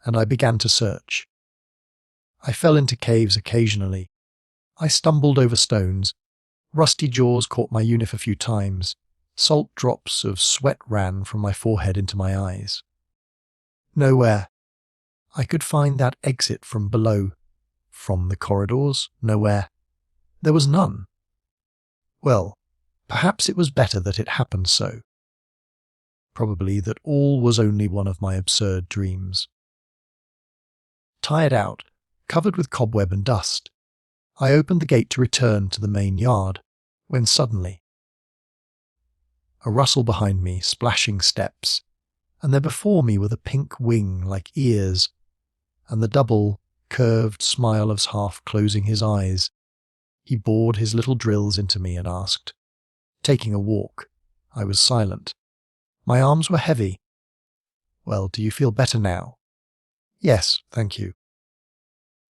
And I began to search. I fell into caves occasionally. I stumbled over stones. Rusty jaws caught my uniform a few times. Salt drops of sweat ran from my forehead into my eyes. Nowhere. I could find that exit from below. From the corridors, nowhere. There was none. Well, perhaps it was better that it happened so. Probably that all was only one of my absurd dreams. Tired out, covered with cobweb and dust, I opened the gate to return to the main yard, when suddenly a rustle behind me, splashing steps, and there before me were the pink wing like ears, and the double, curved smile of half closing his eyes. He bored his little drills into me and asked, taking a walk. I was silent. My arms were heavy. Well, do you feel better now? Yes, thank you.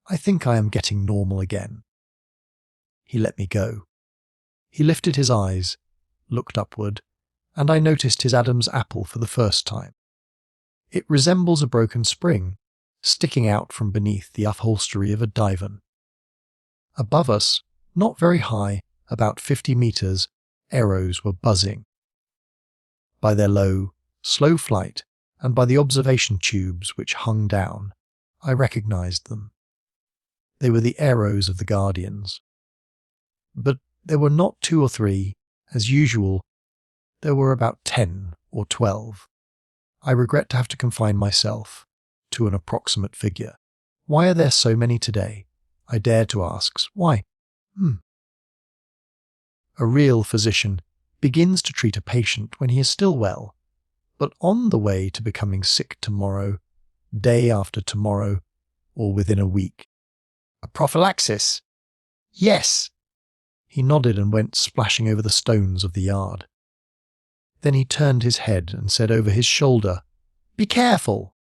I think I am getting normal again. He let me go. He lifted his eyes, looked upward, and I noticed his Adam's apple for the first time. It resembles a broken spring, sticking out from beneath the upholstery of a divan. Above us, not very high, about 50 meters, arrows were buzzing. By their low, slow flight, and by the observation tubes which hung down, I recognized them. They were the arrows of the Guardians. But there were not 2 or 3, as usual. There were about 10 or 12. I regret to have to confine myself to an approximate figure. Why are there so many today? I dare to ask. Why? A real physician begins to treat a patient when he is still well, but on the way to becoming sick tomorrow, day after tomorrow, or within a week. A prophylaxis? Yes. He nodded and went splashing over the stones of the yard. Then he turned his head and said over his shoulder, "Be careful!"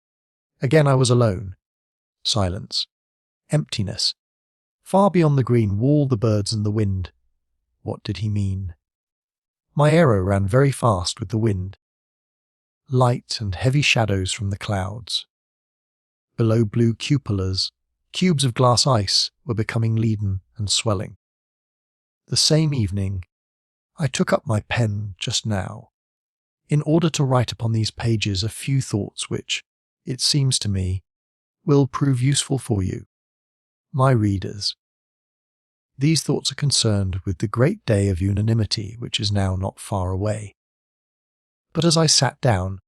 Again I was alone. Silence. Emptiness. Far beyond the green wall, the birds and the wind. What did he mean? My arrow ran very fast with the wind. Light and heavy shadows from the clouds. Below blue cupolas, cubes of glass ice were becoming leaden and swelling. The same evening, I took up my pen just now, in order to write upon these pages a few thoughts which, it seems to me, will prove useful for you, my readers. These thoughts are concerned with the great day of unanimity which is now not far away. But as I sat down,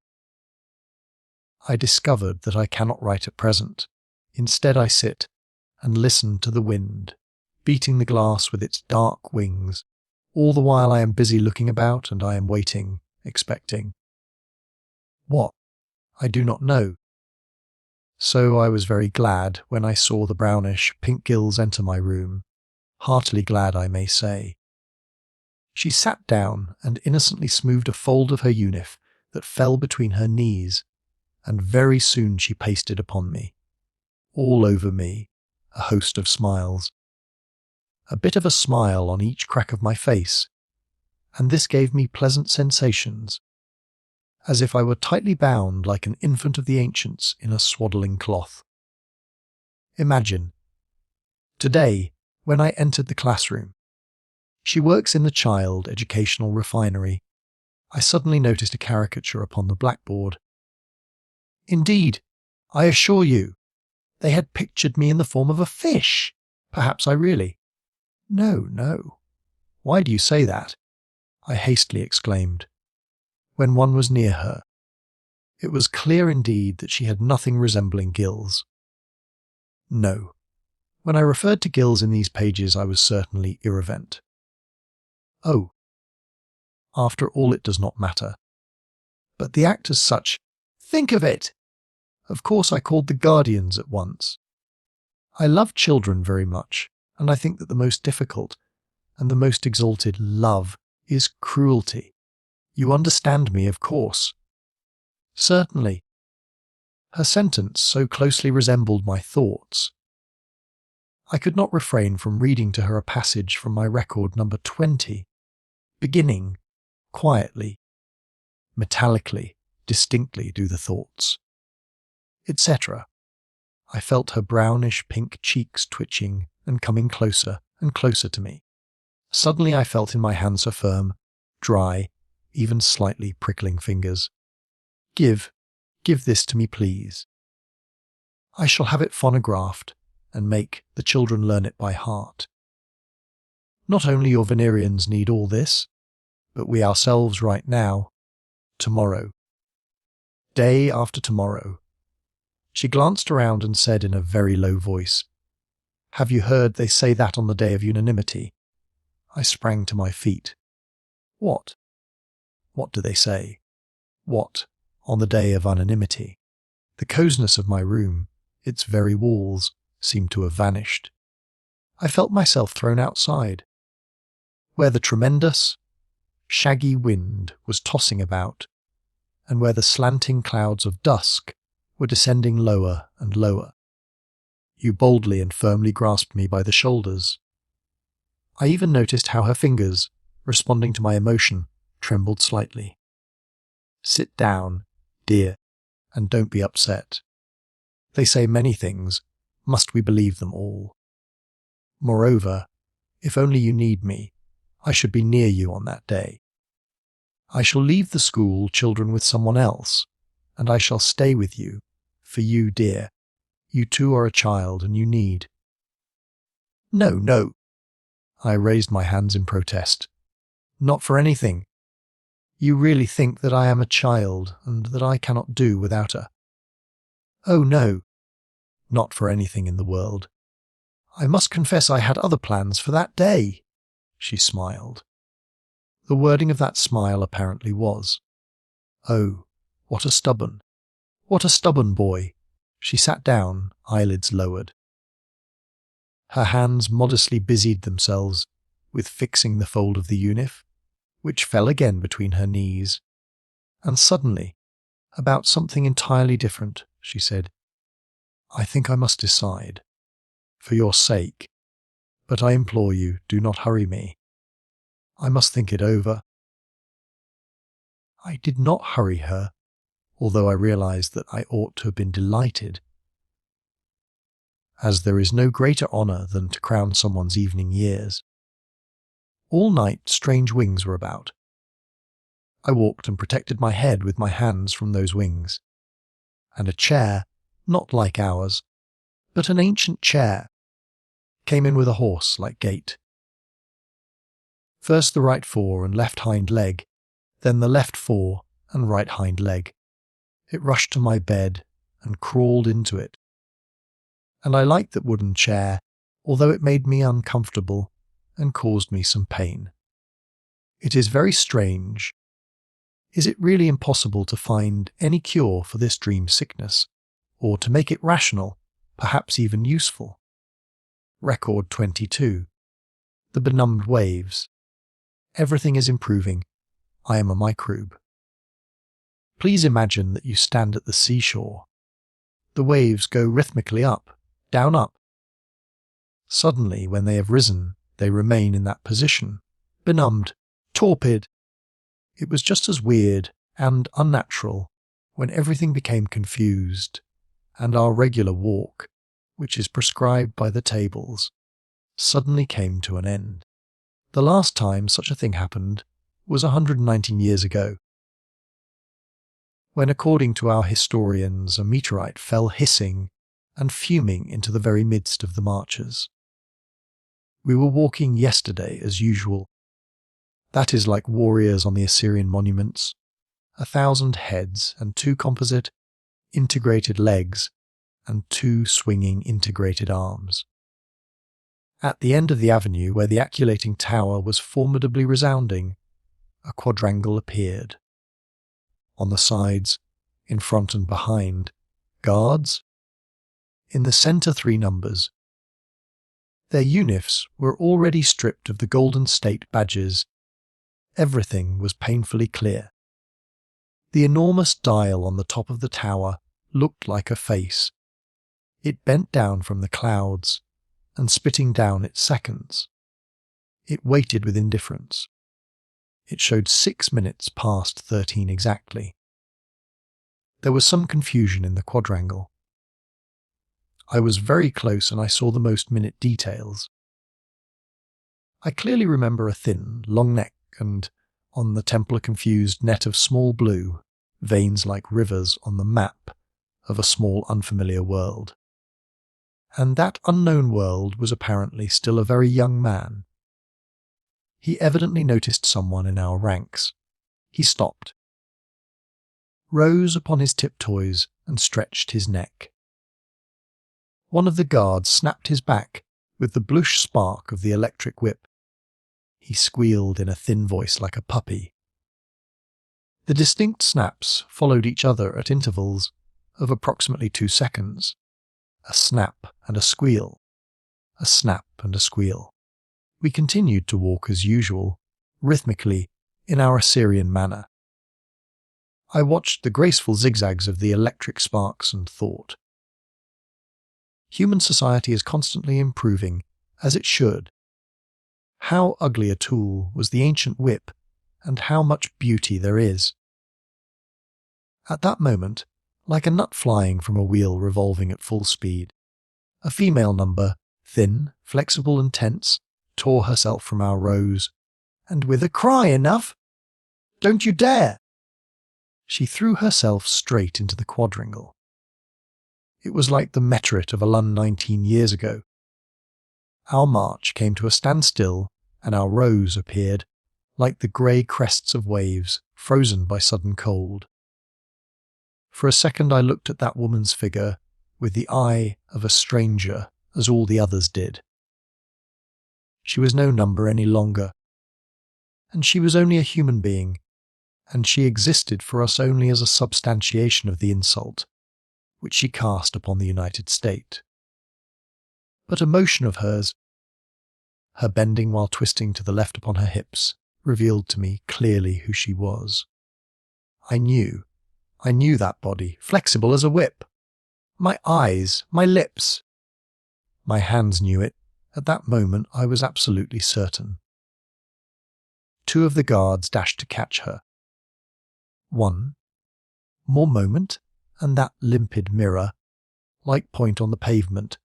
I discovered that I cannot write at present. Instead I sit and listen to the wind, beating the glass with its dark wings. All the while I am busy looking about, and I am waiting, expecting. What? I do not know. So I was very glad when I saw the brownish pink gills enter my room. Heartily glad, I may say. She sat down and innocently smoothed a fold of her unif that fell between her knees, and very soon she pasted upon me, all over me, a host of smiles. A bit of a smile on each crack of my face, and this gave me pleasant sensations, as if I were tightly bound like an infant of the ancients in a swaddling cloth. Imagine, today, when I entered the classroom, she works in the child educational refinery. I suddenly noticed a caricature upon the blackboard. Indeed, I assure you, they had pictured me in the form of a fish. Perhaps I really... No. Why do you say that? I hastily exclaimed, when one was near her. It was clear indeed that she had nothing resembling gills. No. When I referred to gills in these pages, I was certainly irreverent. Oh. After all, it does not matter. But the act as such, think of it! Of course I called the Guardians at once. I love children very much, and I think that the most difficult and the most exalted love is cruelty. You understand me, of course. Certainly. Her sentence so closely resembled my thoughts. I could not refrain from reading to her a passage from my record number 20, beginning, quietly, metallically, distinctly do the thoughts, etc. I felt her brownish pink cheeks twitching and coming closer and closer to me. Suddenly I felt in my hands her firm, dry, even slightly prickling fingers. Give this to me, please. I shall have it phonographed and make the children learn it by heart. Not only your Venerians need all this, but we ourselves right now, tomorrow, day after tomorrow. She glanced around and said in a very low voice, "Have you heard they say that on the day of unanimity?" I sprang to my feet. What? What do they say? What, on the day of unanimity? The cosiness of my room, its very walls, seemed to have vanished. I felt myself thrown outside, where the tremendous, shaggy wind was tossing about, and where the slanting clouds of dusk were descending lower and lower. You boldly and firmly grasped me by the shoulders. I even noticed how her fingers, responding to my emotion, trembled slightly. "Sit down, dear, and don't be upset. They say many things. Must we believe them all? Moreover, if only you need me, I should be near you on that day. I shall leave the school children with someone else, and I shall stay with you, for you, dear. You too are a child, and you need—" "No, no." I raised my hands in protest. "Not for anything. You really think that I am a child, and that I cannot do without her?" "Oh, no. Not for anything in the world. I must confess I had other plans for that day." She smiled. The wording of that smile apparently was, "Oh, what a stubborn boy." She sat down, eyelids lowered. Her hands modestly busied themselves with fixing the fold of the uniform, which fell again between her knees. And suddenly, about something entirely different, she said, "I think I must decide. For your sake. But I implore you, do not hurry me. I must think it over." I did not hurry her, although I realized that I ought to have been delighted, as there is no greater honour than to crown someone's evening years. All night strange wings were about. I walked and protected my head with my hands from those wings, and a chair, not like ours, but an ancient chair, came in with a horse-like gait. First the right fore and left hind leg, then the left fore and right hind leg. It rushed to my bed and crawled into it. And I liked that wooden chair, although it made me uncomfortable and caused me some pain. It is very strange. Is it really impossible to find any cure for this dream sickness, or to make it rational, perhaps even useful? Record 22. The benumbed waves. Everything is improving. I am a microbe. Please imagine that you stand at the seashore. The waves go rhythmically up, down, up. Suddenly, when they have risen, they remain in that position, benumbed, torpid. It was just as weird and unnatural when everything became confused, and our regular walk, which is prescribed by the tables, suddenly came to an end. The last time such a thing happened was 119 years ago, when, according to our historians, a meteorite fell hissing and fuming into the very midst of the marchers. We were walking yesterday as usual. That is like warriors on the Assyrian monuments, 1,000 heads and 2 composite, integrated legs and 2 swinging integrated arms. At the end of the avenue, where the acculating tower was formidably resounding, a quadrangle appeared. On the sides, in front and behind, guards. In the centre 3 numbers. Their uniforms were already stripped of the golden state badges. Everything was painfully clear. The enormous dial on the top of the tower looked like a face. It bent down from the clouds, and spitting down its seconds. It waited with indifference. It showed 6 minutes past 13 exactly. There was some confusion in the quadrangle. I was very close and I saw the most minute details. I clearly remember a thin, long neck and, on the temple, a confused net of small blue, veins like rivers on the map of a small unfamiliar world. And that unknown world was apparently still a very young man. He evidently noticed someone in our ranks. He stopped, rose upon his tiptoes and stretched his neck. One of the guards snapped his back with the bluish spark of the electric whip. He squealed in a thin voice like a puppy. The distinct snaps followed each other at intervals of approximately 2 seconds. A snap and a squeal. A snap and a squeal. We continued to walk as usual, rhythmically, in our Assyrian manner. I watched the graceful zigzags of the electric sparks and thought. Human society is constantly improving, as it should. How ugly a tool was the ancient whip, and how much beauty there is. At that moment, like a nut flying from a wheel revolving at full speed, a female number, thin, flexible and tense, tore herself from our rows, and with a cry, "Enough! Don't you dare!" she threw herself straight into the quadrangle. It was like the meteorite of a Lun 19 years ago. Our march came to a standstill, and our rows appeared, like the grey crests of waves, frozen by sudden cold. For a second I looked at that woman's figure with the eye of a stranger, as all the others did. She was no number any longer, and she was only a human being, and she existed for us only as a substantiation of the insult which she cast upon the United State. But a motion of hers, her bending while twisting to the left upon her hips, revealed to me clearly who she was. I knew that body, flexible as a whip. My eyes, my lips. My hands knew it. At that moment I was absolutely certain. Two of the guards dashed to catch her. One more moment, and that limpid mirror, like point on the pavement,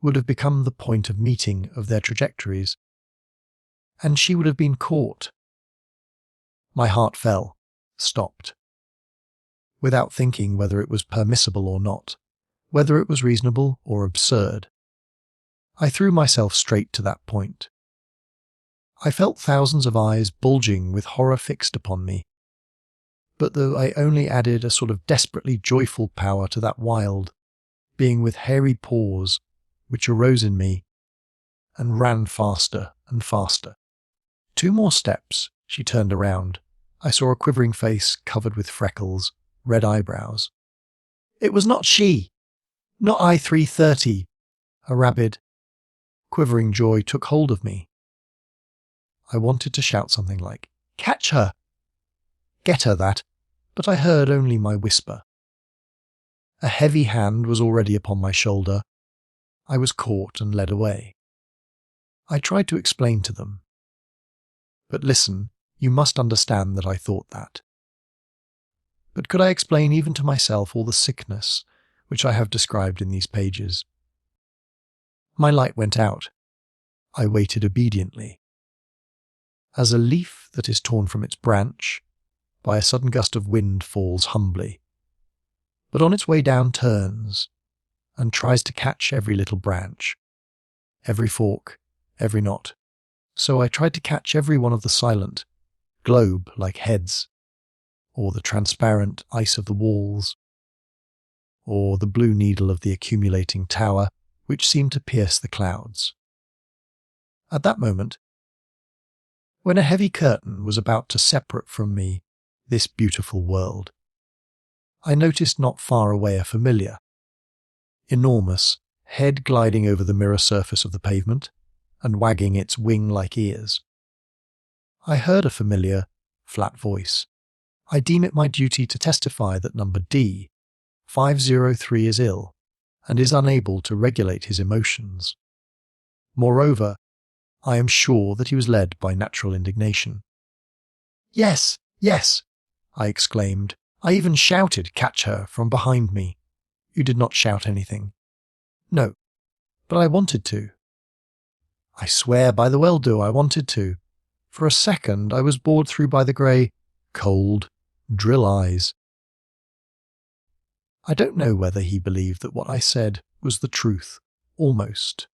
would have become the point of meeting of their trajectories, and she would have been caught. My heart fell, stopped. Without thinking whether it was permissible or not, whether it was reasonable or absurd, I threw myself straight to that point. I felt thousands of eyes bulging with horror fixed upon me, but though I only added a sort of desperately joyful power to that wild, being with hairy paws, which arose in me, and ran faster and faster. 2 more steps, she turned around. I saw a quivering face covered with freckles, red eyebrows. It was not she, not I-330. A rabid, quivering joy took hold of me. I wanted to shout something like, "Catch her! Get her that!" but I heard only my whisper. A heavy hand was already upon my shoulder. I was caught and led away. I tried to explain to them. But listen, you must understand that I thought that. But could I explain even to myself all the sickness which I have described in these pages? My light went out. I waited obediently. As a leaf that is torn from its branch by a sudden gust of wind falls humbly, but on its way down turns and tries to catch every little branch, every fork, every knot, so I tried to catch every one of the silent, globe-like heads, or the transparent ice of the walls, or the blue needle of the accumulating tower which seemed to pierce the clouds. At that moment, when a heavy curtain was about to separate from me this beautiful world, I noticed not far away a familiar, enormous head gliding over the mirror surface of the pavement and wagging its wing-like ears. I heard a familiar, flat voice. I deem it my duty to testify that number D, 503 is ill and is unable to regulate his emotions. Moreover, I am sure that he was led by natural indignation. "Yes, yes," I exclaimed. I even shouted, "Catch her," from behind me. You did not shout anything. No, but I wanted to. I swear by the well-do I wanted to. For a second I was bored through by the grey, cold, drill eyes. I don't know whether he believed that what I said was the truth, almost,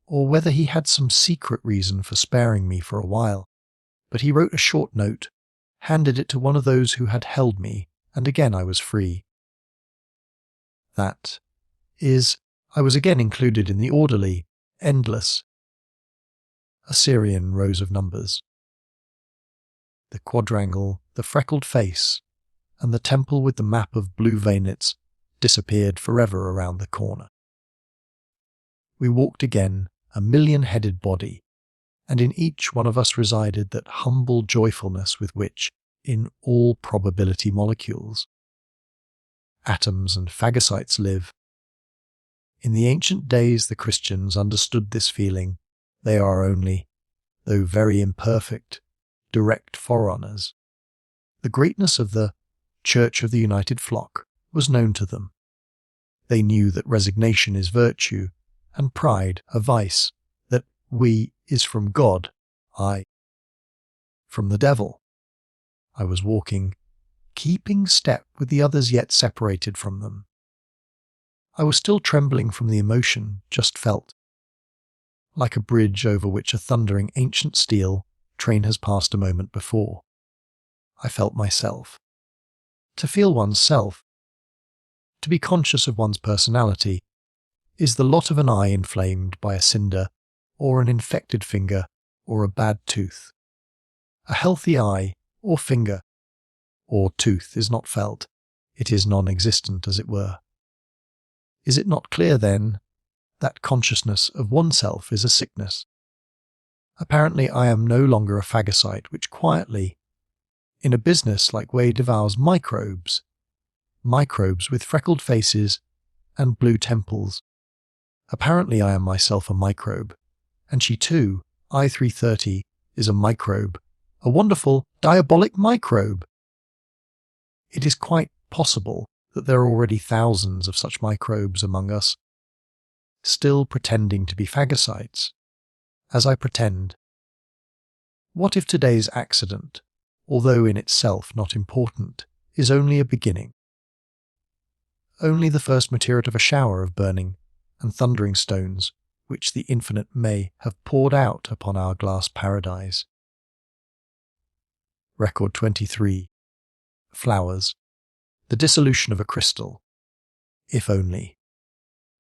or whether he had some secret reason for sparing me for a while, but he wrote a short note, handed it to one of those who had held me, and again I was free. That is, I was again included in the orderly, endless, Assyrian rows of numbers. The quadrangle, the freckled face, and the temple with the map of blue veinlets disappeared forever around the corner. We walked again, a million-headed body, and in each one of us resided that humble joyfulness with which, in all probability molecules, atoms and phagocytes live. In the ancient days the Christians understood this feeling. They are only, though very imperfect, direct forerunners. The greatness of the Church of the United Flock was known to them. They knew that resignation is virtue and pride a vice, that we is from God, I from the devil. I was walking, keeping step with the others yet separated from them. I was still trembling from the emotion just felt, like a bridge over which a thundering ancient steel train has passed a moment before. I felt myself. To feel one's self, to be conscious of one's personality, is the lot of an eye inflamed by a cinder, or an infected finger, or a bad tooth. A healthy eye, or finger, or tooth is not felt. It is non-existent, as it were. Is it not clear, then, that consciousness of oneself is a sickness? Apparently I am no longer a phagocyte which quietly, in a business-like way, devours microbes with freckled faces and blue temples. Apparently I am myself a microbe, and she too, I-330, is a microbe, a wonderful, diabolic microbe. It is quite possible that there are already thousands of such microbes among us, still pretending to be phagocytes, as I pretend. What if today's accident, although in itself not important, is only a beginning? Only the first meteorite of a shower of burning and thundering stones which the infinite may have poured out upon our glass paradise. Record 23. Flowers. The dissolution of a crystal. If only.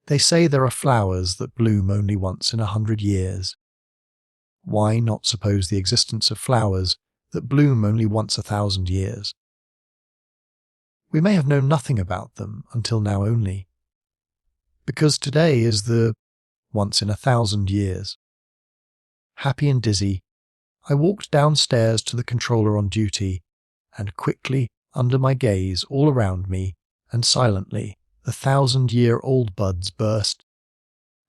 They say there are flowers that bloom only once in 100 years. Why not suppose the existence of flowers that bloom only once 1,000 years? We may have known nothing about them until now only, because today is the once in 1,000 years. Happy and dizzy, I walked downstairs to the controller on duty, and quickly, under my gaze all around me, and silently, the 1,000-year-old buds burst,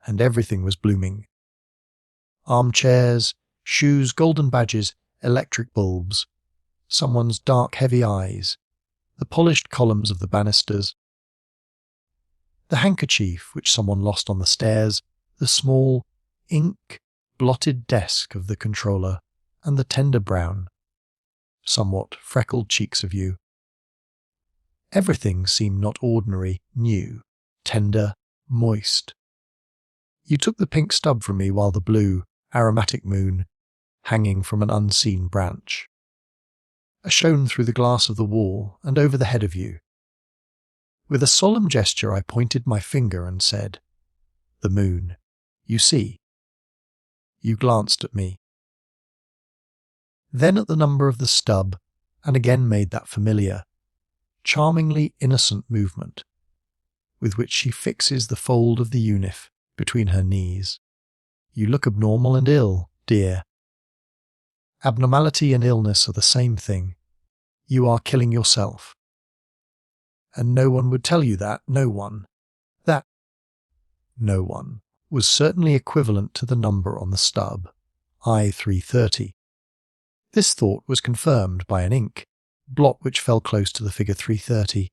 and everything was blooming. Armchairs, shoes, golden badges, electric bulbs, someone's dark heavy eyes, the polished columns of the banisters, the handkerchief which someone lost on the stairs, the small, ink-blotted desk of the controller, and the tender brown, somewhat freckled cheeks of you. Everything seemed not ordinary, new, tender, moist. You took the pink stub from me while the blue, aromatic moon, hanging from an unseen branch, shone through the glass of the wall and over the head of you. With a solemn gesture I pointed my finger and said, "The moon, you see." You glanced at me, then at the number of the stub, and again made that familiar, charmingly innocent movement with which she fixes the fold of the unif between her knees. You look abnormal and ill, dear. Abnormality and illness are the same thing. You are killing yourself. And no one would tell you that, no one. That no one was certainly equivalent to the number on the stub, I-330. This thought was confirmed by an ink blot which fell close to the figure 330.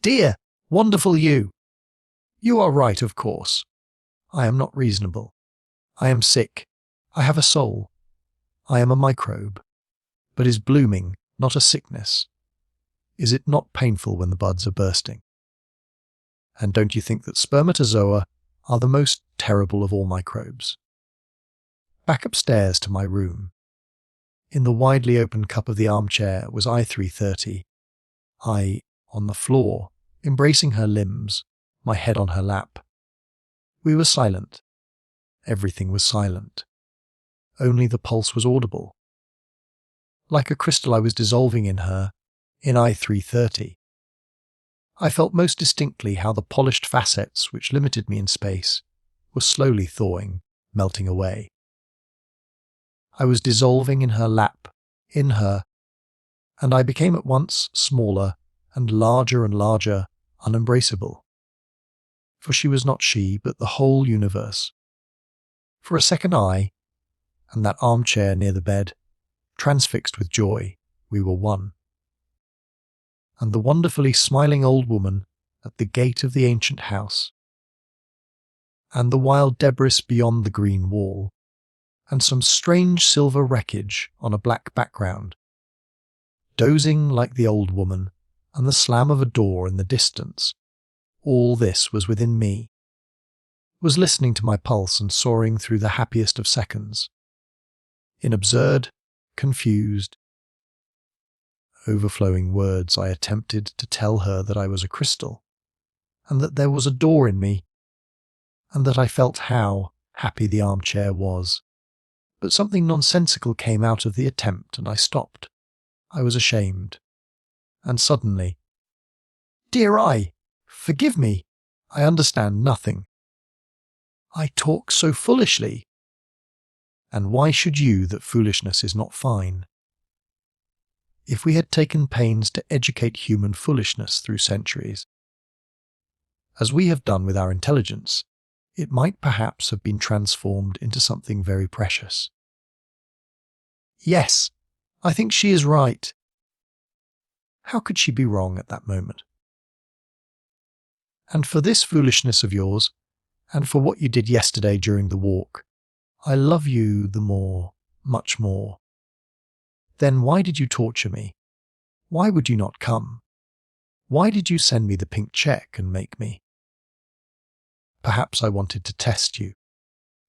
Dear, wonderful you! You are right, of course. I am not reasonable. I am sick. I have a soul. I am a microbe. But is blooming not a sickness? Is it not painful when the buds are bursting? And don't you think that spermatozoa are the most terrible of all microbes? Back upstairs to my room. In the widely open cup of the armchair was I-330. I, on the floor, embracing her limbs, my head on her lap. We were silent. Everything was silent. Only the pulse was audible. Like a crystal I was dissolving in her, in I-330. I felt most distinctly how the polished facets which limited me in space were slowly thawing, melting away. I was dissolving in her lap, in her, and I became at once smaller and larger, unembraceable. For she was not she, but the whole universe. For a second I, and that armchair near the bed, transfixed with joy, we were one. And the wonderfully smiling old woman at the gate of the ancient house, and the wild debris beyond the green wall, and some strange silver wreckage on a black background, dozing like the old woman, and the slam of a door in the distance, all this was within me, was listening to my pulse and soaring through the happiest of seconds, in absurd, confused, overflowing words I attempted to tell her that I was a crystal, and that there was a door in me, and that I felt how happy the armchair was. But something nonsensical came out of the attempt, and I stopped. I was ashamed. And suddenly, "Dear I, forgive me, I understand nothing. I talk so foolishly. And why should you that foolishness is not fine? If we had taken pains to educate human foolishness through centuries, as we have done with our intelligence, it might perhaps have been transformed into something very precious. Yes, I think she is right." How could she be wrong at that moment? "And for this foolishness of yours, and for what you did yesterday during the walk, I love you the more, much more. Then why did you torture me? Why would you not come? Why did you send me the pink check and make me? Perhaps I wanted to test you.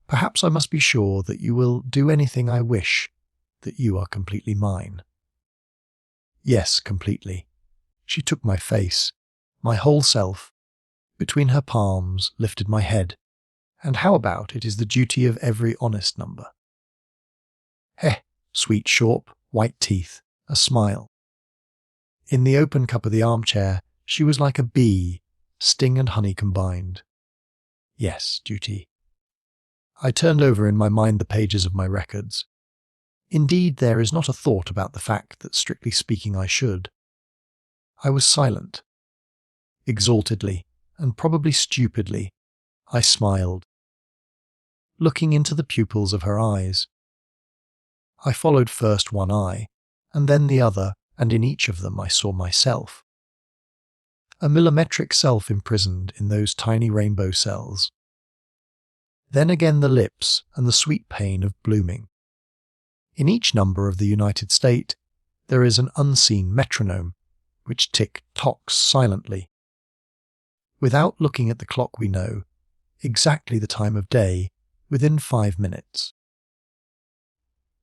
Perhaps I must be sure that you will do anything I wish, that you are completely mine." Yes, completely. She took my face, my whole self, between her palms, lifted my head, and how about it is the duty of every honest number. Heh, sweet sharp, white teeth, a smile. In the open cup of the armchair, she was like a bee, sting and honey combined. Yes, duty. I turned over in my mind the pages of my records. Indeed, there is not a thought about the fact that, strictly speaking, I should. I was silent. Exaltedly, and probably stupidly, I smiled, looking into the pupils of her eyes. I followed first one eye, and then the other, and in each of them I saw myself. A millimetric self imprisoned in those tiny rainbow cells. Then again the lips and the sweet pain of blooming. In each number of the United State, there is an unseen metronome, which tick-tocks silently. Without looking at the clock we know, exactly the time of day, within 5 minutes.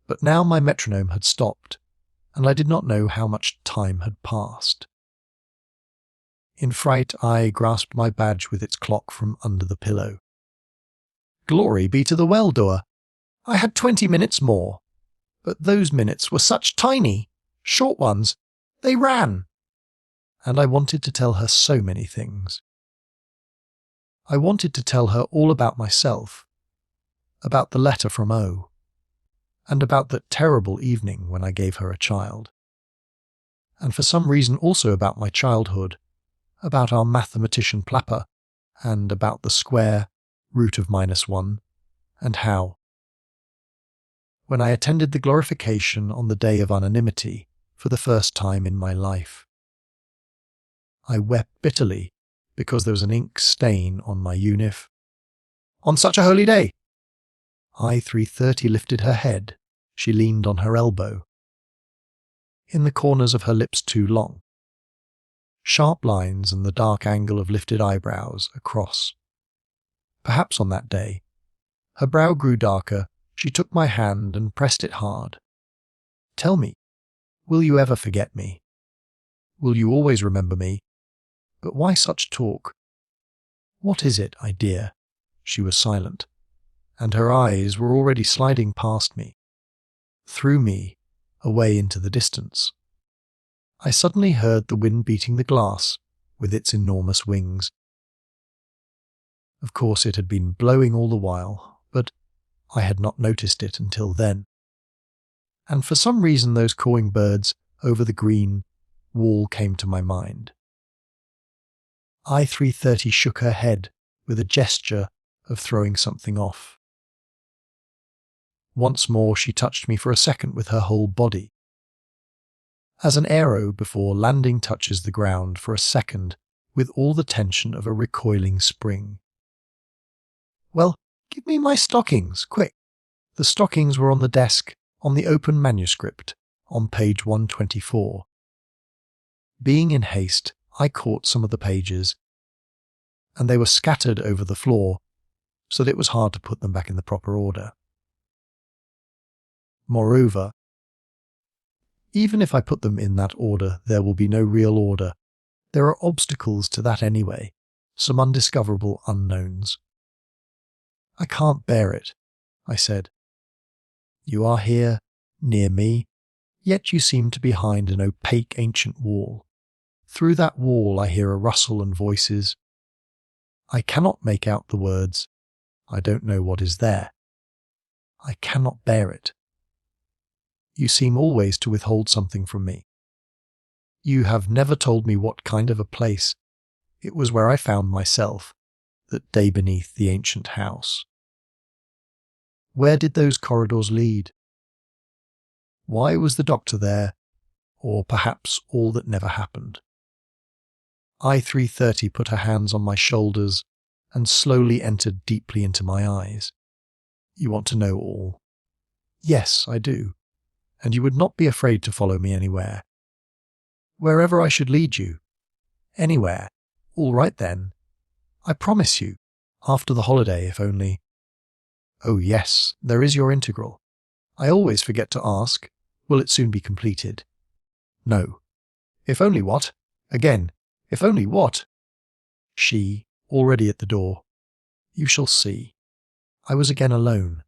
But now my metronome had stopped, and I did not know how much time had passed. In fright I grasped my badge with its clock from under the pillow. Glory be to the well-doer! I had 20 minutes more. But those minutes were such tiny, short ones. They ran. And I wanted to tell her so many things. I wanted to tell her all about myself, about the letter from O, and about that terrible evening when I gave her a child. And for some reason also about my childhood, about our mathematician Plaster, and about the square root of -1, and how, when I attended the glorification on the day of anonymity for the first time in my life, I wept bitterly because there was an ink stain on my unif. On such a holy day! I-330 lifted her head. She leaned on her elbow. In the corners of her lips too long. Sharp lines and the dark angle of lifted eyebrows across. Perhaps on that day, her brow grew darker. She took my hand and pressed it hard. Tell me, will you ever forget me? Will you always remember me? But why such talk? What is it, I dear? She was silent, and her eyes were already sliding past me, through me, away into the distance. I suddenly heard the wind beating the glass with its enormous wings. Of course it had been blowing all the while, but I had not noticed it until then. And for some reason those cawing birds over the green wall came to my mind. I-330 shook her head with a gesture of throwing something off. Once more she touched me for a second with her whole body. As an arrow before landing touches the ground for a second with all the tension of a recoiling spring. "Well, give me my stockings, quick." The stockings were on the desk, on the open manuscript, on page 124. Being in haste, I caught some of the pages, and they were scattered over the floor, so that it was hard to put them back in the proper order. Moreover, even if I put them in that order, there will be no real order. There are obstacles to that anyway, some undiscoverable unknowns. "I can't bear it," I said. "You are here, near me, yet you seem to be behind an opaque ancient wall. Through that wall I hear a rustle and voices. I cannot make out the words. I don't know what is there. I cannot bear it. You seem always to withhold something from me. You have never told me what kind of a place it was where I found myself that day beneath the ancient house. Where did those corridors lead? Why was the doctor there, or perhaps all that never happened?" I-330 put her hands on my shoulders and slowly entered deeply into my eyes. "You want to know all?" "Yes, I do. And you would not be afraid to follow me anywhere." "Wherever I should lead you." "Anywhere. All right then. I promise you. After the holiday, if only." "Oh yes, there is your integral. I always forget to ask, will it soon be completed?" "No." "If only what?" Again, if only what? She, already at the door. "You shall see." I was again alone.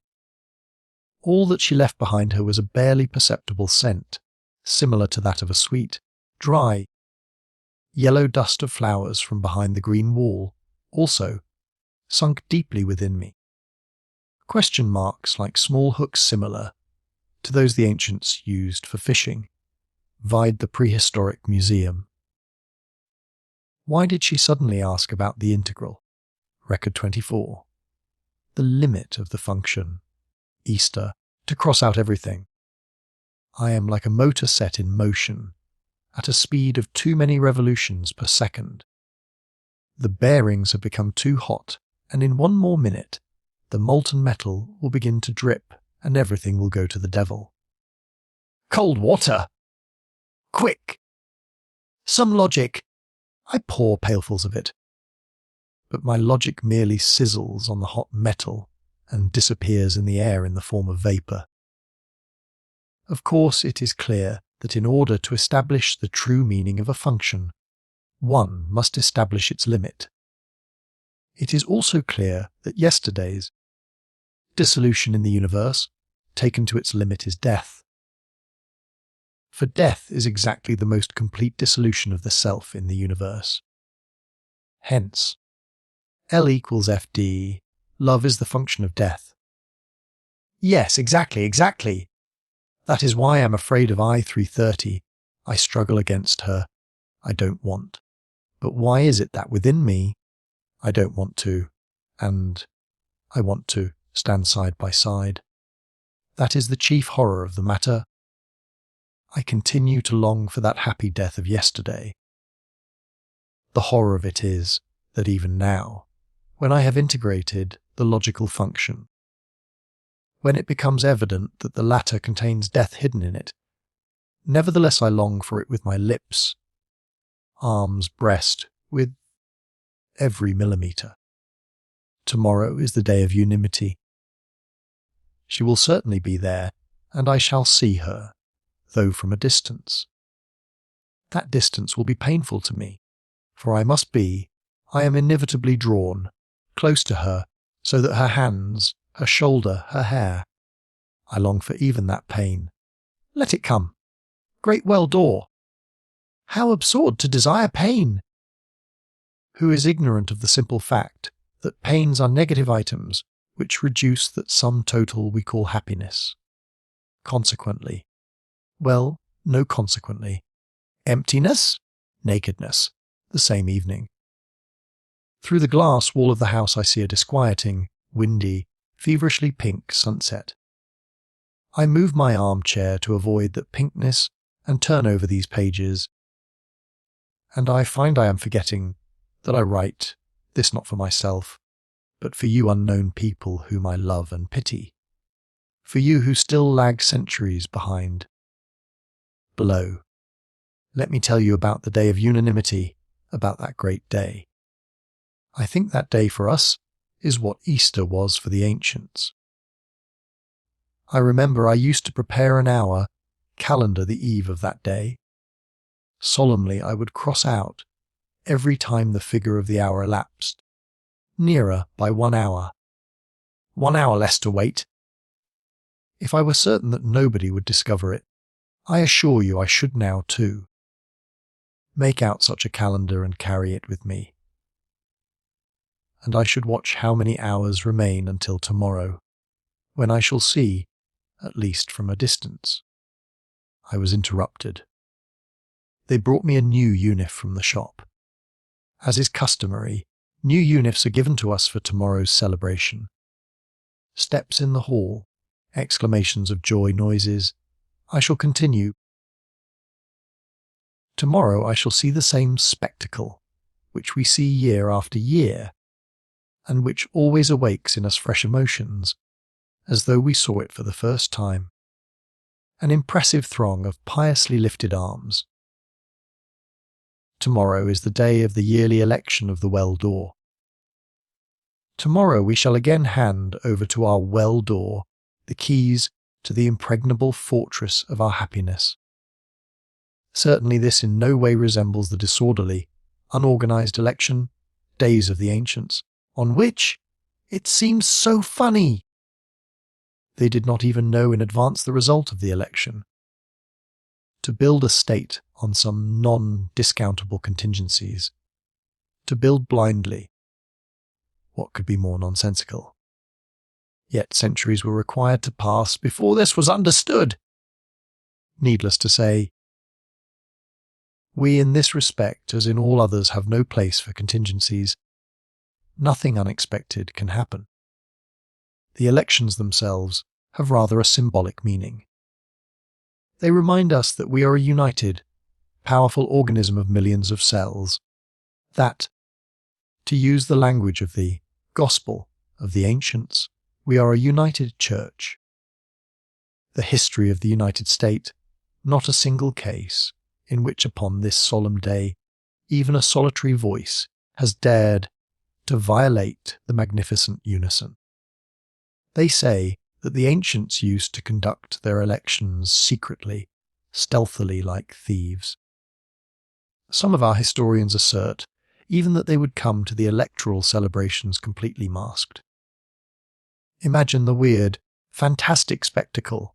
All that she left behind her was a barely perceptible scent, similar to that of a sweet, dry, yellow dust of flowers from behind the green wall, also, sunk deeply within me. Question marks like small hooks similar to those the ancients used for fishing vied the prehistoric museum. Why did she suddenly ask about the integral? Record 24. The limit of the function. Easter, to cross out everything. I am like a motor set in motion, at a speed of too many revolutions per second. The bearings have become too hot, and in one more minute, the molten metal will begin to drip, and everything will go to the devil. Cold water! Quick! Some logic! I pour pailfuls of it. But my logic merely sizzles on the hot metal and disappears in the air in the form of vapour. Of course, it is clear that in order to establish the true meaning of a function, one must establish its limit. It is also clear that yesterday's dissolution in the universe, taken to its limit, is death. For death is exactly the most complete dissolution of the self in the universe. Hence, L equals FD, love is the function of death. Yes, exactly. That is why I'm afraid of I-330. I struggle against her. I don't want. But why is it that within me, I don't want to, and I want to stand side by side? That is the chief horror of the matter. I continue to long for that happy death of yesterday. The horror of it is that even now, when I have integrated the logical function, when it becomes evident that the latter contains death hidden in it, nevertheless I long for it with my lips, arms, breast, with every millimetre. Tomorrow is the day of unanimity. She will certainly be there, and I shall see her, though from a distance. That distance will be painful to me, for I am inevitably drawn, close to her, so that her hands, her shoulder, her hair. I long for even that pain. Let it come. Great well door. How absurd to desire pain! Who is ignorant of the simple fact that pains are negative items which reduce that sum total we call happiness? Consequently, emptiness, nakedness, the same evening. Through the glass wall of the house I see a disquieting, windy, feverishly pink sunset. I move my armchair to avoid that pinkness and turn over these pages, and I find I am forgetting that I write this not for myself, but for you unknown people whom I love and pity, for you who still lag centuries behind. Below, let me tell you about the day of unanimity, about that great day. I think that day for us is what Easter was for the ancients. I remember I used to prepare an hour calendar the eve of that day. Solemnly I would cross out every time the figure of the hour elapsed, nearer by 1 hour. 1 hour less to wait. If I were certain that nobody would discover it, I assure you I should now too. Make out such a calendar and carry it with me. And I should watch how many hours remain until tomorrow, when I shall see, at least from a distance. I was interrupted. They brought me a new unif from the shop. As is customary, new unifs are given to us for tomorrow's celebration. Steps in the hall, exclamations of joy, noises. I shall continue. Tomorrow I shall see the same spectacle, which we see year after year, and which always awakes in us fresh emotions, as though we saw it for the first time. An impressive throng of piously lifted arms. Tomorrow is the day of the yearly election of the well door. Tomorrow we shall again hand over to our well door the keys to the impregnable fortress of our happiness. Certainly this in no way resembles the disorderly, unorganized election days of the ancients, on which it seems so funny. They did not even know in advance the result of the election. To build a state on some non-discountable contingencies, to build blindly, what could be more nonsensical? Yet centuries were required to pass before this was understood. Needless to say, we in this respect, as in all others, have no place for contingencies. Nothing unexpected can happen. The elections themselves have rather a symbolic meaning. They remind us that we are a united, powerful organism of millions of cells, that, to use the language of the gospel of the ancients, we are a united church. The history of the United State, not a single case in which upon this solemn day even a solitary voice has dared to violate the magnificent unison. They say that the ancients used to conduct their elections secretly, stealthily like thieves. Some of our historians assert even that they would come to the electoral celebrations completely masked. Imagine the weird, fantastic spectacle.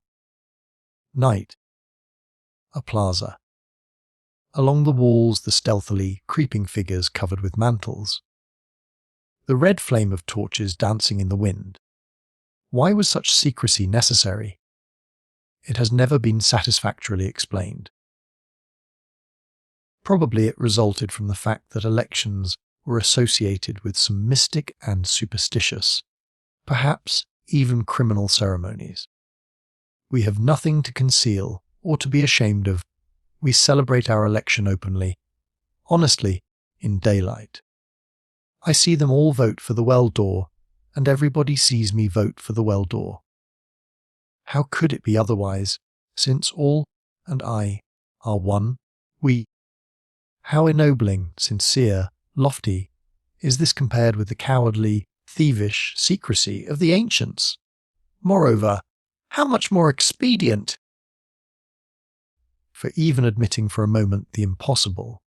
Night. A plaza. Along the walls the stealthily creeping figures covered with mantles. The red flame of torches dancing in the wind. Why was such secrecy necessary? It has never been satisfactorily explained. Probably it resulted from the fact that elections were associated with some mystic and superstitious, perhaps even criminal ceremonies. We have nothing to conceal or to be ashamed of. We celebrate our election openly, honestly, in daylight. I see them all vote for the well door, and everybody sees me vote for the well door. How could it be otherwise, since all and I are one, we? How ennobling, sincere, lofty is this compared with the cowardly, thievish secrecy of the ancients? Moreover, how much more expedient! For even admitting for a moment the impossible,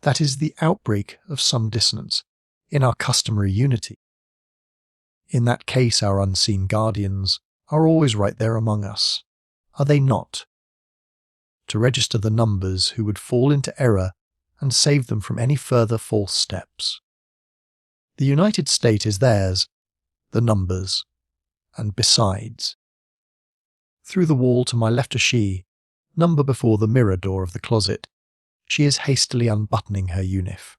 that is the outbreak of some dissonance in our customary unity. In that case our unseen guardians are always right there among us, are they not? To register the numbers who would fall into error and save them from any further false steps. The United State is theirs, the numbers, and besides. Through the wall to my left a she, number before the mirror door of the closet. She is hastily unbuttoning her unif.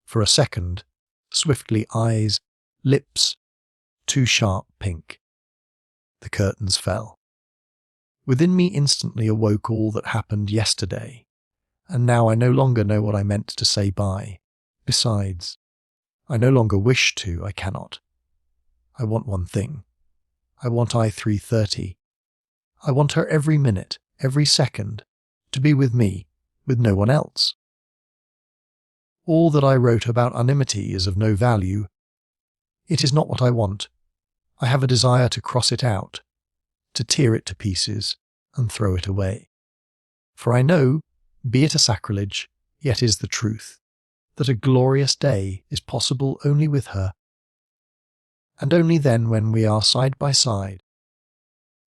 For a second, swiftly eyes, lips, too sharp pink. The curtains fell. Within me instantly awoke all that happened yesterday, and now I no longer know what I meant to say by. Besides, I no longer wish to, I cannot. I want one thing. I want I-330. I want her every minute, every second, to be with me, with no one else. All that I wrote about anonymity is of no value. It is not what I want. I have a desire to cross it out, to tear it to pieces and throw it away. For I know, be it a sacrilege, yet is the truth, that a glorious day is possible only with her, and only then when we are side by side,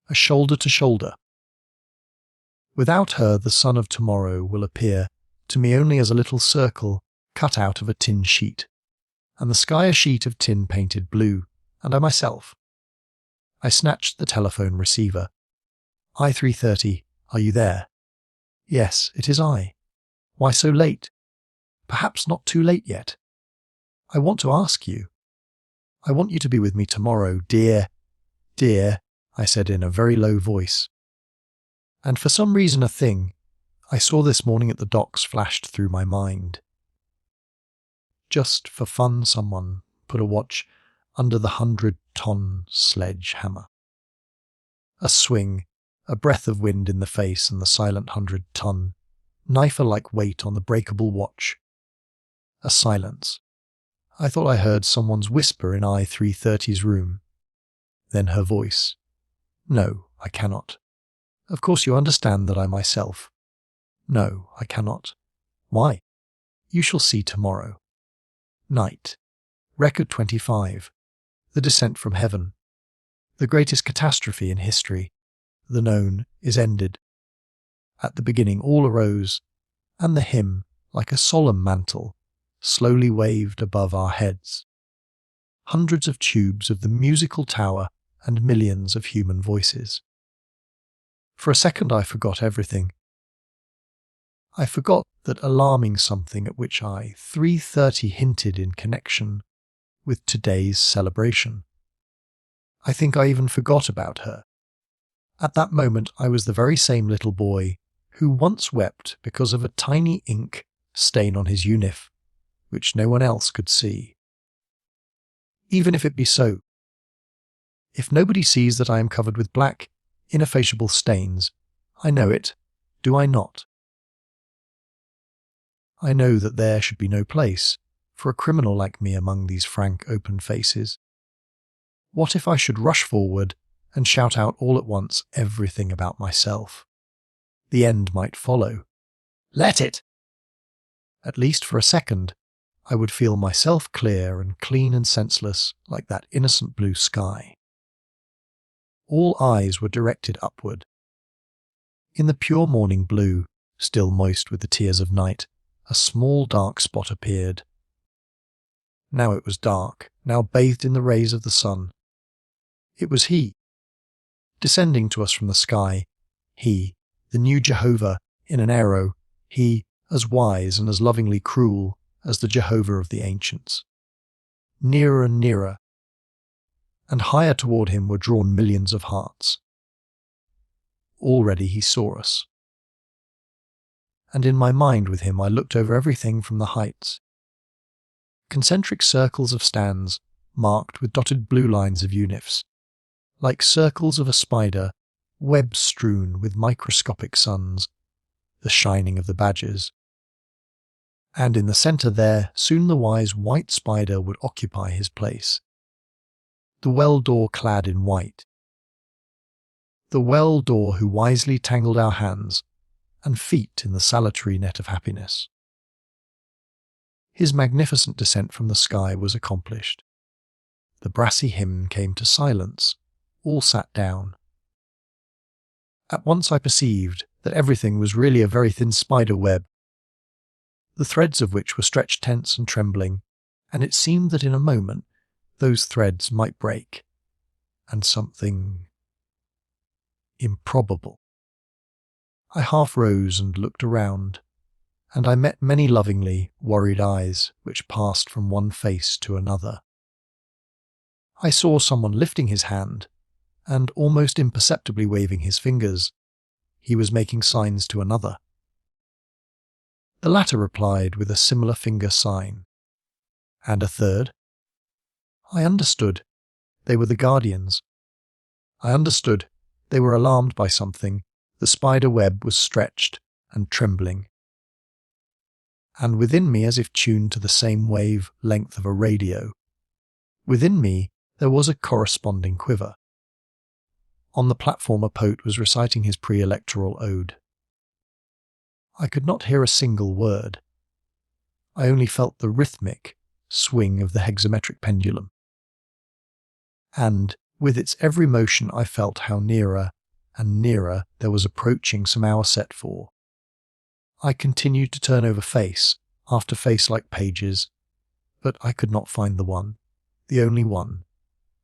a shoulder to shoulder. Without her, the sun of tomorrow will appear to me only as a little circle cut out of a tin sheet, and the sky a sheet of tin painted blue, and I myself. I snatched the telephone receiver. I-330, are you there? Yes, it is I. Why so late? Perhaps not too late yet. I want to ask you. I want you to be with me tomorrow, dear, dear, I said in a very low voice. And for some reason a thing I saw this morning at the docks flashed through my mind. Just for fun, someone put a watch under the 100-ton sledgehammer. A swing, a breath of wind in the face, and the silent 100-ton, knife-like weight on the breakable watch. A silence. I thought I heard someone's whisper in I-330's room. Then her voice. No, I cannot. Of course you understand that I myself. No, I cannot. Why? You shall see tomorrow. Night. Record 25. The descent from heaven. The greatest catastrophe in history, the known, is ended. At the beginning all arose, and the hymn, like a solemn mantle, slowly waved above our heads. Hundreds of tubes of the musical tower and millions of human voices. For a second I forgot everything. I forgot that alarming something at which I-330 hinted in connection with today's celebration. I think I even forgot about her. At that moment I was the very same little boy who once wept because of a tiny ink stain on his unif, which no one else could see. Even if it be so, if nobody sees that I am covered with black, ineffaceable stains, I know it, do I not? I know that there should be no place for a criminal like me among these frank, open faces. What if I should rush forward and shout out all at once everything about myself? The end might follow. Let it! At least for a second, I would feel myself clear and clean and senseless like that innocent blue sky. All eyes were directed upward. In the pure morning blue, still moist with the tears of night, a small dark spot appeared. Now it was dark, now bathed in the rays of the sun. It was he, descending to us from the sky, he, the new Jehovah, in an arrow, he, as wise and as lovingly cruel as the Jehovah of the ancients. Nearer and nearer, and higher toward him were drawn millions of hearts. Already he saw us. And in my mind with him I looked over everything from the heights. Concentric circles of stands, marked with dotted blue lines of unifs, like circles of a spider, web-strewn with microscopic suns, the shining of the badgers. And in the centre there, soon the wise white spider would occupy his place. The well-door clad in white. The well-door who wisely tangled our hands and feet in the salutary net of happiness. His magnificent descent from the sky was accomplished. The brassy hymn came to silence. All sat down. At once I perceived that everything was really a very thin spider web, the threads of which were stretched tense and trembling, and it seemed that in a moment those threads might break, and something improbable. I half rose and looked around, and I met many lovingly worried eyes which passed from one face to another. I saw someone lifting his hand and almost imperceptibly waving his fingers, he was making signs to another. The latter replied with a similar finger sign. And a third? I understood. They were the guardians. I understood. They were alarmed by something. The spider web was stretched and trembling. And within me, as if tuned to the same wave length of a radio, within me there was a corresponding quiver. On the platform a poet was reciting his pre-electoral ode. I could not hear a single word. I only felt the rhythmic swing of the hexametric pendulum. And with its every motion I felt how nearer and nearer there was approaching some hour set for. I continued to turn over face after face like pages, but I could not find the one, the only one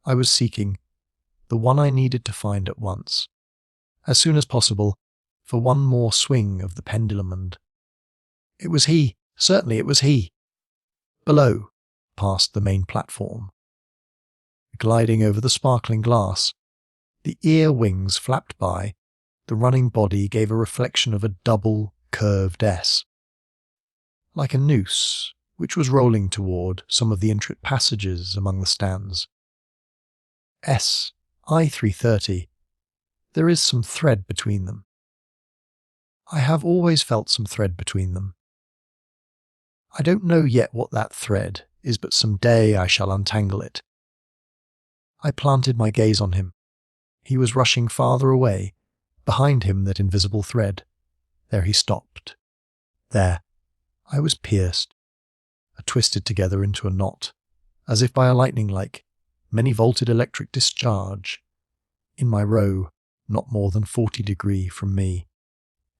I was seeking, the one I needed to find at once, as soon as possible, for one more swing of the pendulum, and it was he, certainly it was he. Below, past the main platform. Gliding over the sparkling glass, the ear wings flapped by, the running body gave a reflection of a double, curved S, like a noose which was rolling toward some of the intricate passages among the stands. S, I-330, there is some thread between them. I have always felt some thread between them. I don't know yet what that thread is, but some day I shall untangle it. I planted my gaze on him. He was rushing farther away, behind him that invisible thread. There he stopped. There, I was pierced, twisted together into a knot, as if by a lightning-like, many-volted electric discharge, in my row, not more than 40 degrees from me.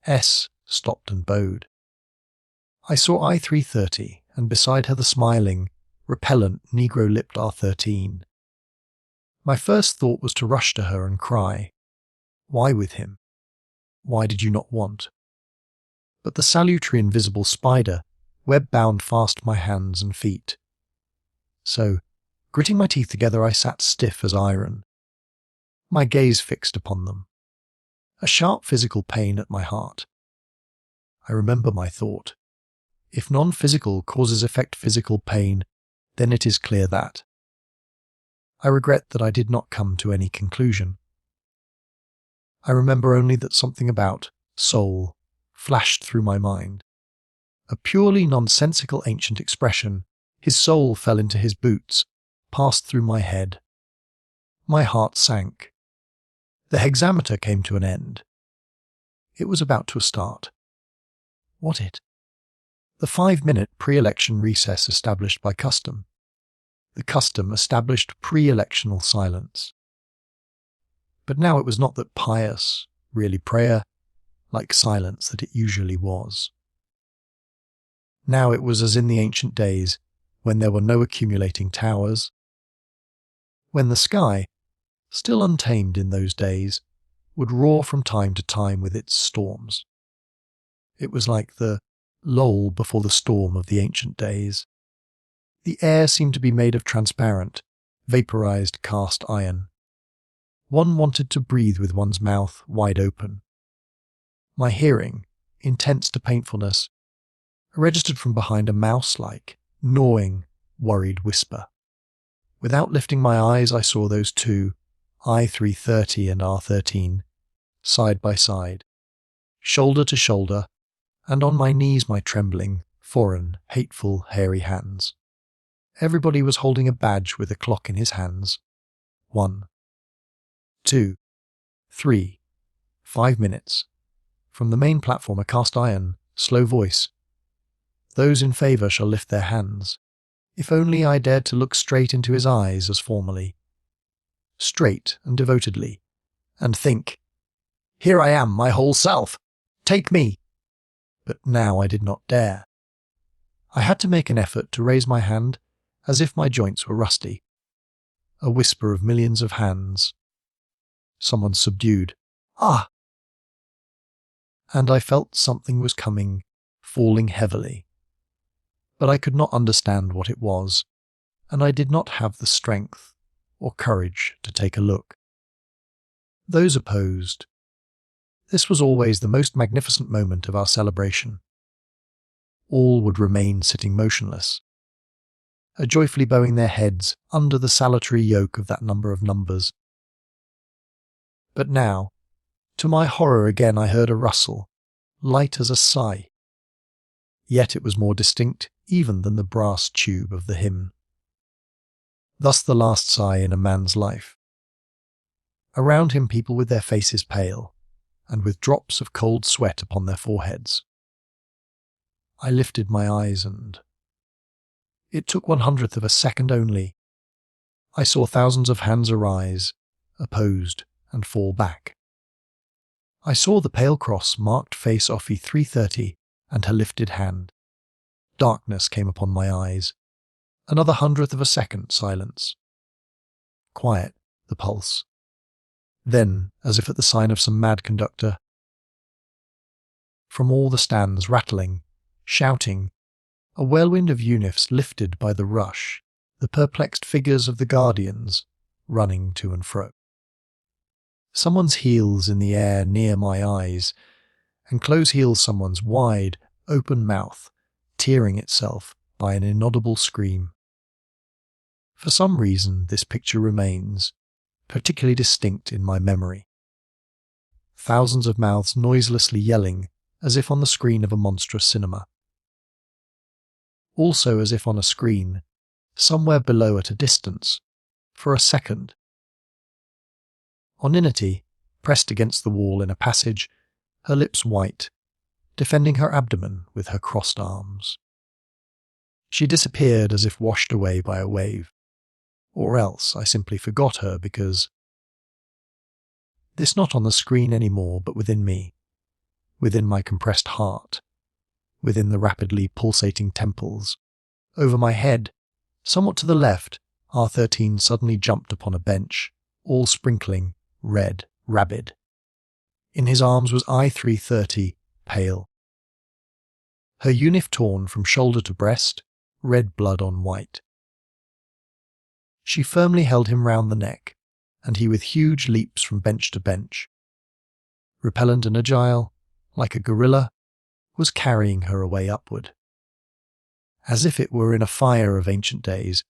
S stopped and bowed. I saw I-330, and beside her the smiling, repellent, negro-lipped R13. My first thought was to rush to her and cry, "Why with him? Why did you not want?" But the salutary invisible spider web-bound fast my hands and feet. So, gritting my teeth together, I sat stiff as iron, my gaze fixed upon them. A sharp physical pain at my heart. I remember my thought. If non-physical causes effect physical pain, then it is clear that. I regret that I did not come to any conclusion. I remember only that something about soul flashed through my mind. A purely nonsensical ancient expression. His soul fell into his boots, passed through my head. My heart sank. The hexameter came to an end. It was about to start. What it? The 5-minute pre-election recess established by custom. The custom established pre-electional silence. But now it was not that pious, really prayer, like silence that it usually was. Now it was as in the ancient days, when there were no accumulating towers, when the sky, still untamed in those days, would roar from time to time with its storms. It was like the lull before the storm of the ancient days. The air seemed to be made of transparent, vaporized cast iron. One wanted to breathe with one's mouth wide open. My hearing, intense to painfulness, registered from behind a mouse-like, gnawing, worried whisper. Without lifting my eyes, I saw those two, I-330 and R13, side by side, shoulder to shoulder, and on my knees my trembling, foreign, hateful, hairy hands. Everybody was holding a badge with a clock in his hands. 1, 2, 3, 5 minutes. From the main platform a cast iron, slow voice. Those in favour shall lift their hands. If only I dared to look straight into his eyes as formerly. Straight and devotedly. And think, here I am, my whole self. Take me. But now I did not dare. I had to make an effort to raise my hand as if my joints were rusty. A whisper of millions of hands. Someone subdued. Ah! And I felt something was coming, falling heavily. But I could not understand what it was, and I did not have the strength or courage to take a look. Those opposed, This was always the most magnificent moment of our celebration. All would remain sitting motionless, joyfully bowing their heads under the salutary yoke of that number of numbers. But now, to my horror again, I heard a rustle, light as a sigh. Yet it was more distinct even than the brass tube of the hymn. Thus the last sigh in a man's life. Around him people with their faces pale, and with drops of cold sweat upon their foreheads. I lifted my eyes and... It took 1/100th of a second only. I saw thousands of hands arise, opposed, and fall back. I saw the pale cross marked face off E330 and her lifted hand. Darkness came upon my eyes. Another 1/100th of a second silence. Quiet, the pulse. Then, as if at the sign of some mad conductor, from all the stands rattling, shouting, a whirlwind of eunuchs lifted by the rush, the perplexed figures of the guardians running to and fro. Someone's heels in the air near my eyes, and close heels someone's wide, open mouth, tearing itself by an inaudible scream. For some reason this picture remains, particularly distinct in my memory. Thousands of mouths noiselessly yelling as if on the screen of a monstrous cinema. Also as if on a screen, somewhere below at a distance, for a second. Oninity, pressed against the wall in a passage, her lips white, defending her abdomen with her crossed arms. She disappeared as if washed away by a wave, or else I simply forgot her because... This not on the screen any more, but within me, within my compressed heart, within the rapidly pulsating temples. Over my head, somewhat to the left, R13 suddenly jumped upon a bench, all sprinkling, red, rabid. In his arms was I330, pale. Her unif torn from shoulder to breast, red blood on white. She firmly held him round the neck, and he with huge leaps from bench to bench. Repellent and agile, like a gorilla, was carrying her away upward. As if it were in a fire of ancient days,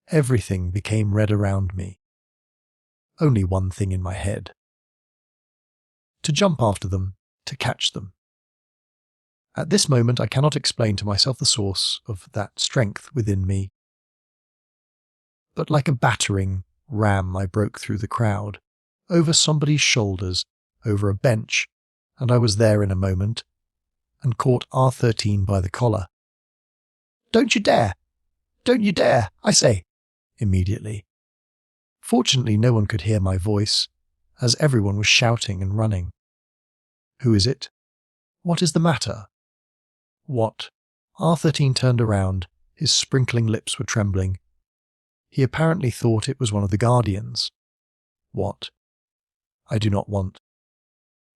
everything became red around me. Only one thing in my head. To jump after them, to catch them. At this moment I cannot explain to myself the source of that strength within me. But like a battering ram I broke through the crowd, over somebody's shoulders, over a bench, and I was there in a moment, and caught R13 by the collar. "Don't you dare! Don't you dare, I say!" immediately. Fortunately no one could hear my voice, as everyone was shouting and running. "Who is it? What is the matter? What?" R13 turned around, his sprinkling lips were trembling. He apparently thought it was one of the guardians. What? I do not want.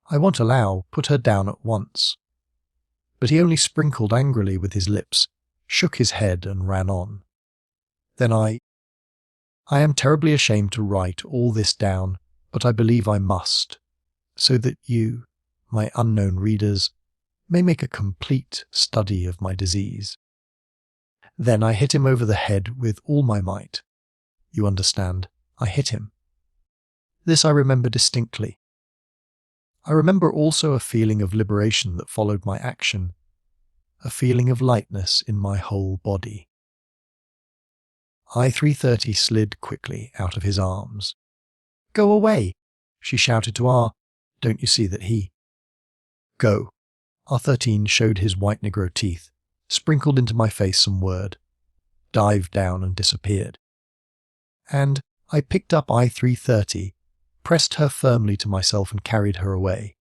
I won't allow, put her down at once. But he only sprinkled angrily with his lips, shook his head and ran on. Then I am terribly ashamed to write all this down, but I believe I must, so that you, my unknown readers, may make a complete study of my disease. Then I hit him over the head with all my might. You understand, I hit him. This I remember distinctly. I remember also a feeling of liberation that followed my action, a feeling of lightness in my whole body. I330 slid quickly out of his arms. "Go away!" she shouted to R. "Don't you see that he—" "Go." R13 showed his white Negro teeth, sprinkled into my face some word, dived down and disappeared. And I picked up I330, pressed her firmly to myself and carried her away.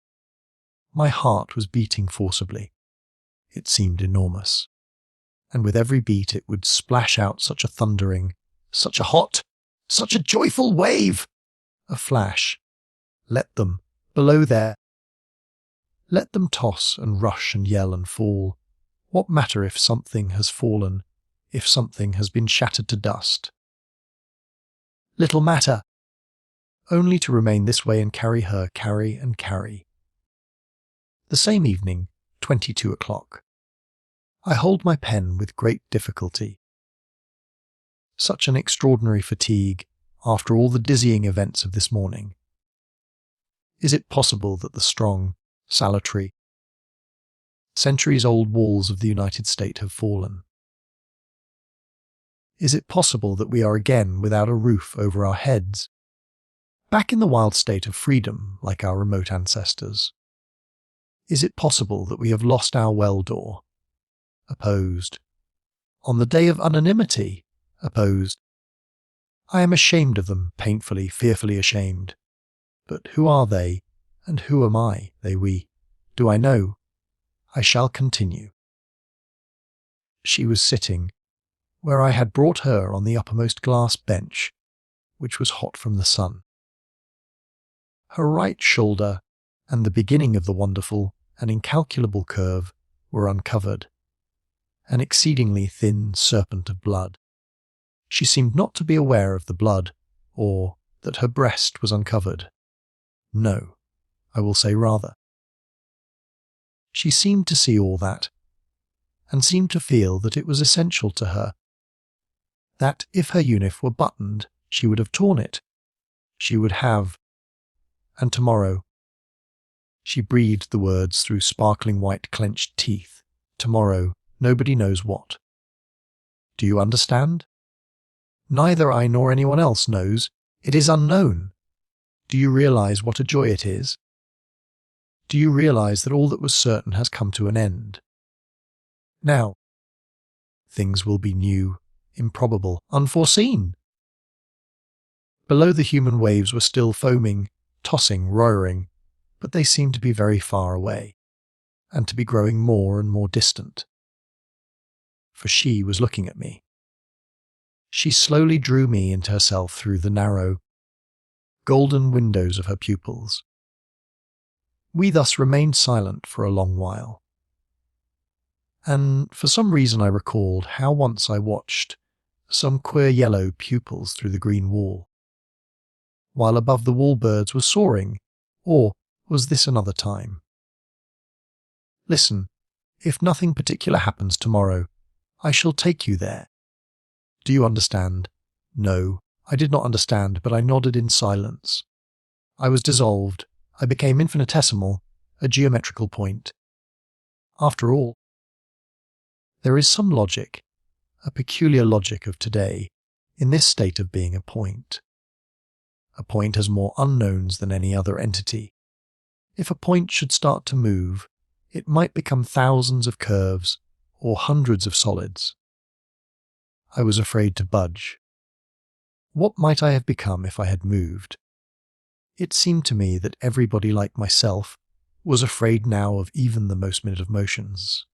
My heart was beating forcibly. It seemed enormous. And with every beat it would splash out such a thundering, such a hot, such a joyful wave! A flash. Let them, below there. Let them toss and rush and yell and fall. What matter if something has fallen, if something has been shattered to dust? Little matter! Only to remain this way and carry her, carry and carry. The same evening, 22 o'clock. I hold my pen with great difficulty. Such an extraordinary fatigue after all the dizzying events of this morning. Is it possible that the strong, salutary, centuries-old walls of the United States have fallen? Is it possible that we are again without a roof over our heads, back in the wild state of freedom like our remote ancestors? Is it possible that we have lost our well door? Opposed. On the day of unanimity, opposed. I am ashamed of them, painfully, fearfully ashamed. But who are they, and who am I, they we? Do I know? I shall continue. She was sitting where I had brought her on the uppermost glass bench, which was hot from the sun. Her right shoulder and the beginning of the wonderful and incalculable curve were uncovered, an exceedingly thin serpent of blood. She seemed not to be aware of the blood, or that her breast was uncovered. No, I will say rather. She seemed to see all that, and seemed to feel that it was essential to her, that if her uniform were buttoned, she would have torn it. She would have, and tomorrow. She breathed the words through sparkling white clenched teeth. Tomorrow, nobody knows what. Do you understand? Neither I nor anyone else knows. It is unknown. Do you realize what a joy it is? Do you realize that all that was certain has come to an end? Now, things will be new, improbable, unforeseen. Below the human waves were still foaming, tossing, roaring, but they seemed to be very far away, and to be growing more and more distant. For she was looking at me. She slowly drew me into herself through the narrow, golden windows of her pupils. We thus remained silent for a long while. And for some reason I recalled how once I watched some queer yellow pupils through the green wall, while above the wall birds were soaring, or was this another time? Listen, if nothing particular happens tomorrow, I shall take you there. Do you understand? No, I did not understand, but I nodded in silence. I was dissolved. I became infinitesimal, a geometrical point. After all, there is some logic, a peculiar logic of today, in this state of being a point. A point has more unknowns than any other entity. If a point should start to move, it might become thousands of curves or hundreds of solids. I was afraid to budge. What might I have become if I had moved? It seemed to me that everybody like myself was afraid now of even the most minute of motions.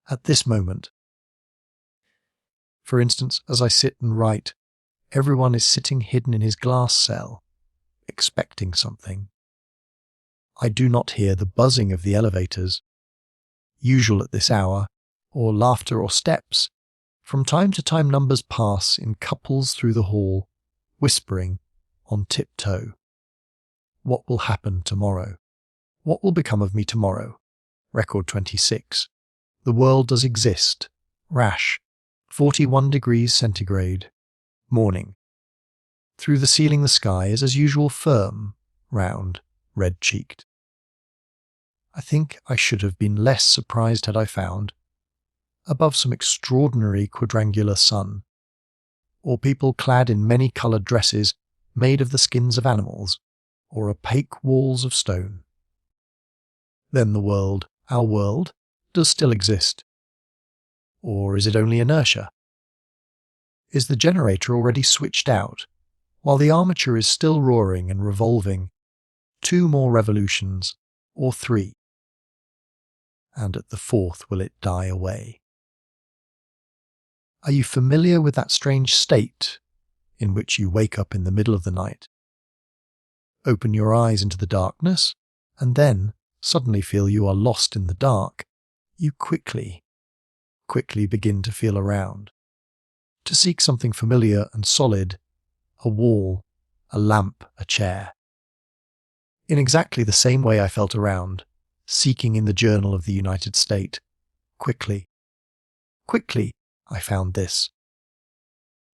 At this moment, for instance, as I sit and write, everyone is sitting hidden in his glass cell, expecting something. I do not hear the buzzing of the elevators, usual at this hour, or laughter or steps. From time to time numbers pass in couples through the hall, whispering, on tiptoe. What will happen tomorrow? What will become of me tomorrow? Record 26. The world does exist. Rash. 41 degrees centigrade. Morning. Through the ceiling the sky is as usual firm, round, red-cheeked. I think I should have been less surprised had I found, above some extraordinary quadrangular sun, or people clad in many-coloured dresses made of the skins of animals, or opaque walls of stone. Then the world, our world, does still exist. Or is it only inertia? Is the generator already switched out, while the armature is still roaring and revolving, 2 more revolutions, or 3? And at the 4th will it die away? Are you familiar with that strange state in which you wake up in the middle of the night, open your eyes into the darkness, and then suddenly feel you are lost in the dark? You quickly begin to feel around, to seek something familiar and solid, a wall, a lamp, a chair. In exactly the same way I felt around, seeking in the Journal of the United States. Quickly, I found this.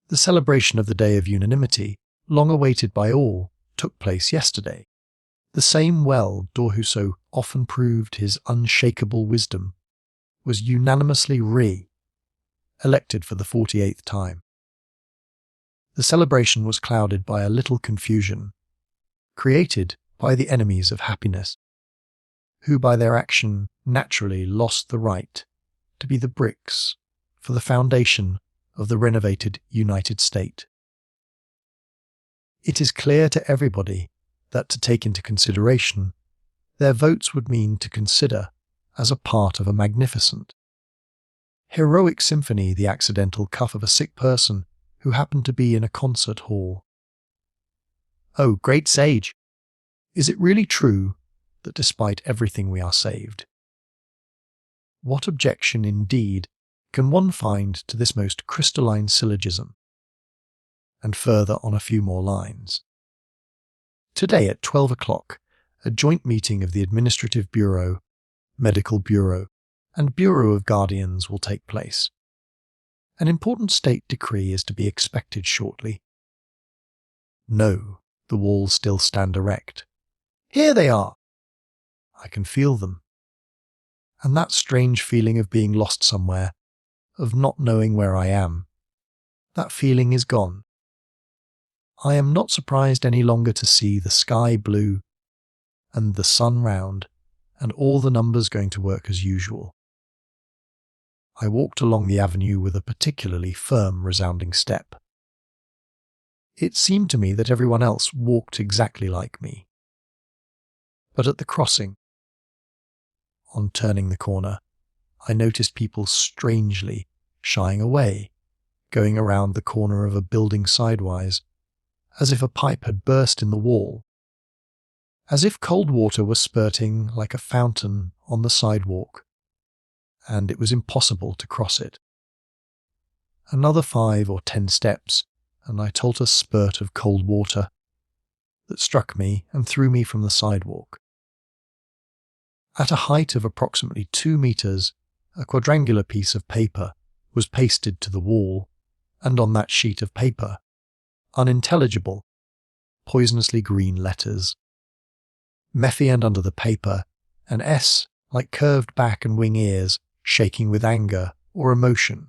The celebration of the Day of Unanimity, long awaited by all, took place yesterday. The same well who often proved his unshakable wisdom was unanimously elected for the 48th time. The celebration was clouded by a little confusion, created by the enemies of happiness, who by their action naturally lost the right to be the bricks for the foundation of the renovated United States. It is clear to everybody that to take into consideration their votes would mean to consider as a part of a magnificent, heroic symphony the accidental cough of a sick person who happened to be in a concert hall. Oh, great sage! Is it really true that despite everything we are saved? What objection, indeed, can one find to this most crystalline syllogism? And further on a few more lines. Today at 12 o'clock, a joint meeting of the Administrative Bureau, Medical Bureau, and Bureau of Guardians will take place. An important state decree is to be expected shortly. No, the walls still stand erect. Here they are! I can feel them. And that strange feeling of being lost somewhere, of not knowing where I am, that feeling is gone. I am not surprised any longer to see the sky blue and the sun round and all the numbers going to work as usual. I walked along the avenue with a particularly firm, resounding step. It seemed to me that everyone else walked exactly like me. But at the crossing, on turning the corner, I noticed people strangely shying away, going around the corner of a building sidewise, as if a pipe had burst in the wall, as if cold water were spurting like a fountain on the sidewalk, and it was impossible to cross it. Another 5 or 10 steps, and I told a spurt of cold water that struck me and threw me from the sidewalk. At a height of approximately 2 meters, a quadrangular piece of paper was pasted to the wall, and on that sheet of paper, unintelligible, poisonously green letters. Mephi, and under the paper, an S like curved back and wing ears, shaking with anger or emotion.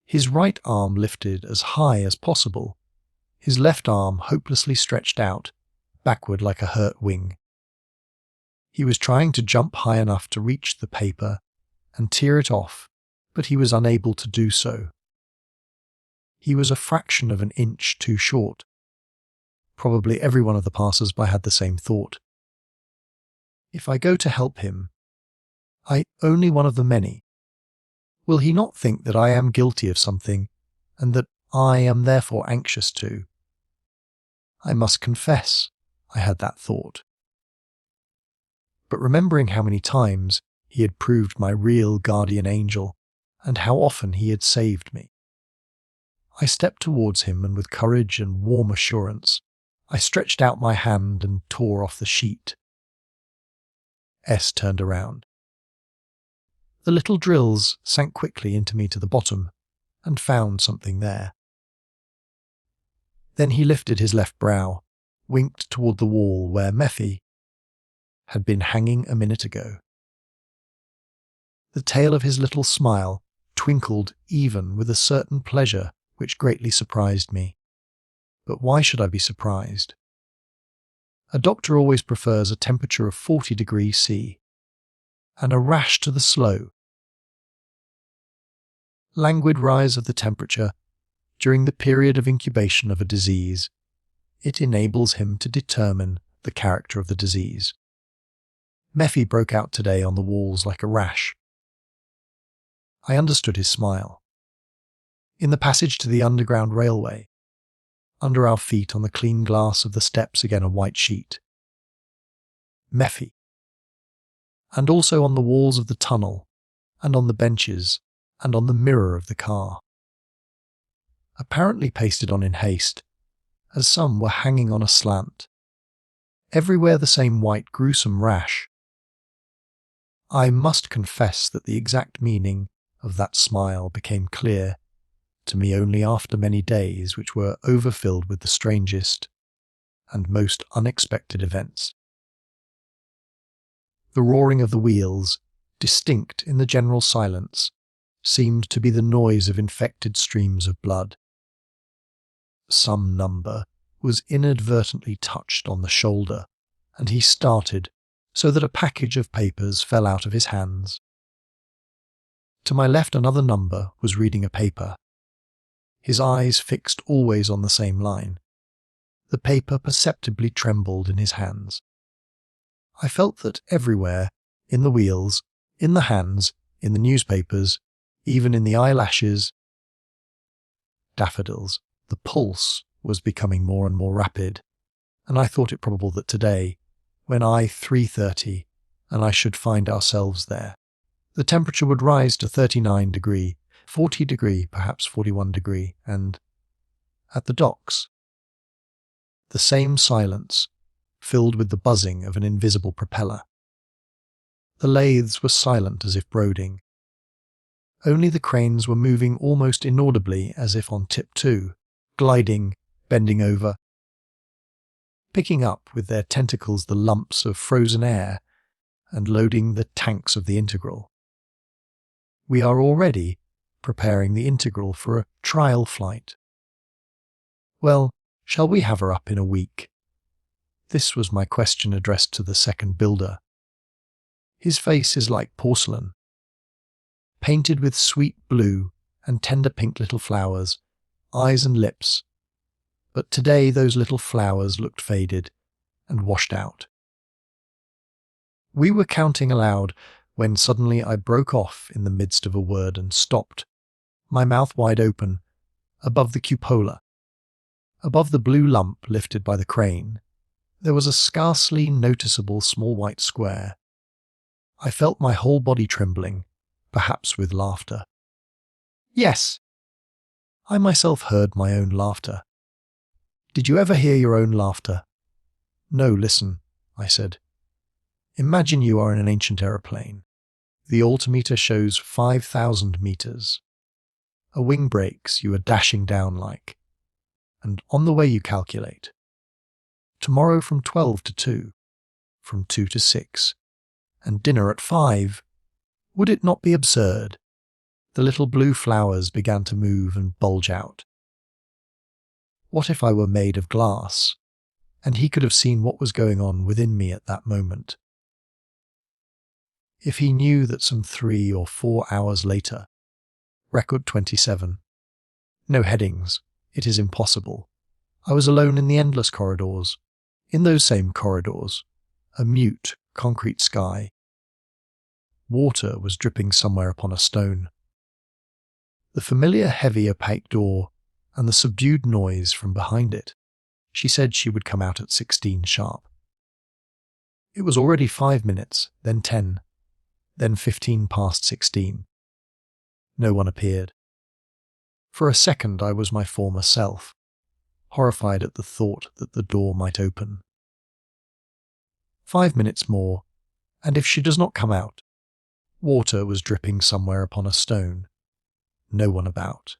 His right arm lifted as high as possible, his left arm hopelessly stretched out, backward like a hurt wing. He was trying to jump high enough to reach the paper and tear it off, but he was unable to do so. He was a fraction of an inch too short. Probably every one of the passers-by had the same thought. If I go to help him, only one of the many, will he not think that I am guilty of something, and that I am therefore anxious to? I must confess I had that thought. But remembering how many times he had proved my real guardian angel, and how often he had saved me, I stepped towards him, and with courage and warm assurance, I stretched out my hand and tore off the sheet. S turned around. The little drills sank quickly into me to the bottom, and found something there. Then he lifted his left brow, winked toward the wall where Mephi had been hanging a minute ago. The tail of his little smile twinkled even with a certain pleasure which greatly surprised me. But why should I be surprised? A doctor always prefers a temperature of 40 degrees C, and a rash to the slow, languid rise of the temperature during the period of incubation of a disease. It enables him to determine the character of the disease. Mephi broke out today on the walls like a rash. I understood his smile. In the passage to the Underground Railway, under our feet on the clean glass of the steps again a white sheet. Mephi. And also on the walls of the tunnel, and on the benches, and on the mirror of the car. Apparently pasted on in haste, as some were hanging on a slant. Everywhere the same white gruesome rash, I must confess that the exact meaning of that smile became clear to me only after many days which were overfilled with the strangest and most unexpected events. The roaring of the wheels, distinct in the general silence, seemed to be the noise of infected streams of blood. Some number was inadvertently touched on the shoulder, and he started so that a package of papers fell out of his hands. To my left another number was reading a paper, his eyes fixed always on the same line. The paper perceptibly trembled in his hands. I felt that everywhere, in the wheels, in the hands, in the newspapers, even in the eyelashes, daffodils, the pulse was becoming more and more rapid, and I thought it probable that today, when 3:30, and I should find ourselves there, the temperature would rise to 39 degree, 40 degree, perhaps 41 degree, and at the docks, the same silence, filled with the buzzing of an invisible propeller. The lathes were silent as if brooding. Only the cranes were moving almost inaudibly as if on tiptoe, gliding, bending over, picking up with their tentacles the lumps of frozen air and loading the tanks of the Integral. We are already preparing the Integral for a trial flight. Well, shall we have her up in a week? This was my question addressed to the second builder. His face is like porcelain, painted with sweet blue and tender pink little flowers, eyes and lips. But today those little flowers looked faded and washed out. We were counting aloud when suddenly I broke off in the midst of a word and stopped, my mouth wide open, above the cupola. Above the blue lump lifted by the crane, there was a scarcely noticeable small white square. I felt my whole body trembling, perhaps with laughter. Yes, I myself heard my own laughter. Did you ever hear your own laughter? No, listen, I said. Imagine you are in an ancient aeroplane. The altimeter shows 5,000 meters. A wing breaks, you are dashing down like. And on the way you calculate. Tomorrow from 12 to 2, from 2 to 6, and dinner at 5. Would it not be absurd? The little blue flowers began to move and bulge out. What if I were made of glass, and he could have seen what was going on within me at that moment? If he knew that some 3 or 4 hours later, record 27, no headings, it is impossible. I was alone in the endless corridors, in those same corridors, a mute, concrete sky. Water was dripping somewhere upon a stone. The familiar heavy opaque door and the subdued noise from behind it. She said she would come out at 16 sharp. It was already 5 minutes, then 10, then 15 past 16. No one appeared. For a second I was my former self, horrified at the thought that the door might open. 5 minutes more, and if she does not come out, water was dripping somewhere upon a stone. No one about.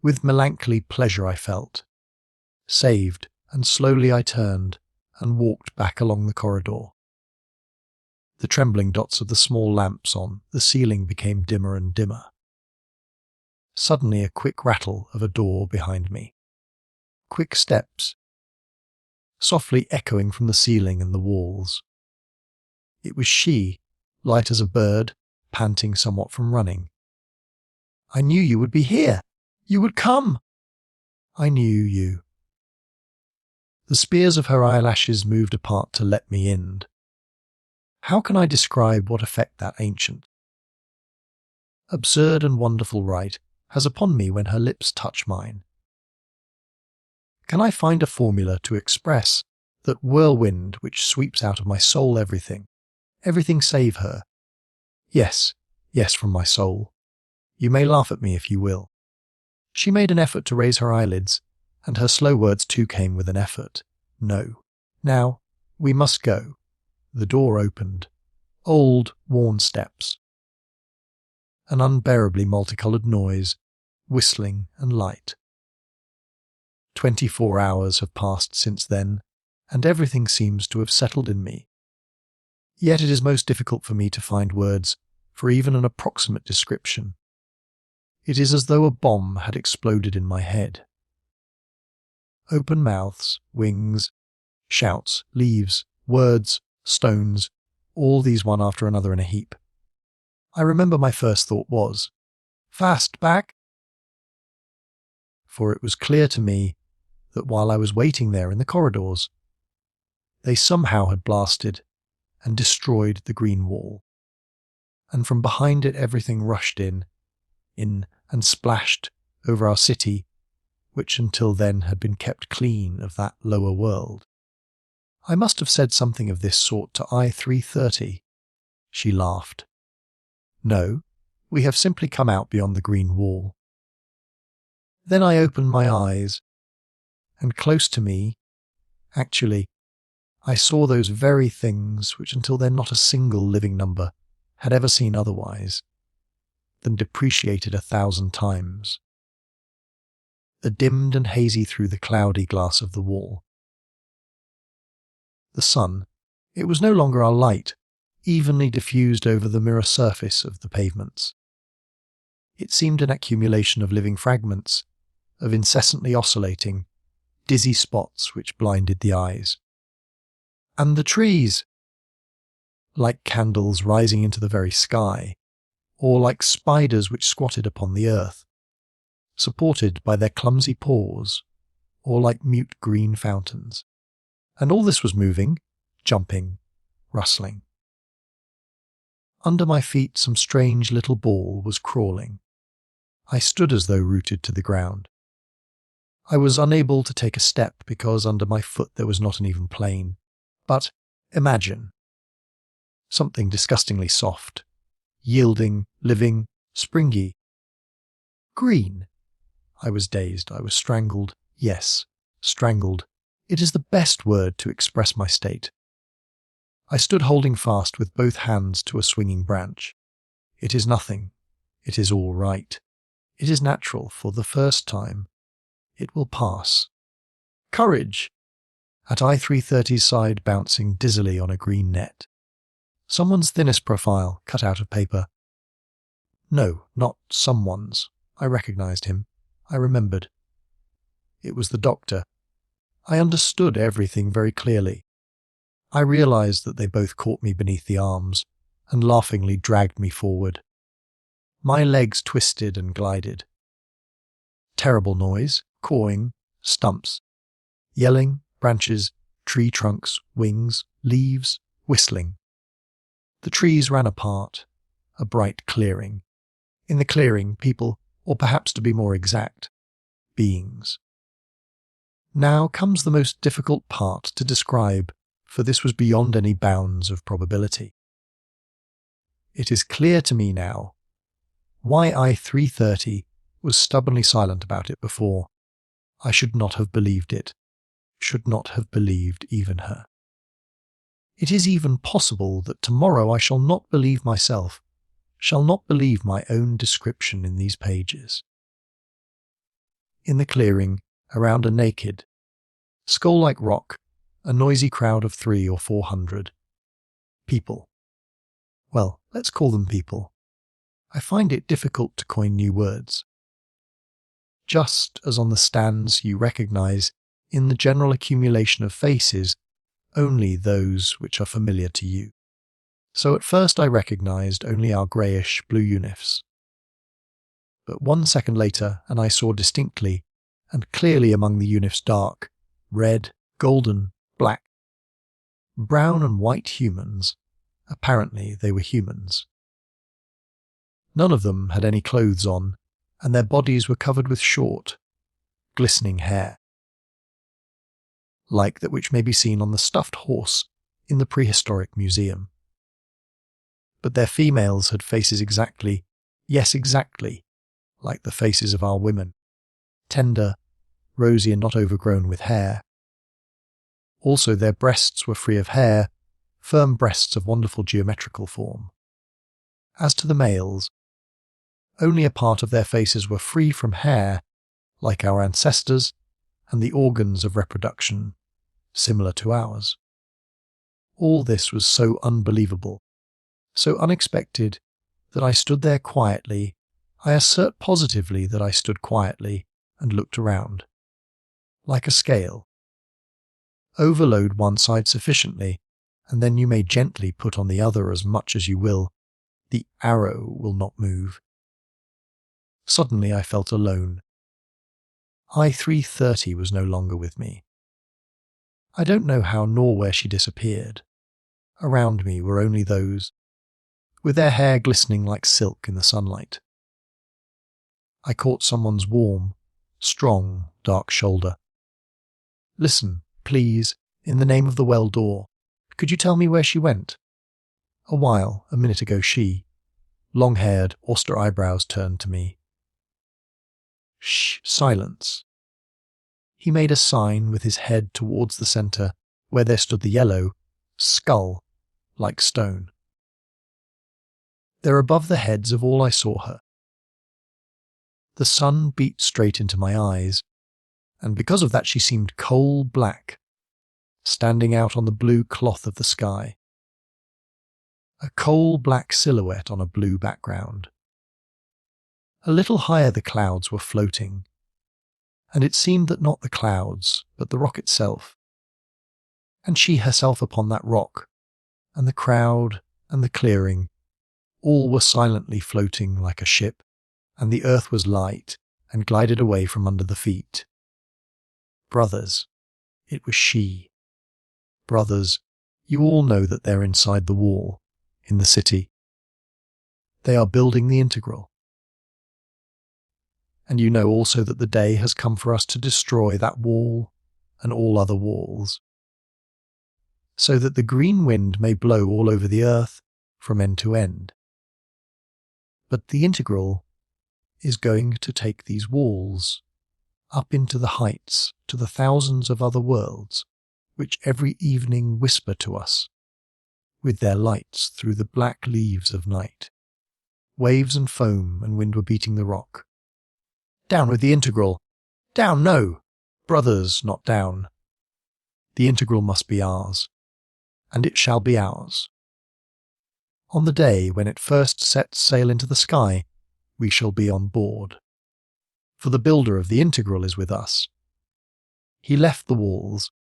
With melancholy pleasure I felt. Saved, and slowly I turned and walked back along the corridor. The trembling dots of the small lamps on the ceiling became dimmer and dimmer. Suddenly a quick rattle of a door behind me. Quick steps, softly echoing from the ceiling and the walls. It was she, light as a bird, panting somewhat from running. I knew you would be here. You would come. I knew you. The spears of her eyelashes moved apart to let me in. How can I describe what effect that ancient, absurd and wonderful rite has upon me when her lips touch mine? Can I find a formula to express that whirlwind which sweeps out of my soul everything save her? Yes, from my soul. You may laugh at me if you will. She made an effort to raise her eyelids, and her slow words too came with an effort. No. Now, we must go. The door opened. Old, worn steps. An unbearably multicoloured noise, whistling and light. 24 hours have passed since then, and everything seems to have settled in me. Yet it is most difficult for me to find words for even an approximate description. It is as though a bomb had exploded in my head. Open mouths, wings, shouts, leaves, words, stones, all these one after another in a heap. I remember my first thought was, "Fast back!" For it was clear to me that while I was waiting there in the corridors, they somehow had blasted and destroyed the green wall, and from behind it everything rushed in and splashed over our city, which until then had been kept clean of that lower world. I must have said something of this sort to I-330. She laughed. No, we have simply come out beyond the green wall. Then I opened my eyes, and close to me, actually, I saw those very things which until then not a single living number had ever seen otherwise than depreciated 1,000 times. Dimmed and hazy through the cloudy glass of the wall. The sun, it was no longer our light, evenly diffused over the mirror surface of the pavements. It seemed an accumulation of living fragments, of incessantly oscillating, dizzy spots which blinded the eyes. And the trees! Like candles rising into the very sky, or like spiders which squatted upon the earth, supported by their clumsy paws, or like mute green fountains. And all this was moving, jumping, rustling. Under my feet some strange little ball was crawling. I stood as though rooted to the ground. I was unable to take a step because under my foot there was not an even plane. But imagine something disgustingly soft, yielding, living, springy. Green. I was dazed. I was strangled. Yes, strangled. It is the best word to express my state. I stood holding fast with both hands to a swinging branch. It is nothing. It is all right. It is natural for the first time. It will pass. Courage! At I-330's side, bouncing dizzily on a green net. Someone's thinnest profile, cut out of paper. No, not someone's. I recognized him. I remembered. It was the doctor. I understood everything very clearly. I realized that they both caught me beneath the arms and laughingly dragged me forward. My legs twisted and glided. Terrible noise, cawing, stumps, yelling, branches, tree trunks, wings, leaves, whistling. The trees ran apart, a bright clearing. In the clearing, people, or perhaps to be more exact, beings. Now comes the most difficult part to describe, for this was beyond any bounds of probability. It is clear to me now why I-330 was stubbornly silent about it before. I should not have believed it, should not have believed even her. It is even possible that tomorrow I shall not believe myself, shall not believe my own description in these pages. In the clearing, around a naked, skull-like rock, a noisy crowd of 300 or 400. People. Well, let's call them people. I find it difficult to coin new words. Just as on the stands you recognize, in the general accumulation of faces, only those which are familiar to you. So at first I recognized only our greyish blue unifs. But 1 second later, and I saw distinctly, and clearly among the unifs dark, red, golden, black, brown and white humans. Apparently they were humans. None of them had any clothes on, and their bodies were covered with short, glistening hair, like that which may be seen on the stuffed horse in the prehistoric museum. But their females had faces exactly, yes exactly, like the faces of our women, tender, rosy and not overgrown with hair. Also their breasts were free of hair, firm breasts of wonderful geometrical form. As to the males, only a part of their faces were free from hair, like our ancestors, and the organs of reproduction, similar to ours. All this was so unbelievable, so unexpected, that I stood there quietly. I assert positively that I stood quietly and looked around. Like a scale. Overload one side sufficiently, and then you may gently put on the other as much as you will. The arrow will not move. Suddenly I felt alone. I-330 was no longer with me. I don't know how nor where she disappeared. Around me were only those, with their hair glistening like silk in the sunlight. I caught someone's warm, strong, dark shoulder. "Listen, please, in the name of the well door. Could you tell me where she went?" A minute ago she, long-haired, austere eyebrows turned to me. "Shh, silence." He made a sign with his head towards the centre, where there stood the yellow, skull, like stone. There above the heads of all I saw her. The sun beat straight into my eyes, and because of that she seemed coal-black, standing out on the blue cloth of the sky. A coal-black silhouette on a blue background. A little higher the clouds were floating, and it seemed that not the clouds, but the rock itself, and she herself upon that rock, and the crowd, and the clearing, all were silently floating like a ship, and the earth was light, and glided away from under the feet. Brothers, it was she. Brothers, you all know that they're inside the wall, in the city. They are building the integral. And you know also that the day has come for us to destroy that wall and all other walls, so that the green wind may blow all over the earth from end to end. But the integral is going to take these walls up into the heights to the thousands of other worlds which every evening whisper to us with their lights through the black leaves of night. Waves and foam and wind were beating the rock. Down with the integral! Down, no! Brothers, not down. The integral must be ours, and it shall be ours. On the day when it first sets sail into the sky, we shall be on board. For the builder of the integral is with us. He left the walls.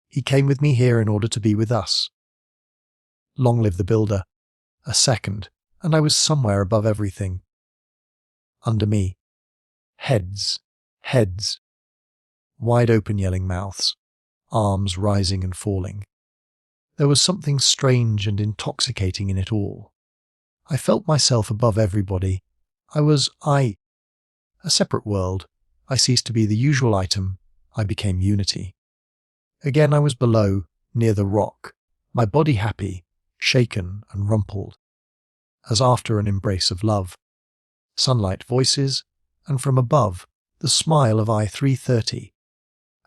He came with me here in order to be with us. Long live the builder. A second, and I was somewhere above everything. Under me. Heads, heads. Wide open yelling mouths, arms rising and falling. There was something strange and intoxicating in it all. I felt myself above everybody. I. A separate world. I ceased to be the usual item. I became unity. Again I was below, near the rock, my body happy, shaken and rumpled, as after an embrace of love. Sunlight voices, and from above, the smile of I-330,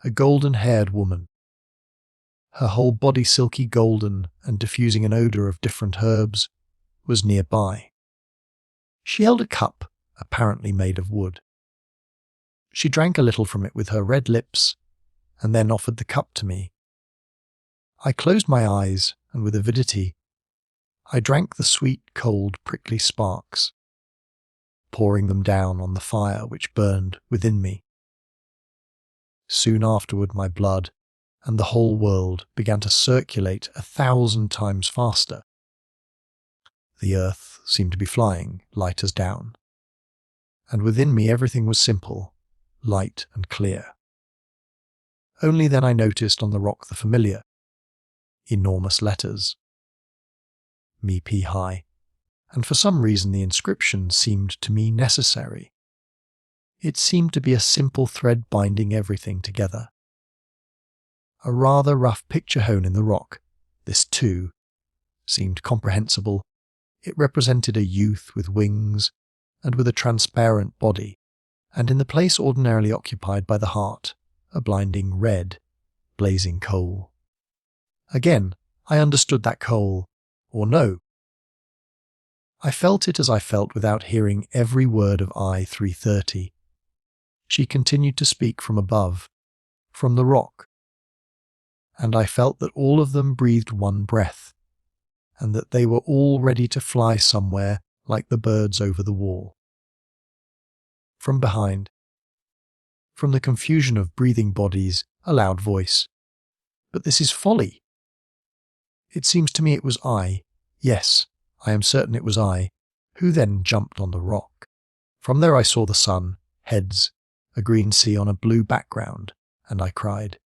a golden-haired woman. Her whole body silky golden and diffusing an odour of different herbs, was nearby. She held a cup, apparently made of wood. She drank a little from it with her red lips, and then offered the cup to me. I closed my eyes, and with avidity, I drank the sweet, cold, prickly sparks, pouring them down on the fire which burned within me. Soon afterward my blood and the whole world began to circulate 1,000 times faster. The earth seemed to be flying, light as down, and within me everything was simple, light and clear. Only then I noticed on the rock the familiar, enormous letters, Me P High, and for some reason the inscription seemed to me necessary. It seemed to be a simple thread binding everything together. A rather rough picture hewn in the rock, this too, seemed comprehensible. It represented a youth with wings and with a transparent body, and in the place ordinarily occupied by the heart, a blinding red, blazing coal. Again, I understood that coal, or no. I felt it as I felt without hearing every word of I-330. She continued to speak from above, from the rock, and I felt that all of them breathed one breath, and that they were all ready to fly somewhere like the birds over the wall. From behind, from the confusion of breathing bodies, a loud voice. But this is folly. It seems to me it was I, yes, I am certain it was I, who then jumped on the rock. From there I saw the sun, heads, a green sea on a blue background, and I cried,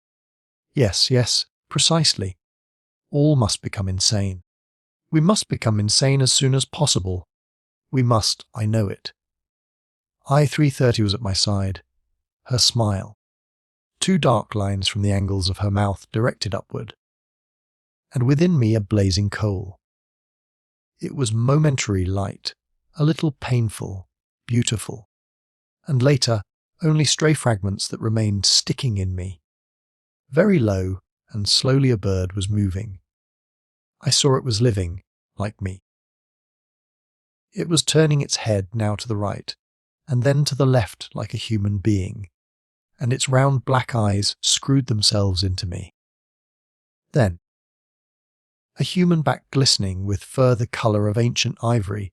yes, yes, precisely. All must become insane. We must become insane as soon as possible. We must, I know it. I-330 was at my side. Her smile. 2 dark lines from the angles of her mouth directed upward. And within me a blazing coal. It was momentary light, a little painful, beautiful. And later, only stray fragments that remained sticking in me. Very low, and slowly a bird was moving. I saw it was living, like me. It was turning its head now to the right, and then to the left like a human being, and its round black eyes screwed themselves into me. Then, a human back glistening with fur the colour of ancient ivory,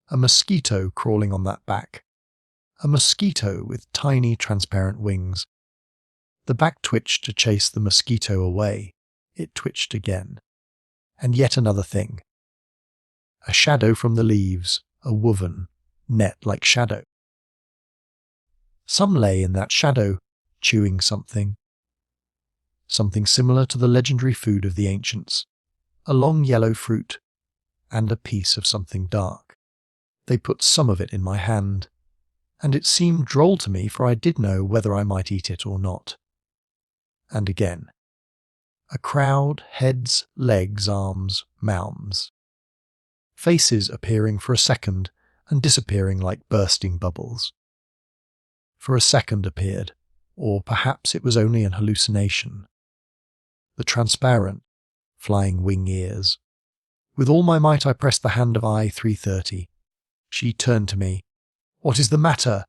a mosquito crawling on that back, a mosquito with tiny transparent wings. The back twitched to chase the mosquito away. It twitched again. And yet another thing. A shadow from the leaves, a woven, net-like shadow. Some lay in that shadow, chewing something. Something similar to the legendary food of the ancients, a long yellow fruit, and a piece of something dark. They put some of it in my hand, and it seemed droll to me, for I did know whether I might eat it or not. And again. A crowd, heads, legs, arms, mouths. Faces appearing for a second and disappearing like bursting bubbles. For a second appeared, or perhaps it was only an hallucination. The transparent, flying wing ears. With all my might I pressed the hand of I-330. She turned to me. What is the matter?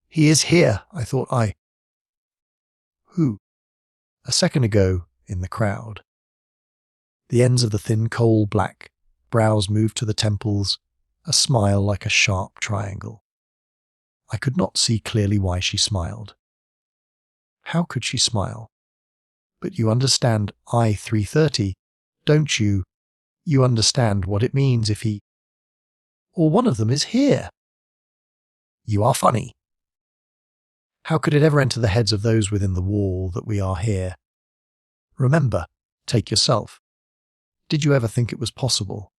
He is here, I thought. Who? A second ago, in the crowd. The ends of the thin coal-black brows moved to the temples, a smile like a sharp triangle. I could not see clearly why she smiled. How could she smile? But you understand I-330, don't you? You understand what it means if he... Or one of them is here. You are funny. How could it ever enter the heads of those within the wall that we are here? Remember, take yourself. Did you ever think it was possible?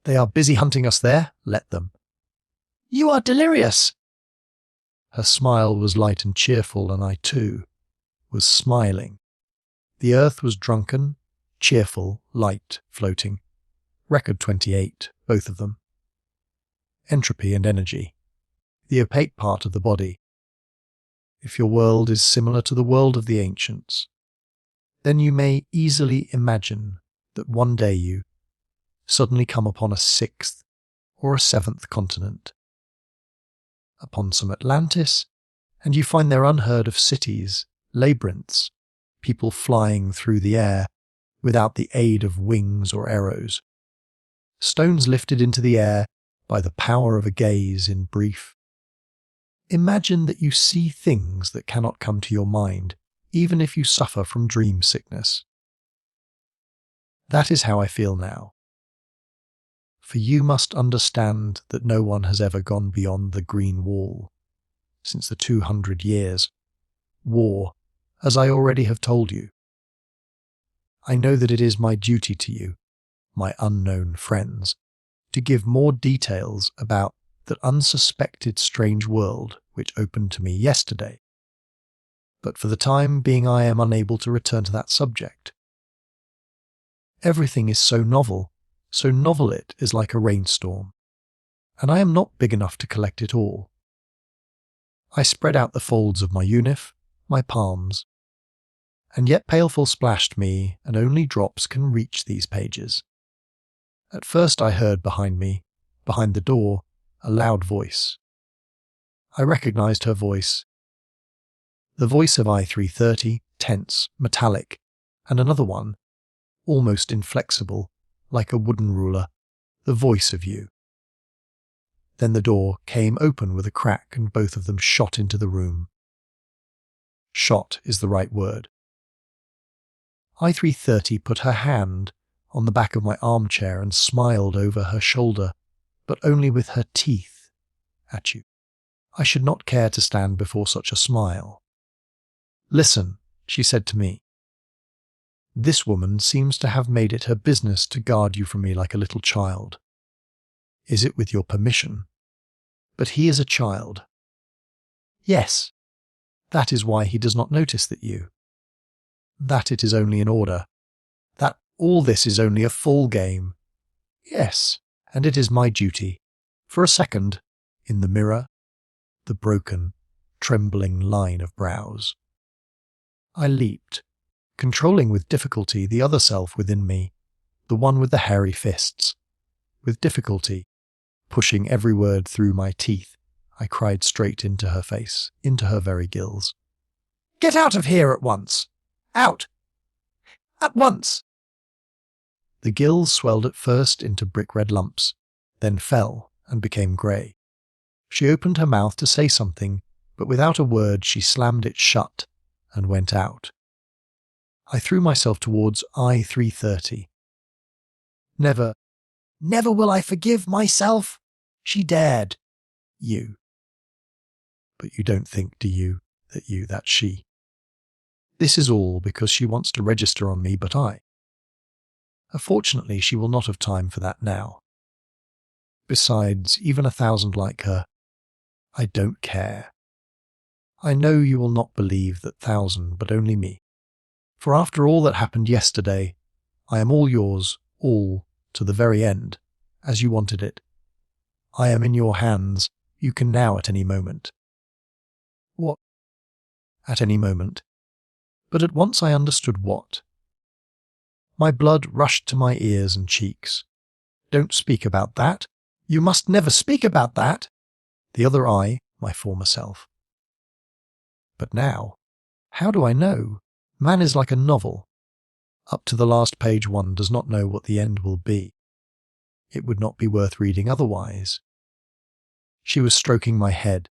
They are busy hunting us there, let them. You are delirious. Her smile was light and cheerful, and I too was smiling. The earth was drunken, cheerful, light, floating. Record 28, both of them. Entropy and energy. The opaque part of the body. If your world is similar to the world of the ancients, then you may easily imagine that one day you suddenly come upon a 6th or a 7th continent, upon some Atlantis, and you find there unheard of cities, labyrinths, people flying through the air without the aid of wings or arrows, stones lifted into the air by the power of a gaze in brief. Imagine that you see things that cannot come to your mind, even if you suffer from dream sickness. That is how I feel now. For you must understand that no one has ever gone beyond the green wall since the 200 years. War, as I already have told you. I know that it is my duty to you, my unknown friends, to give more details about that unsuspected strange world which opened to me yesterday. But for the time being I am unable to return to that subject. Everything is so novel it is like a rainstorm, and I am not big enough to collect it all. I spread out the folds of my unif, my palms, and yet Paleful splashed me, and only drops can reach these pages. At first I heard behind me, behind the door, a loud voice. I recognized her voice. The voice of I-330, tense, metallic, and another one, almost inflexible, like a wooden ruler, the voice of you. Then the door came open with a crack and both of them shot into the room. Shot is the right word. I-330 put her hand on the back of my armchair and smiled over her shoulder, but only with her teeth, at you. I should not care to stand before such a smile. Listen, she said to me. This woman seems to have made it her business to guard you from me like a little child. Is it with your permission? But he is a child. Yes, that is why he does not notice that you. That it is only in order. That all this is only a full game. Yes, and it is my duty. For a second, in the mirror, the broken, trembling line of brows. I leaped, controlling with difficulty the other self within me, the one with the hairy fists. With difficulty, pushing every word through my teeth, I cried straight into her face, into her very gills. Get out of here at once! Out! At once! The gills swelled at first into brick-red lumps, then fell and became grey. She opened her mouth to say something, but without a word she slammed it shut and went out. I threw myself towards I-330. Never will I forgive myself, she dared. You. But you don't think, do you, that's she. This is all because she wants to register on me, but I. Fortunately, she will not have time for that now. Besides, even 1,000 like her, I don't care. I know you will not believe that 1,000, but only me. For after all that happened yesterday, I am all yours, all, to the very end, as you wanted it. I am in your hands. You can now at any moment. What? At any moment. But at once I understood what. My blood rushed to my ears and cheeks. Don't speak about that. You must never speak about that. The other I, my former self. But now, how do I know? Man is like a novel. Up to the last page one does not know what the end will be. It would not be worth reading otherwise. She was stroking my head.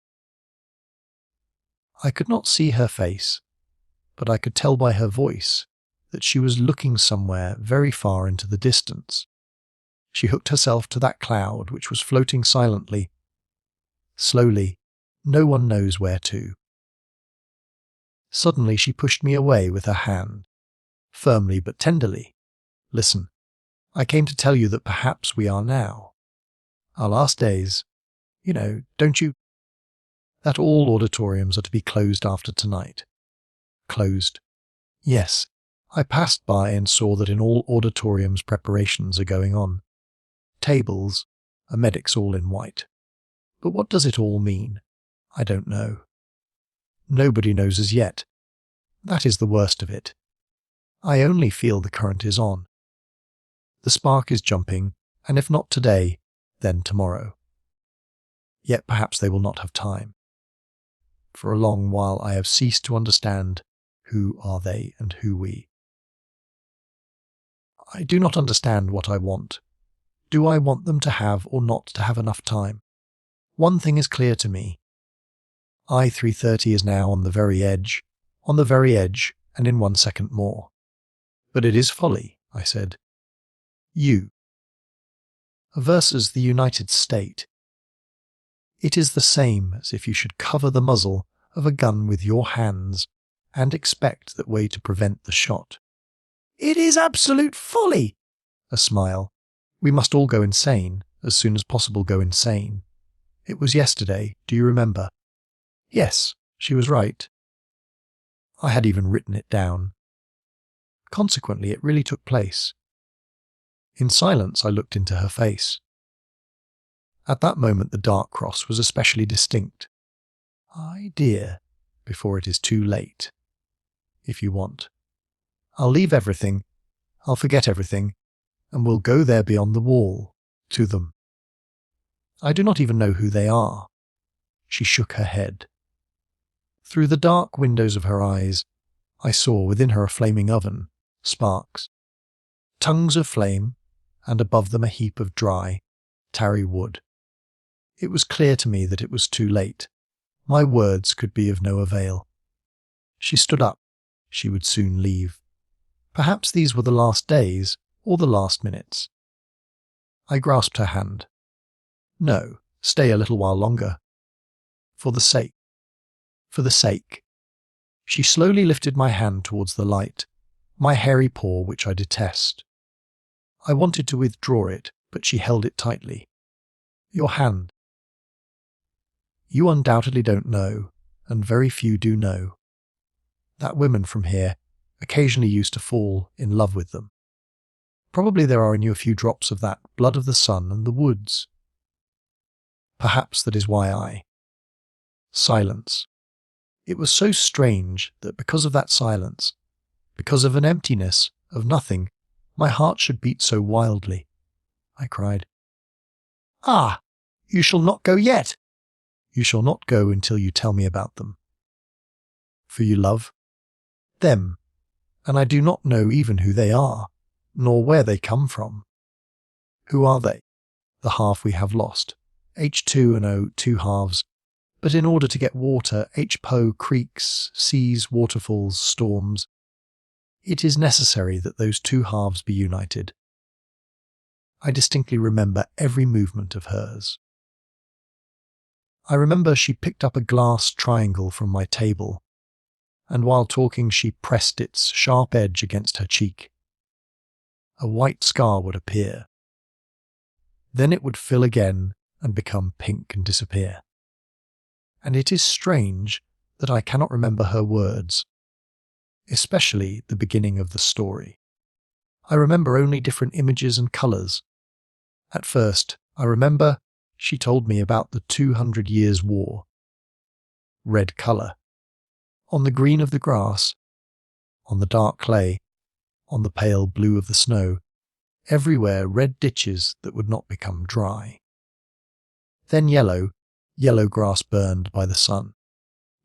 I could not see her face, but I could tell by her voice that she was looking somewhere very far into the distance. She hooked herself to that cloud which was floating silently, slowly, no one knows where to. Suddenly she pushed me away with her hand, firmly but tenderly. Listen, I came to tell you that perhaps we are now. Our last days, you know, don't you? That all auditoriums are to be closed after tonight. Closed. Yes, I passed by and saw that in all auditoriums preparations are going on. Tables, medics all in white. But what does it all mean? I don't know. Nobody knows as yet. That is the worst of it. I only feel the current is on. The spark is jumping, and if not today, then tomorrow. Yet perhaps they will not have time. For a long while I have ceased to understand who are they and who we. I do not understand what I want. Do I want them to have or not to have enough time? One thing is clear to me. I-330 is now on the very edge, and in 1 second more. But it is folly, I said. You. Versus the United State. It is the same as if you should cover the muzzle of a gun with your hands and expect that way to prevent the shot. It is absolute folly! A smile. We must all go insane, as soon as possible go insane. It was yesterday, do you remember? Yes, she was right. I had even written it down. Consequently, it really took place. In silence, I looked into her face. At that moment, the dark cross was especially distinct. Ay, dear, before it is too late. If you want. I'll leave everything, I'll forget everything, and we'll go there beyond the wall, to them. I do not even know who they are." She shook her head. Through the dark windows of her eyes, I saw within her a flaming oven, sparks, tongues of flame, and above them a heap of dry, tarry wood. It was clear to me that it was too late. My words could be of no avail. She stood up. She would soon leave. Perhaps these were the last days, or the last minutes. I grasped her hand. "No, stay a little while longer. For the sake. For the sake." She slowly lifted my hand towards the light, my hairy paw which I detest. I wanted to withdraw it, but she held it tightly. "Your hand. You undoubtedly don't know, and very few do know, that women from here occasionally used to fall in love with them. Probably there are in you a few drops of that blood of the sun and the woods. Perhaps that is why I—" Silence. It was so strange that because of that silence, because of an emptiness, of nothing, my heart should beat so wildly. I cried, "Ah, you shall not go yet. You shall not go until you tell me about them. For you love them, and I do not know even who they are, nor where they come from. Who are they? The half we have lost. H2 and O, two halves. But in order to get water, H-Po, creeks, seas, waterfalls, storms, it is necessary that those two halves be united. I distinctly remember every movement of hers. I remember she picked up a glass triangle from my table, and while talking she pressed its sharp edge against her cheek. A white scar would appear. Then it would fill again and become pink and disappear. And it is strange that I cannot remember her words, especially the beginning of the story. I remember only different images and colours. At first, I remember she told me about the 200 Years' War. Red colour. On the green of the grass, on the dark clay, on the pale blue of the snow, everywhere red ditches that would not become dry. Then yellow grass burned by the sun.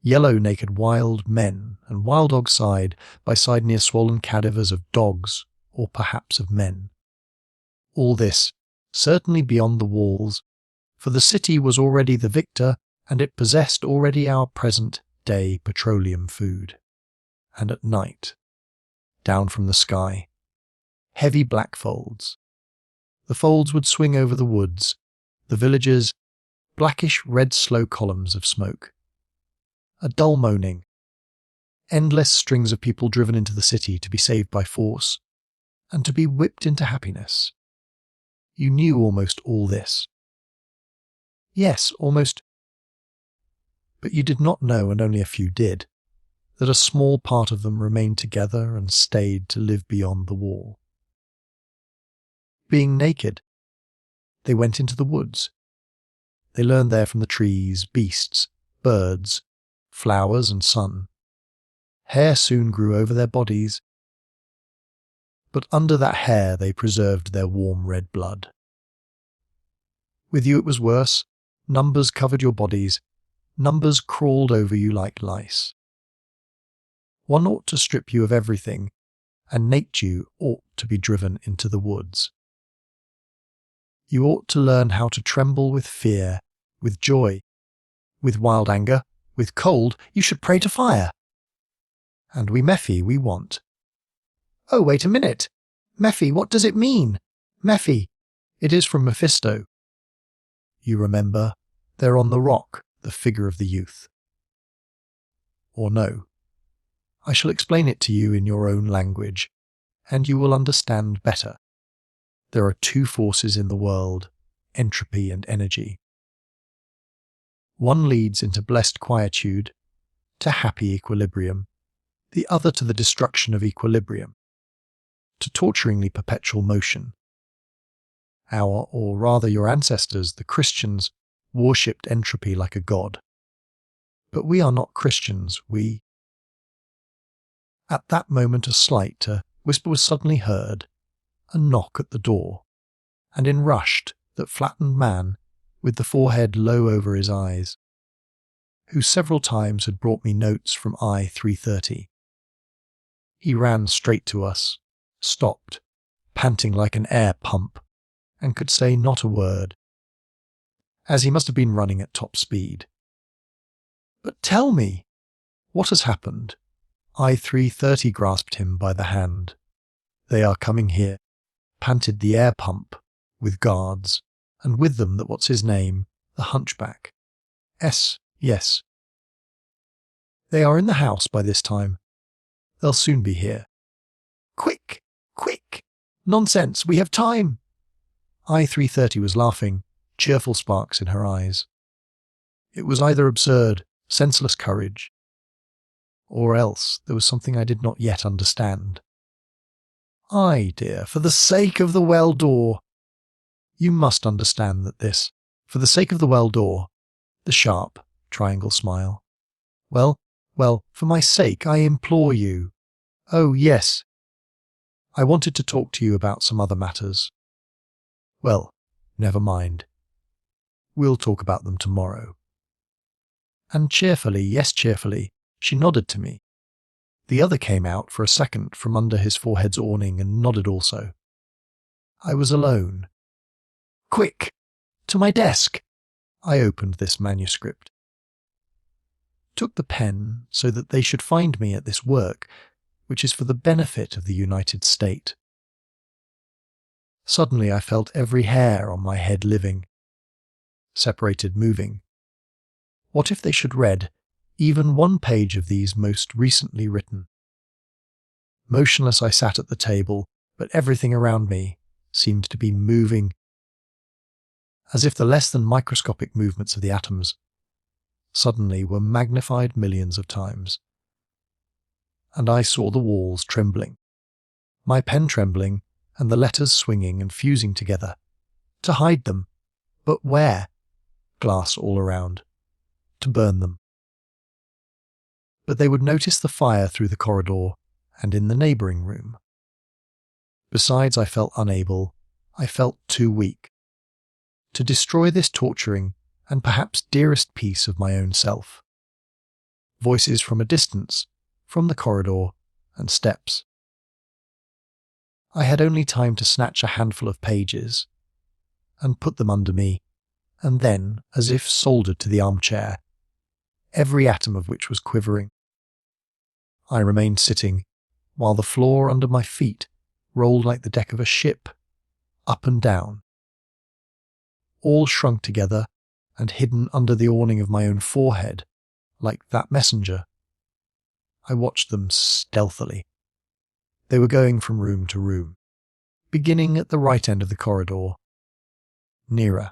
Yellow naked wild men, and wild dogs side by side near swollen cadavers of dogs, or perhaps of men. All this, certainly beyond the walls, for the city was already the victor, and it possessed already our present-day petroleum food. And at night, down from the sky, heavy black folds. The folds would swing over the woods, the villages, blackish red slow columns of smoke. A dull moaning. Endless strings of people driven into the city to be saved by force, and to be whipped into happiness. You knew almost all this. Yes, almost. But you did not know, and only a few did, that a small part of them remained together and stayed to live beyond the wall. Being naked, they went into the woods. They learned there from the trees, beasts, birds, flowers and sun. Hair soon grew over their bodies, but under that hair they preserved their warm red blood. With you it was worse. Numbers covered your bodies. Numbers crawled over you like lice. One ought to strip you of everything, and naked you ought to be driven into the woods. You ought to learn how to tremble with fear, with joy, with wild anger, with cold. You should pray to fire. And we Mephi we want. Oh, wait a minute. Mephi, what does it mean? Mephi. It is from Mephisto. You remember, there on the rock, the figure of the youth. Or no. I shall explain it to you in your own language, and you will understand better. There are two forces in the world, entropy and energy. One leads into blessed quietude, to happy equilibrium, the other to the destruction of equilibrium, to torturingly perpetual motion. Our, or rather your ancestors, the Christians, worshipped entropy like a god. But we are not Christians, we At that moment a slight whisper was suddenly heard, a knock at the door, and in rushed that flattened man with the forehead low over his eyes, who several times had brought me notes from I-330. He ran straight to us, stopped, panting like an air pump, and could say not a word, as he must have been running at top speed. "But tell me, what has happened?" I-330 grasped him by the hand. "They are coming here," panted the air pump, with guards, and with them the hunchback. Yes. They are in the house by this time. They'll soon be here. Quick! Nonsense, we have time! I-330 was laughing, cheerful sparks in her eyes. It was either absurd, senseless courage, or else there was something I did not yet understand. "Aye, dear, for the sake of the well door." "You must understand that this, for the sake of the well door," the sharp, triangle smile. Well, for my sake, I implore you." "Oh, yes. I wanted to talk to you about some other matters." "Well, never mind. We'll talk about them tomorrow." And cheerfully, she nodded to me. The other came out for a second from under his forehead's awning and nodded also. I was alone. "Quick! To my desk!" I opened this manuscript. Took the pen so that they should find me at this work, which is for the benefit of the United State. Suddenly I felt every hair on my head living, separated moving. What if they should read even one page of these most recently written? Motionless I sat at the table, but everything around me seemed to be moving, as if the less than microscopic movements of the atoms suddenly were magnified millions of times. And I saw the walls trembling, my pen trembling, and the letters swinging and fusing together, to hide them. But where? Glass all around. To burn them. But they would notice the fire through the corridor and in the neighbouring room. Besides, I felt unable, I felt too weak, to destroy this torturing and perhaps dearest piece of my own self. Voices from a distance, from the corridor, and steps. I had only time to snatch a handful of pages and put them under me, and then, as if soldered to the armchair, every atom of which was quivering, I remained sitting, while the floor under my feet rolled like the deck of a ship, up and down. All shrunk together and hidden under the awning of my own forehead, like that messenger. I watched them stealthily. They were going from room to room, beginning at the right end of the corridor. Nearer.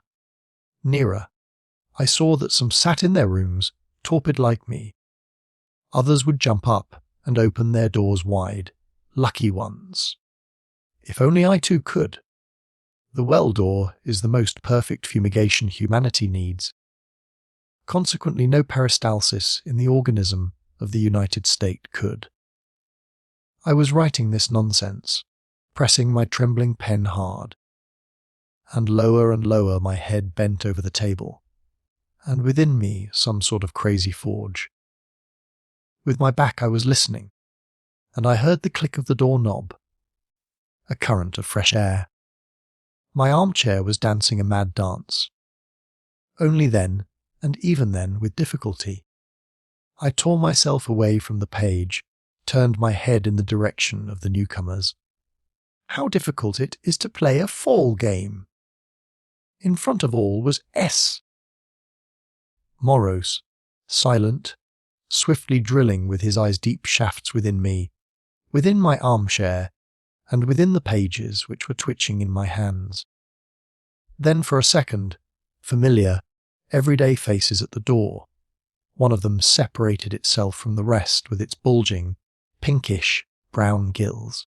I saw that some sat in their rooms, torpid like me. Others would jump up and open their doors wide, lucky ones. If only I too could. The well door is the most perfect fumigation humanity needs. Consequently, no peristalsis in the organism of the United State could. I was writing this nonsense, pressing my trembling pen hard, and lower my head bent over the table, and within me some sort of crazy forge. With my back I was listening, and I heard the click of the door knob, a current of fresh air. My armchair was dancing a mad dance. Only then, and even then with difficulty, I tore myself away from the page, turned my head in the direction of the newcomers. How difficult it is to play a fall game! In front of all was S. Morose, silent, swiftly drilling with his eyes deep shafts within me, within my armchair, and within the pages which were twitching in my hands. Then for a second, familiar, everyday faces at the door. One of them separated itself from the rest with its bulging, pinkish, brown gills.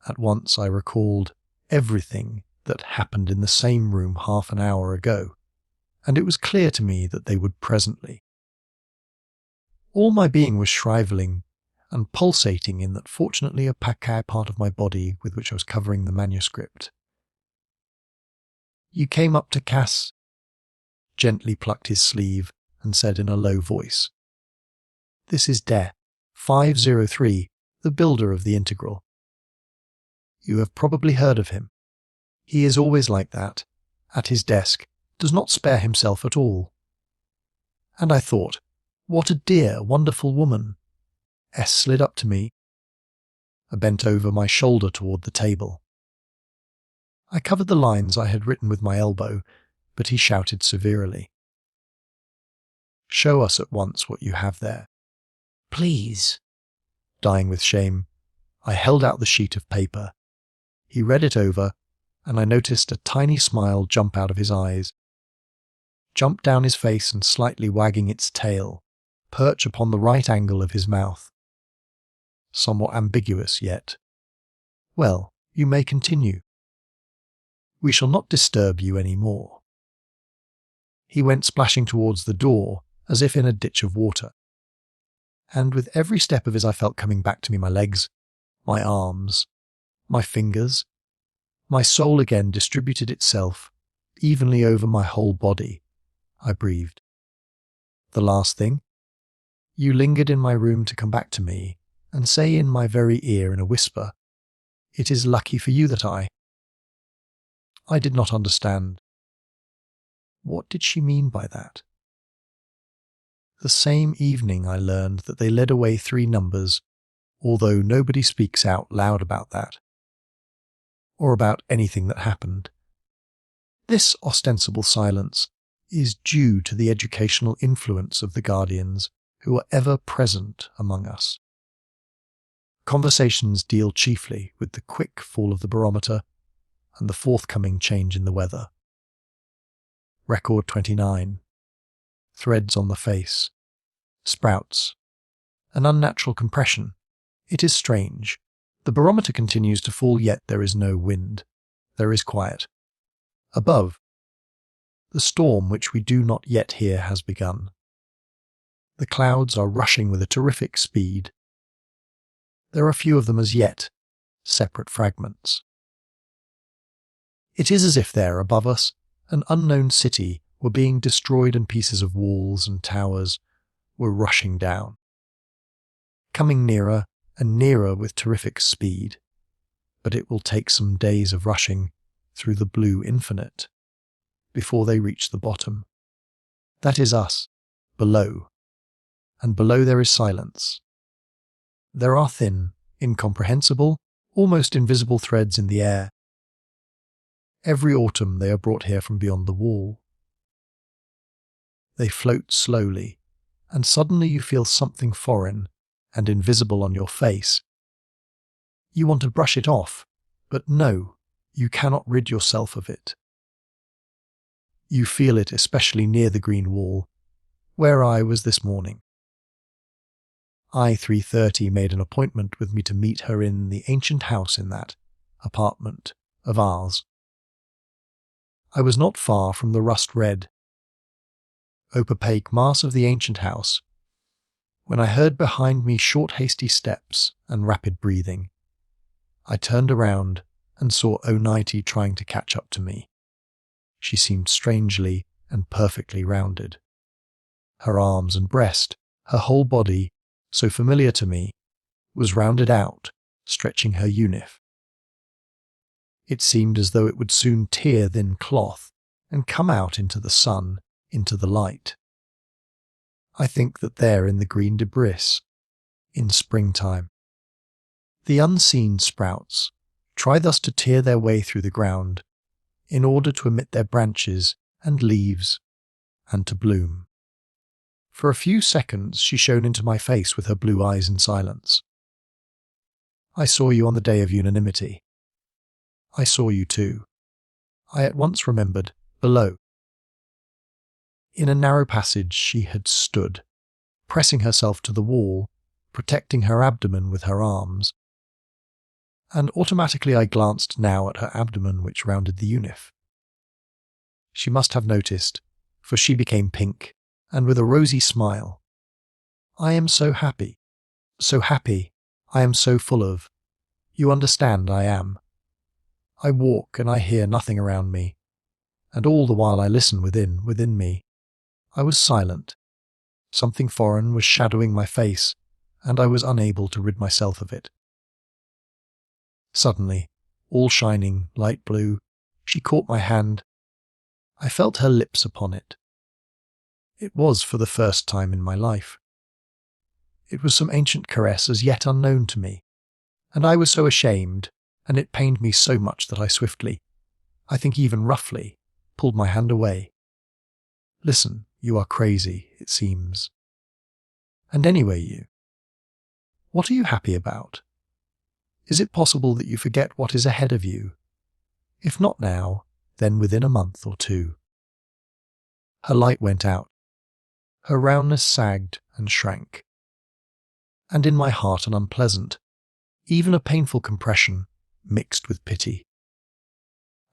At once I recalled everything that happened in the same room half an hour ago, and it was clear to me that they would presently. All my being was shriveling and pulsating in that fortunately opaque part of my body with which I was covering the manuscript. You came up to Cass, gently plucked his sleeve, and said in a low voice, "This is De, 503, the builder of the integral. You have probably heard of him. He is always like that, at his desk, does not spare himself at all." And I thought, what a dear, wonderful woman. S slid up to me. I bent over my shoulder toward the table. I covered the lines I had written with my elbow, but he shouted severely, "Show us at once what you have there." "Please." Dying with shame, I held out the sheet of paper. He read it over, and I noticed a tiny smile jump out of his eyes, jump down his face and slightly wagging its tail, perch upon the right angle of his mouth. Somewhat ambiguous yet. "Well, you may continue. We shall not disturb you any more." He went splashing towards the door, as if in a ditch of water. And with every step of his I felt coming back to me my legs, my arms, my fingers. My soul again distributed itself evenly over my whole body. I breathed. "The last thing? You lingered in my room to come back to me and say in my very ear in a whisper, 'It is lucky for you that I—'" I did not understand. What did she mean by that? The same evening I learned that they led away 3 numbers, although nobody speaks out loud about that, or about anything that happened. This ostensible silence is due to the educational influence of the guardians who are ever present among us. Conversations deal chiefly with the quick fall of the barometer and the forthcoming change in the weather. Record 29. Threads on the face. Sprouts. An unnatural compression. It is strange. The barometer continues to fall, yet there is no wind. There is quiet. Above, the storm which we do not yet hear has begun. The clouds are rushing with a terrific speed. There are few of them as yet, separate fragments. It is as if there, above us, an unknown city were being destroyed and pieces of walls and towers were rushing down, coming nearer and nearer with terrific speed. But it will take some days of rushing through the blue infinite before they reach the bottom. That is us, below, and below there is silence. There are thin, incomprehensible, almost invisible threads in the air. Every autumn they are brought here from beyond the wall. They float slowly, and suddenly you feel something foreign and invisible on your face. You want to brush it off, but no, you cannot rid yourself of it. You feel it especially near the green wall, where I was this morning. I-330 made an appointment with me to meet her in the ancient house in that apartment of ours. I was not far from the rust-red, opaque mass of the ancient house when I heard behind me short hasty steps and rapid breathing. I turned around and saw Onity trying to catch up to me. She seemed strangely and perfectly rounded. Her arms and breast, her whole body, so familiar to me, was rounded out, stretching her unif. It seemed as though it would soon tear thin cloth and come out into the sun, into the light. I think that there in the green debris, in springtime, the unseen sprouts try thus to tear their way through the ground in order to emit their branches and leaves and to bloom. For a few seconds she shone into my face with her blue eyes in silence. I saw you on the day of unanimity. I saw you too. I at once remembered, below. In a narrow passage she had stood, pressing herself to the wall, protecting her abdomen with her arms. And automatically I glanced now at her abdomen which rounded the unif. She must have noticed, for she became pink, and with a rosy smile. I am so happy. So happy. I am so full of. You understand I am. I walk and I hear nothing around me, and all the while I listen within me. I was silent. Something foreign was shadowing my face, and I was unable to rid myself of it. Suddenly, all shining, light blue, she caught my hand. I felt her lips upon it. It was for the first time in my life. It was some ancient caress as yet unknown to me, and I was so ashamed, and it pained me so much that I swiftly, I think even roughly, pulled my hand away. Listen, you are crazy, it seems. And anyway, what are you happy about? Is it possible that you forget what is ahead of you? If not now, then within a month or two. Her light went out. Her roundness sagged and shrank. And in my heart an unpleasant, even a painful compression, mixed with pity.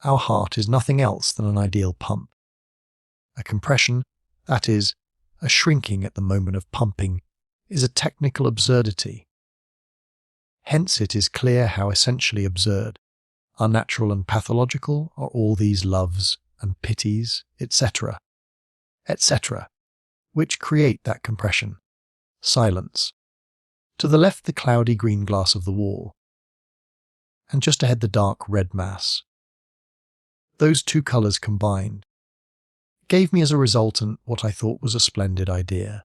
Our heart is nothing else than an ideal pump. A compression, that is, a shrinking at the moment of pumping, is a technical absurdity. Hence it is clear how essentially absurd, unnatural and pathological are all these loves and pities, etc., which create that compression. Silence. To the left the cloudy green glass of the wall, and just ahead the dark red mass. Those two colours combined gave me as a resultant what I thought was a splendid idea.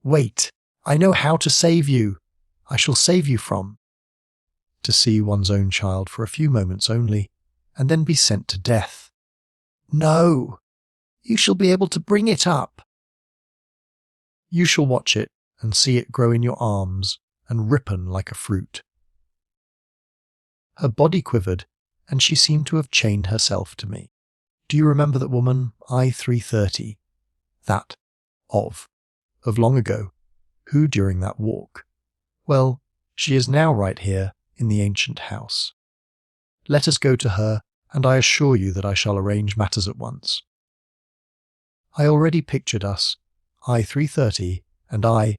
Wait, I know how to save you. I shall save you from. To see one's own child for a few moments only, and then be sent to death. No, you shall be able to bring it up. You shall watch it and see it grow in your arms and ripen like a fruit. Her body quivered, and she seemed to have chained herself to me. Do you remember that woman, I-330? That, of long ago, who during that walk? Well, she is now right here in the ancient house. Let us go to her, and I assure you that I shall arrange matters at once. I already pictured us, I-330 and I,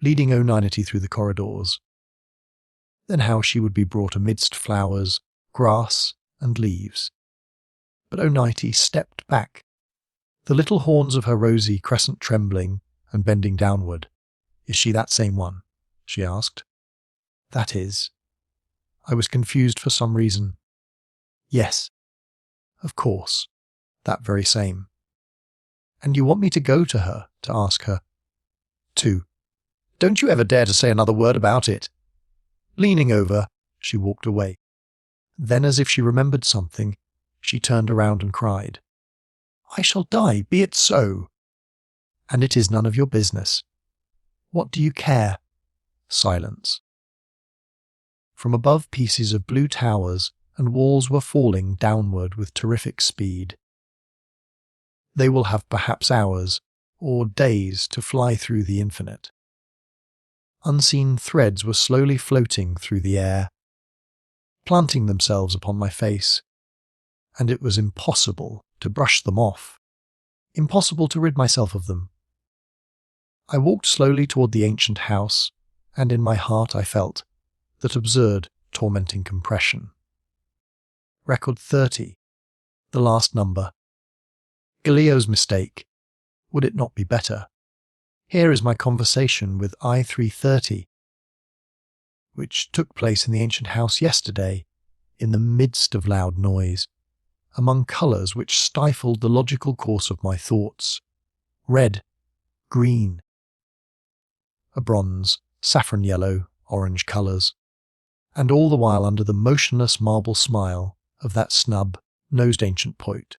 leading O90 through the corridors. Then how she would be brought amidst flowers, grass, and leaves. But O90 stepped back, the little horns of her rosy crescent trembling and bending downward. Is she that same one? She asked. That is. I was confused for some reason. Yes, of course, that very same. And you want me to go to her, to ask her? Don't you ever dare to say another word about it. Leaning over, she walked away. Then, as if she remembered something, she turned around and cried, I shall die, be it so. And it is none of your business. What do you care? Silence. From above, pieces of blue towers and walls were falling downward with terrific speed. They will have perhaps hours or days to fly through the infinite. Unseen threads were slowly floating through the air, planting themselves upon my face, and it was impossible to brush them off, impossible to rid myself of them. I walked slowly toward the ancient house, and in my heart I felt that absurd, tormenting compression. Record 30, the last number. Galileo's mistake. Would it not be better? Here is my conversation with I-330, which took place in the ancient house yesterday, in the midst of loud noise, among colours which stifled the logical course of my thoughts. Red, green, a bronze, saffron yellow, orange colours, and all the while under the motionless marble smile of that snub-nosed ancient poet.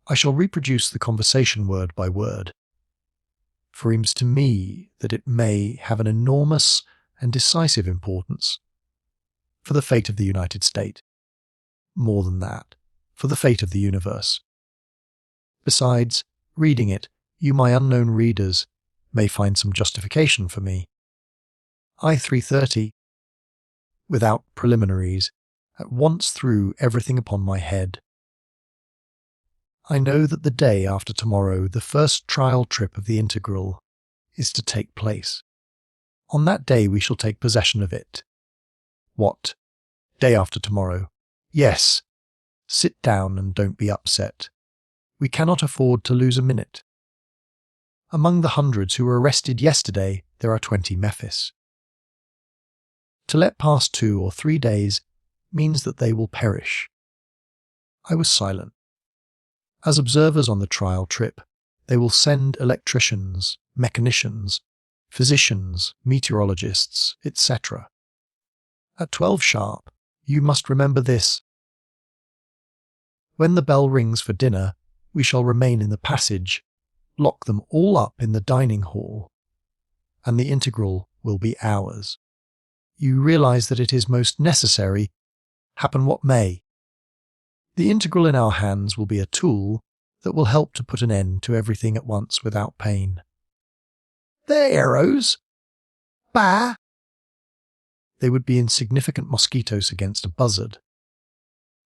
I shall reproduce the conversation word by word, for it seems to me that it may have an enormous and decisive importance for the fate of the United States. More than that, for the fate of the universe. Besides, reading it, you, my unknown readers, may find some justification for me. I-330, without preliminaries, at once threw everything upon my head. I know that the day after tomorrow, the first trial trip of the integral is to take place. On that day we shall take possession of it. What? Day after tomorrow? Yes. Sit down and don't be upset. We cannot afford to lose a minute. Among the hundreds who were arrested yesterday, there are 20 Mephis. To let pass 2 or 3 days means that they will perish. I was silent. As observers on the trial trip, they will send electricians, mechanicians, physicians, meteorologists, etc. At 12 sharp, you must remember this. When the bell rings for dinner, we shall remain in the passage, lock them all up in the dining hall, and the integral will be ours. You realize that it is most necessary, happen what may. The integral in our hands will be a tool that will help to put an end to everything at once without pain. They're arrows. Bah! They would be insignificant mosquitoes against a buzzard.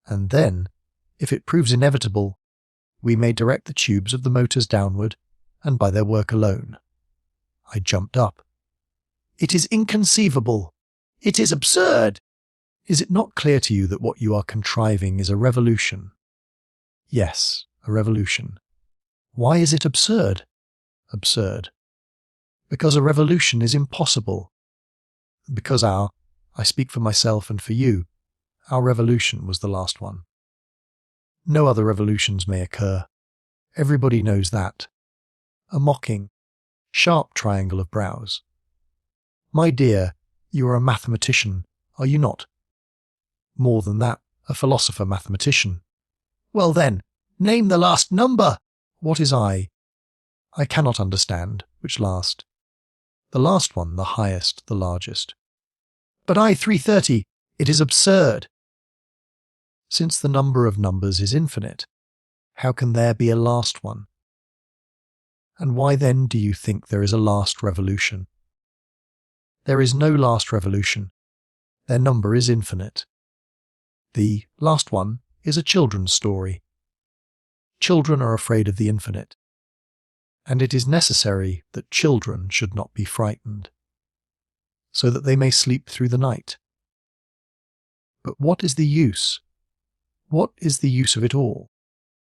And then, if it proves inevitable, we may direct the tubes of the motors downward, and by their work alone. I jumped up. It is inconceivable. It is absurd. Is it not clear to you that what you are contriving is a revolution? Yes, a revolution. Why is it absurd? Absurd. Because a revolution is impossible. Because I speak for myself and for you, our revolution was the last one. No other revolutions may occur. Everybody knows that. A mocking, sharp triangle of brows. My dear, you are a mathematician, are you not? More than that, a philosopher-mathematician. Well then, name the last number! What is I? I cannot understand. Which last? The last one, the highest, the largest. But I 330, it is absurd. Since the number of numbers is infinite, how can there be a last one? And why then do you think there is a last revolution? There is no last revolution. Their number is infinite. The last one is a children's story. Children are afraid of the infinite, and it is necessary that children should not be frightened, so that they may sleep through the night. But what is the use? What is the use of it all?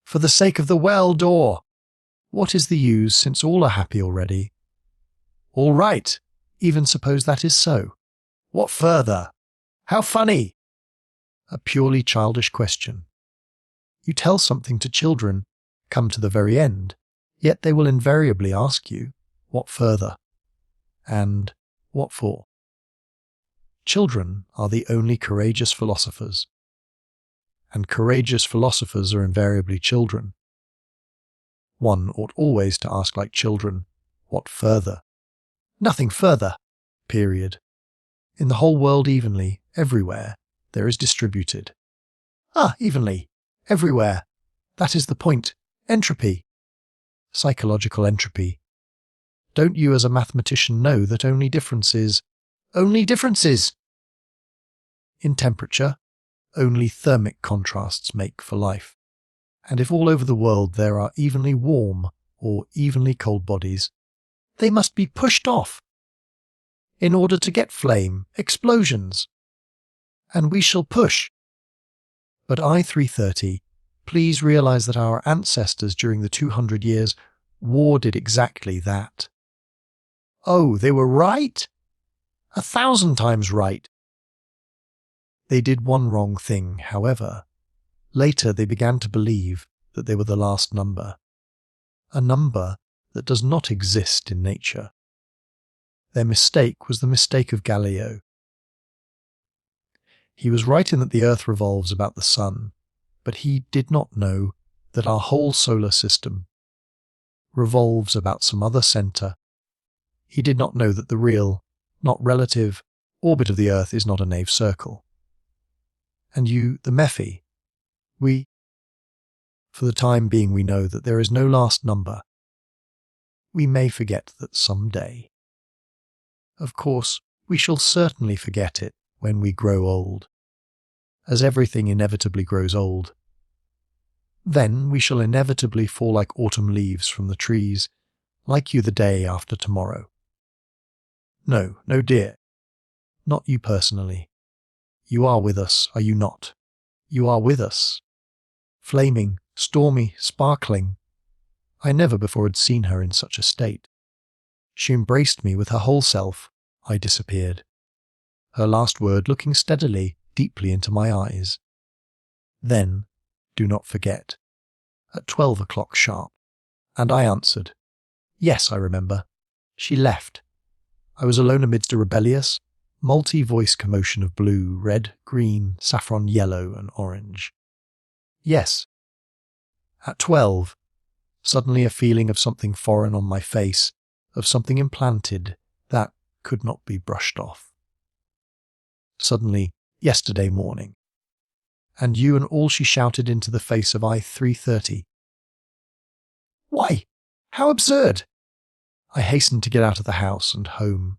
For the sake of the well-door! What is the use, since all are happy already? All right, even suppose that is so. What further? How funny! A purely childish question. You tell something to children, come to the very end, yet they will invariably ask you, what further? And what for? Children are the only courageous philosophers. And courageous philosophers are invariably children. One ought always to ask like children, what further? Nothing further, period. In the whole world evenly, everywhere, there is distributed. Evenly, everywhere. That is the point. Entropy. Psychological entropy. Don't you as a mathematician know that only differences? In temperature, only thermic contrasts make for life. And if all over the world there are evenly warm or evenly cold bodies, they must be pushed off in order to get flame, explosions. And we shall push. But I 330, please realize that our ancestors during the 200 years war did exactly that. Oh, they were right? 1,000 times right. They did one wrong thing, however. Later they began to believe that they were the last number. A number that does not exist in nature. Their mistake was the mistake of Galileo. He was right in that the Earth revolves about the Sun, but he did not know that our whole solar system revolves about some other centre. He did not know that the real, not relative, orbit of the Earth is not a nave circle. And you, the Mephi, for the time being we know that there is no last number. We may forget that some day. Of course, we shall certainly forget it when we grow old, as everything inevitably grows old. Then we shall inevitably fall like autumn leaves from the trees, like you the day after tomorrow. No, no, dear. Not you personally. You are with us, are you not? You are with us. Flaming, stormy, sparkling. I never before had seen her in such a state. She embraced me with her whole self. I disappeared. Her last word looking steadily, deeply into my eyes. Then, do not forget, at 12 o'clock sharp. And I answered, yes, I remember. She left. I was alone amidst a rebellious, multi-voice commotion of blue, red, green, saffron, yellow, and orange. Yes. At 12, suddenly a feeling of something foreign on my face, of something implanted that could not be brushed off. Suddenly, yesterday morning. And you and all she shouted into the face of I 3:30. Why? How absurd! I hastened to get out of the house and home.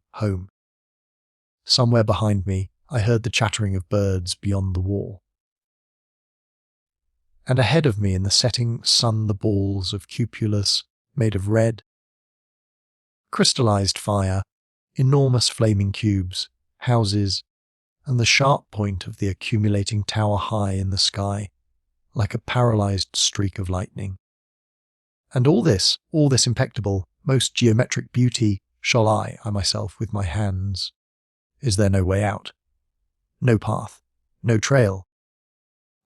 Somewhere behind me, I heard the chattering of birds beyond the wall. And ahead of me in the setting sun the balls of cupulas made of red, crystallized fire, enormous flaming cubes, houses, and the sharp point of the accumulating tower high in the sky, like a paralyzed streak of lightning. And all this impeccable, most geometric beauty, shall I myself, with my hands. Is there no way out? No path, no trail.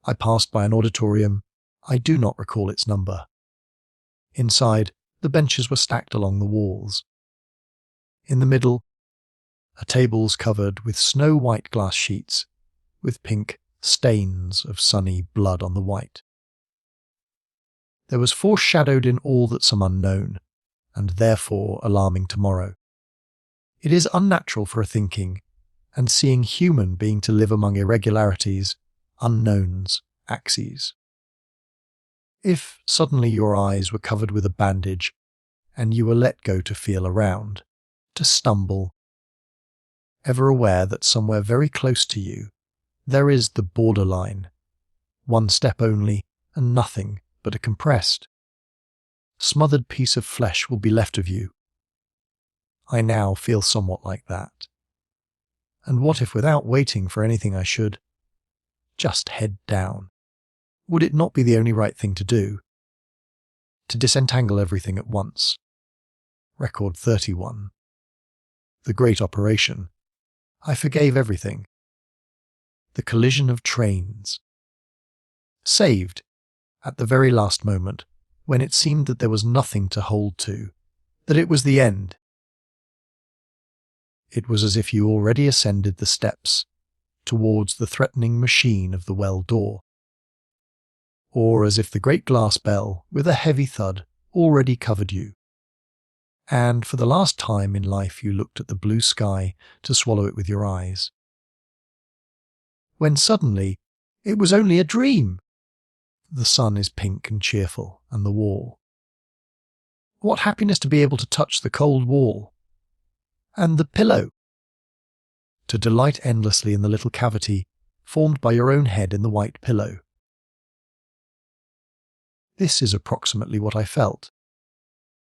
I passed by an auditorium. I do not recall its number. Inside, the benches were stacked along the walls. In the middle, are tables covered with snow-white glass sheets, with pink stains of sunny blood on the white. There was foreshadowed in all that some unknown, and therefore alarming tomorrow. It is unnatural for a thinking and seeing human being to live among irregularities, unknowns, axes. If suddenly your eyes were covered with a bandage and you were let go to feel around, to stumble, ever aware that somewhere very close to you there is the borderline, one step only and nothing but a compressed, smothered piece of flesh will be left of you. I now feel somewhat like that. And what if without waiting for anything I should just head down? Would it not be the only right thing to do? To disentangle everything at once. Record 31. The great operation. I forgave everything. The collision of trains. Saved, at the very last moment, when it seemed that there was nothing to hold to, that it was the end. It was as if you already ascended the steps towards the threatening machine of the well door, or as if the great glass bell, with a heavy thud, already covered you, and for the last time in life you looked at the blue sky to swallow it with your eyes. When suddenly it was only a dream. The sun is pink and cheerful, and the wall. What happiness to be able to touch the cold wall. And the pillow. To delight endlessly in the little cavity formed by your own head in the white pillow. This is approximately what I felt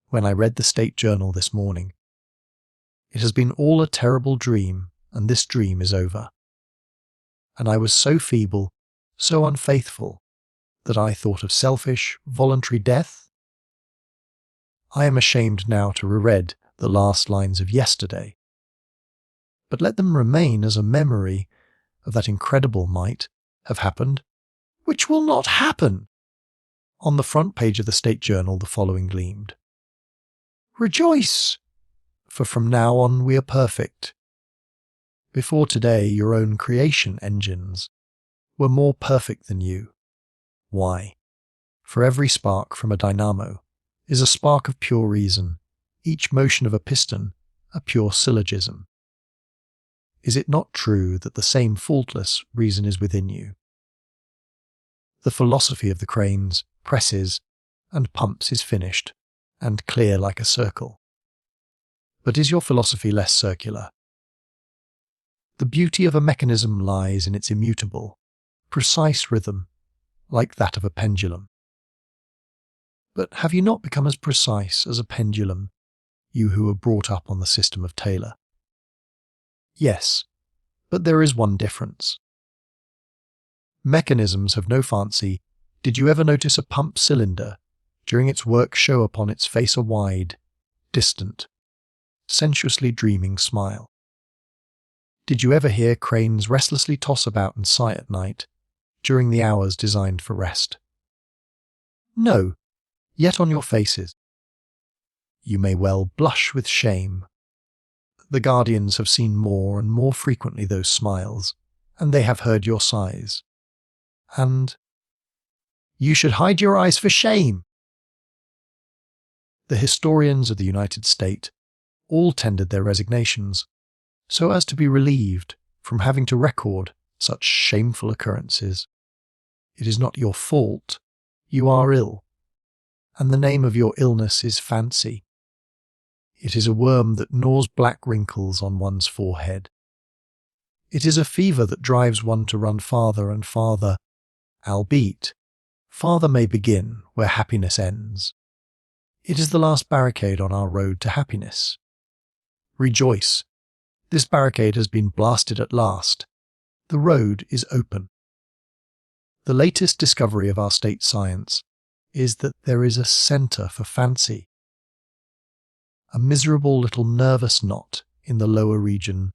when I read the State Journal this morning. It has been all a terrible dream, and this dream is over. And I was so feeble, so unfaithful, that I thought of selfish, voluntary death. I am ashamed now to reread the last lines of yesterday, but let them remain as a memory of that incredible might have happened, which will not happen. On the front page of the State Journal the following gleamed. Rejoice, for from now on we are perfect. Before today your own creation engines were more perfect than you. Why? For every spark from a dynamo is a spark of pure reason, each motion of a piston a pure syllogism. Is it not true that the same faultless reason is within you? The philosophy of the cranes, presses, and pumps is finished, and clear like a circle. But is your philosophy less circular? The beauty of a mechanism lies in its immutable, precise rhythm, like that of a pendulum. But have you not become as precise as a pendulum, you who were brought up on the system of Taylor? Yes, but there is one difference. Mechanisms have no fancy. Did you ever notice a pump cylinder during its work show upon its face a wide, distant, sensuously dreaming smile? Did you ever hear cranes restlessly toss about and sigh at night during the hours designed for rest? No, yet on your faces you may well blush with shame. The guardians have seen more and more frequently those smiles, and they have heard your sighs. And you should hide your eyes for shame. The historians of the United States all tendered their resignations, so as to be relieved from having to record such shameful occurrences. It is not your fault. You are ill, and the name of your illness is fancy. It is a worm that gnaws black wrinkles on one's forehead. It is a fever that drives one to run farther and farther, albeit farther may begin where happiness ends. It is the last barricade on our road to happiness. Rejoice! This barricade has been blasted at last. The road is open. The latest discovery of our state science is that there is a centre for fancy. A miserable little nervous knot in the lower region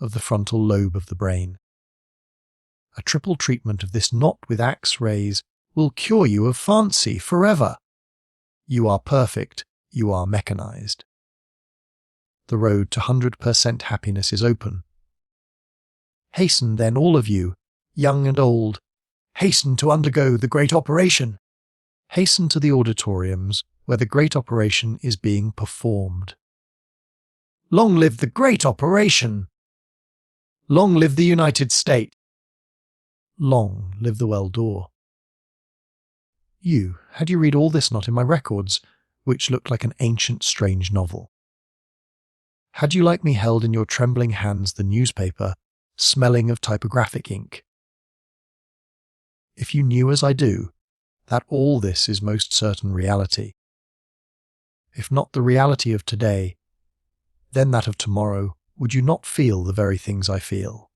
of the frontal lobe of the brain. A triple treatment of this knot with axe rays will cure you of fancy forever. You are perfect, you are mechanized. The road to 100% happiness is open. Hasten then, all of you, young and old, hasten to undergo the great operation. Hasten to the auditoriums where the great operation is being performed. Long live the great operation! Long live the United States! Long live the well-door! Had you read all this not in my records, which looked like an ancient strange novel? Had you like me held in your trembling hands the newspaper, smelling of typographic ink? If you knew as I do, that all this is most certain reality. If not the reality of today, then that of tomorrow, would you not feel the very things I feel?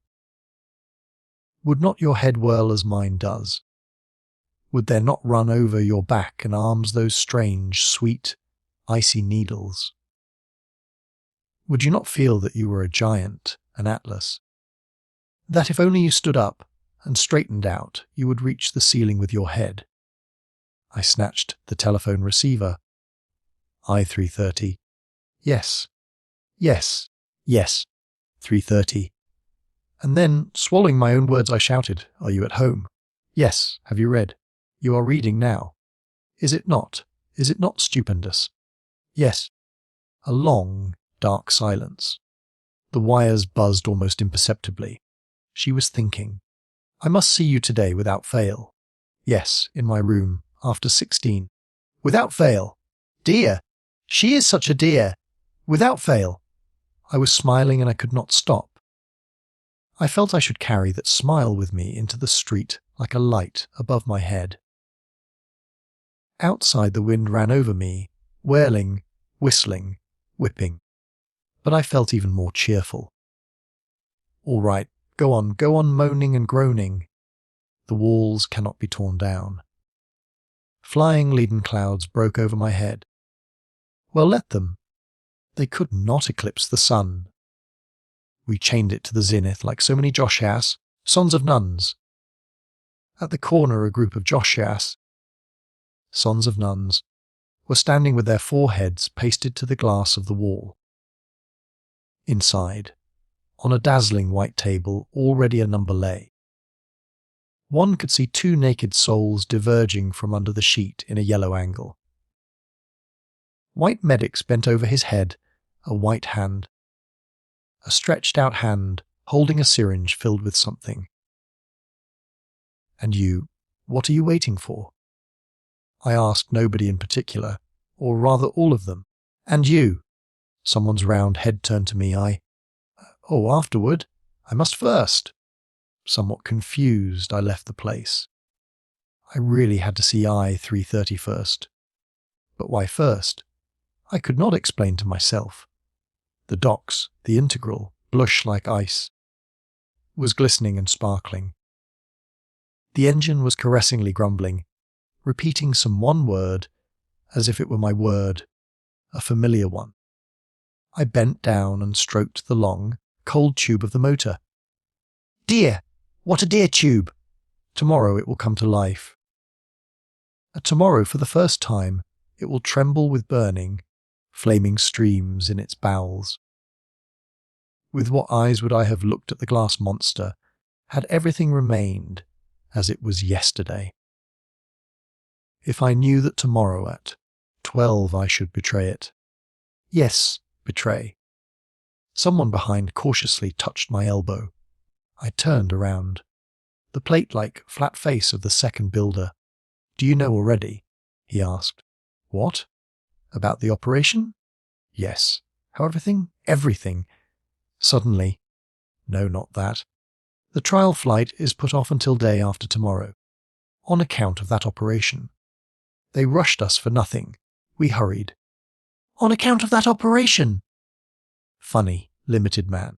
Would not your head whirl as mine does? Would there not run over your back and arms those strange, sweet, icy needles? Would you not feel that you were a giant, an Atlas? That if only you stood up and straightened out, you would reach the ceiling with your head? I snatched the telephone receiver. I-330. Yes, yes, yes, 3:30. And then, swallowing my own words, I shouted, "Are you at home? Yes, have you read? You are reading now. Is it not? Is it not stupendous? Yes." A long, dark silence. The wires buzzed almost imperceptibly. She was thinking. "I must see you today without fail." "Yes, in my room, after 16. "Without fail." "Dear! She is such a dear." "Without fail." I was smiling and I could not stop. I felt I should carry that smile with me into the street like a light above my head. Outside the wind ran over me, wailing, whistling, whipping. But I felt even more cheerful. All right, go on moaning and groaning. The walls cannot be torn down. Flying leaden clouds broke over my head. Well, let them. They could not eclipse the sun. We chained it to the zenith like so many Joshias, sons of nuns. At the corner a group of Joshias, sons of nuns, were standing with their foreheads pasted to the glass of the wall. Inside, on a dazzling white table, already a number lay. One could see two naked souls diverging from under the sheet in a yellow angle. White medics bent over his head, a white hand. A stretched-out hand, holding a syringe filled with something. "And you, what are you waiting for?" I asked nobody in particular, or rather all of them. "And you?" Someone's round head turned to me. "Oh, afterward. I must first." Somewhat confused, I left the place. I really had to see I-330 first. But why first? I could not explain to myself. The docks, the integral, blush like ice, was glistening and sparkling. The engine was caressingly grumbling, repeating some one word as if it were my word, a familiar one. I bent down and stroked the long, cold tube of the motor. Dear! What a dear tube! Tomorrow it will come to life. Tomorrow, for the first time, it will tremble with burning, flaming streams in its bowels. With what eyes would I have looked at the glass monster, had everything remained as it was yesterday? If I knew that tomorrow at 12 I should betray it. Yes, betray. Someone behind cautiously touched my elbow. I turned around. The plate-like, flat face of the second builder. Do you know already? He asked. What? About the operation? Yes. How everything? Everything. Suddenly. No, not that. The trial flight is put off until day after tomorrow, on account of that operation. They rushed us for nothing. We hurried. On account of that operation! Funny, limited man.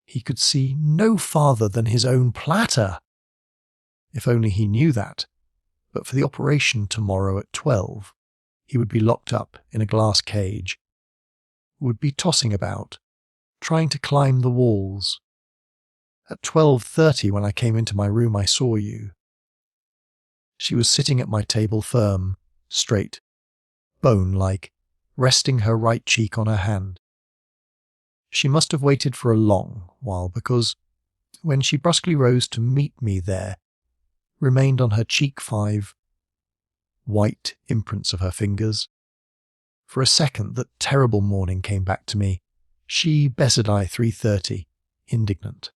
He could see no farther than his own platter. If only he knew that. But for the operation tomorrow at 12, he would be locked up in a glass cage, would be tossing about, trying to climb the walls. At 12:30, when I came into my room, I saw you. She was sitting at my table firm, straight, bone-like, resting her right cheek on her hand. She must have waited for a long while, because, when she brusquely rose to meet me there, remained on her cheek 5 white imprints of her fingers. For a second that terrible morning came back to me, she, Bessedai 3:30, indignant.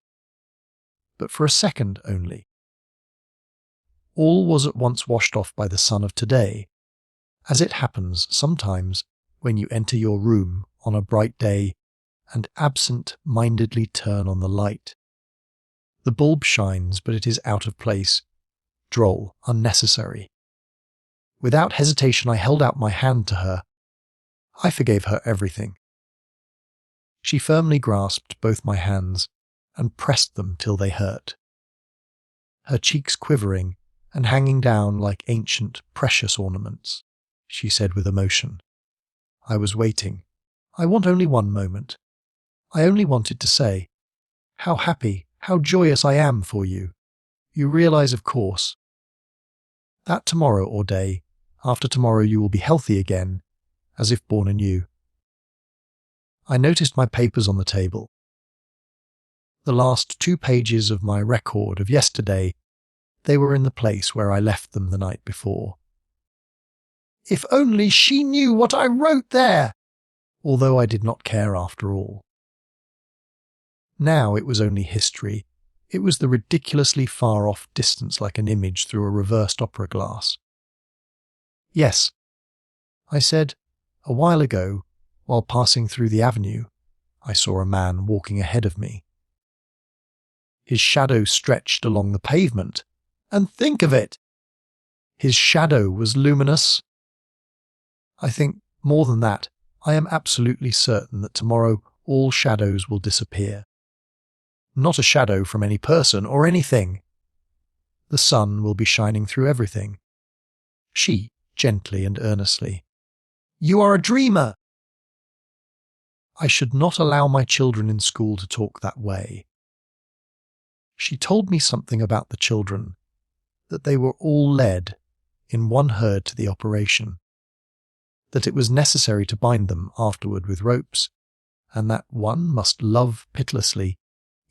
But for a second only. All was at once washed off by the sun of today, as it happens sometimes when you enter your room on a bright day and absent-mindedly turn on the light. The bulb shines, but it is out of place, droll, unnecessary. Without hesitation I held out my hand to her. I forgave her everything. She firmly grasped both my hands and pressed them till they hurt. Her cheeks quivering and hanging down like ancient, precious ornaments, she said with emotion. I was waiting. I want only one moment. I only wanted to say, how happy, how joyous I am for you. You realize, of course, that tomorrow or day, after tomorrow you will be healthy again, as if born anew. I noticed my papers on the table. The last 2 pages of my record of yesterday, they were in the place where I left them the night before. If only she knew what I wrote there! Although I did not care after all. Now it was only history. It was the ridiculously far-off distance like an image through a reversed opera glass. Yes, I said, a while ago, while passing through the avenue, I saw a man walking ahead of me. His shadow stretched along the pavement, and think of it! His shadow was luminous. I think, more than that, I am absolutely certain that tomorrow all shadows will disappear. Not a shadow from any person or anything. The sun will be shining through everything. She, gently and earnestly. You are a dreamer! I should not allow my children in school to talk that way. She told me something about the children, that they were all led in one herd to the operation, that it was necessary to bind them afterward with ropes, and that one must love pitilessly,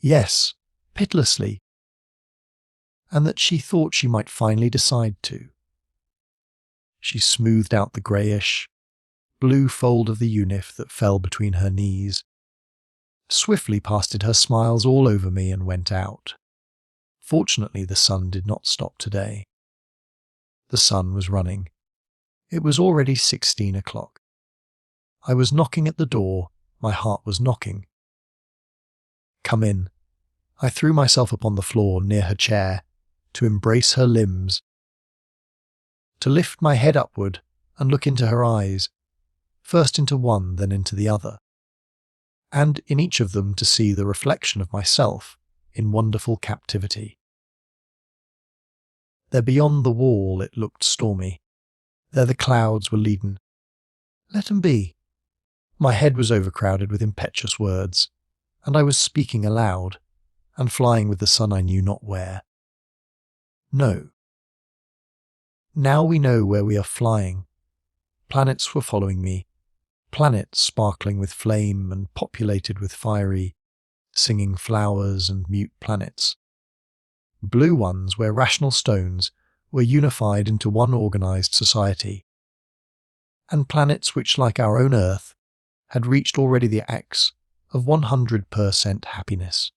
yes, pitilessly, and that she thought she might finally decide to. She smoothed out the greyish, blue fold of the unif that fell between her knees, swiftly pasted her smiles all over me and went out. Fortunately, the sun did not stop today. The sun was running. It was already 16 o'clock. I was knocking at the door. My heart was knocking. Come in. I threw myself upon the floor near her chair, to embrace her limbs. To lift my head upward, and look into her eyes, first into one, then into the other, and in each of them to see the reflection of myself in wonderful captivity. There beyond the wall it looked stormy. There the clouds were leaden. Let 'em be. My head was overcrowded with impetuous words, and I was speaking aloud, and flying with the sun I knew not where. No. Now we know where we are flying. Planets were following me, planets sparkling with flame and populated with fiery, singing flowers and mute planets. Blue ones where rational stones were unified into one organized society. And planets which, like our own Earth, had reached already the apex of 100% happiness.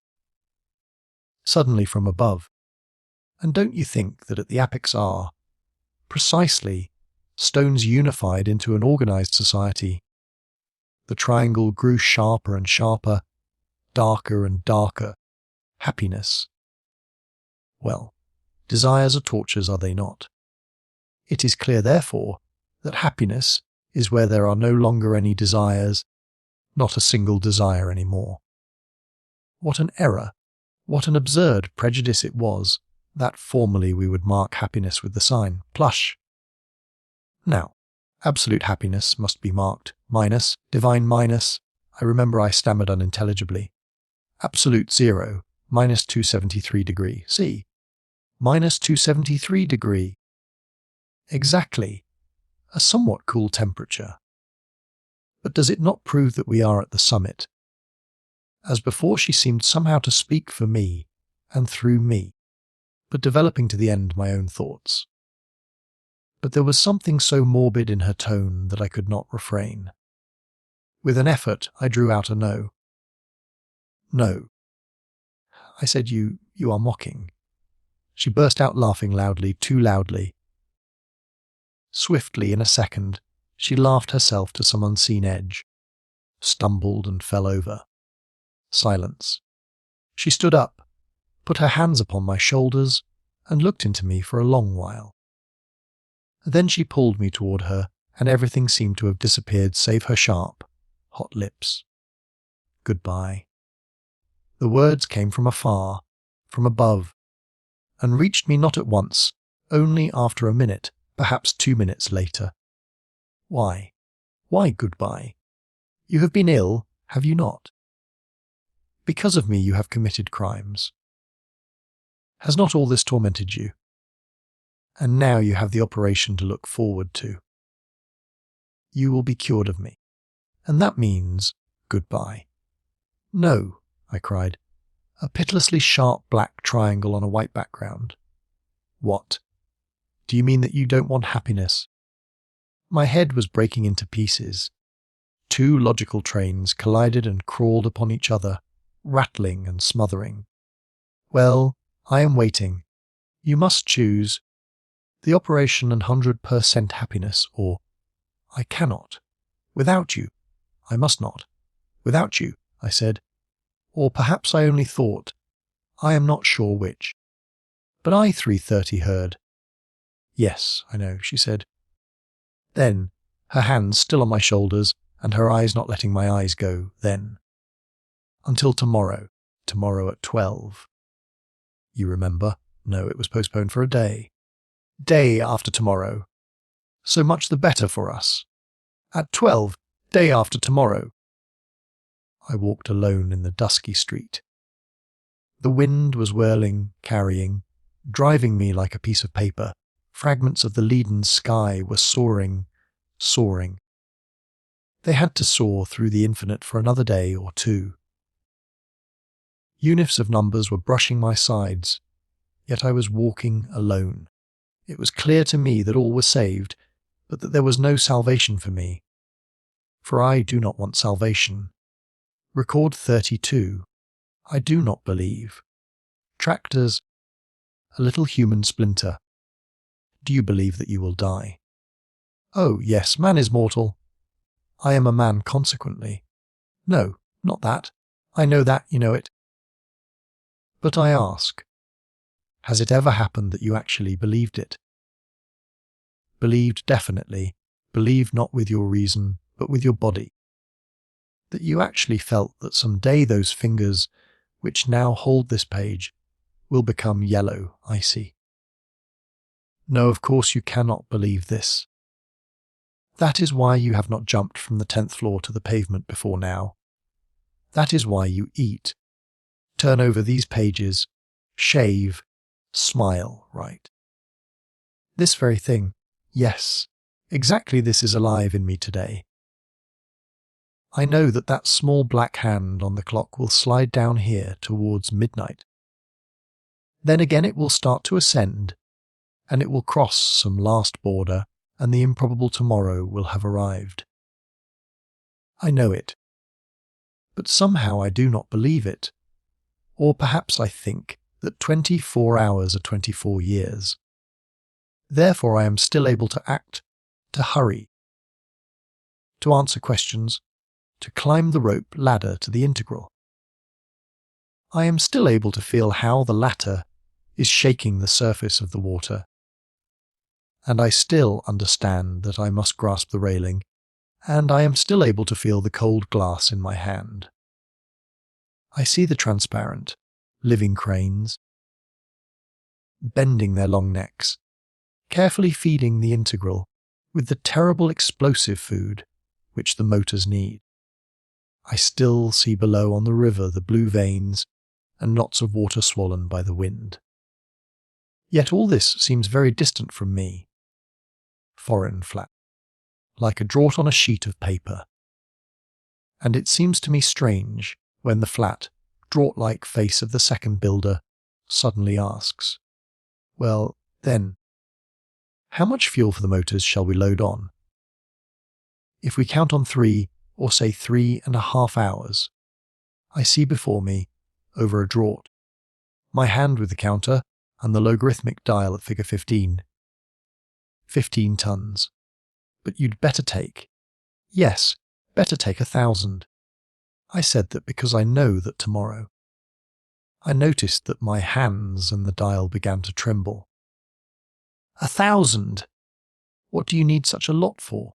Suddenly from above, and don't you think that at the apex are, precisely, stones unified into an organized society? The triangle grew sharper and sharper, darker and darker. Happiness. Well, desires are tortures, are they not? It is clear, therefore, that happiness is where there are no longer any desires, not a single desire any more. What an error, what an absurd prejudice it was, that formerly we would mark happiness with the sign plush. Now, absolute happiness must be marked minus, divine minus, I remember I stammered unintelligibly. Absolute zero, minus 273 degree. See, minus 273 degree. Exactly, a somewhat cool temperature. But does it not prove that we are at the summit? As before, she seemed somehow to speak for me and through me, but developing to the end my own thoughts. But there was something so morbid in her tone that I could not refrain. With an effort, I drew out a no. No. I said, you are mocking. She burst out laughing loudly, too loudly. Swiftly, in a second, she laughed herself to some unseen edge, stumbled and fell over. Silence. She stood up, put her hands upon my shoulders, and looked into me for a long while. Then she pulled me toward her, and everything seemed to have disappeared save her sharp, hot lips. Goodbye. The words came from afar, from above, and reached me not at once, only after a minute, perhaps 2 minutes later. Why? Why goodbye? You have been ill, have you not? Because of me you have committed crimes. Has not all this tormented you? And now you have the operation to look forward to. You will be cured of me, and that means goodbye. No, I cried, a pitilessly sharp black triangle on a white background. What? Do you mean that you don't want happiness? My head was breaking into pieces. 2 logical trains collided and crawled upon each other, rattling and smothering. Well, I am waiting. You must choose. The operation and 100% happiness, or I cannot. Without you. I must not. Without you, I said. Or perhaps I only thought. I am not sure which. But I 3:30 heard. Yes, I know, she said. Then, her hands still on my shoulders, and her eyes not letting my eyes go, then. Until tomorrow at 12. You remember? No, it was postponed for a day. Day after tomorrow. So much the better for us. At 12, day after tomorrow. I walked alone in the dusky street. The wind was whirling, carrying, driving me like a piece of paper. Fragments of the leaden sky were soaring, soaring. They had to soar through the infinite for another day or 2. Unifs of numbers were brushing my sides, yet I was walking alone. It was clear to me that all was saved, but that there was no salvation for me. For I do not want salvation. Record 32. I do not believe. Tractors. A little human splinter. Do you believe that you will die? Oh, yes, man is mortal. I am a man consequently. No, not that. I know that, you know it. But I ask, has it ever happened that you actually believed it? Believed definitely, believe not with your reason, but with your body. That you actually felt that some day those fingers, which now hold this page, will become yellow, icy. No, of course you cannot believe this. That is why you have not jumped from the 10th floor to the pavement before now. That is why you eat, turn over these pages, shave, smile, write. This very thing, yes, exactly this is alive in me today. I know that that small black hand on the clock will slide down here towards midnight. Then again it will start to ascend, and it will cross some last border, and the improbable tomorrow will have arrived. I know it. But somehow I do not believe it. Or perhaps I think that 24 hours are 24 years. Therefore I am still able to act, to hurry, to answer questions, to climb the rope ladder to the integral. I am still able to feel how the latter is shaking the surface of the water. And I still understand that I must grasp the railing, and I am still able to feel the cold glass in my hand. I see the transparent, living cranes, bending their long necks, carefully feeding the integral with the terrible explosive food which the motors need. I still see below on the river the blue veins and knots of water swollen by the wind. Yet all this seems very distant from me, foreign flat, like a draught on a sheet of paper. And it seems to me strange when the flat, draught-like face of the second builder suddenly asks, "Well, then, how much fuel for the motors shall we load on? If we count on 3, or say 3.5 hours, I see before me, over a draught, my hand with the counter and the logarithmic dial at figure 15. 15 tons. But you'd better take, yes, better take 1,000. I said that because I know that tomorrow. I noticed that my hands and the dial began to tremble. 1,000! What do you need such a lot for?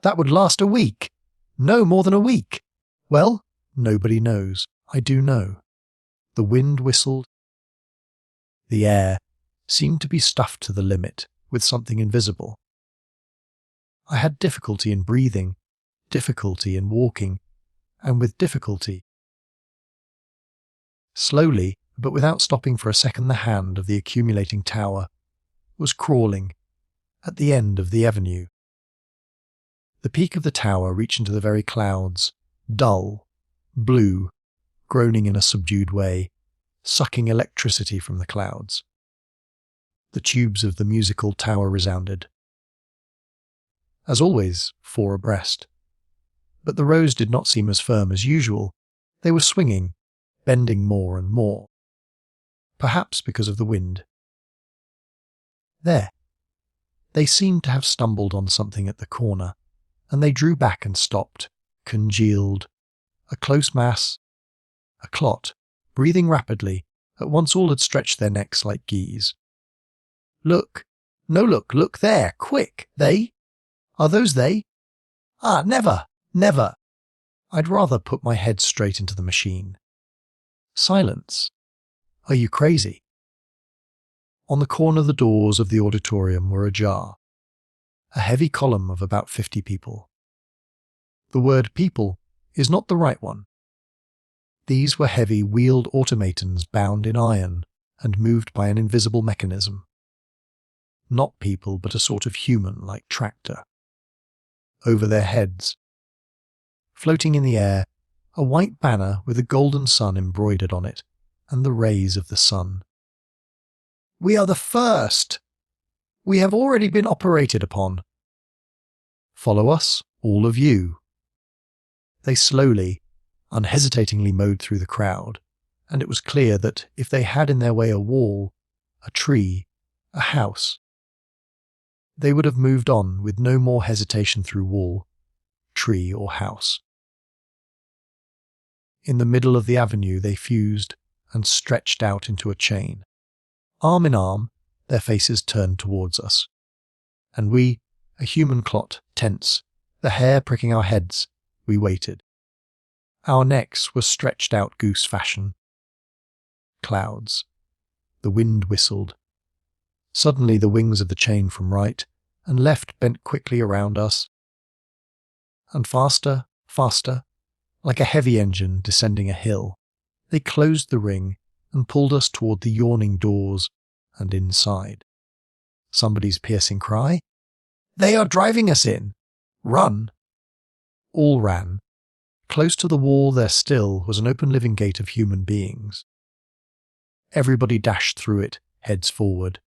That would last a week. No more than a week. Well, nobody knows. I do know. The wind whistled. The air seemed to be stuffed to the limit with something invisible. I had difficulty in breathing, difficulty in walking, and with difficulty. Slowly, but without stopping for a second, the hand of the accumulating tower was crawling at the end of the avenue. The peak of the tower reached into the very clouds, dull, blue, groaning in a subdued way, sucking electricity from the clouds. The tubes of the musical tower resounded. As always, 4 abreast. But the rows did not seem as firm as usual. They were swinging, bending more and more. Perhaps because of the wind. There. They seemed to have stumbled on something at the corner, and they drew back and stopped, congealed, a close mass, a clot, breathing rapidly. At once all had stretched their necks like geese. Look! No, look there! Quick! They? Are those they? Ah, never! Never! I'd rather put my head straight into the machine. Silence! Are you crazy? On the corner the doors of the auditorium were ajar. A heavy column of about 50 people. The word people is not the right one. These were heavy wheeled automatons bound in iron and moved by an invisible mechanism. Not people, but a sort of human-like tractor. Over their heads, floating in the air, a white banner with a golden sun embroidered on it, and the rays of the sun. We are the first! We have already been operated upon. Follow us, all of you. They slowly, unhesitatingly mowed through the crowd, and it was clear that if they had in their way a wall, a tree, a house, they would have moved on with no more hesitation through wall, tree or house. In the middle of the avenue they fused and stretched out into a chain. Arm in arm, their faces turned towards us, and we, a human clot, tense, the hair pricking our heads. We waited. Our necks were stretched out goose fashion. Clouds. The wind whistled. Suddenly the wings of the chain from right and left bent quickly around us. And faster, faster, like a heavy engine descending a hill, they closed the ring and pulled us toward the yawning doors and inside. Somebody's piercing cry. "They are driving us in! Run!" All ran. Close to the wall there still was an open living gate of human beings. Everybody dashed through it, heads forward.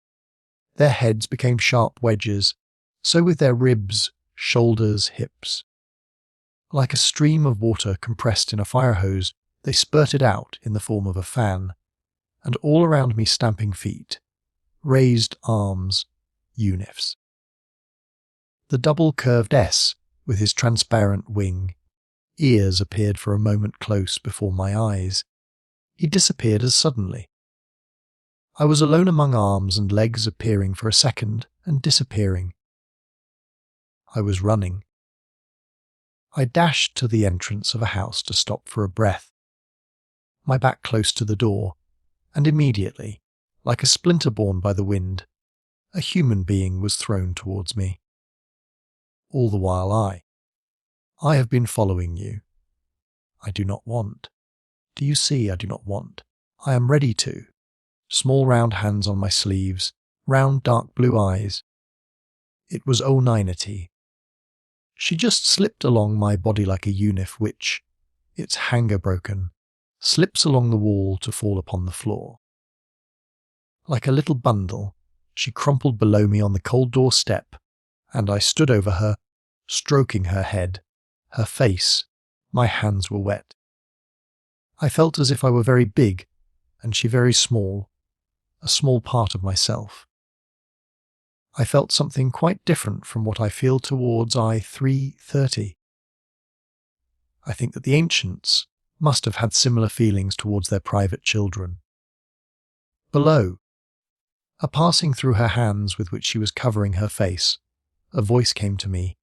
Their heads became sharp wedges, so with their ribs, shoulders, hips. Like a stream of water compressed in a fire hose, they spurted out in the form of a fan, and all around me stamping feet, raised arms, unifs. The double curved S, with his transparent wing, ears appeared for a moment close before my eyes. He disappeared as suddenly. I was alone among arms and legs appearing for a second and disappearing. I was running. I dashed to the entrance of a house to stop for a breath, my back close to the door, and immediately, like a splinter borne by the wind, a human being was thrown towards me. All the while I have been following you. I do not want. Do you see I do not want? I am ready to. Small round hands on my sleeves, round dark blue eyes. It was Oneinity. She just slipped along my body like a unif which, its hanger broken, slips along the wall to fall upon the floor. Like a little bundle, she crumpled below me on the cold door step, and I stood over her, stroking her head, her face. My hands were wet. I felt as if I were very big, and she very small, a small part of myself. I felt something quite different from what I feel towards I-330. I think that the ancients must have had similar feelings towards their private children. Below, a passing through her hands with which she was covering her face, a voice came to me.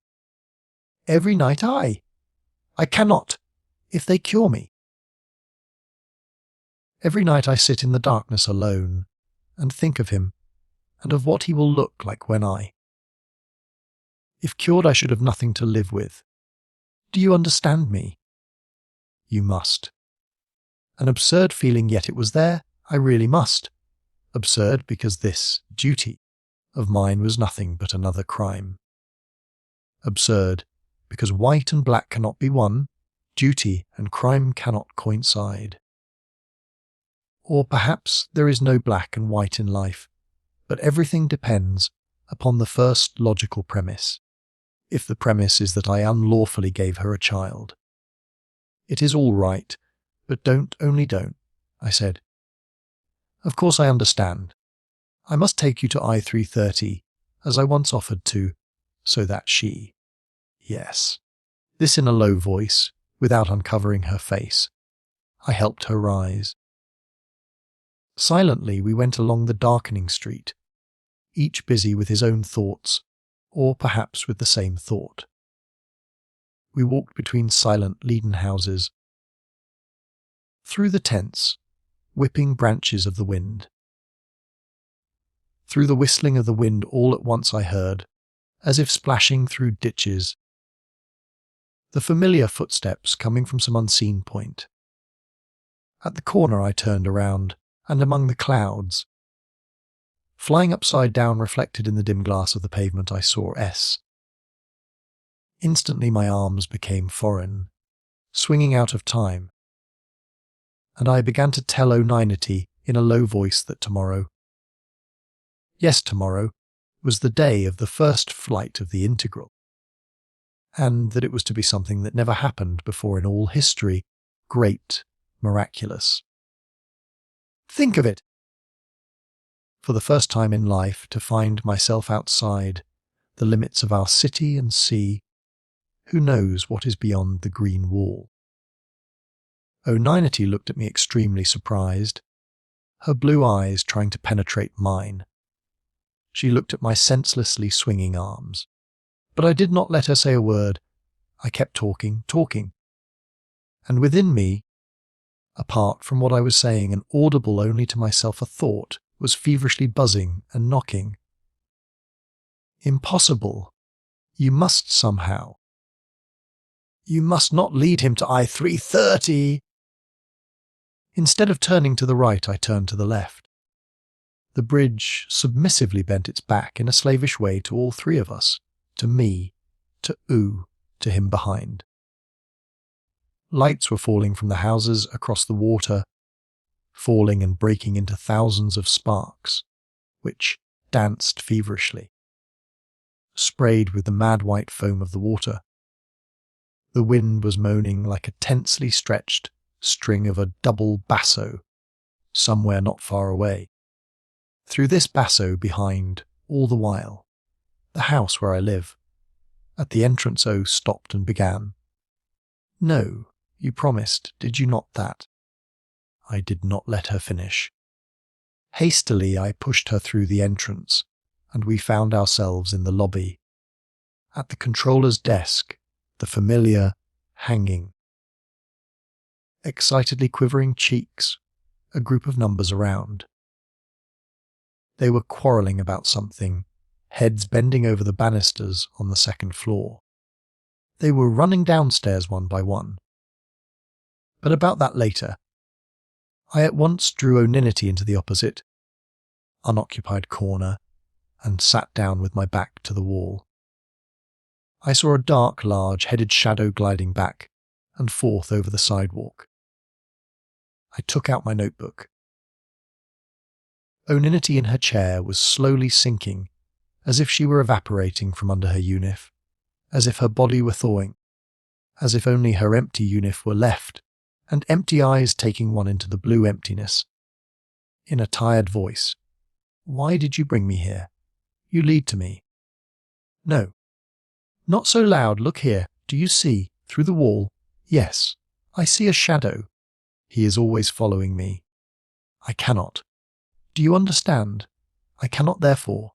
"Every night I cannot, if they cure me. Every night I sit in the darkness alone and think of him and of what he will look like when if cured I should have nothing to live with. Do you understand me? You must. An absurd feeling, yet it was there. I really must. Absurd because this duty of mine was nothing but another crime. Absurd because white and black cannot be one, duty and crime cannot coincide. Or perhaps there is no black and white in life, but everything depends upon the first logical premise, if the premise is that I unlawfully gave her a child. It is all right, but only don't, I said. Of course I understand. I must take you to I-330, as I once offered to, so that she... Yes. This in a low voice, without uncovering her face. I helped her rise. Silently we went along the darkening street, each busy with his own thoughts, or perhaps with the same thought. We walked between silent leaden houses, through the tents, whipping branches of the wind. Through the whistling of the wind all at once I heard, as if splashing through ditches, the familiar footsteps coming from some unseen point. At the corner I turned around, and among the clouds, flying upside down reflected in the dim glass of the pavement, I saw S. Instantly my arms became foreign, swinging out of time, and I began to tell Oneinity in a low voice that tomorrow, yes, tomorrow, was the day of the first flight of the integral, and that it was to be something that never happened before in all history, great, miraculous. Think of it! For the first time in life, to find myself outside the limits of our city and sea, who knows what is beyond the green wall? Oneinity looked at me extremely surprised, her blue eyes trying to penetrate mine. She looked at my senselessly swinging arms. But I did not let her say a word. I kept talking. And within me, apart from what I was saying and audible only to myself, a thought was feverishly buzzing and knocking. Impossible. You must somehow. You must not lead him to I-330. Instead of turning to the right, I turned to the left. The bridge submissively bent its back in a slavish way to all three of us, to me, to to him behind. Lights were falling from the houses across the water, falling and breaking into thousands of sparks, which danced feverishly, sprayed with the mad white foam of the water. The wind was moaning like a tensely stretched string of a double basso, somewhere not far away. Through this basso behind, all the while, the house where I live. At the entrance, stopped and began. No, you promised, did you not, that? I did not let her finish. Hastily I pushed her through the entrance, and we found ourselves in the lobby. At the controller's desk, the familiar, hanging. Excitedly quivering cheeks, a group of numbers around. They were quarrelling about something, heads bending over the banisters on the second floor. They were running downstairs one by one. But about that later. I at once drew Oninity into the opposite, unoccupied corner, and sat down with my back to the wall. I saw a dark, large-headed shadow gliding back and forth over the sidewalk. I took out my notebook. Oninity in her chair was slowly sinking, as if she were evaporating from under her unif, as if her body were thawing, as if only her empty unif were left, and empty eyes taking one into the blue emptiness. In a tired voice, "Why did you bring me here? You lead to me." "No. Not so loud, look here. Do you see, through the wall? Yes, I see a shadow. He is always following me. I cannot. Do you understand? I cannot therefore.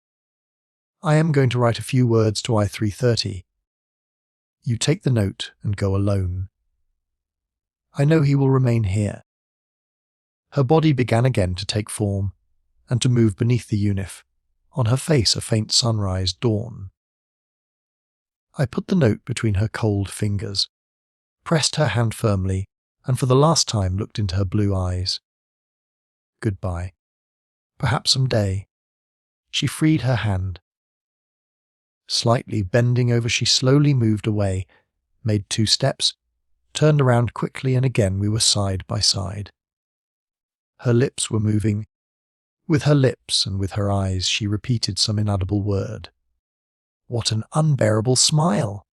I am going to write a few words to I-330. You take the note and go alone. I know he will remain here." Her body began again to take form and to move beneath the unif, on her face a faint sunrise dawn. I put the note between her cold fingers, pressed her hand firmly, and for the last time looked into her blue eyes. Goodbye. Perhaps some day. She freed her hand. Slightly bending over, she slowly moved away, made 2 steps, turned around quickly, and again we were side by side. Her lips were moving. With her lips and with her eyes she repeated some inaudible word. What an unbearable smile!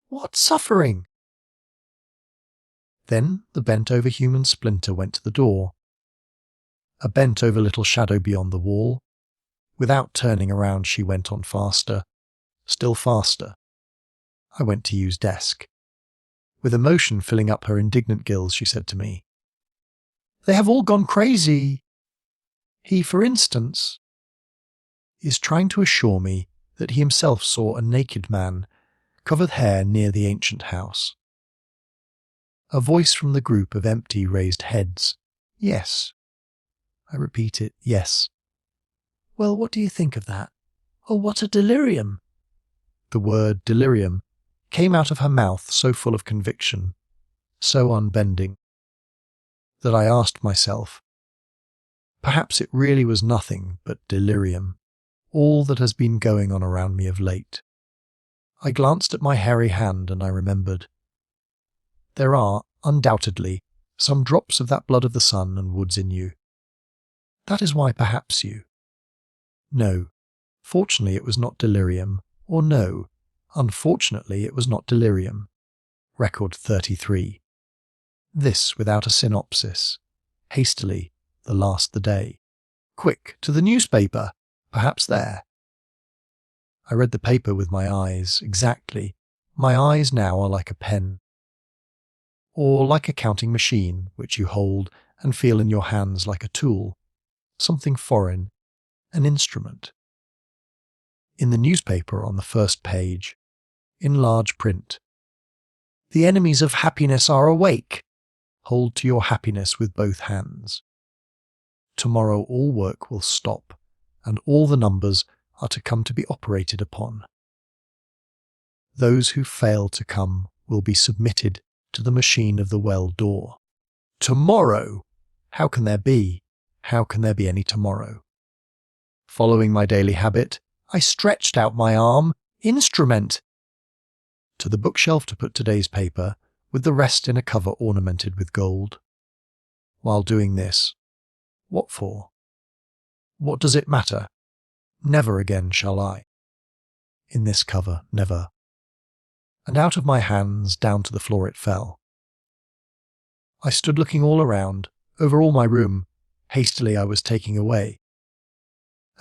What suffering! Then the bent-over human splinter went to the door. A bent-over little shadow beyond the wall. Without turning around she went on faster, still faster. I went to use desk. With emotion filling up her indignant gills, she said to me, "They have all gone crazy. He, for instance, is trying to assure me that he himself saw a naked man, covered hair, near the ancient house." A voice from the group of empty raised heads. "Yes." I repeat it, "Yes." "Well, what do you think of that? Oh, what a delirium!" The word delirium came out of her mouth so full of conviction, so unbending, that I asked myself, perhaps it really was nothing but delirium, all that has been going on around me of late. I glanced at my hairy hand and I remembered. There are, undoubtedly, some drops of that blood of the sun and woods in you. That is why perhaps you. No, fortunately it was not delirium, or no, unfortunately it was not delirium. Record 33. This without a synopsis. Hastily, the day. Quick, to the newspaper, perhaps there. I read the paper with my eyes, exactly. My eyes now are like a pen. Or like a counting machine, which you hold and feel in your hands like a tool, something foreign, an instrument. In the newspaper on the first page, in large print. The enemies of happiness are awake. Hold to your happiness with both hands. Tomorrow all work will stop, and all the numbers are to come to be operated upon. Those who fail to come will be submitted to the machine of the well door. Tomorrow! How can there be? How can there be any tomorrow? Following my daily habit, I stretched out my arm, instrument, to the bookshelf to put today's paper, with the rest in a cover ornamented with gold. While doing this, what for? What does it matter? Never again shall I. In this cover, never. And out of my hands, down to the floor it fell. I stood looking all around, over all my room. Hastily I was taking away,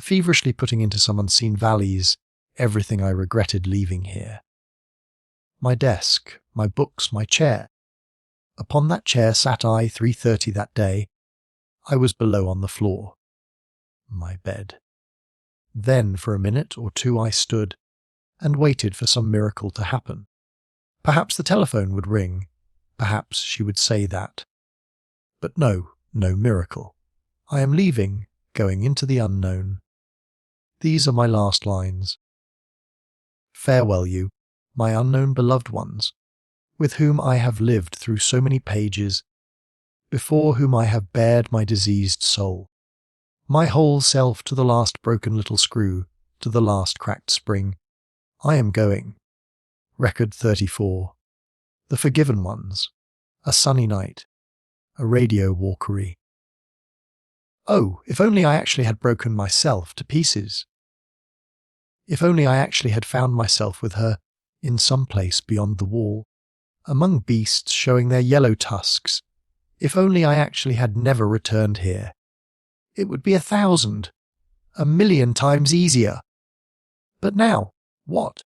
feverishly putting into some unseen valleys everything I regretted leaving here. My desk, my books, my chair. Upon that chair sat I 3:30 that day. I was below on the floor. My bed. Then for a minute or two I stood and waited for some miracle to happen. Perhaps the telephone would ring. Perhaps she would say that. But no miracle. I am leaving, going into the unknown. These are my last lines. Farewell you, my unknown beloved ones, with whom I have lived through so many pages, before whom I have bared my diseased soul, my whole self to the last broken little screw, to the last cracked spring. I am going. Record 34. The Forgiven Ones. A sunny night. A radio walkery. Oh, if only I actually had broken myself to pieces. If only I actually had found myself with her in some place beyond the wall, among beasts showing their yellow tusks. If only I actually had never returned here. It would be 1,000, 1,000,000 times easier. But now, what?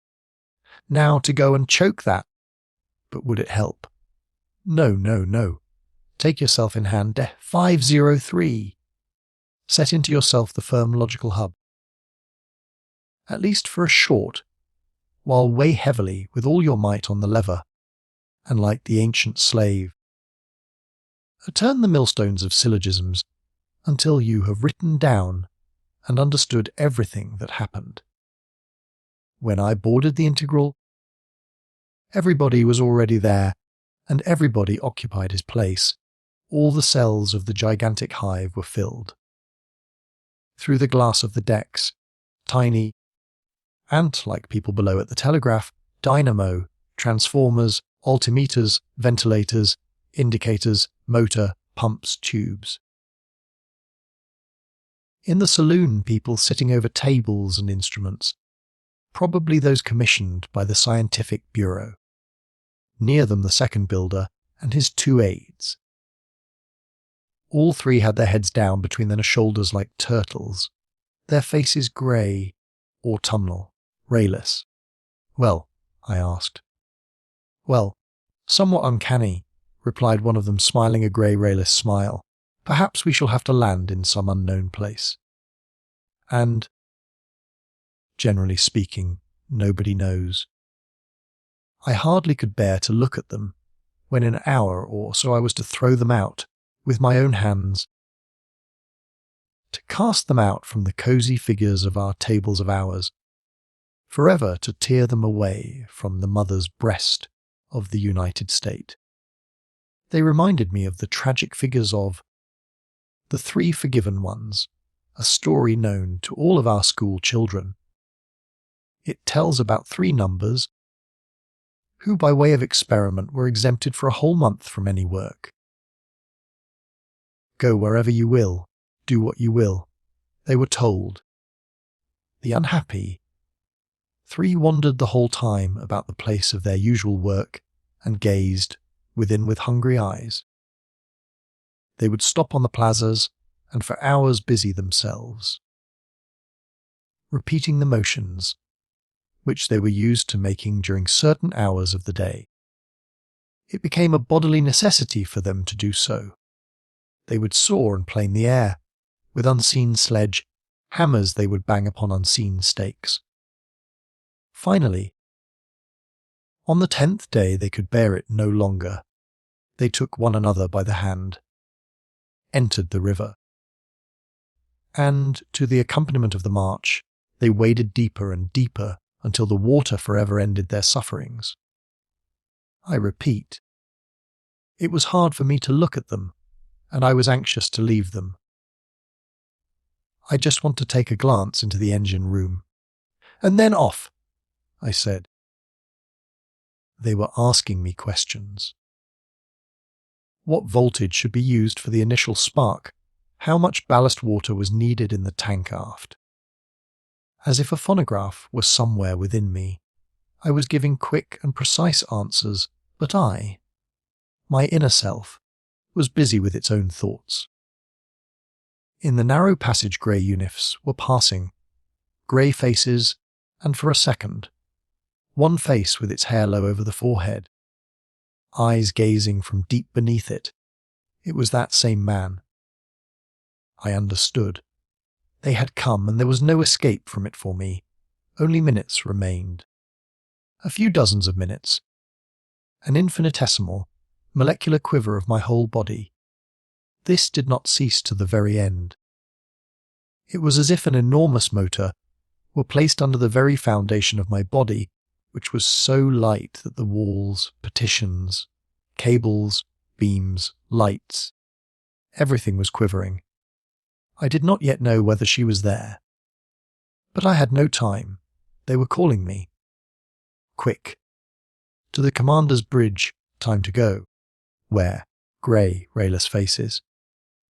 Now to go and choke that. But would it help? No. Take yourself in hand. 503. Set into yourself the firm logical hub. At least for a short, while weigh heavily with all your might on the lever, and like the ancient slave, turn the millstones of syllogisms until you have written down and understood everything that happened. When I boarded the integral, everybody was already there, and everybody occupied his place. All the cells of the gigantic hive were filled. Through the glass of the decks, tiny, ant-like people below at the telegraph, dynamo, transformers, altimeters, ventilators, indicators, motor, pumps, tubes. In the saloon, people sitting over tables and instruments, probably those commissioned by the Scientific Bureau. Near them the second builder and his 2 aides. All 3 had their heads down between their shoulders like turtles, their faces grey, autumnal, rayless. Well, I asked. Well, somewhat uncanny, replied one of them, smiling a grey, rayless smile. Perhaps we shall have to land in some unknown place. And, generally speaking, nobody knows. I hardly could bear to look at them, when in an hour or so I was to throw them out with my own hands, to cast them out from the cosy figures of our tables of hours, forever to tear them away from the mother's breast of the United State. They reminded me of the tragic figures of The 3 Forgiven Ones, a story known to all of our school children. It tells about 3 numbers who by way of experiment were exempted for a whole month from any work. Go wherever you will, do what you will, they were told. The unhappy 3 wandered the whole time about the place of their usual work and gazed within with hungry eyes. They would stop on the plazas and for hours busy themselves, repeating the motions which they were used to making during certain hours of the day. It became a bodily necessity for them to do so. They would soar and plane the air. With unseen sledge hammers they would bang upon unseen stakes. Finally, On the 10th day they could bear it no longer. They took one another by the hand, entered the river, and, to the accompaniment of the march, they waded deeper and deeper until the water forever ended their sufferings. I repeat, it was hard for me to look at them, and I was anxious to leave them. I just want to take a glance into the engine room. And then off, I said. They were asking me questions. What voltage should be used for the initial spark? How much ballast water was needed in the tank aft? As if a phonograph were somewhere within me, I was giving quick and precise answers, but my inner self, was busy with its own thoughts. In the narrow passage grey unifs were passing, grey faces, and for a second, one face with its hair low over the forehead, eyes gazing from deep beneath it. It was that same man. I understood. They had come, and there was no escape from it for me. Only minutes remained. A few dozens of minutes. An infinitesimal, molecular quiver of my whole body. This did not cease to the very end. It was as if an enormous motor were placed under the very foundation of my body, which was so light that the walls, partitions, cables, beams, lights, everything was quivering. I did not yet know whether she was there. But I had no time. They were calling me. Quick. To the commander's bridge, time to go. Where? Grey, rayless faces.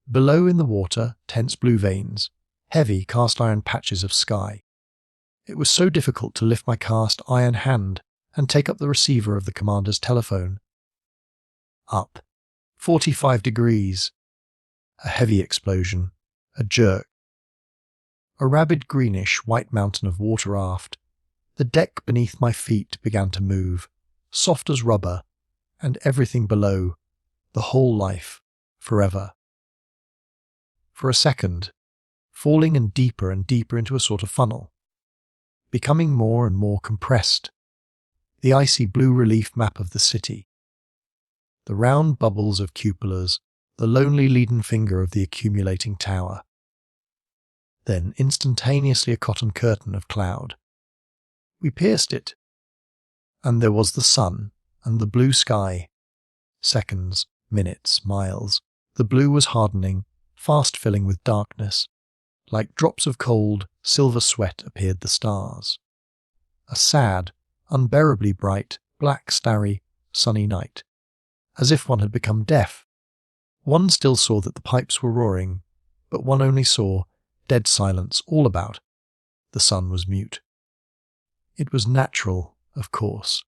Below in the water, tense blue veins, heavy cast-iron patches of sky. It was so difficult to lift my cast-iron hand and take up the receiver of the commander's telephone. Up. 45 degrees. A heavy explosion. A jerk. A rabid greenish-white mountain of water aft. The deck beneath my feet began to move, soft as rubber, and everything below, the whole life, forever. For a second, falling and deeper into a sort of funnel, becoming more and more compressed, the icy blue relief map of the city, the round bubbles of cupolas, the lonely leaden finger of the accumulating tower. Then instantaneously a cotton curtain of cloud. We pierced it, and there was the sun and the blue sky. Seconds, minutes, miles. The blue was hardening, fast filling with darkness. Like drops of cold, silver sweat appeared the stars. A sad, unbearably bright, black, starry, sunny night. As if one had become deaf. One still saw that the pipes were roaring, but one only saw dead silence all about. The sun was mute. It was natural, of course.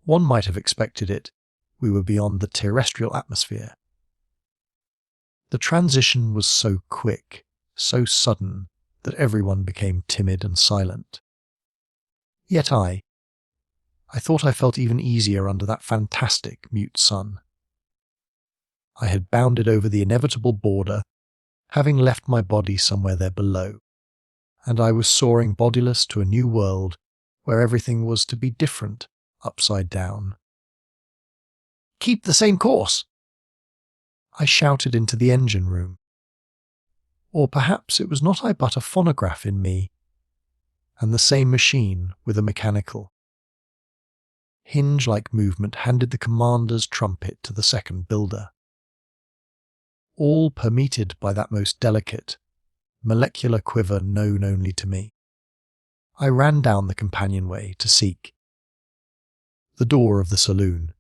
One might have expected it. We were beyond the terrestrial atmosphere. The transition was so quick, so sudden, that everyone became timid and silent. Yet I thought I felt even easier under that fantastic mute sun. I had bounded over the inevitable border, having left my body somewhere there below, and I was soaring bodiless to a new world where everything was to be different, upside down. "Keep the same course!" I shouted into the engine room. Or perhaps it was not I but a phonograph in me, and the same machine with a mechanical, hinge-like movement handed the commander's trumpet to the second builder. All permeated by that most delicate, molecular quiver known only to me. I ran down the companionway to seek the door of the saloon.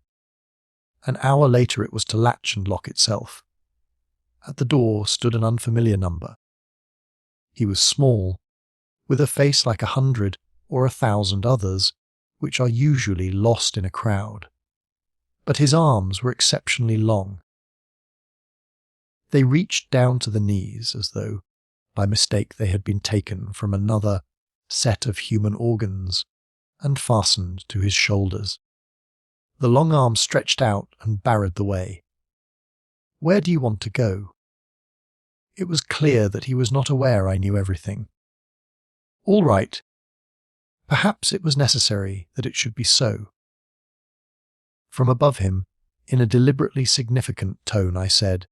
An hour later it was to latch and lock itself. At the door stood an unfamiliar number. He was small, with a face like 100 or 1,000 others, which are usually lost in a crowd. But his arms were exceptionally long. They reached down to the knees as though, by mistake, they had been taken from another set of human organs and fastened to his shoulders. The long arms stretched out and barred the way. "Where do you want to go?" It was clear that he was not aware I knew everything. All right. Perhaps it was necessary that it should be so. From above him, in a deliberately significant tone, I said,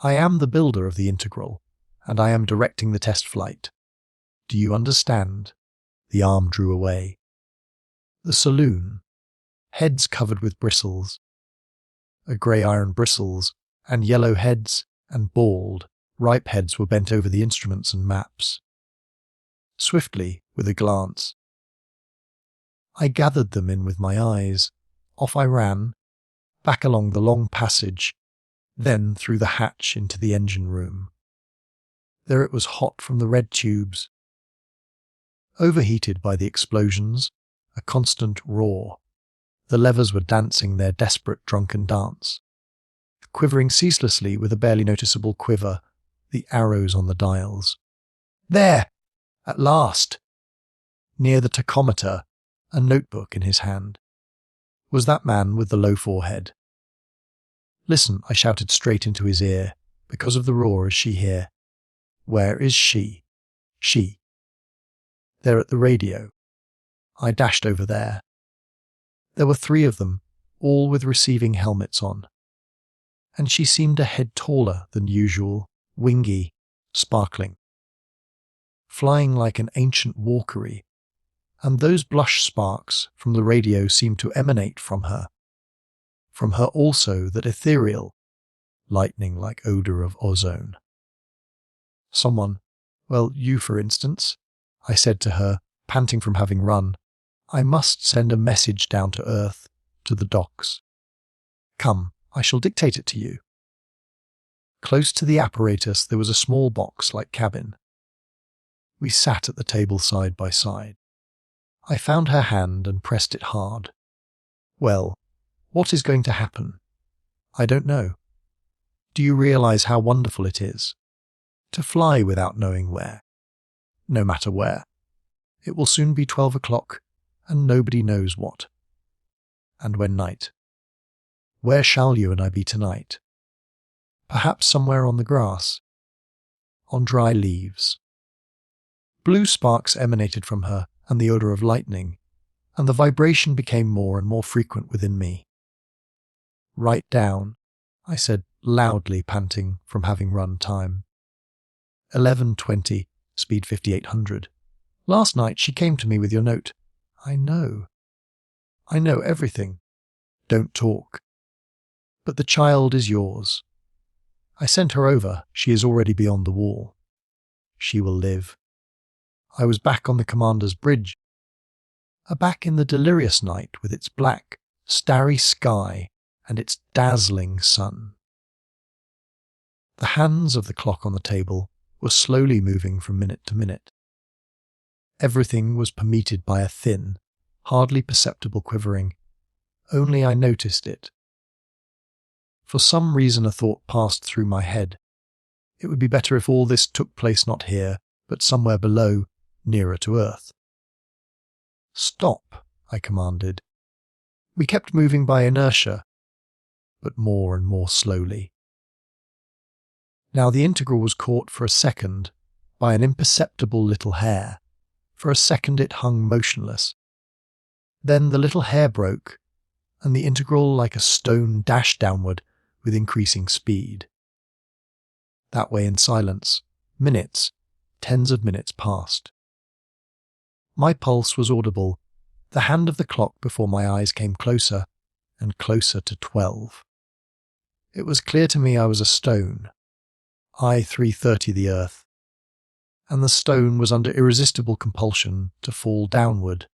"I am the builder of the integral, and I am directing the test flight. Do you understand?" The arm drew away. The saloon, heads covered with bristles, grey iron bristles, and yellow heads, and bald, ripe heads were bent over the instruments and maps. Swiftly, with a glance, I gathered them in with my eyes. Off I ran, back along the long passage, then through the hatch into the engine room. There it was hot from the red tubes, overheated by the explosions, a constant roar. The levers were dancing their desperate drunken dance, quivering ceaselessly with a barely noticeable quiver, the arrows on the dials. There! At last! Near the tachometer, a notebook in his hand, was that man with the low forehead. "Listen," I shouted straight into his ear. "Because of the roar, is she here?" "Where is she?" "She." "They're at the radio." I dashed over there. There were 3 of them, all with receiving helmets on. And she seemed a head taller than usual, wingy, sparkling, flying like an ancient walkery, and those blush sparks from the radio seemed to emanate from her. From her also that ethereal, lightning-like odour of ozone. "Someone, well, you for instance," I said to her, panting from having run. "I must send a message down to Earth, to the docks. Come, I shall dictate it to you." Close to the apparatus there was a small box-like cabin. We sat at the table side by side. I found her hand and pressed it hard. "Well, what is going to happen?" "I don't know. Do you realize how wonderful it is? To fly without knowing where. No matter where. It will soon be 12 o'clock, and nobody knows what. And when night. Where shall you and I be tonight? Perhaps somewhere on the grass. On dry leaves." Blue sparks emanated from her, and the odour of lightning, and the vibration became more and more frequent within me. "Write down," I said, loudly panting from having run time. 11:20, speed 5800. "Last night she came to me with your note." "I know. I know everything." "Don't talk." "But the child is yours. I sent her over. She is already beyond the wall. She will live." I was back on the commander's bridge, back in the delirious night with its black, starry sky and its dazzling sun. The hands of the clock on the table were slowly moving from minute to minute. Everything was permeated by a thin, hardly perceptible quivering. Only I noticed it. For some reason a thought passed through my head. It would be better if all this took place not here, but somewhere below, nearer to Earth. "Stop," I commanded. We kept moving by inertia, but more and more slowly. Now the integral was caught for a second by an imperceptible little hair. For a second it hung motionless. Then the little hair broke, and the integral like a stone dashed downward with increasing speed. That way in silence, minutes, tens of minutes passed. My pulse was audible, the hand of the clock before my eyes came closer and closer to 12. It was clear to me I was a stone, I 330 the earth, and the stone was under irresistible compulsion to fall downward,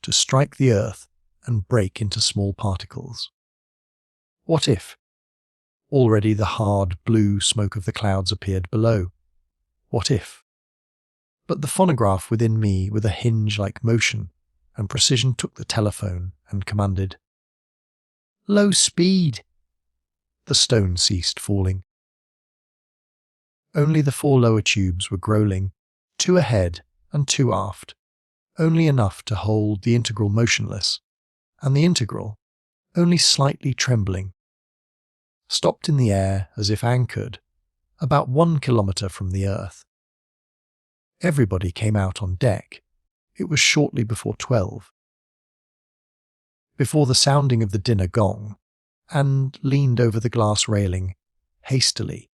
to strike the earth and break into small particles. What if? Already the hard blue smoke of the clouds appeared below. What if? But the phonograph within me, with a hinge-like motion and precision, took the telephone and commanded, "Low speed." The stone ceased falling. Only the 4 lower tubes were growling, 2 ahead and 2 aft, only enough to hold the integral motionless, and the integral, only slightly trembling, stopped in the air as if anchored, about 1 kilometre from the earth. Everybody came out on deck. It was shortly before 12. before the sounding of the dinner gong, and leaned over the glass railing. Hastily,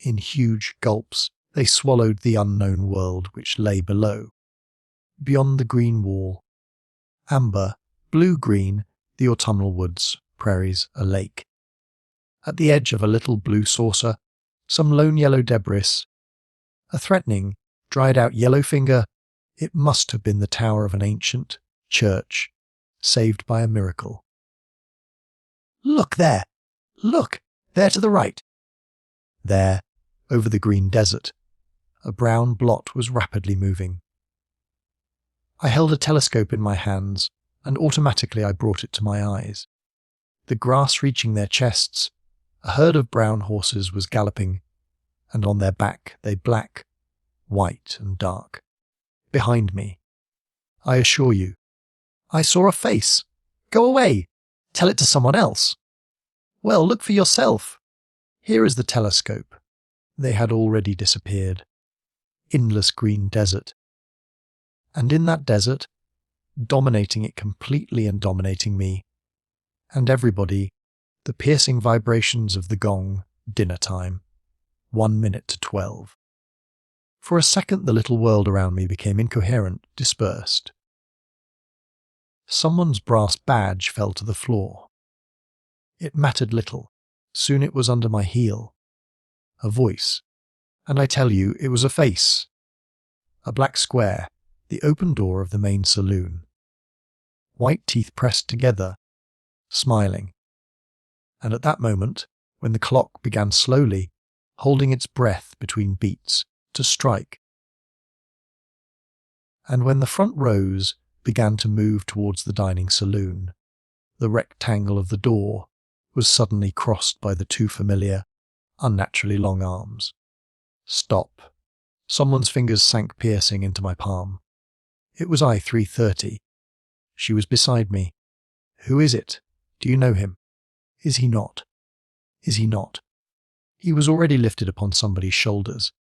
in huge gulps, they swallowed the unknown world which lay below. Beyond the green wall, amber, blue-green, the autumnal woods, prairies, a lake. At the edge of a little blue saucer, some lone yellow debris. A threatening, dried-out yellow finger. It must have been the tower of an ancient church, saved by a miracle. "Look there! Look! There to the right!" There, over the green desert, a brown blot was rapidly moving. I held a telescope in my hands, and automatically I brought it to my eyes. The grass reaching their chests, a herd of brown horses was galloping, and on their back they black, white and dark. Behind me, I assure you, I saw a face. Go away! Tell it to someone else. Well, look for yourself. Here is the telescope. They had already disappeared. Endless green desert. And in that desert, dominating it completely and dominating me, and everybody, the piercing vibrations of the gong, dinner time, 1 minute to 12. For a second the little world around me became incoherent, dispersed. Someone's brass badge fell to the floor. It mattered little. Soon it was under my heel. A voice. And I tell you, it was a face. A black square, the open door of the main saloon. White teeth pressed together, smiling. And at that moment, when the clock began slowly, holding its breath between beats, to strike, and when the front rows began to move towards the dining saloon, the rectangle of the door was suddenly crossed by the too familiar, unnaturally long arms. Stop. Someone's fingers sank piercing into my palm. It was I, 3:30. She was beside me. Who is it? Do you know him? Is he not? Is he not? He was already lifted upon somebody's shoulders.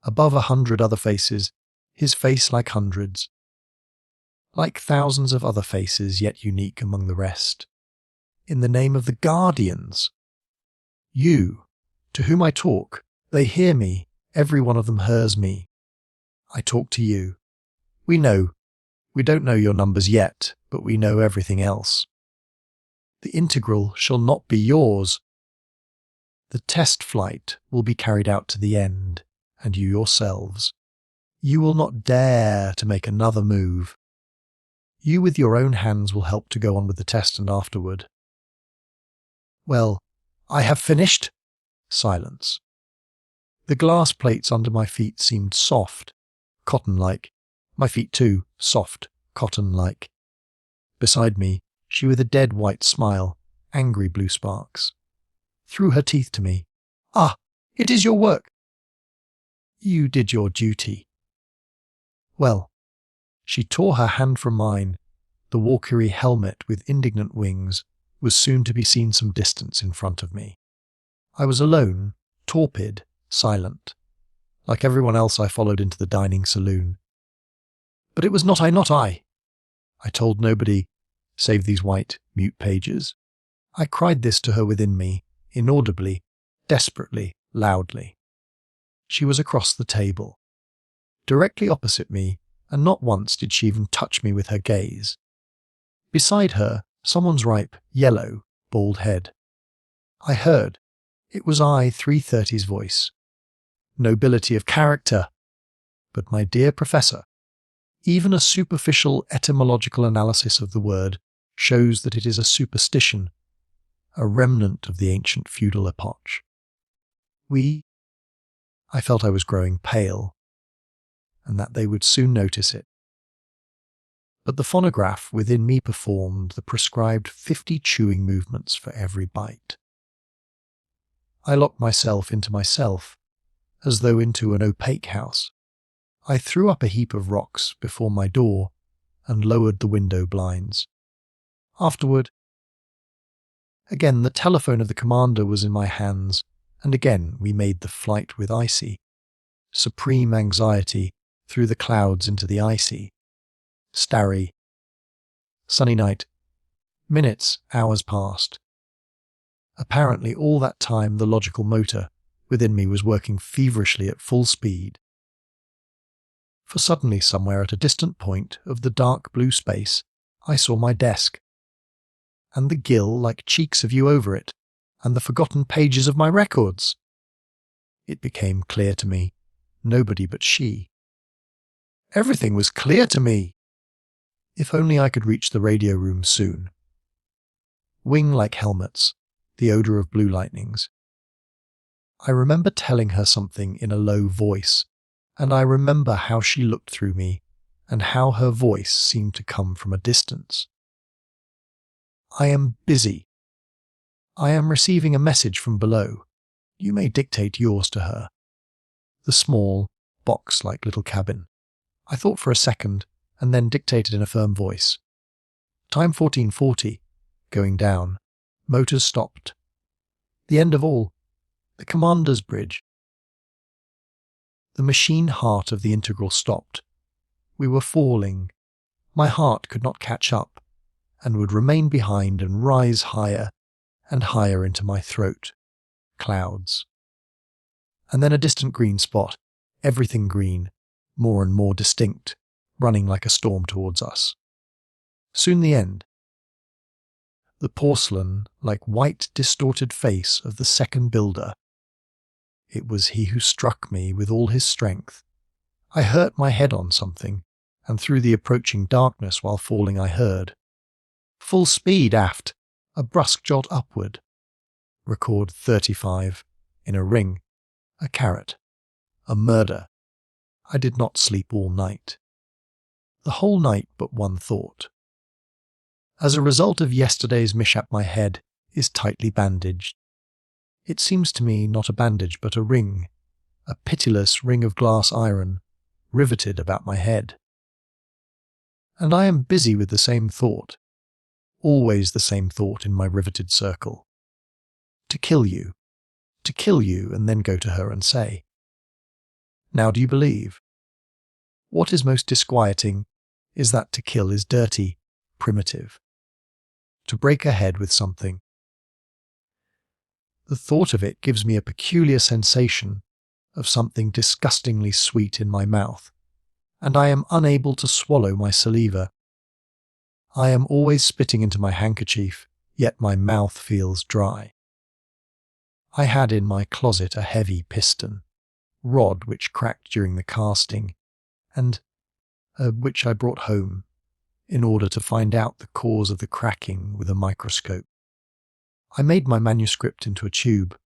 Above 100 other faces, his face like hundreds. Like thousands of other faces, yet unique among the rest. In the name of the Guardians. You, to whom I talk, they hear me, every one of them hears me. I talk to you. We know. We don't know your numbers yet, but we know everything else. The integral shall not be yours. The test flight will be carried out to the end, and you yourselves. You will not dare to make another move. You with your own hands will help to go on with the test and afterward. Well, I have finished. Silence. The glass plates under my feet seemed soft, cotton-like. My feet too, soft, cotton-like. Beside me, she with a dead white smile, angry blue sparks, threw her teeth to me. Ah, it is your work. You did your duty. Well, she tore her hand from mine. The Walkyrie helmet with indignant wings was soon to be seen some distance in front of me. I was alone, torpid, silent. Like everyone else, I followed into the dining saloon. But it was not I. I told nobody, save these white, mute pages. I cried this to her within me, inaudibly, desperately, loudly. She was across the table, directly opposite me, and not once did she even touch me with her gaze. Beside her, someone's ripe, yellow, bald head. I heard. It was I, 3:30's voice. Nobility of character. But my dear professor, even a superficial etymological analysis of the word shows that it is a superstition, a remnant of the ancient feudal epoch. I felt I was growing pale, and that they would soon notice it. But the phonograph within me performed the prescribed 50 chewing movements for every bite. I locked myself into myself, as though into an opaque house. I threw up a heap of rocks before my door and lowered the window blinds. Afterward, again the telephone of the commander was in my hands, and again we made the flight with icy, supreme anxiety through the clouds into the icy, starry, sunny night, Minutes, hours passed. Apparently all that time the logical motor within me was working feverishly at full speed. For suddenly somewhere at a distant point of the dark blue space, I saw my desk, and the gill-like cheeks of you over it, and the forgotten pages of my records. It became clear to me, nobody but she. Everything was clear to me. If only I could reach the radio room soon. Wing-like helmets, the odour of blue lightnings. I remember telling her something in a low voice, and I remember how she looked through me, and how her voice seemed to come from a distance. I am busy. I am receiving a message from below. You may dictate yours to her. The small, box-like little cabin. I thought for a second, and then dictated in a firm voice. Time 1440. Going down. Motors stopped. The end of all. The commander's bridge. The machine heart of the integral stopped. We were falling. My heart could not catch up, and would remain behind and rise higher and higher into my throat. Clouds. And then a distant green spot, everything green, more and more distinct, running like a storm towards us. Soon the end. The porcelain, like white distorted face of the second builder. It was he who struck me with all his strength. I hurt my head on something, and through the approaching darkness while falling I heard. Full speed aft, a brusque jolt upward. Record 35, in a ring, a carrot, a murder. I did not sleep all night. The whole night but one thought. As a result of yesterday's mishap, my head is tightly bandaged. It seems to me not a bandage but a ring, a pitiless ring of glass iron, riveted about my head. And I am busy with the same thought, always the same thought in my riveted circle. To kill you, and then go to her and say, "Now do you believe?" What is most disquieting is that to kill is dirty, primitive. To break a head with something. The thought of it gives me a peculiar sensation of something disgustingly sweet in my mouth, and I am unable to swallow my saliva. I am always spitting into my handkerchief, yet my mouth feels dry. I had in my closet a heavy piston, rod which cracked during the casting, and which I brought home, in order to find out the cause of the cracking with a microscope. I made my manuscript into a tube.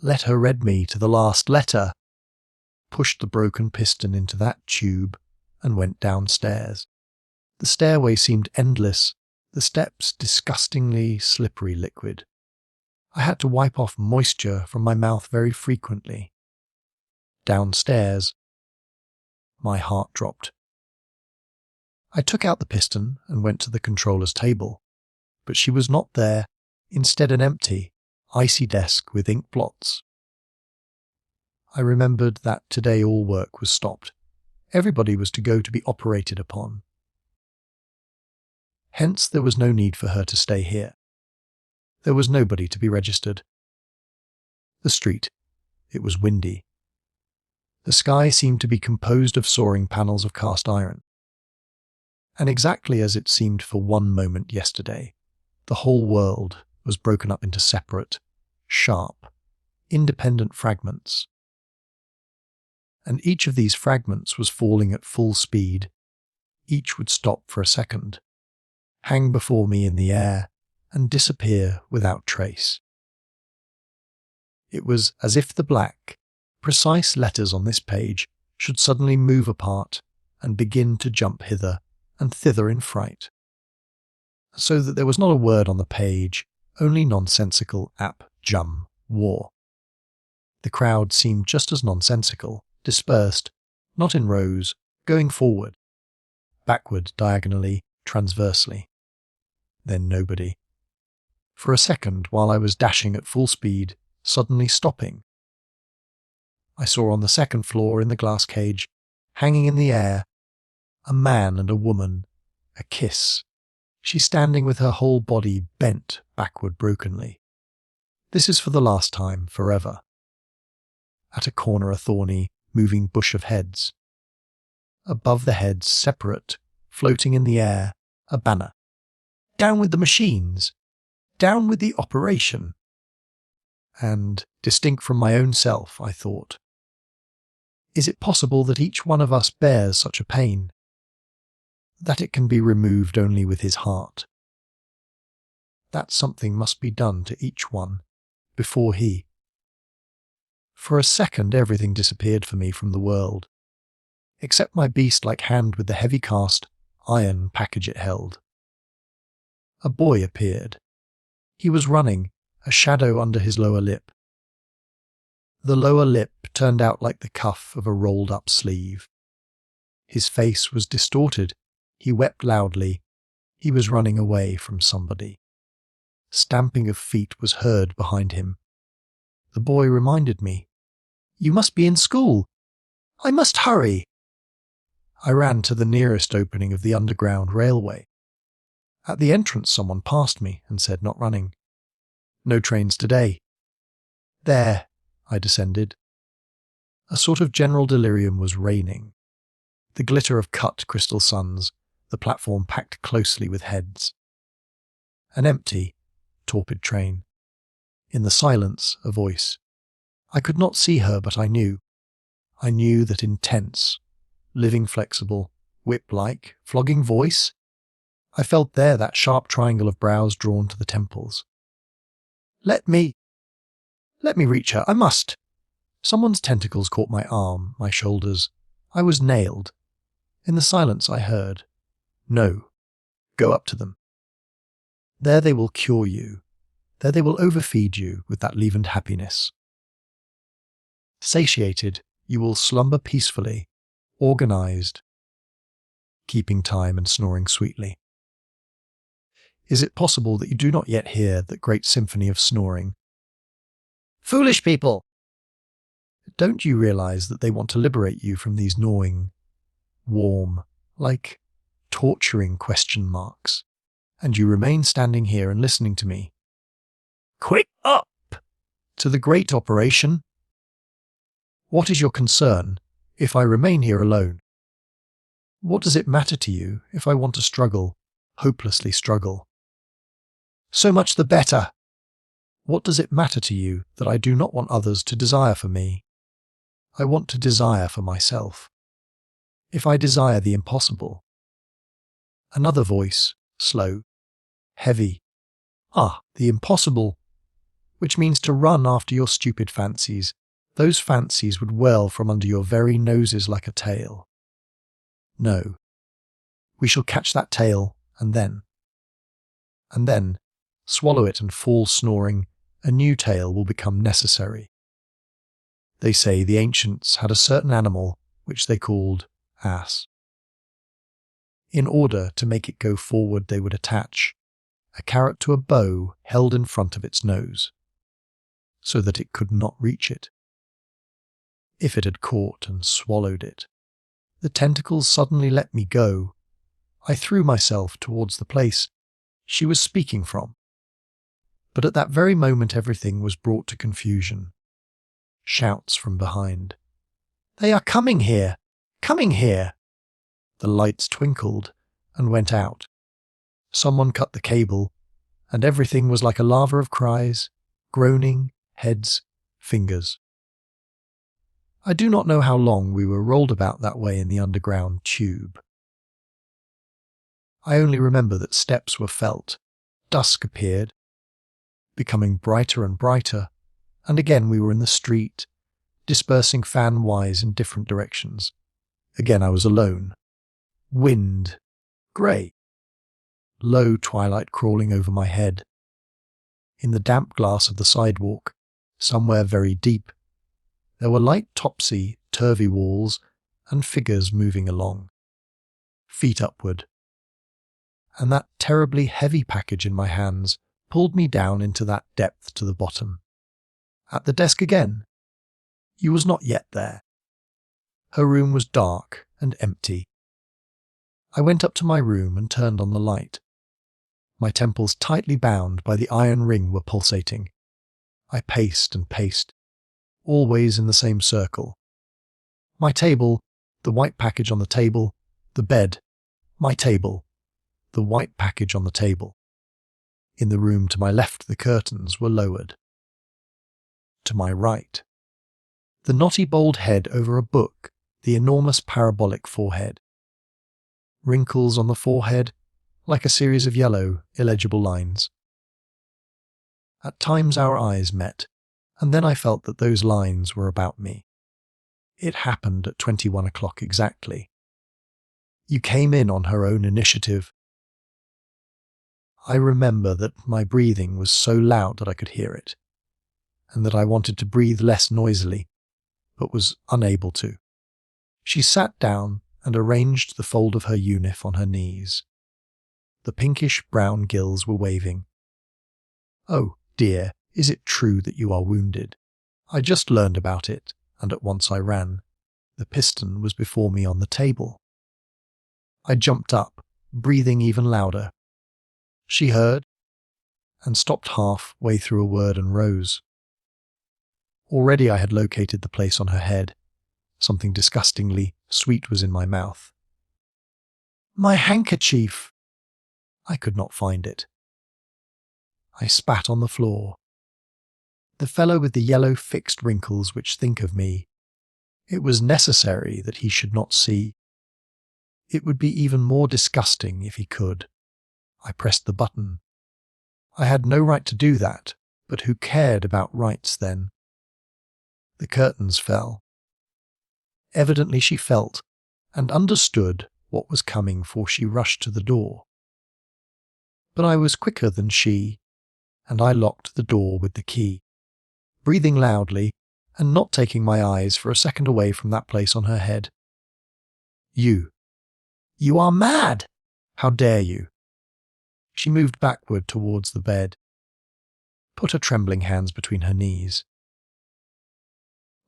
Let her read me to the last letter, pushed the broken piston into that tube, and went downstairs. The stairway seemed endless, the steps disgustingly slippery liquid. I had to wipe off moisture from my mouth very frequently. Downstairs. My heart dropped. I took out the piston and went to the controller's table, but she was not there, instead an empty, icy desk with ink blots. I remembered that today all work was stopped. Everybody was to go to be operated upon. Hence there was no need for her to stay here. There was nobody to be registered. The street. It was windy. The sky seemed to be composed of soaring panels of cast iron. And exactly as it seemed for one moment yesterday, the whole world was broken up into separate, sharp, independent fragments. And each of these fragments was falling at full speed. Each would stop for a second, hang before me in the air, and disappear without trace. It was as if the black, precise letters on this page should suddenly move apart and begin to jump hither and thither in fright, so that there was not a word on the page, only nonsensical ap, jum, war. The crowd seemed just as nonsensical, dispersed, not in rows, going forward, backward, diagonally, transversely. Then nobody. For a second, while I was dashing at full speed, suddenly stopping. I saw on the second floor in the glass cage, hanging in the air, a man and a woman, a kiss, She's standing with her whole body bent backward brokenly. This is for the last time, forever. At a corner a thorny, moving bush of heads. Above the heads, separate, floating in the air, a banner. Down with the machines! Down with the operation! And, distinct from my own self, I thought, is it possible that each one of us bears such a pain? That it can be removed only with his heart? That something must be done to each one, before he. For a second everything disappeared for me from the world, except my beast-like hand with the heavy cast iron package it held. A boy appeared. He was running, a shadow under his lower lip. The lower lip turned out like the cuff of a rolled-up sleeve. His face was distorted. He wept loudly. He was running away from somebody. Stamping of feet was heard behind him. The boy reminded me, "You must be in school. I must hurry." I ran to the nearest opening of the underground railway. At the entrance someone passed me and said, "Not running. No trains today." There, I descended. A sort of general delirium was reigning. The glitter of cut crystal suns, the platform packed closely with heads. An empty, torpid train. In the silence, a voice. I could not see her, but I knew. I knew that intense, living flexible, whip-like, flogging voice. I felt there that sharp triangle of brows drawn to the temples. Let me reach her, I must. Someone's tentacles caught my arm, my shoulders. I was nailed. In the silence I heard, "No, go up to them. There they will cure you. There they will overfeed you with that leavened happiness. Satiated, you will slumber peacefully, organized, keeping time and snoring sweetly." Is it possible that you do not yet hear that great symphony of snoring? Foolish people! Don't you realize that they want to liberate you from these gnawing, warm, like torturing question marks, and you remain standing here and listening to me? Quick up! To the great operation? What is your concern if I remain here alone? What does it matter to you if I want to struggle, hopelessly struggle? So much the better! What does it matter to you that I do not want others to desire for me? I want to desire for myself. If I desire the impossible. Another voice, slow, heavy. Ah, the impossible, which means to run after your stupid fancies. Those fancies would whirl from under your very noses like a tail. No, we shall catch that tail, and then, swallow it and fall snoring, a new tail will become necessary. They say the ancients had a certain animal which they called ass. In order to make it go forward, they would attach a carrot to a bow held in front of its nose, so that it could not reach it. If it had caught and swallowed it, the tentacles suddenly let me go. I threw myself towards the place she was speaking from. But at that very moment everything was brought to confusion. Shouts from behind. "They are coming here! Coming here!" The lights twinkled and went out. Someone cut the cable, and everything was like a lava of cries, groaning, heads, fingers. I do not know how long we were rolled about that way in the underground tube. I only remember that steps were felt, dusk appeared, becoming brighter and brighter, and again we were in the street, dispersing fan-wise in different directions. Again I was alone. Wind, grey, low twilight crawling over my head. In the damp glass of the sidewalk, somewhere very deep, there were light topsy-turvy walls and figures moving along, feet upward. And that terribly heavy package in my hands pulled me down into that depth to the bottom. At the desk again. You was not yet there. Her room was dark and empty. I went up to my room and turned on the light. My temples, tightly bound by the iron ring, were pulsating. I paced and paced, always in the same circle. My table, the white package on the table, the bed, my table, the white package on the table. In the room to my left, the curtains were lowered. To my right, the knotty bald head over a book, the enormous parabolic forehead. Wrinkles on the forehead, like a series of yellow, illegible lines. At times our eyes met, and then I felt that those lines were about me. It happened at 21 o'clock exactly. You came in on her own initiative. I remember that my breathing was so loud that I could hear it, and that I wanted to breathe less noisily, but was unable to. She sat down and arranged the fold of her unif on her knees. The pinkish-brown gills were waving. "Oh, dear, is it true that you are wounded? I just learned about it, and at once I ran. The piston was before me on the table." I jumped up, breathing even louder. She heard, and stopped half-way through a word and rose. Already I had located the place on her head. Something disgustingly sweet was in my mouth. "My handkerchief!" I could not find it. I spat on the floor. The fellow with the yellow fixed wrinkles which think of me. It was necessary that he should not see. It would be even more disgusting if he could. I pressed the button. I had no right to do that, but who cared about rights then? The curtains fell. Evidently she felt and understood what was coming, for she rushed to the door. But I was quicker than she, and I locked the door with the key, breathing loudly and not taking my eyes for a second away from that place on her head. You are mad! How dare you?" She moved backward towards the bed, put her trembling hands between her knees.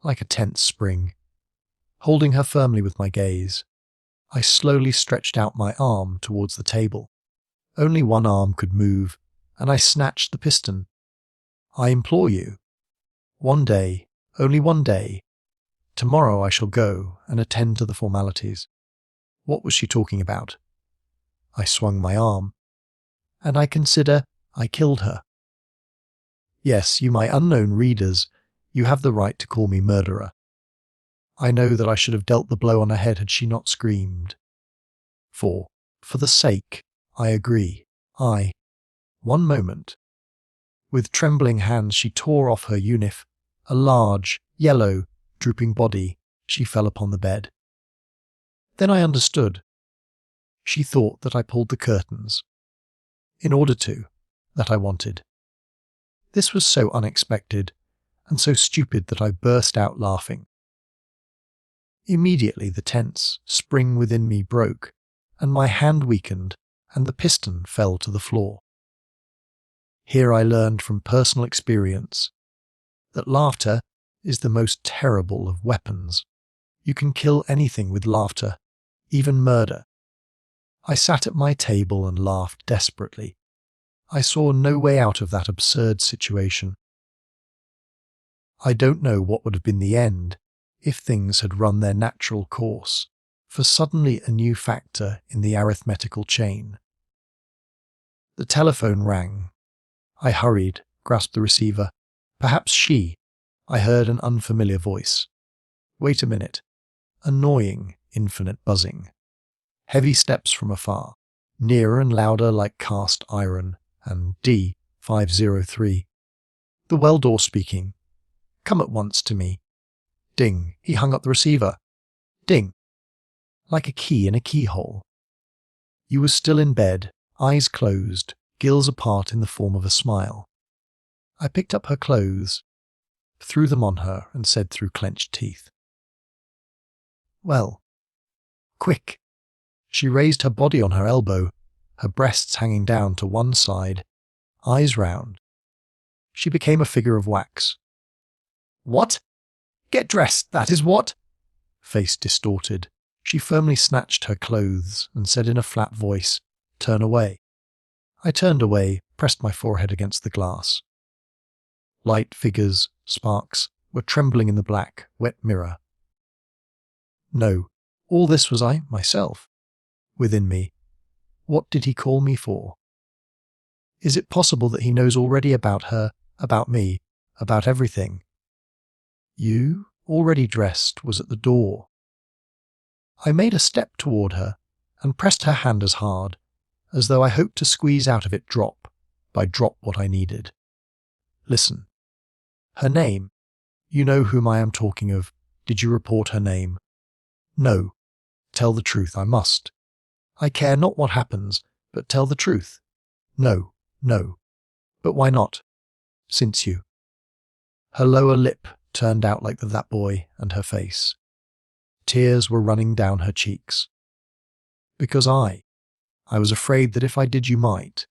Like a tense spring, holding her firmly with my gaze, I slowly stretched out my arm towards the table. Only one arm could move, and I snatched the piston. "I implore you. One day, only one day. Tomorrow I shall go and attend to the formalities." What was she talking about? I swung my arm, and I consider I killed her. Yes, you, my unknown readers, you have the right to call me murderer. I know that I should have dealt the blow on her head had she not screamed. For the sake, I agree. One moment. With trembling hands she tore off her unif. A large, yellow, drooping body, she fell upon the bed. Then I understood. She thought that I pulled the curtains. In order to, that I wanted. This was so unexpected, and so stupid that I burst out laughing. Immediately the tense spring within me broke, and my hand weakened, and the piston fell to the floor. Here I learned from personal experience that laughter is the most terrible of weapons. You can kill anything with laughter, even murder. I sat at my table and laughed desperately. I saw no way out of that absurd situation. I don't know what would have been the end if things had run their natural course, for suddenly a new factor in the arithmetical chain. The telephone rang. I hurried, grasped the receiver. Perhaps she. I heard an unfamiliar voice. Wait a minute. Annoying, infinite buzzing. Heavy steps from afar, nearer and louder like cast iron, and D503. The well door speaking. Come at once to me. Ding. He hung up the receiver. Ding. Like a key in a keyhole. You were still in bed, eyes closed, gills apart in the form of a smile. I picked up her clothes, threw them on her, and said through clenched teeth, "Well, quick." She raised her body on her elbow, her breasts hanging down to one side, eyes round. She became a figure of wax. "What? Get dressed, that is what?" Face distorted. She firmly snatched her clothes and said in a flat voice, "Turn away." I turned away, pressed my forehead against the glass. Light figures, sparks, were trembling in the black, wet mirror. No, all this was I, myself. Within me. What did he call me for? Is it possible that he knows already about her, about me, about everything? You, already dressed, was at the door. I made a step toward her and pressed her hand as hard, as though I hoped to squeeze out of it drop by drop what I needed. Listen. Her name. You know whom I am talking of. Did you report her name? No. Tell the truth, I must. I care not what happens, but tell the truth. No, no. But why not? Since you. Her lower lip turned out like that boy and her face. Tears were running down her cheeks. Because I was afraid that if I did you might.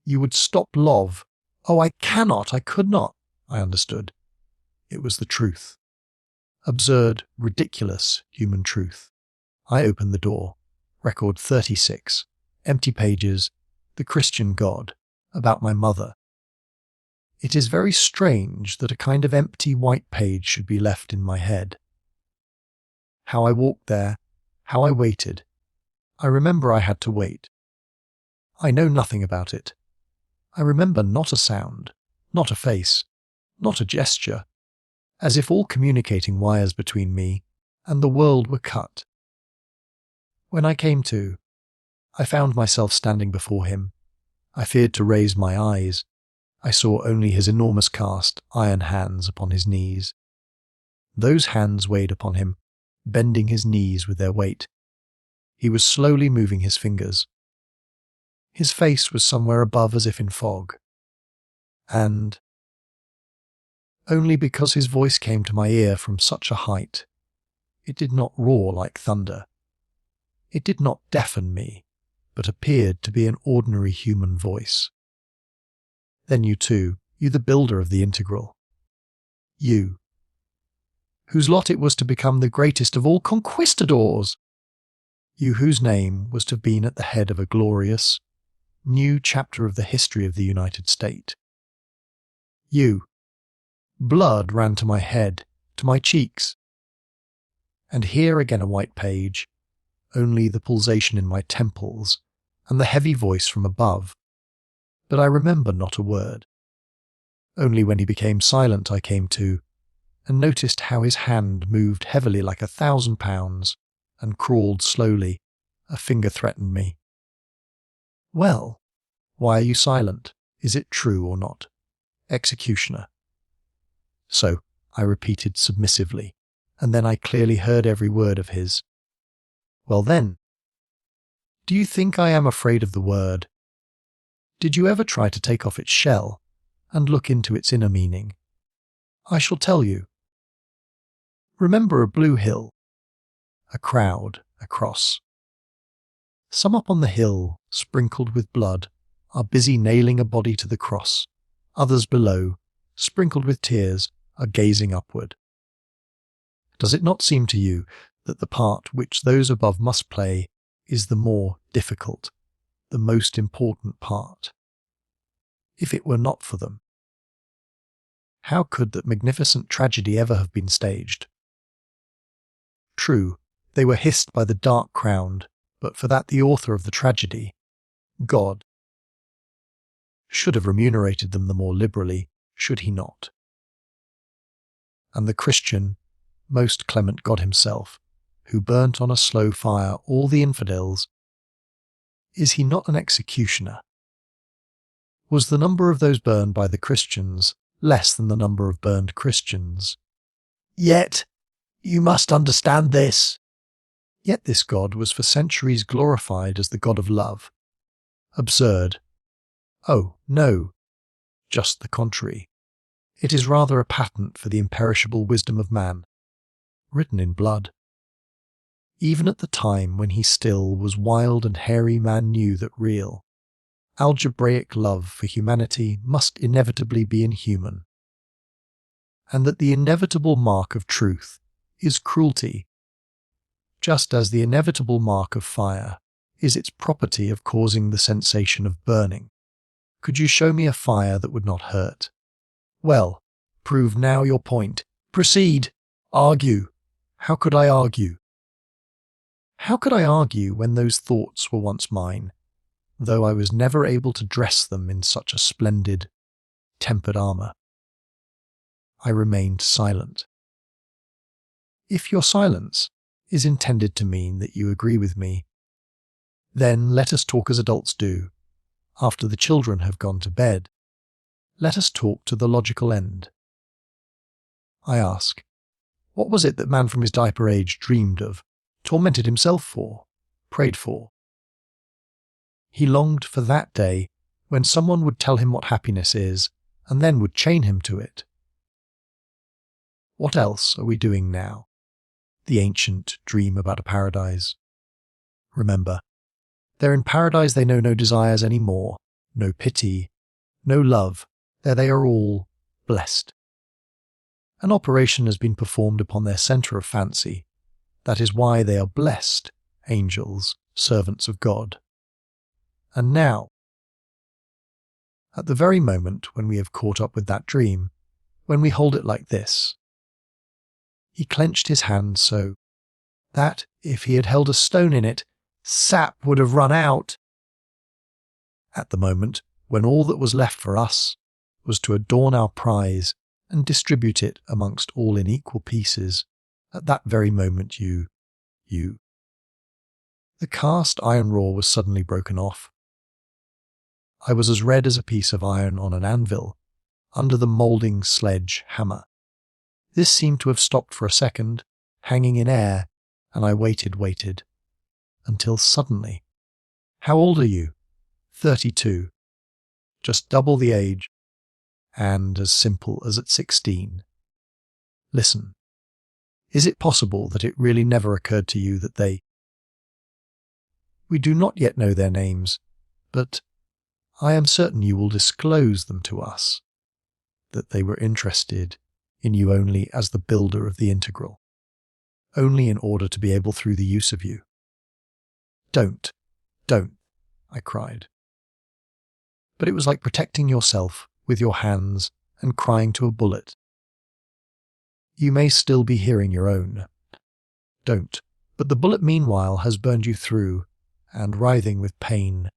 You would stop love. Oh, I cannot, I could not. I understood. It was the truth. Absurd, ridiculous human truth. I opened the door. Record 36. Empty pages. The Christian God. About my mother. It is very strange that a kind of empty white page should be left in my head. How I walked there, how I waited. I remember I had to wait. I know nothing about it. I remember not a sound, not a face, not a gesture, as if all communicating wires between me and the world were cut. When I came to, I found myself standing before him. I feared to raise my eyes. I saw only his enormous cast iron hands upon his knees. Those hands weighed upon him, bending his knees with their weight. He was slowly moving his fingers. His face was somewhere above as if in fog. And, only because his voice came to my ear from such a height, it did not roar like thunder. It did not deafen me, but appeared to be an ordinary human voice. Then you too, you the builder of the integral. You, whose lot it was to become the greatest of all conquistadors. You whose name was to have been at the head of a glorious, new chapter of the history of the United States. You. Blood ran to my head, to my cheeks. And here again a white page, only the pulsation in my temples, and the heavy voice from above. But I remember not a word. Only when he became silent I came to, and noticed how his hand moved heavily like 1,000 pounds, and crawled slowly. A finger threatened me. Well, why are you silent? Is it true or not? Executioner. So, I repeated submissively, and then I clearly heard every word of his. Well then, do you think I am afraid of the word? Did you ever try to take off its shell and look into its inner meaning? I shall tell you. Remember a blue hill, a crowd, a cross. Some up on the hill, sprinkled with blood, are busy nailing a body to the cross. Others below, sprinkled with tears, are gazing upward. Does it not seem to you that the part which those above must play is the more difficult, the most important part? If it were not for them, how could that magnificent tragedy ever have been staged? True, they were hissed by the dark crowd, but for that the author of the tragedy, God, should have remunerated them the more liberally, should he not? And the Christian, most clement God himself, who burnt on a slow fire all the infidels, is he not an executioner? Was the number of those burned by the Christians less than the number of burned Christians? Yet, you must understand this. Yet this God was for centuries glorified as the God of love. Absurd. Oh, no. Just the contrary. It is rather a patent for the imperishable wisdom of man, written in blood. Even at the time when he still was wild and hairy, man knew that real, algebraic love for humanity must inevitably be inhuman, and that the inevitable mark of truth is cruelty, just as the inevitable mark of fire is its property of causing the sensation of burning. Could you show me a fire that would not hurt? Well, prove now your point. Proceed. Argue. How could I argue? How could I argue when those thoughts were once mine, though I was never able to dress them in such a splendid, tempered armour? I remained silent. If your silence is intended to mean that you agree with me, then let us talk as adults do. After the children have gone to bed, let us talk to the logical end. I ask, what was it that man from his diaper age dreamed of, tormented himself for, prayed for? He longed for that day when someone would tell him what happiness is, and then would chain him to it. What else are we doing now? The ancient dream about a paradise. Remember, they're in paradise they know no desires any more, no pity, no love, there they are all blessed. An operation has been performed upon their centre of fancy. That is why they are blessed, angels, servants of God. And now, at the very moment when we have caught up with that dream, when we hold it like this, he clenched his hand so that, if he had held a stone in it, sap would have run out. At the moment when all that was left for us was to adorn our prize and distribute it amongst all in equal pieces, at that very moment you. The cast iron raw was suddenly broken off. I was as red as a piece of iron on an anvil, under the moulding sledge hammer. This seemed to have stopped for a second, hanging in air, and I waited, until suddenly. How old are you? 32. Just double the age, and as simple as at 16. Listen. Is it possible that it really never occurred to you that they... We do not yet know their names, but I am certain you will disclose them to us, that they were interested in you only as the builder of the integral, only in order to be able through the use of you. Don't, I cried. But it was like protecting yourself with your hands and crying to a bullet. You may still be hearing your own. Don't, but the bullet meanwhile has burned you through, and writhing with pain,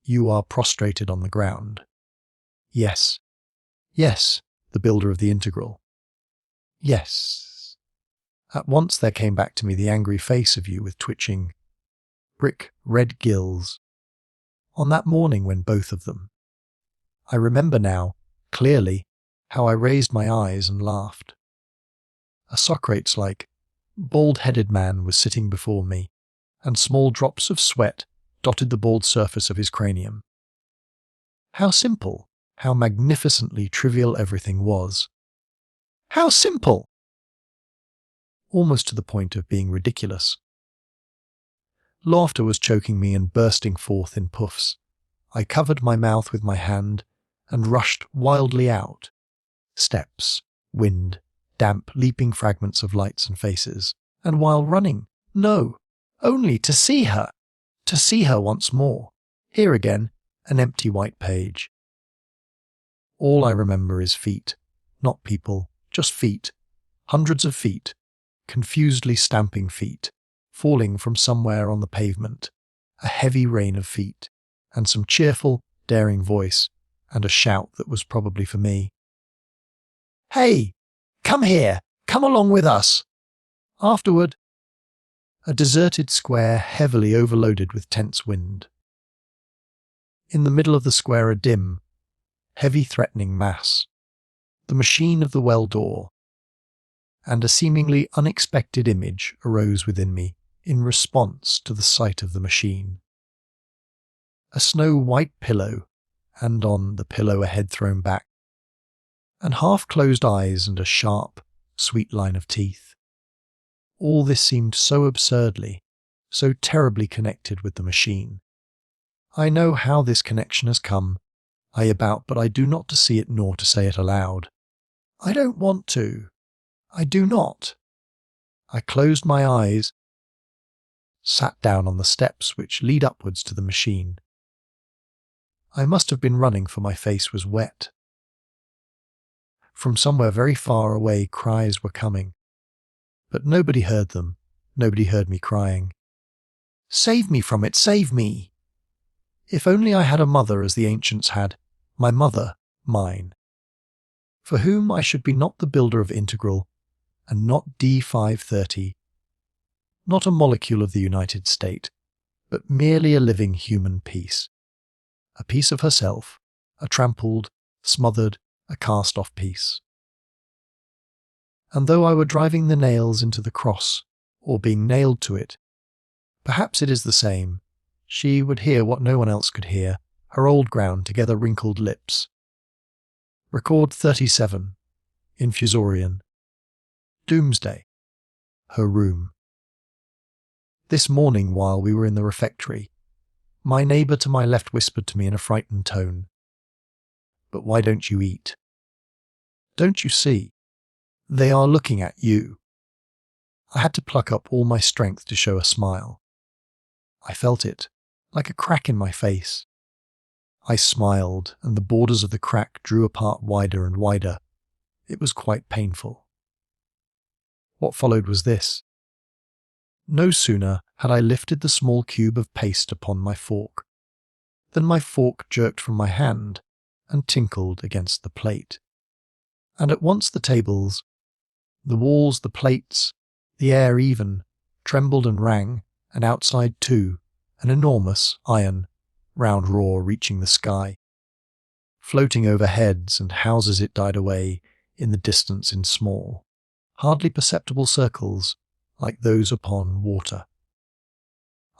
you are prostrated on the ground. Yes, the builder of the integral. Yes. At once there came back to me the angry face of you with twitching, brick red gills. On that morning when both of them. I remember now, clearly, how I raised my eyes and laughed. A Socrates-like, bald-headed man was sitting before me, and small drops of sweat dotted the bald surface of his cranium. How simple, how magnificently trivial everything was. How simple! Almost to the point of being ridiculous. Laughter was choking me and bursting forth in puffs. I covered my mouth with my hand and rushed wildly out. Steps, wind, damp, leaping fragments of lights and faces. And while running, no, only to see her once more. Here again, an empty white page. All I remember is feet, not people, just feet, hundreds of feet, confusedly stamping feet, falling from somewhere on the pavement, a heavy rain of feet, and some cheerful, daring voice, and a shout that was probably for me. Hey! Come here! Come along with us! Afterward, a deserted square heavily overloaded with tense wind. In the middle of the square a dim, heavy threatening mass, the machine of the well door, and a seemingly unexpected image arose within me in response to the sight of the machine. A snow-white pillow, and on the pillow a head thrown back, and half-closed eyes and a sharp, sweet line of teeth. All this seemed so absurdly, so terribly connected with the machine. I know how this connection has come, but I do not to see it nor to say it aloud. I don't want to. I do not. I closed my eyes. sat down on the steps which lead upwards to the machine. I must have been running, for my face was wet. From somewhere very far away cries were coming, but nobody heard them. Nobody heard me crying. "Save me from it, save me!" If only I had a mother as the ancients had, my mother, mine, for whom I should be not the builder of Integral, and not D530, not a molecule of the United State, but merely a living human piece. A piece of herself, a trampled, smothered, a cast-off piece. And though I were driving the nails into the cross, or being nailed to it, perhaps it is the same, she would hear what no one else could hear, her old ground together wrinkled lips. Record 37, Infusorian. Doomsday. Her room. This morning, while we were in the refectory, my neighbour to my left whispered to me in a frightened tone, "But why don't you eat? Don't you see? They are looking at you." I had to pluck up all my strength to show a smile. I felt it, like a crack in my face. I smiled, and the borders of the crack drew apart wider and wider. It was quite painful. What followed was this. No sooner had I lifted the small cube of paste upon my fork than my fork jerked from my hand and tinkled against the plate. And at once the tables, the walls, the plates, the air even, trembled and rang, and outside too, an enormous, iron, round roar reaching the sky. Floating over heads and houses it died away in the distance in small, hardly perceptible circles, like those upon water.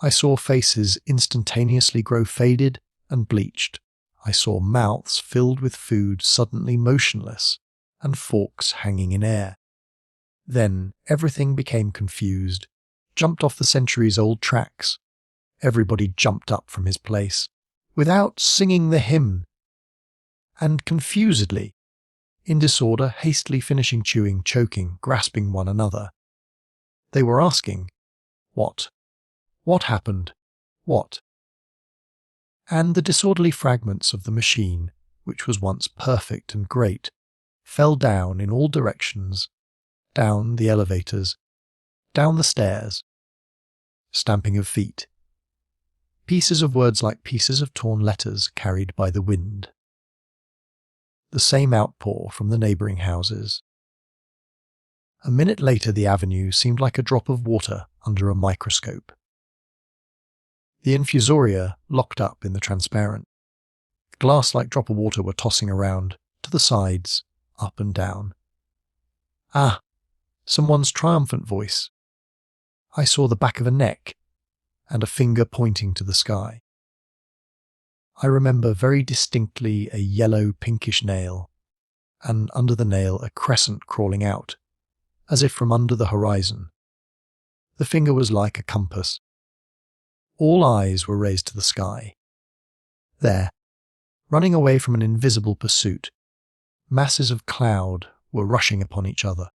I saw faces instantaneously grow faded and bleached. I saw mouths filled with food suddenly motionless, and forks hanging in air. Then everything became confused, jumped off the centuries-old tracks. Everybody jumped up from his place, without singing the hymn, and confusedly, in disorder, hastily finishing chewing, choking, grasping one another. They were asking, "What? What happened? What?" And the disorderly fragments of the machine, which was once perfect and great, fell down in all directions, down the elevators, down the stairs. Stamping of feet. Pieces of words like pieces of torn letters carried by the wind. The same outpour from the neighbouring houses. A minute later the avenue seemed like a drop of water under a microscope. The infusoria locked up in the transparent. Glass-like drop of water were tossing around, to the sides, up and down. Ah! Someone's triumphant voice. I saw the back of a neck, and a finger pointing to the sky. I remember very distinctly a yellow pinkish nail, and under the nail a crescent crawling out, as if from under the horizon. The finger was like a compass. All eyes were raised to the sky. There, running away from an invisible pursuit, masses of cloud were rushing upon each other.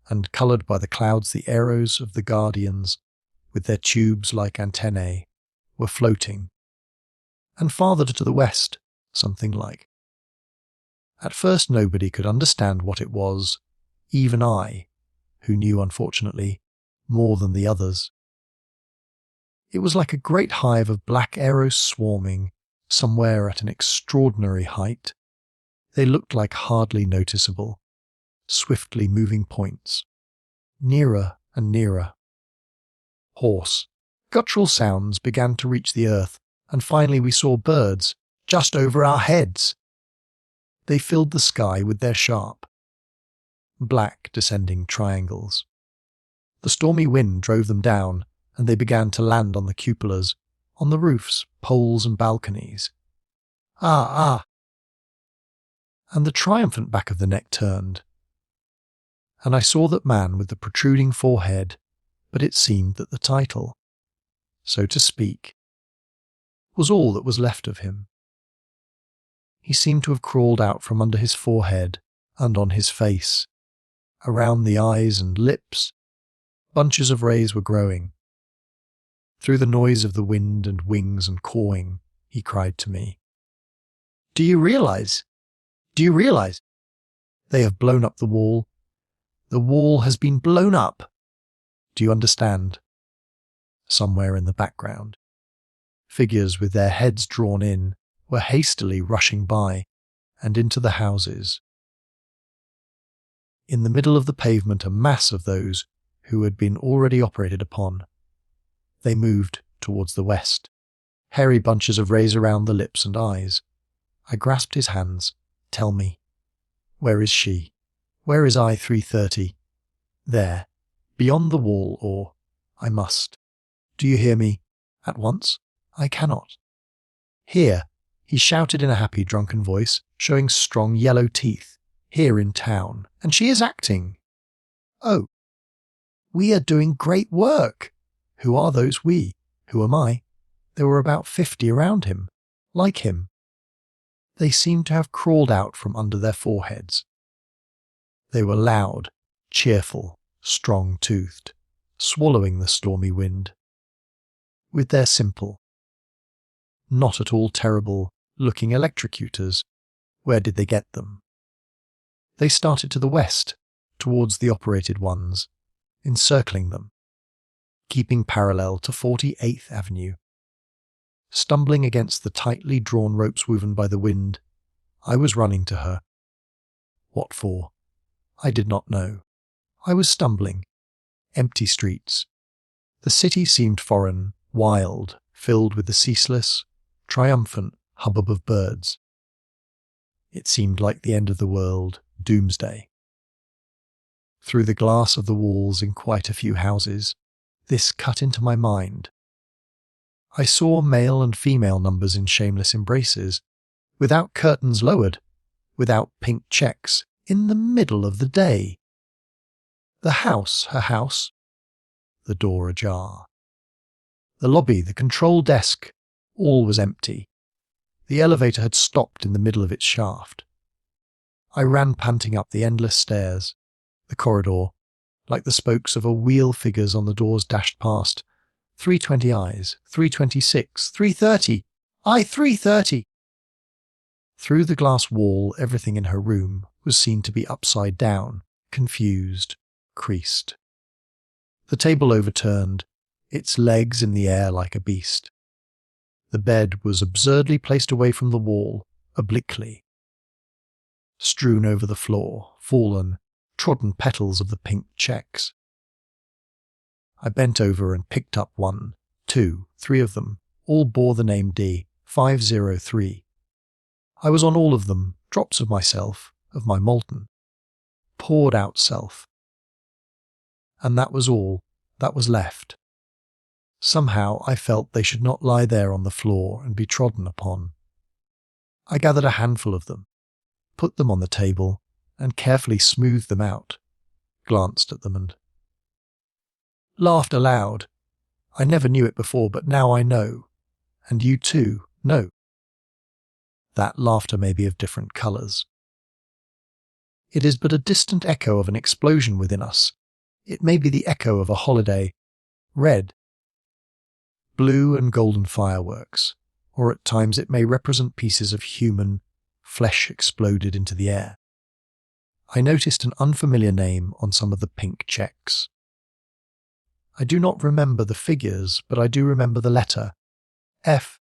And coloured by the clouds, the arrows of the guardians, with their tubes like antennae, were floating. And farther to the west, something like. At first nobody could understand what it was, even I, who knew, unfortunately, more than the others. It was like a great hive of black arrows swarming, somewhere at an extraordinary height. They looked like hardly noticeable, swiftly moving points, nearer and nearer. Hoarse, guttural sounds began to reach the earth, and finally we saw birds just over our heads. They filled the sky with their sharp, black descending triangles. The stormy wind drove them down, and they began to land on the cupolas, on the roofs, poles and balconies. Ah, ah! And the triumphant back of the neck turned, and I saw that man with the protruding forehead, but it seemed that the title, so to speak, was all that was left of him. He seemed to have crawled out from under his forehead and on his face, around the eyes and lips, Bunches of rays were growing. Through the noise of the wind and wings and cawing, he cried to me, "Do you realize? Do you realize? They have blown up the wall. The wall has been blown up. Do you understand?" Somewhere in the background, figures with their heads drawn in were hastily rushing by and into the houses. In the middle of the pavement, a mass of those who had been already operated upon. They moved towards the west, hairy bunches of rays around the lips and eyes. I grasped his hands. "Tell me, where is she? Where is I-330? There, beyond the wall, or I must. Do you hear me? At once? I cannot." "Here," he shouted in a happy, drunken voice, showing strong yellow teeth. "Here in town. And she is acting. Oh, we are doing great work." Who are those we? Who am I? There were about 50 around him, like him. They seemed to have crawled out from under their foreheads. They were loud, cheerful, strong-toothed, swallowing the stormy wind. With their simple, not at all terrible-looking electrocutors, where did they get them? They started to the west, towards the operated ones, encircling them, keeping parallel to 48th Avenue. Stumbling against the tightly drawn ropes woven by the wind, I was running to her. What for? I did not know. I was stumbling. Empty streets. The city seemed foreign, wild, filled with the ceaseless, triumphant hubbub of birds. It seemed like the end of the world, Doomsday. Through the glass of the walls in quite a few houses, this cut into my mind. I saw male and female numbers in shameless embraces, without curtains lowered, without pink checks, in the middle of the day. The house, her house, the door ajar. The lobby, the control desk, all was empty. The elevator had stopped in the middle of its shaft. I ran panting up the endless stairs, the corridor, like the spokes of a wheel. Figures on the doors dashed past. 320 eyes, 326, 330, I-330. Through the glass wall, everything in her room was seen to be upside down, confused, creased. The table overturned, its legs in the air like a beast. The bed was absurdly placed away from the wall, obliquely. Strewn over the floor, fallen, trodden petals of the pink checks. I bent over and picked up 1, 2, 3 of them. All bore the name D503. I was on all of them, drops of myself, of my molten, poured out self. And that was all that was left. Somehow I felt they should not lie there on the floor and be trodden upon. I gathered a handful of them, put them on the table, and carefully smoothed them out, glanced at them and laughed aloud. I never knew it before, but now I know, and you too know. That laughter may be of different colours. It is but a distant echo of an explosion within us. It may be the echo of a holiday, red, blue and golden fireworks, or at times it may represent pieces of human flesh exploded into the air. I noticed an unfamiliar name on some of the pink checks. I do not remember the figures, but I do remember the letter, F.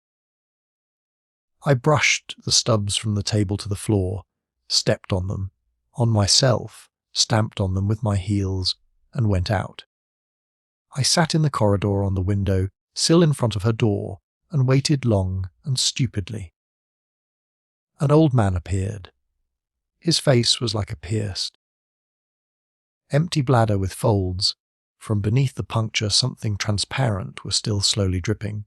I brushed the stubs from the table to the floor, stepped on them, on myself, stamped on them with my heels, and went out. I sat in the corridor on the window, sill in front of her door, and waited long and stupidly. An old man appeared. His face was like a pierced, empty bladder with folds. From beneath the puncture something transparent was still slowly dripping.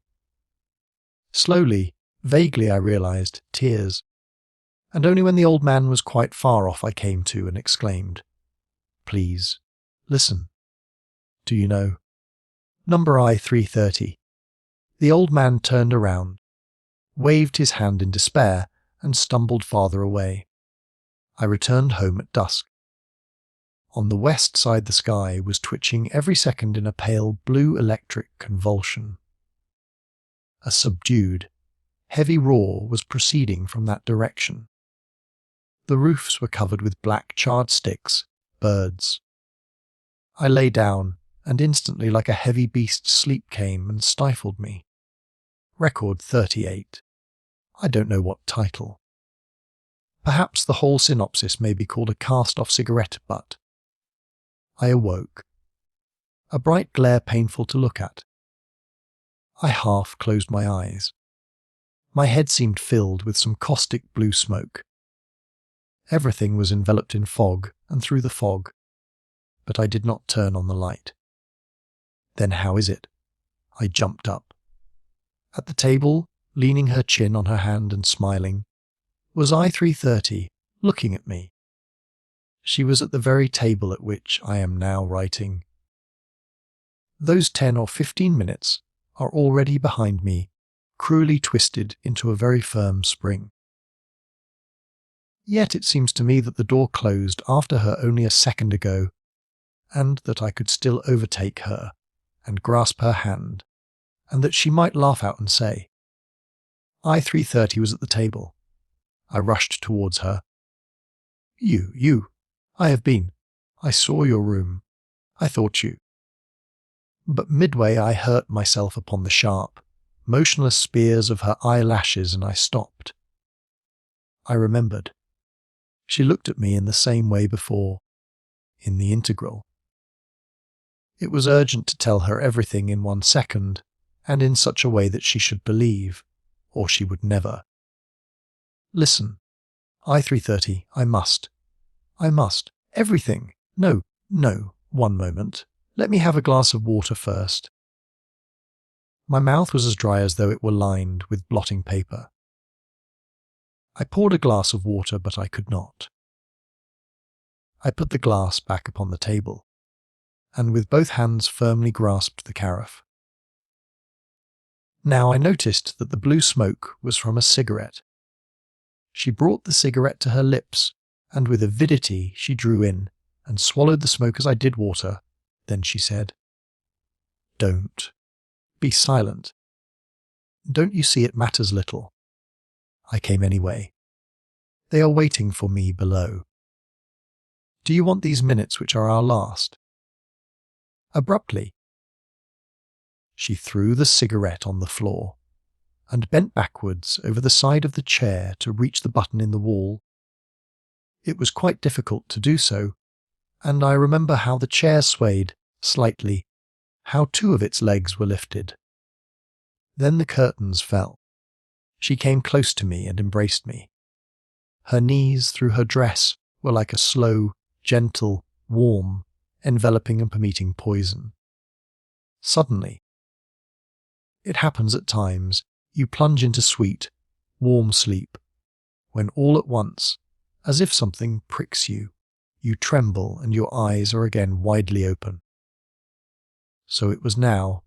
Slowly, vaguely I realized, tears. And only when the old man was quite far off I came to and exclaimed, "Please, listen. Do you know? Number I-330. The old man turned around, waved his hand in despair, and stumbled farther away. I returned home at dusk. On the west side the sky was twitching every second in a pale blue electric convulsion. A subdued, heavy roar was proceeding from that direction. The roofs were covered with black charred sticks, birds. I lay down, and instantly like a heavy beast sleep came and stifled me. Record 38. I don't know what title. Perhaps the whole synopsis may be called a cast-off cigarette butt. I awoke. A bright glare painful to look at. I half closed my eyes. My head seemed filled with some caustic blue smoke. Everything was enveloped in fog and through the fog, but I did not turn on the light. Then how is it? I jumped up. At the table, leaning her chin on her hand and smiling, was I-330 looking at me. She was at the very table at which I am now writing. Those 10 or 15 minutes are already behind me, cruelly twisted into a very firm spring. Yet it seems to me that the door closed after her only a second ago, and that I could still overtake her and grasp her hand, and that she might laugh out and say, I-330 was at the table. I rushed towards her. You, I have been. I saw your room. I thought you. But midway I hurt myself upon the sharp, motionless spears of her eyelashes, and I stopped. I remembered. She looked at me in the same way before, in the integral. It was urgent to tell her everything in 1 second, and in such a way that she should believe, or she would never. Listen, I-330, I must, everything. No, 1 moment. Let me have a glass of water first. My mouth was as dry as though it were lined with blotting paper. I poured a glass of water, but I could not. I put the glass back upon the table, and with both hands firmly grasped the carafe. Now I noticed that the blue smoke was from a cigarette. She brought the cigarette to her lips, and with avidity she drew in and swallowed the smoke as I did water. Then she said, "Don't. Be silent. Don't you see it matters little? I came anyway. They are waiting for me below. Do you want these minutes which are our last?" Abruptly, she threw the cigarette on the floor and bent backwards over the side of the chair to reach the button in the wall. It was quite difficult to do so, and I remember how the chair swayed slightly, how 2 of its legs were lifted. Then the curtains fell. She came close to me and embraced me. Her knees through her dress were like a slow, gentle, warm, enveloping and permeating poison. Suddenly, it happens at times, you plunge into sweet, warm sleep, when all at once, as if something pricks you, you tremble and your eyes are again widely open. So it was now.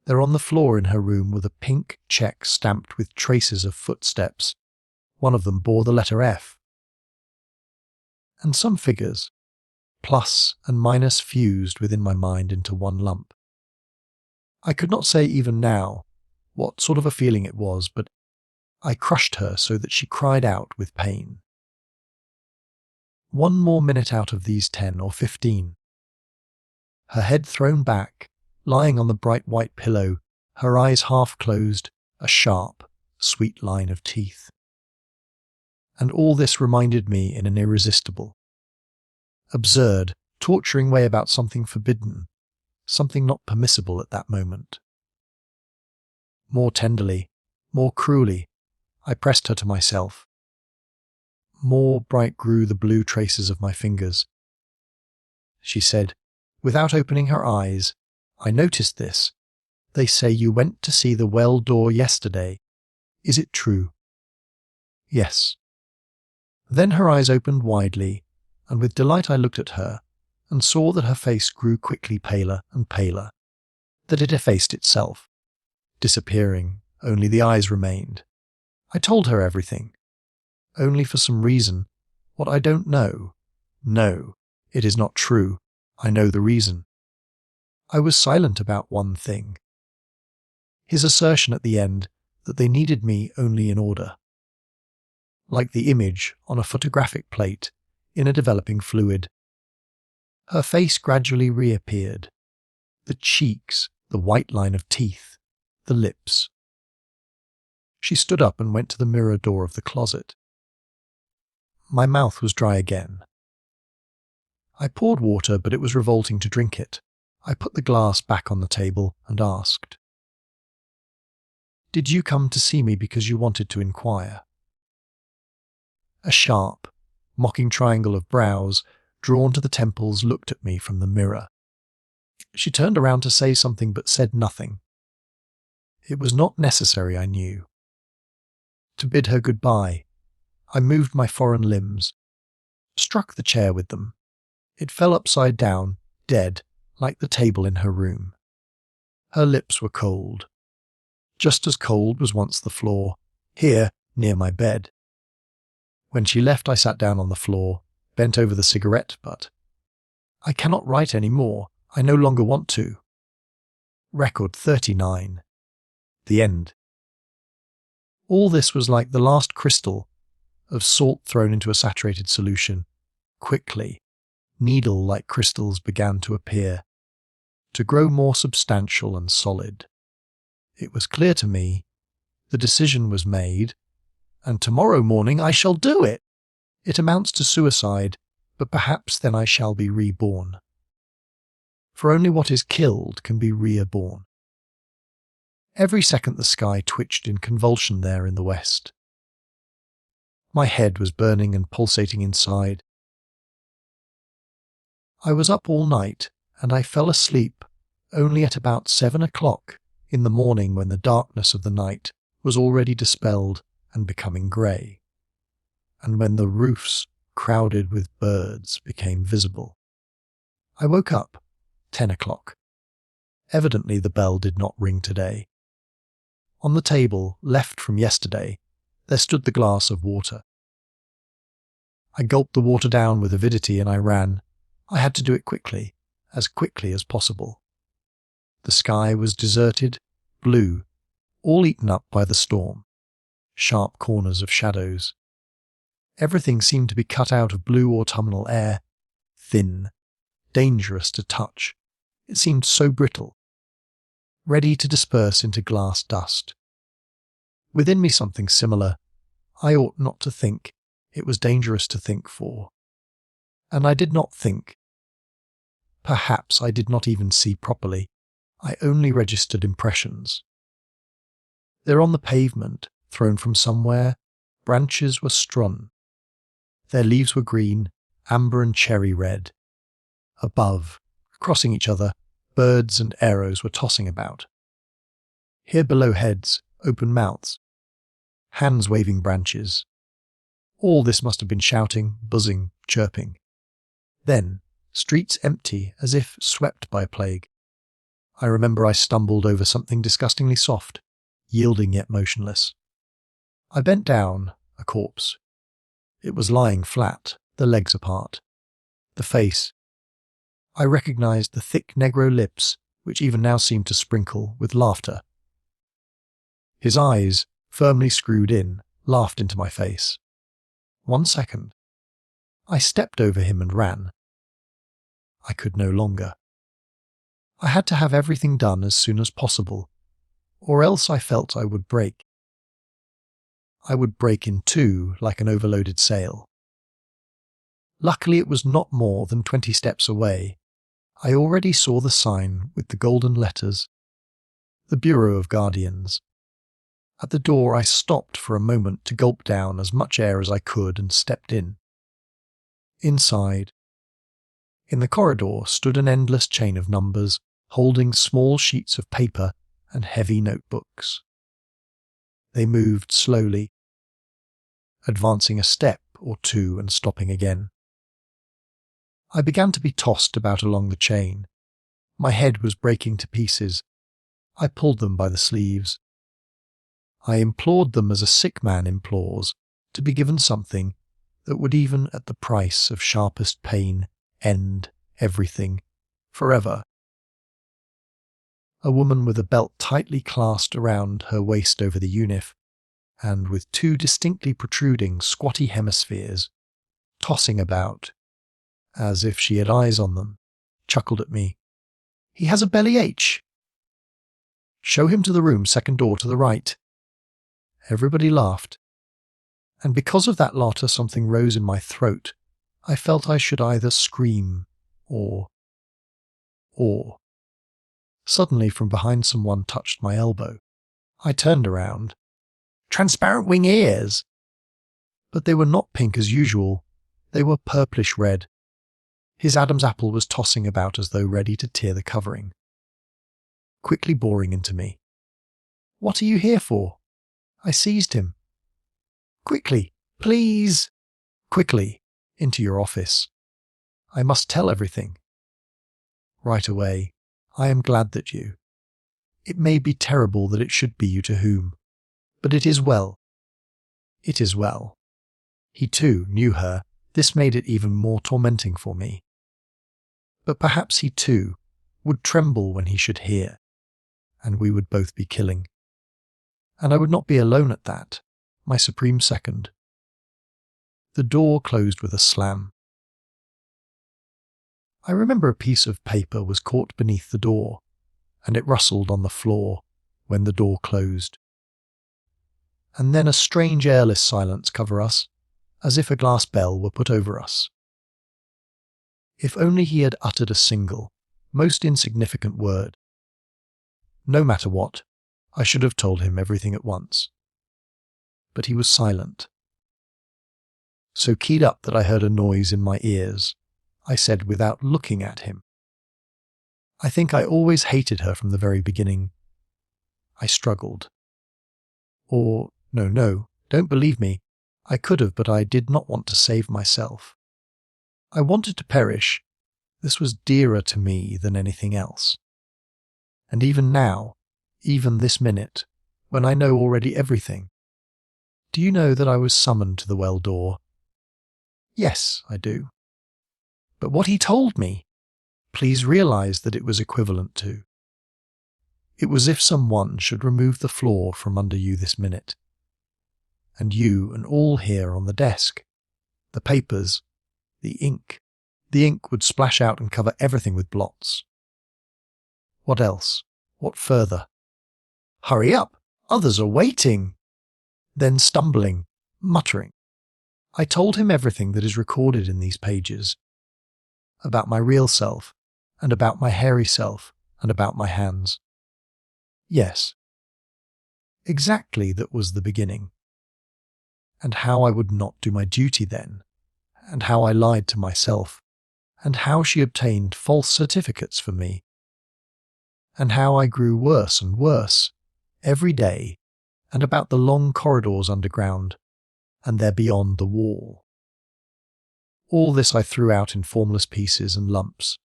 There on the floor in her room were the pink check stamped with traces of footsteps. One of them bore the letter F. And some figures, plus and minus, fused within my mind into one lump. I could not say even now what sort of a feeling it was, but I crushed her so that she cried out with pain. 1 more minute out of these 10 or 15. Her head thrown back, lying on the bright white pillow, her eyes half closed, a sharp, sweet line of teeth. And all this reminded me in an irresistible, absurd, torturing way about something forbidden, something not permissible at that moment. More tenderly, more cruelly, I pressed her to myself. More bright grew the blue traces of my fingers. She said, without opening her eyes, "I noticed this. They say you went to see the well door yesterday. Is it true?" "Yes." Then her eyes opened widely, and with delight I looked at her, and saw that her face grew quickly paler and paler, that it effaced itself, disappearing, only the eyes remained. I told her everything, only for some reason, what I don't know. No, It is not true. I know the reason. I was silent about one thing. His assertion at the end that they needed me only in order. Like the image on a photographic plate in a developing fluid. Her face gradually reappeared. The cheeks, the white line of teeth, the lips. She stood up and went to the mirror door of the closet. My mouth was dry again. I poured water, but it was revolting to drink it. I put the glass back on the table and asked, "Did you come to see me because you wanted to inquire?" A sharp, mocking triangle of brows drawn to the temples looked at me from the mirror. She turned around to say something but said nothing. It was not necessary, I knew. To bid her goodbye, I moved my foreign limbs, struck the chair with them. It fell upside down, dead, like the table in her room. Her lips were cold. Just as cold was once the floor, here, near my bed. When she left, I sat down on the floor, bent over the cigarette butt. I cannot write any more. I no longer want to. Record 39. The end. All this was like the last crystal of salt thrown into a saturated solution. Quickly, needle-like crystals began to appear, to grow more substantial and solid. It was clear to me, the decision was made, and tomorrow morning I shall do it. It amounts to suicide, but perhaps then I shall be reborn. For only what is killed can be reborn. Every second the sky twitched in convulsion there in the west. My head was burning and pulsating inside. I was up all night, and I fell asleep only at about 7 o'clock in the morning, when the darkness of the night was already dispelled and becoming grey, and when the roofs, crowded with birds, became visible. I woke up, 10 o'clock. Evidently the bell did not ring today. On the table, left from yesterday, there stood the glass of water. I gulped the water down with avidity and I ran. I had to do it quickly as possible. The sky was deserted, blue, all eaten up by the storm. Sharp corners of shadows. Everything seemed to be cut out of blue autumnal air, thin, dangerous to touch. It seemed so brittle, ready to disperse into glass dust. Within me something similar. I ought not to think. It was dangerous to think for. And I did not think. Perhaps I did not even see properly. I only registered impressions. There on the pavement, thrown from somewhere, branches were strewn. Their leaves were green, amber and cherry red. Above, crossing each other, birds and arrows were tossing about. Here below heads, open mouths, hands waving branches. All this must have been shouting, buzzing, chirping. Then, streets empty as if swept by a plague. I remember I stumbled over something disgustingly soft, yielding yet motionless. I bent down, a corpse. It was lying flat, the legs apart. The face. I recognized the thick negro lips, which even now seemed to sprinkle with laughter. His eyes, firmly screwed in, laughed into my face. 1 second. I stepped over him and ran. I could no longer. I had to have everything done as soon as possible, or else I felt I would break. I would break in two like an overloaded sail. Luckily it was not more than 20 steps away. I already saw the sign with the golden letters. The Bureau of Guardians. At the door I stopped for a moment to gulp down as much air as I could and stepped in. Inside. In the corridor stood an endless chain of numbers, holding small sheets of paper and heavy notebooks. They moved slowly, advancing a step or two and stopping again. I began to be tossed about along the chain. My head was breaking to pieces. I pulled them by the sleeves. I implored them as a sick man implores, to be given something that would, even at the price of sharpest pain, end everything forever. A woman with a belt tightly clasped around her waist over the unif, and with two distinctly protruding, squatty hemispheres, tossing about, as if she had eyes on them, chuckled at me. "He has a belly H. Show him to the room, second door to the right." Everybody laughed, and because of that laughter something rose in my throat. I felt I should either scream or. Suddenly from behind someone touched my elbow. I turned around. Transparent wing ears! But they were not pink as usual. They were purplish red. His Adam's apple was tossing about as though ready to tear the covering. Quickly boring into me. "What are you here for?" I seized him. "Quickly, please!" "Quickly, into your office. I must tell everything." "Right away. I am glad that you. It may be terrible that it should be you to whom, but it is well. It is well." He too knew her. This made it even more tormenting for me. But perhaps he too would tremble when he should hear, and we would both be killing. And I would not be alone at that, my supreme second. The door closed with a slam. I remember a piece of paper was caught beneath the door, and it rustled on the floor when the door closed. And then a strange airless silence covered us, as if a glass bell were put over us. If only he had uttered a single, most insignificant word. No matter what, I should have told him everything at once. But he was silent. So keyed up that I heard a noise in my ears, I said without looking at him. I think I always hated her from the very beginning. I struggled. Or, no, don't believe me. I could have, but I did not want to save myself. I wanted to perish. This was dearer to me than anything else. And even now, even this minute, when I know already everything, do you know that I was summoned to the well door? Yes, I do. But what he told me, please realize that it was equivalent to. It was if someone should remove the floor from under you this minute. And you and all here on the desk, the papers, the ink would splash out and cover everything with blots. What else? What further? "Hurry up! Others are waiting!" Then stumbling, muttering. I told him everything that is recorded in these pages. About my real self, and about my hairy self, and about my hands. Yes. Exactly, that was the beginning. And how I would not do my duty then, and how I lied to myself, and how she obtained false certificates for me, and how I grew worse and worse every day, and about the long corridors underground, and there beyond the wall. All this I threw out in formless pieces and lumps.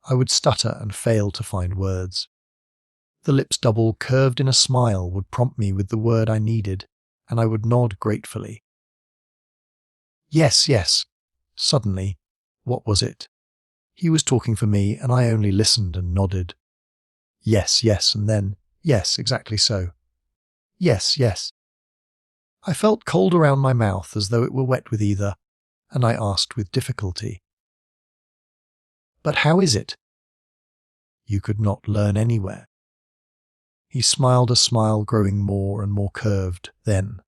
I would stutter and fail to find words. The lips double curved in a smile would prompt me with the word I needed, and I would nod gratefully. Yes. Suddenly, what was it? He was talking for me, and I only listened and nodded. Yes, and then, yes, exactly so. Yes. I felt cold around my mouth as though it were wet with either, and I asked with difficulty. But how is it? You could not learn anywhere. He smiled a smile growing more and more curved then.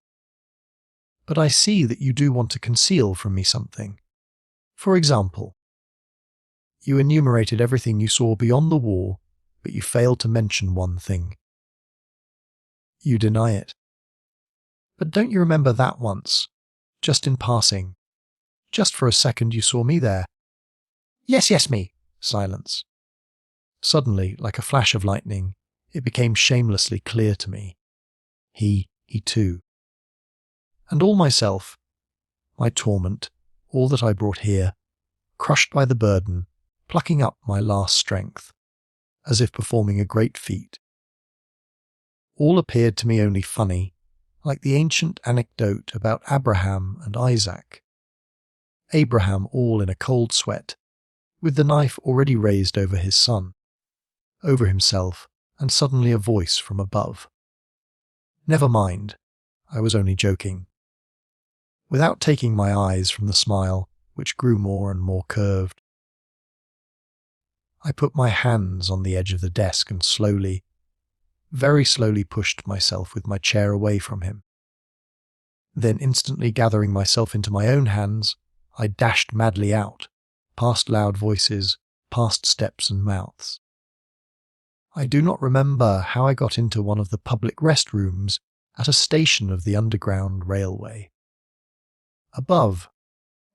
But I see that you do want to conceal from me something. For example, you enumerated everything you saw beyond the wall, but you failed to mention one thing. You deny it. But don't you remember that once, just in passing, just for a second you saw me there? Yes, me. Silence. Suddenly, like a flash of lightning, it became shamelessly clear to me. He too. And all myself, my torment, all that I brought here, crushed by the burden, plucking up my last strength, as if performing a great feat. All appeared to me only funny, like the ancient anecdote about Abraham and Isaac. Abraham all in a cold sweat, with the knife already raised over his son, over himself, and suddenly a voice from above. "Never mind, I was only joking." Without taking my eyes from the smile, which grew more and more curved, I put my hands on the edge of the desk and slowly, very slowly pushed myself with my chair away from him. Then instantly gathering myself into my own hands, I dashed madly out, past loud voices, past steps and mouths. I do not remember how I got into one of the public restrooms at a station of the Underground Railway. Above,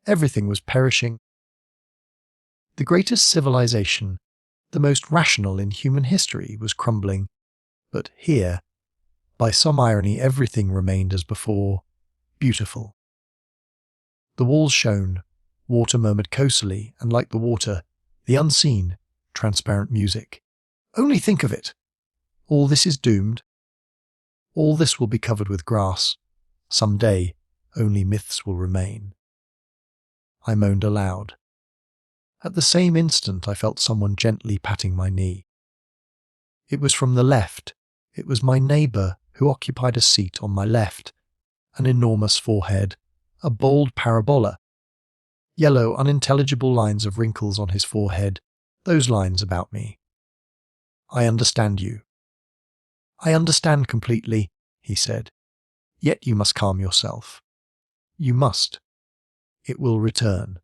everything was perishing. The greatest civilization, the most rational in human history, was crumbling, but here, by some irony, everything remained as before, beautiful. The walls shone, water murmured cosily, and like the water, the unseen, transparent music. Only think of it! All this is doomed. All this will be covered with grass. Some day, only myths will remain. I moaned aloud. At the same instant I felt someone gently patting my knee. It was from the left. It was my neighbour who occupied a seat on my left, an enormous forehead, a bold parabola, yellow unintelligible lines of wrinkles on his forehead, those lines about me. "I understand you." "I understand completely," he said. "Yet you must calm yourself. You must. It will return.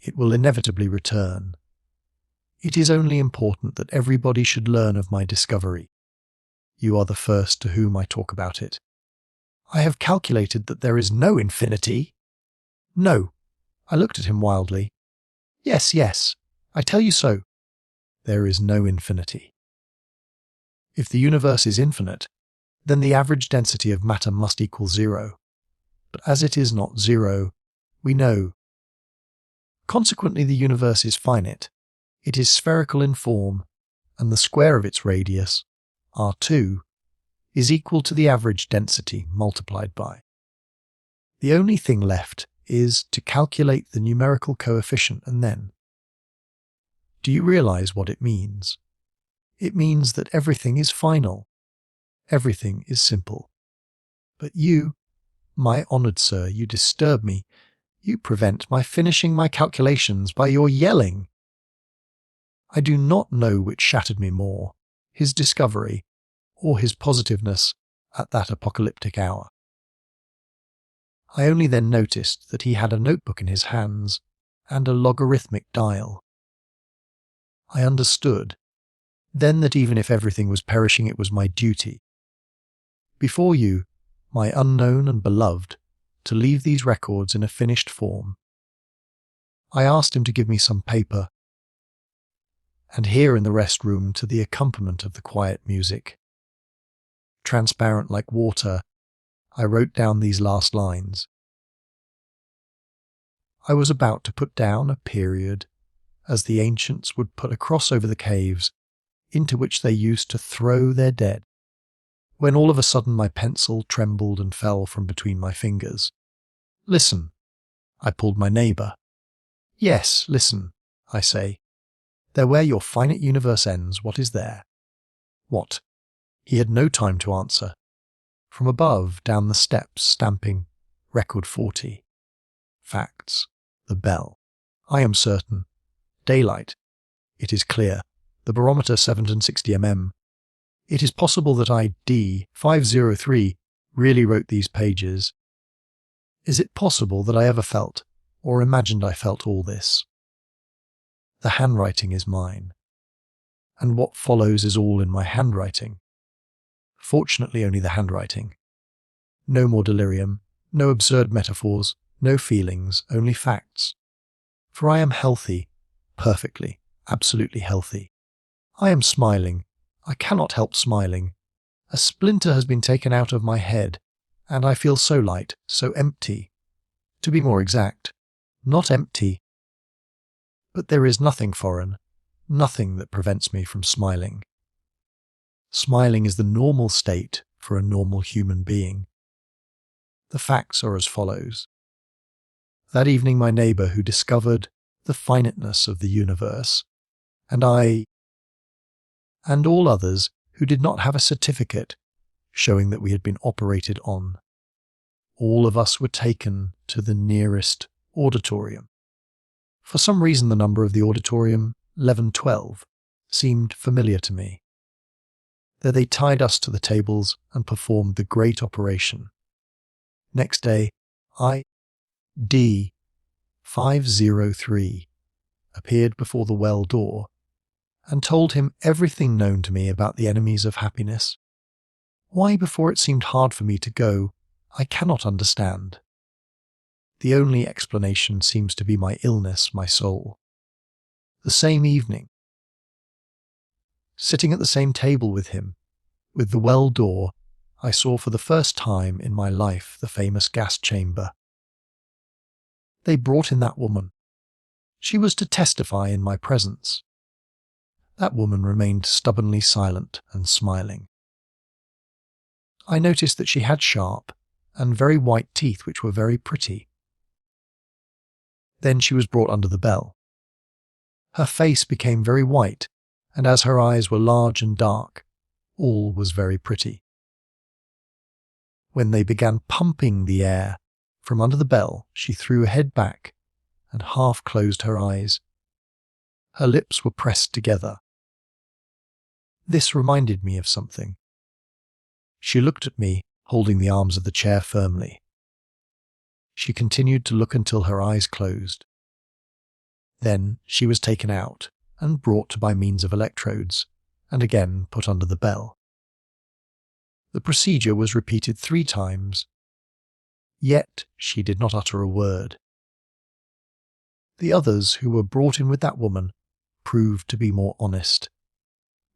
It will inevitably return. It is only important that everybody should learn of my discovery. You are the first to whom I talk about it. I have calculated that there is no infinity." "No." I looked at him wildly. Yes, I tell you so. There is no infinity. If the universe is infinite, then the average density of matter must equal 0. But as it is not 0, we know. Consequently, the universe is finite. It is spherical in form, and the square of its radius, R2, is equal to the average density multiplied by. The only thing left is to calculate the numerical coefficient and then. Do you realize what it means? It means that everything is final. Everything is simple. But you, my honoured sir, you disturb me. You prevent my finishing my calculations by your yelling. I do not know which shattered me more, his discovery or his positiveness at that apocalyptic hour. I only then noticed that he had a notebook in his hands and a logarithmic dial. I understood then that even if everything was perishing, it was my duty, before you, my unknown and beloved, to leave these records in a finished form. I asked him to give me some paper, and here in the rest room, to the accompaniment of the quiet music, transparent like water, I wrote down these last lines. I was about to put down a period, as the ancients would put a cross over the caves into which they used to throw their dead, when all of a sudden my pencil trembled and fell from between my fingers. Listen, I pulled my neighbour. Yes, listen, I say. There where your finite universe ends, what is there? What? He had no time to answer. From above, down the steps, stamping, record 40. Facts. The bell. I am certain. Daylight. It is clear. The barometer 760 mm. It is possible that I, D503, really wrote these pages. Is it possible that I ever felt, or imagined I felt all this? The handwriting is mine. And what follows is all in my handwriting. Fortunately, only the handwriting. No more delirium, no absurd metaphors, no feelings, only facts. For I am healthy, perfectly, absolutely healthy. I am smiling. I cannot help smiling. A splinter has been taken out of my head, and I feel so light, so empty. To be more exact, not empty. But there is nothing foreign, nothing that prevents me from smiling. Smiling is the normal state for a normal human being. The facts are as follows. That evening my neighbour who discovered the finiteness of the universe, and I, and all others who did not have a certificate showing that we had been operated on. All of us were taken to the nearest auditorium. For some reason, the number of the auditorium, 1112, seemed familiar to me. There they tied us to the tables and performed the great operation. Next day, D 503 appeared before the well door and told him everything known to me about the enemies of happiness. Why, before it seemed hard for me to go, I cannot understand. The only explanation seems to be my illness, my soul. The same evening, sitting at the same table with him, with the well door, I saw for the first time in my life the famous gas chamber. They brought in that woman. She was to testify in my presence. That woman remained stubbornly silent and smiling. I noticed that she had sharp and very white teeth which were very pretty. Then she was brought under the bell. Her face became very white, and as her eyes were large and dark, all was very pretty. When they began pumping the air from under the bell, she threw her head back and half closed her eyes. Her lips were pressed together. This reminded me of something. She looked at me, holding the arms of the chair firmly. She continued to look until her eyes closed. Then she was taken out and brought by means of electrodes, and again put under the bell. The procedure was repeated 3 times, yet she did not utter a word. The others who were brought in with that woman proved to be more honest.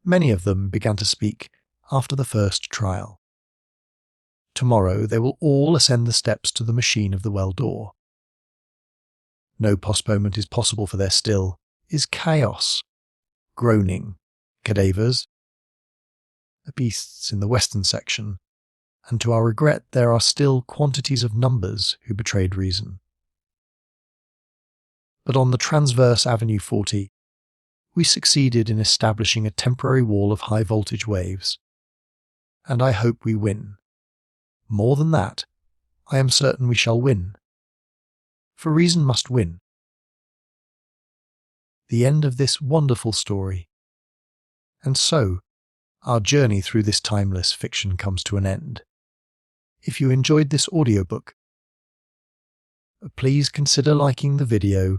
Many of them began to speak after the first trial. Tomorrow they will all ascend the steps to the machine of the well door. No postponement is possible, for there still is chaos, groaning, cadavers, beasts in the western section, and to our regret there are still quantities of numbers who betrayed reason. But on the transverse Avenue 40, we succeeded in establishing a temporary wall of high-voltage waves, and I hope we win. More than that, I am certain we shall win. For reason must win. The end of this wonderful story. And so, our journey through this timeless fiction comes to an end. If you enjoyed this audiobook, please consider liking the video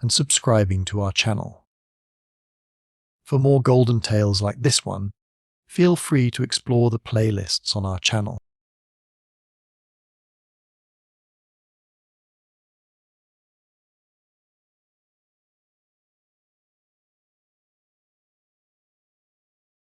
and subscribing to our channel. For more golden tales like this one, feel free to explore the playlists on our channel.